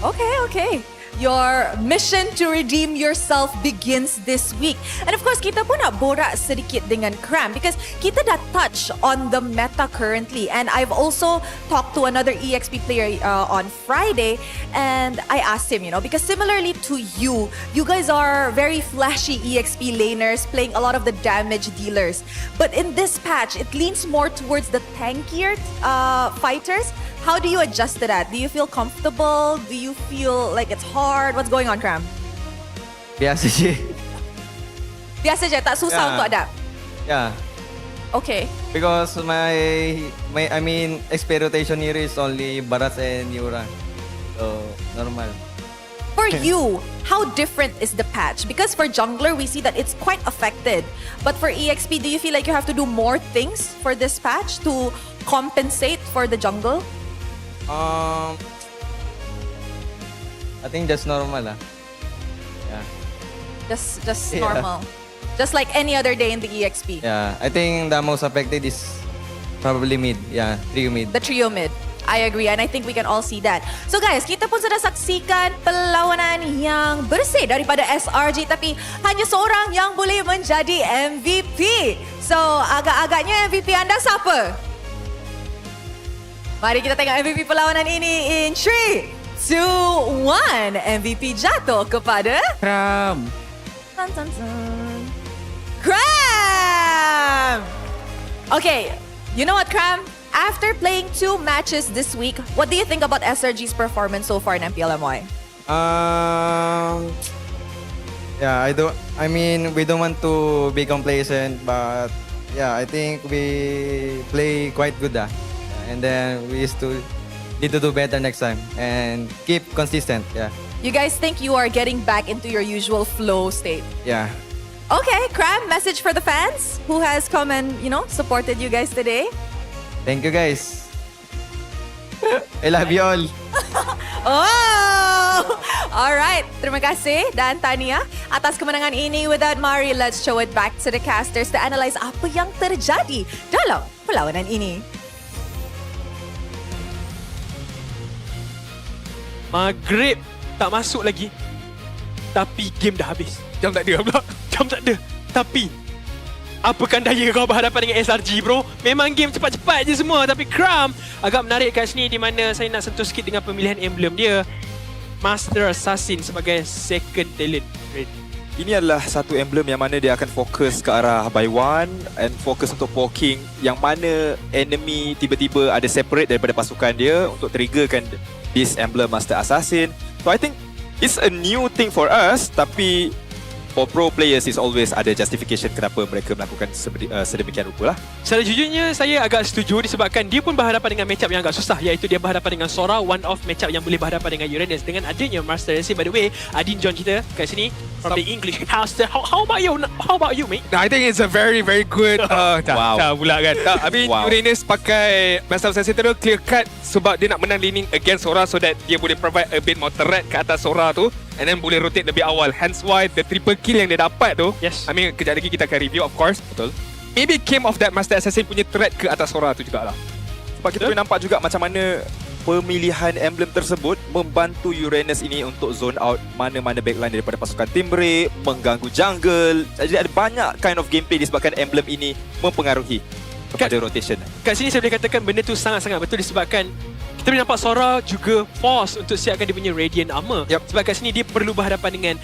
Okay. Your mission to redeem yourself begins this week. And of course, kita pun nak borak sedikit dengan Cram because kita dah touch on the meta currently. And I've also talked to another EXP player on Friday, and I asked him, because similarly to you guys are very flashy EXP laners playing a lot of the damage dealers. But in this patch, it leans more towards the tankier fighters. How do you adjust to that? Do you feel comfortable? Do you feel like it's hard? What's going on, Cram? Biasa je. Biasa je, tak susah untuk adapt? Yeah. Okay. Because my XP rotation here is only Barat and Yura. So, normal. For you, how different is the patch? Because for jungler, we see that it's quite affected. But for EXP, do you feel like you have to do more things for this patch to compensate for the jungle? I think that's normal lah. Yeah. Just normal. Just like any other day in the EXP. Yeah, I think the most affected is probably mid. Yeah, trio mid. The trio mid. I agree and I think we can all see that. So guys, kita pun sudah saksikan perlawanan yang bersih daripada SRG, tapi hanya seorang yang boleh menjadi MVP. So agak-agaknya MVP anda siapa? Mari kita tengok MVP perlawanan ini in 3, 2, 1. MVP jatuh kepada Cram. Cram! Okay, you know what, Cram? After playing 2 matches this week, what do you think about SRG's performance so far in MPL MY? Yeah, we don't want to be complacent, but yeah, I think we play quite good. And then we still need to do better next time and keep consistent. Yeah. You guys think you are getting back into your usual flow state? Yeah. Okay, Cram, message for the fans who has come and, supported you guys today. Thank you guys. I love you all. Oh! Alright, terima kasih dan tahniah atas kemenangan ini. With that, mari let's show it back to the casters to analyze apa yang terjadi dalam perlawanan ini. Maghrib tak masuk lagi. Tapi game dah habis. Jam tak ada pula. Jam tak ada. Tapi apakan daya kau berhadapan dengan SRG, bro? Memang game cepat-cepat je semua. Tapi Cram agak menarik kat sini di mana saya nak sentuh sikit dengan pemilihan emblem dia. Master Assassin sebagai second talent. Ini adalah satu emblem yang mana dia akan fokus ke arah buy one and fokus untuk poking, yang mana enemy tiba-tiba ada separate daripada pasukan dia untuk triggerkan this emblem Master Assassin. So I think it's a new thing for us, tapi for pro players is always ada justification kenapa mereka melakukan sedemikian rupa lah. Secara jujurnya saya agak setuju disebabkan dia pun berhadapan dengan matchup yang agak susah, iaitu dia berhadapan dengan Sora, one off matchup yang boleh berhadapan dengan Uranus. Dengan adanya Master Assassin, by the way, Adin join kita kat sini from the English house. How about you mate? No, I think it's a very good Wow. Tak pula kan. I mean Uranus pakai Master Assassin tu clear cut sebab dia nak menang laning against Sora, so that dia boleh provide a bit more threat ke atas Sora tu, and then boleh rotate lebih awal. Hence why the triple kill yang dia dapat tu, yes. I mean kejap lagi kita akan review, of course. Betul. Maybe came of that Master Assassin punya threat ke atas Sora tu jugalah. Sebab kita boleh nampak juga macam mana pemilihan emblem tersebut membantu Uranus ini untuk zone out mana-mana backline daripada pasukan Timbre, mengganggu jungle. Jadi ada banyak kind of gameplay disebabkan emblem ini mempengaruhi kepada rotation. Kat sini saya boleh katakan benda tu sangat-sangat betul disebabkan kita boleh nampak Sora juga force untuk siapkan dia punya Radiant Armor. Sebab kat sini dia perlu berhadapan dengan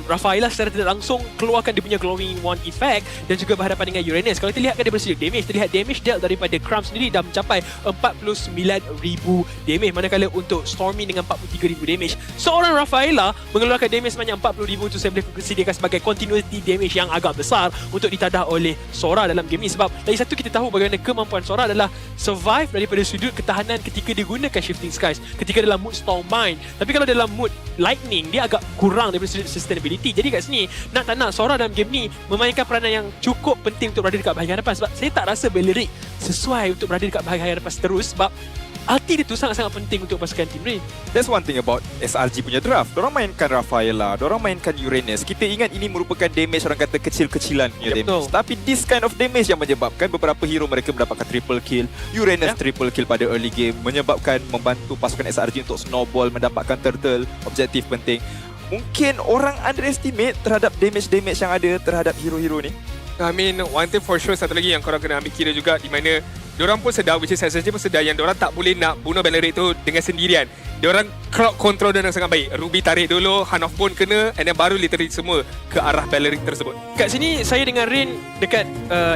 Rafaela secara tidak langsung keluarkan dia punya Glowing Wand effect dan juga berhadapan dengan Uranus. Kalau kita lihat kan daripada sudut damage, terlihat damage dealt daripada Cram sendiri dah mencapai 49,000 damage, manakala untuk Stormy dengan 43,000 damage. Seorang Rafaela mengeluarkan damage sebanyak 40,000 itu saya boleh considerkan sebagai continuity damage yang agak besar untuk ditadah oleh Sora dalam game ini. Sebab lagi satu kita tahu bagaimana kemampuan Sora adalah survive daripada sudut ketahanan ketika dia guna Shifting Skies ketika dalam mood Stormbind. Tapi kalau dalam mood Lightning, dia agak kurang daripada sudut sustainability. Jadi kat sini nak tak nak Sora dalam game ni memainkan peranan yang cukup penting untuk berada dekat bahagian hadapan. Sebab saya tak rasa Balearic sesuai untuk berada dekat bahagian hadapan terus, sebab ulti dia tu sangat-sangat penting untuk pasukan Team Ray. That's one thing about SRG punya draft. Diorang mainkan Rafaela, diorang mainkan Uranus. Kita ingat ini merupakan damage, orang kata kecil-kecilan punya damage. Tapi this kind of damage yang menyebabkan beberapa hero mereka mendapatkan triple kill. Uranus triple kill pada early game, menyebabkan membantu pasukan SRG untuk snowball, mendapatkan turtle, objektif penting. Mungkin orang underestimate terhadap damage-damage yang ada terhadap hero-hero ni. I mean, one thing for sure, satu lagi yang korang kena ambil kira juga, di mana diorang pun sedar, which is SSG pun sedar yang diorang tak boleh nak bunuh Balearic tu dengan sendirian. Diorang crowd control dengan sangat baik. Ruby tarik dulu, Hanoff pun kena, and then baru literally semua ke arah Balearic tersebut. Kat sini saya dengan Rain dekat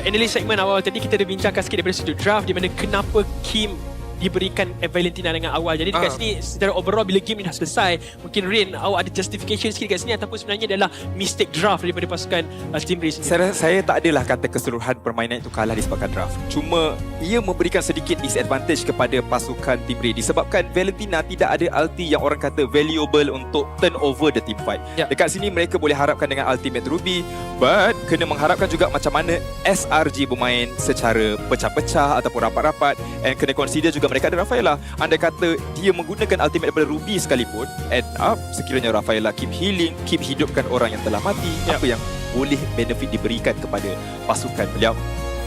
analyst segmen awal tadi kita ada bincangkan sikit daripada sudut draft di mana kenapa Kim diberikan Valentina dengan awal. Jadi dekat sini secara overall bila game ni dah selesai, mungkin Rain awak ada justification sikit kat sini ataupun sebenarnya adalah mistake draft daripada pasukan Team Ray sendiri. Saya tak adalah kata keseluruhan permainan itu kalah disebabkan draft. Cuma ia memberikan sedikit disadvantage kepada pasukan Team Ray disebabkan Valentina tidak ada ulti yang orang kata valuable untuk turn over the team fight. Dekat sini mereka boleh harapkan dengan ultimate Ruby, but kena mengharapkan juga macam mana SRG bermain secara pecah-pecah ataupun rapat-rapat, and kena consider juga mereka ada Rafaela. Andai kata dia menggunakan ultimate daripada Ruby sekalipun, end up sekiranya Rafaela keep healing, keep hidupkan orang yang telah mati, apa yang boleh benefit diberikan kepada pasukan beliau.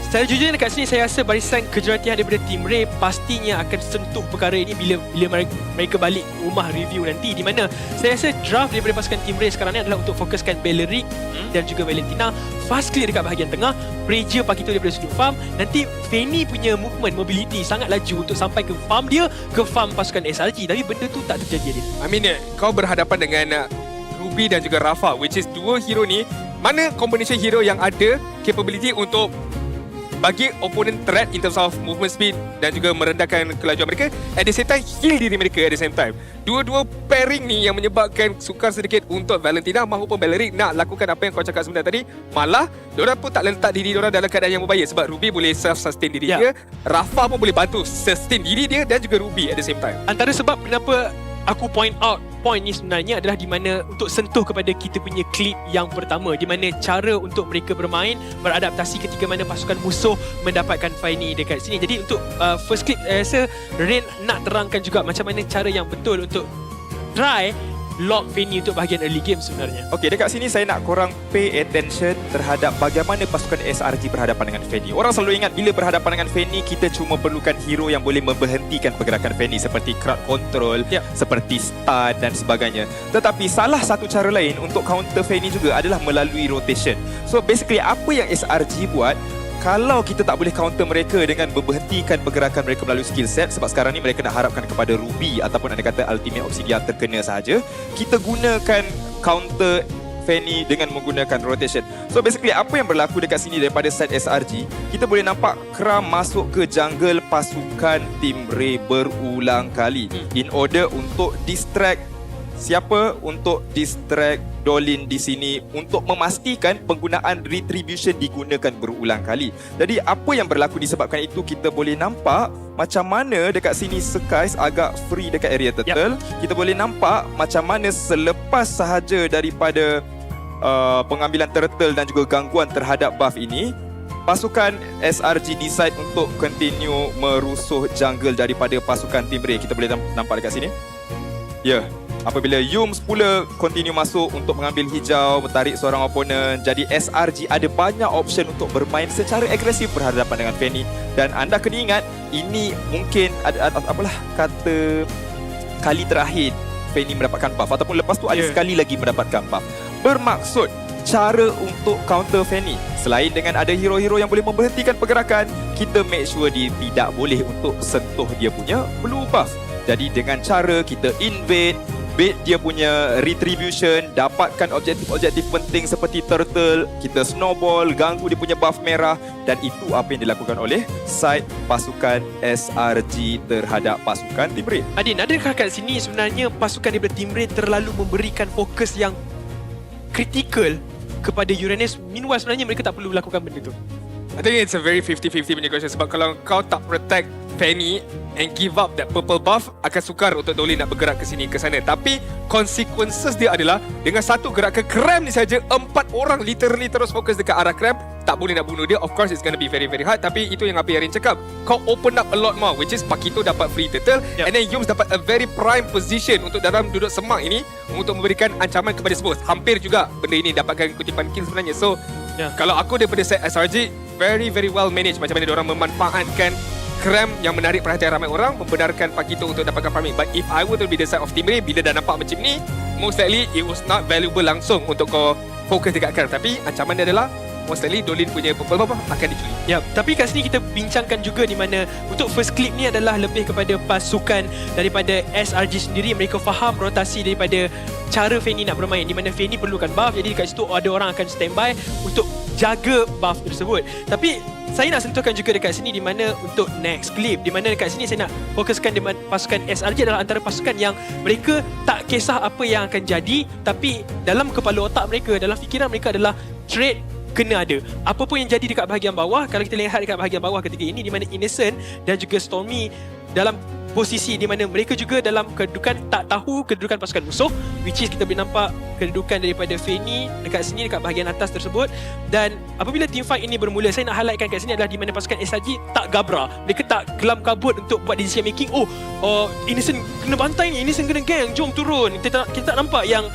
Secara jujurnya dekat sini saya rasa barisan kejuaraan daripada Team Ray pastinya akan sentuh perkara ini bila mereka balik rumah review nanti, di mana saya rasa draft daripada pasukan Team Ray sekarang ni adalah untuk fokuskan Balearic dan juga Valentina, fast clear dekat bahagian tengah, Prager pakai tu daripada sudut farm, nanti Fanny punya movement, mobility sangat laju untuk sampai ke farm dia, ke farm pasukan SRG, tapi benda tu tak terjadi. I mean, kau berhadapan dengan Ruby dan juga Rafa, which is dua hero ni, mana combination hero yang ada capability untuk bagi opponent threat in terms of movement speed dan juga merendahkan kelajuan mereka, at the same time heal diri mereka at the same time. Dua-dua pairing ni yang menyebabkan sukar sedikit untuk Valentina maupun Balearic nak lakukan apa yang kau cakap sebentar tadi. Malah diorang pun tak letak diri diorang dalam keadaan yang berbahaya sebab Ruby boleh self-sustain diri dia, Rafa pun boleh bantu sustain diri dia dan juga Ruby at the same time. Antara sebab kenapa aku point out point ni sebenarnya adalah di mana untuk sentuh kepada kita punya klip yang pertama, di mana cara untuk mereka bermain, beradaptasi ketika mana pasukan musuh mendapatkan Faini dekat sini. Jadi untuk first clip, saya rasa Rain nak terangkan juga macam mana cara yang betul untuk try lock Faini untuk bahagian early game sebenarnya. Okey, dekat sini saya nak korang pay attention terhadap bagaimana pasukan SRG berhadapan dengan Faini. Orang selalu ingat bila berhadapan dengan Faini, kita cuma perlukan hero yang boleh memberhentikan pergerakan Faini seperti crowd control, seperti stun dan sebagainya. Tetapi salah satu cara lain untuk counter Faini juga adalah melalui rotation. So basically apa yang SRG buat, kalau kita tak boleh counter mereka dengan memberhentikan pergerakan mereka melalui skill set, sebab sekarang ni mereka nak harapkan kepada Ruby ataupun anda kata Ultimate Obsidian terkena sahaja, kita gunakan counter Fanny dengan menggunakan rotation. So basically apa yang berlaku dekat sini daripada side SRG, kita boleh nampak Kram masuk ke jungle pasukan Team Ray berulang kali in order untuk distract siapa? Untuk distract Dolin di sini untuk memastikan penggunaan retribution digunakan berulang kali. Jadi apa yang berlaku disebabkan itu, kita boleh nampak macam mana dekat sini Skies agak free dekat area turtle. Kita boleh nampak macam mana selepas sahaja daripada pengambilan turtle dan juga gangguan terhadap buff ini, pasukan SRG decide untuk continue merusuh jungle daripada pasukan Team Ray. Kita boleh nampak dekat sini. Ya. Apabila Yums pula continue masuk untuk mengambil hijau, menarik seorang opponent. Jadi SRG ada banyak option untuk bermain secara agresif berhadapan dengan Fanny. Dan anda kena ingat, ini mungkin apalah kata kali terakhir Fanny mendapatkan buff, ataupun lepas tu ada sekali lagi mendapatkan buff. Bermaksud cara untuk counter Fanny, selain dengan ada hero-hero yang boleh memberhentikan pergerakan, kita make sure dia tidak boleh untuk sentuh dia punya blue buff. Jadi dengan cara kita invade, bait dia punya retribution, dapatkan objektif-objektif penting seperti turtle, kita snowball, ganggu dia punya buff merah, dan itu apa yang dilakukan oleh side pasukan SRG terhadap pasukan Team Ray. Adin, adakah kat sini sebenarnya pasukan daripada Team Ray terlalu memberikan fokus yang kritikal kepada Uranus, meanwhile sebenarnya mereka tak perlu lakukan benda tu? I think it's a very 50-50 punya question, sebab kalau kau tak protect Fanny and give up that purple buff, akan sukar untuk Dolin nak bergerak ke sini ke sana. Tapi consequences dia adalah dengan satu gerakan Cram ni saja, 4 orang literally terus fokus dekat arah Cram, tak boleh nak bunuh dia. Of course it's going to be very very hard, tapi itu yang apa Yarin cakap, kau open up a lot more, which is Pakito dapat free turtle, and then Yums dapat a very prime position untuk dalam duduk semak ini untuk memberikan ancaman kepada Spurs. Hampir juga benda ini dapatkan kutipan kill sebenarnya. So kalau aku daripada set SRG, very very well managed macam mana diorang memanfaatkan Cram yang menarik perhatian ramai orang, membenarkan Pakito untuk dapatkan farming. But if I were to be the side of Team Ray, bila dah nampak macam ni, most likely it was not valuable langsung untuk kau fokus dekat Cram. Tapi ancaman dia adalah most likely Dolin punya purple buff akan dicuri. Ya, tapi kat sini kita bincangkan juga di mana untuk first clip ni adalah lebih kepada pasukan daripada SRG sendiri. Mereka faham rotasi daripada cara Fanny nak bermain, di mana Fanny perlukan buff, jadi dekat situ ada orang akan standby untuk jaga buff tersebut. Tapi saya nak sentuhkan juga dekat sini di mana untuk next clip, di mana dekat sini saya nak fokuskan di mana pasukan SRG adalah antara pasukan yang mereka tak kisah apa yang akan jadi, tapi dalam kepala otak mereka, dalam fikiran mereka adalah trade kena ada. Apa pun yang jadi dekat bahagian bawah, kalau kita lihat dekat bahagian bawah ketika ini, di mana Innocent dan juga Stormy dalam posisi di mana mereka juga dalam kedudukan tak tahu kedudukan pasukan musuh, which is kita boleh nampak kedudukan daripada Fanny dekat sini, dekat bahagian atas tersebut. Dan apabila team fight ini bermula, saya nak highlightkan kat sini adalah di mana pasukan SRG tak gabra, mereka tak kelam kabut untuk buat decision making. Innocent kena bantai ni, Innocent kena gang, jom turun. Kita tak nampak yang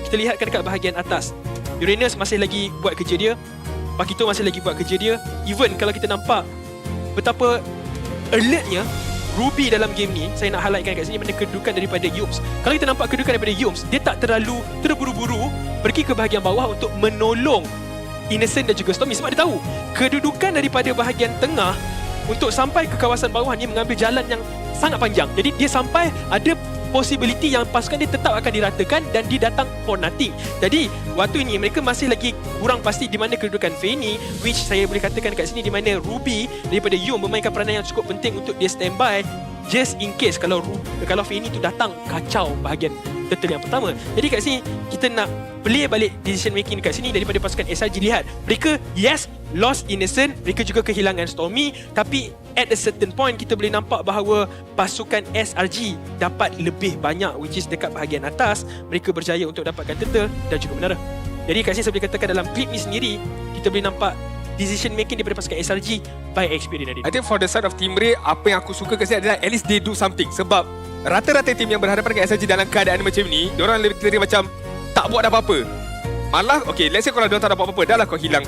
kita lihatkan dekat bahagian atas, Uranus masih lagi buat kerja dia, Pakito masih lagi buat kerja dia. Even kalau kita nampak betapa alertnya Ruby dalam game ni, saya nak highlightkan kat sini mana kedudukan daripada Yums. Kalau kita nampak kedudukan daripada Yums, dia tak terlalu terburu-buru pergi ke bahagian bawah untuk menolong Innocent dan juga Stormy, sebab dia tahu kedudukan daripada bahagian tengah untuk sampai ke kawasan bawah ni mengambil jalan yang sangat panjang. Jadi dia sampai ada possibility yang pasukan dia tetap akan diratakan dan dia datang for nothing. Jadi waktu ini mereka masih lagi kurang pasti di mana kedudukan Fanny, which saya boleh katakan kat sini di mana Ruby daripada Yum memainkan peranan yang cukup penting untuk dia standby just in case kalau Fanny tu datang kacau bahagian Turtle yang pertama. Jadi kat sini kita nak play balik decision making dekat sini daripada pasukan SRG. Lihat, mereka lost innocent, mereka juga kehilangan Stormy, tapi at a certain point kita boleh nampak bahawa pasukan SRG dapat lebih banyak, which is dekat bahagian atas mereka berjaya untuk dapatkan turtle dan juga menara. Jadi kat sini saya boleh katakan dalam klip ni sendiri kita boleh nampak decision making daripada pasukan SRG by experience. I think for the side of Team Ray, apa yang aku suka kat sini adalah at least they do something. Sebab rata-rata tim yang berhadapan dengan SRG dalam keadaan macam ni, diorang lebih macam tak buat apa-apa. Malah, okay, let's say kalau diorang tak ada apa-apa, dah lah kau hilang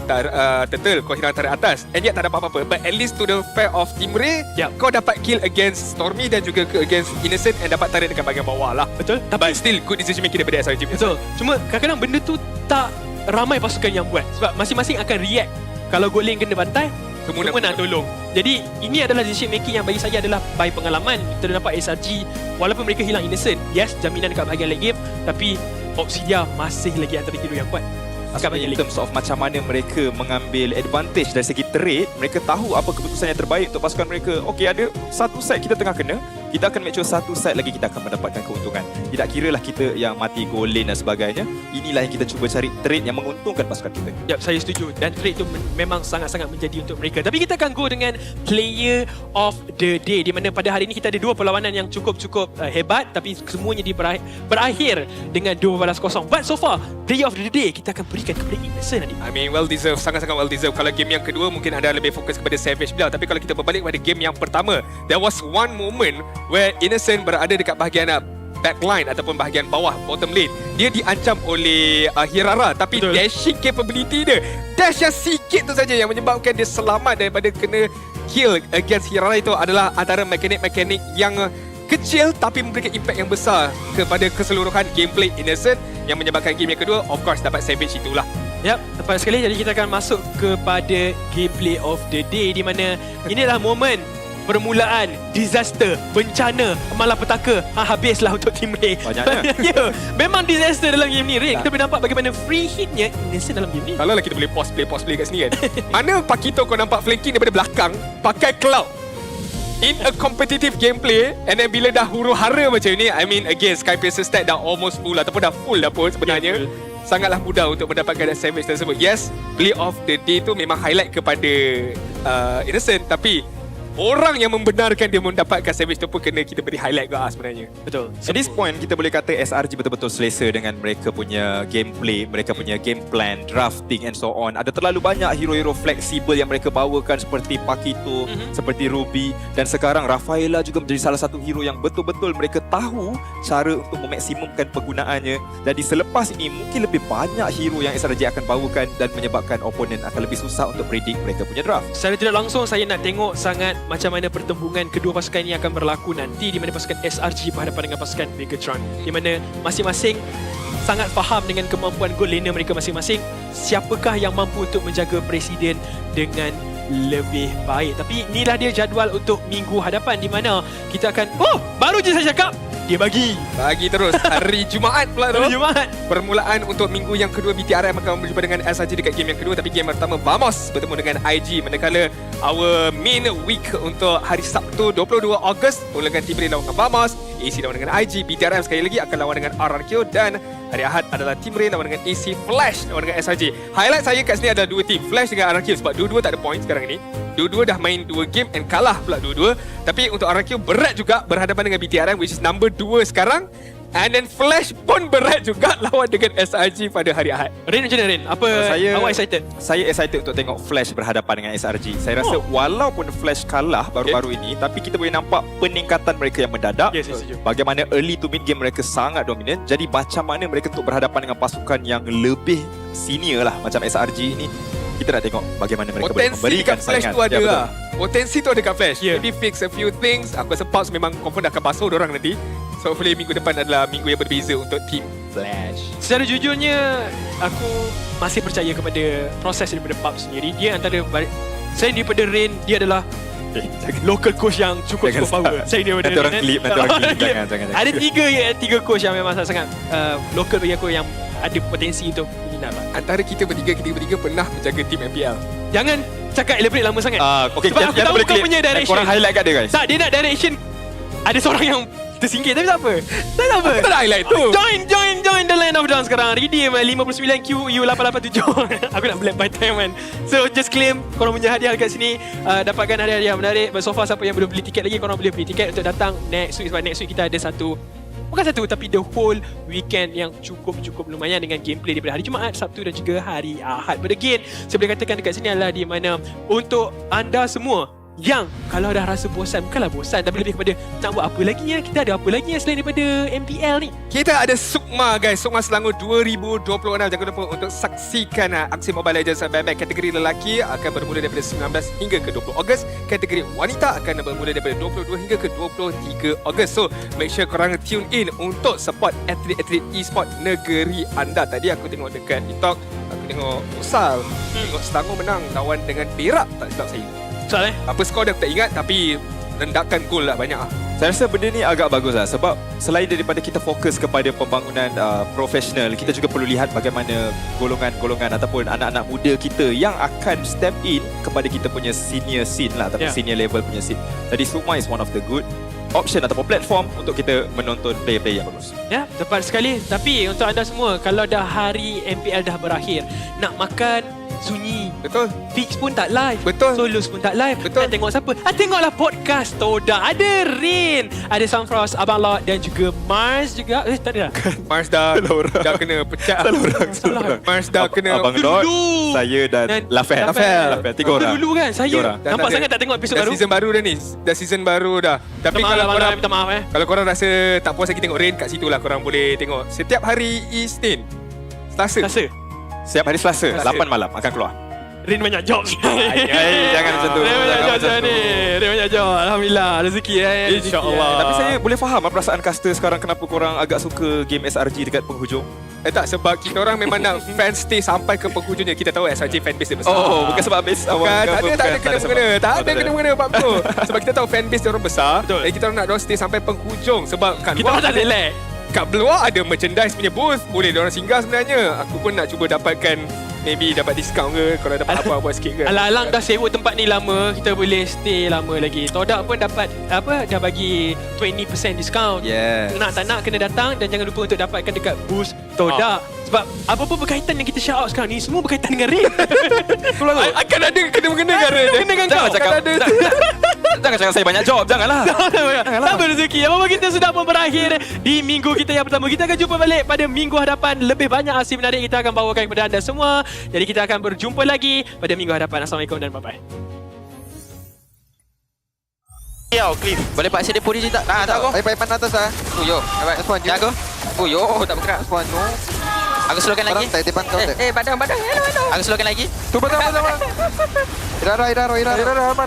turtle, kau hilang tarik atas, and yet tak ada apa-apa. But at least to the fair of Team Ray, kau dapat kill against Stormy dan juga against Innocent and dapat tarik dekat bahagian bawah lah. Betul. But still good decision making daripada SRG. Betul. Cuma kadang-kadang benda tu tak ramai pasukan yang buat. Sebab masing-masing akan react. Kalau goal lane kena bantai, semua nak tolong. Jadi ini adalah decision making yang bagi saya adalah by pengalaman. Kita dah nampak SRG walaupun mereka hilang Innocent, jaminan dekat bahagian late game, tapi Obsidia masih lagi antara hero yang kuat. In terms of macam mana mereka mengambil advantage dari segi trade, mereka tahu apa keputusan yang terbaik untuk pasukan mereka. Okay, ada satu side kita tengah kena, kita akan make sure satu side lagi kita akan mendapatkan keuntungan. Tidak kira lah kita yang mati goal lane dan sebagainya. Inilah yang kita cuba cari trade yang menguntungkan pasukan kita. Yap, saya setuju. Dan trade tu memang sangat-sangat menjadi untuk mereka. Tapi kita akan go dengan player of the day, di mana pada hari ini kita ada dua perlawanan yang cukup hebat, tapi semuanya berakhir dengan 12-0. But so far, player of the day kita akan berikan kepada Innocent nanti. I mean, well deserved, sangat-sangat well deserved. Kalau game yang kedua mungkin anda lebih fokus kepada Savage Bell, tapi kalau kita berbalik pada game yang pertama, there was one moment where Innocent berada dekat bahagian backline ataupun bahagian bawah bottom lane. Dia diancam oleh Hirara, tapi dashing capability dia, dash yang sikit tu saja yang menyebabkan dia selamat daripada kena kill against Hirara. Itu adalah antara mekanik-mekanik yang kecil tapi memberikan impact yang besar kepada keseluruhan gameplay Innocent yang menyebabkan game yang kedua of course dapat Savage itulah. Yap, tepat sekali. Jadi kita akan masuk kepada gameplay of the day, di mana inilah momen permulaan disaster, bencana, malapetaka. Habislah untuk Team Ray. Banyaknya. Memang disaster dalam game ni, Ray. Kita boleh nampak bagaimana free hitnya Innocent dalam game ni. Kalau lah kita boleh pause play kat sini kan. Mana Pakito kau nampak flanking daripada belakang pakai cloud in a competitive gameplay, and then bila dah huru-hara macam ni, I mean again Skypiercer stat dah almost full ataupun dah full dah pun sebenarnya. Sangatlah mudah untuk mendapatkan Savage tersebut. Yes, play of the day tu memang highlight kepada Innocent, tapi orang yang membenarkan dia mendapatkan Savage tu pun kena kita beri highlight ke sebenarnya. Betul. At this point kita boleh kata SRG betul-betul selesa dengan mereka punya gameplay, mereka punya game plan, drafting and so on. Ada terlalu banyak hero-hero fleksibel yang mereka bawakan seperti Pakito, seperti Ruby, dan sekarang Rafaela juga menjadi salah satu hero yang betul-betul mereka tahu cara untuk memaksimumkan penggunaannya. Jadi selepas ini mungkin lebih banyak hero yang SRG akan bawakan dan menyebabkan oponen akan lebih susah untuk predict mereka punya draft. Secara tidak langsung saya nak tengok sangat macam mana pertembungan kedua pasukan ini akan berlaku nanti, di mana pasukan SRG berhadapan dengan pasukan Megatron, di mana masing-masing sangat faham dengan kemampuan goal laner mereka masing-masing, siapakah yang mampu untuk menjaga presiden dengan lebih baik. Tapi inilah dia jadual untuk minggu hadapan, di mana kita akan baru je saya cakap dia bagi terus hari Jumaat pula tu. Hari Jumaat permulaan untuk minggu yang kedua. BTRM akan berjumpa dengan SRG dekat game yang kedua, tapi game pertama Vamos bertemu dengan IG, manakala our main week untuk hari Sabtu 22 Ogos mulakan Team Ray lawan dengan Vamos, AC lawan dengan IG, BTRM sekali lagi akan lawan dengan RRQ, dan hari Ahad adalah Team Ray lawan dengan AC, Flash lawan dengan SRG. Highlight saya kat sini adalah dua team, Flash dengan RRQ, sebab dua-dua tak ada point sekarang ini. Dua-dua dah main 2 game and kalah pula dua-dua. Tapi untuk RRQ berat juga berhadapan dengan BTRM, which is number 2 sekarang. And then Flash pun berat juga lawan dengan SRG pada hari Ahad. Rin macam mana Rin? Apa awak excited? Saya excited untuk tengok Flash berhadapan dengan SRG. Saya rasa walaupun Flash kalah baru-baru ini, tapi kita boleh nampak peningkatan mereka yang mendadak. Bagaimana early to mid game mereka sangat dominan. Jadi macam mana mereka untuk berhadapan dengan pasukan yang lebih senior lah macam SRG ini. Kita nak tengok bagaimana mereka boleh memberikan Flash saingan. tu ada lah. Potensi tu ada kat Flash. Maybe fix a few things. Aku rasa Pubs memang confirm dah akan basuh diorang nanti. So hopefully minggu depan adalah minggu yang berbeza untuk Team Flash. Secara jujurnya, aku masih percaya kepada proses daripada Pubs sendiri. Dia antara, selain daripada Rain, dia adalah local coach yang cukup power. Saya dia nanti orang klip, jangan. Ada tiga coach yang memang sangat local bagi aku, yang ada potensi untuk minat lah. Antara kita bertiga pernah menjaga tim MPL. Jangan cakap elaborate lama sangat. Okay, sebab aku tahu kau punya direction. Korang highlight kat dia guys. Tak, dia nak direction. Ada seorang yang tersingkir tapi tak apa. Tak apa. Kita dah highlight tu. Join the line of dawn sekarang. Redeem 59 QU887. Aku nak black by time kan. So just claim korang punya hadiah kat sini. Dapatkan hadiah-hadiah menarik. But so far siapa yang belum beli tiket lagi, korang boleh beli tiket untuk datang next week. Sebab next week kita ada bukan satu tapi the whole weekend yang cukup lumayan dengan gameplay daripada hari Jumaat, Sabtu dan juga hari Ahad. But again, saya boleh katakan dekat sini adalah di mana untuk anda semua yang kalau dah rasa bosan, bukanlah bosan tapi lebih kepada nak buat apa lagi ya, kita ada apa lagi selain daripada MPL ni. Kita ada Sukma guys, Sukma Selangor 2026. Jangan lupa untuk saksikan aksi Mobile Legends Buyback kategori lelaki akan bermula daripada 19 hingga ke 20 Ogos. Kategori wanita akan bermula daripada 22 hingga ke 23 Ogos. So make sure korang tune in untuk support atlet-atlet e-sport negeri anda. Tadi aku tengok dekat TikTok, aku tengok Usal tengok Selangor menang lawan dengan Perak, tak silap saya. Apa skor dia aku tak ingat, tapi rendakan gol lah banyak. Saya rasa benda ni agak bagus lah sebab selain daripada kita fokus kepada pembangunan profesional, kita juga perlu lihat bagaimana golongan-golongan ataupun anak-anak muda kita yang akan step in kepada kita punya senior scene lah, ataupun senior level punya scene. Jadi Sukma is one of the good option ataupun platform untuk kita menonton player-player yang bagus. Ya, tepat sekali. Tapi untuk anda semua, kalau dah hari MPL dah berakhir, nak makan sunyi. Betul. Fix pun tak live. Betul. Solos pun tak live. Betul. Nak tengok siapa? Tengoklah podcast Toda. Ada Rin, ada Sunfrost, Abang Lot dan juga Mars juga. Tak ada. Mars dah kena pecah. Salah. Mars dah kena Abang Lot, saya dan Lafel. Tiga orang. Dulu kan saya nampak sangat tak tengok episod baru. Season baru dah ni. Dah season baru dah. Tapi kalau korang minta maaf kalau korang rasa tak puas lagi tengok Rain, kat situ lah korang boleh tengok. Setiap hari Isnin, Selasa. Setiap hari Selasa 8 malam akan keluar. Rin banyak job. Jangan macam tu. Rin banyak job ni. Rin banyak job. Alhamdulillah rezeki InsyaAllah. Tapi saya boleh faham perasaan caster sekarang kenapa korang agak suka game SRG dekat penghujung. Tak, sebab kita orang memang nak fan stay sampai ke penghujungnya. Kita tahu SRG fanbase dia besar. Oh, bukan sebab base awal. Tak ada kena-mengena apa-apa. Sebab kita tahu fanbase dia orang besar. Jadi kita orang nak diorang stay sampai penghujung. Sebab kat kita orang tak select. Kat luar ada merchandise punya booth. Boleh diorang singgah sebenarnya. Aku pun nak cuba dapatkan, maybe dapat discount ke, kalau dapat apa-apa sikit ke. Alang-alang dah sewa tempat ni lama, kita boleh stay lama lagi. Todak pun dapat dah bagi 20% discount. Nak tak nak kena datang dan jangan lupa untuk dapatkan dekat booth Todak. Sebab apa-apa berkaitan yang kita shout out sekarang ni semua berkaitan dengan Rin. Akan ada kena-mengena dengan kau. Jangan cakap saya banyak job. Janganlah. Tak berrezeki. Apa-apa kita sudah pun berakhir di minggu kita yang pertama. Kita akan jumpa balik pada minggu hadapan. Lebih banyak aksi menarik kita akan bawakan kepada anda semua. Jadi kita akan berjumpa lagi pada minggu hadapan. Assalamualaikum dan bye-bye. Clean. Boleh paksa dia puri je tak? Tak aku. Air paipan atas lah. Yo. Jago. Tak bergerak. Aku slowkan lagi. Badang. Aku slowkan lagi. Tu badang. Ira, aman.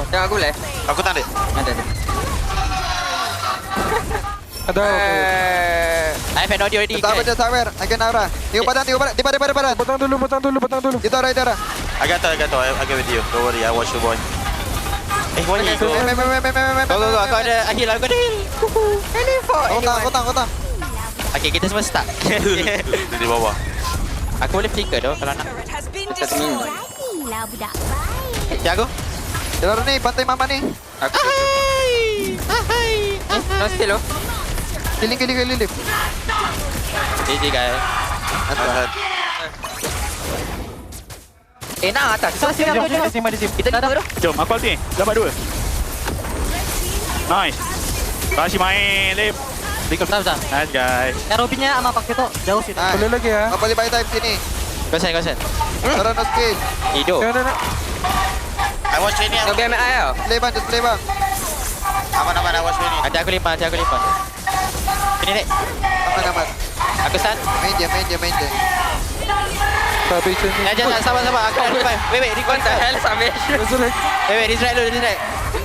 Jangan aku boleh. Aku tak ada. Ada. I have an audio ready. Tak baca sawer. I can aura. Tengok badan. Di badan. Potong dulu. Itu arah. I got it with you. Don't worry, I watch you boy. Why you go? Go. Aku ada heal. Kotang. Okay, kita semua start. Di bawah. Aku boleh flicker tu kalau nak. Lah budak baik. Jago. Jalan ni, pantai mama ni. Aku. Hai. No skill lo. Killing. GG guys. Atas. Nak atas. Jom. Kita dah dah. Jom, aku ulti. Dapat 2. Nice. Masih main, Lip. Bentar. Nice guys. Robinya sama pakai tu jauh sini. Boleh lagi ya. Apa boleh buy time sini? Gosen. Cara no skill. Hidup. I watch training. No game ayo. Play bang. Aman, I watch training. Nanti aku lipat. Ini dek. Aman. Aku start. Main je. Tapi sini. Jangan sabar. Aku nak lipat. Wait, record the hell sampai. Wait, distract dulu.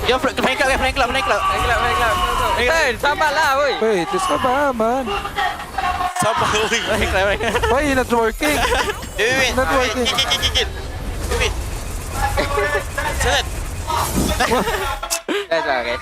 Jom main club. Sabarlah, woi. Wait, sabar, man. Sabar, woi. Why not working? Wait. Not working. Wait. Set. That's okay.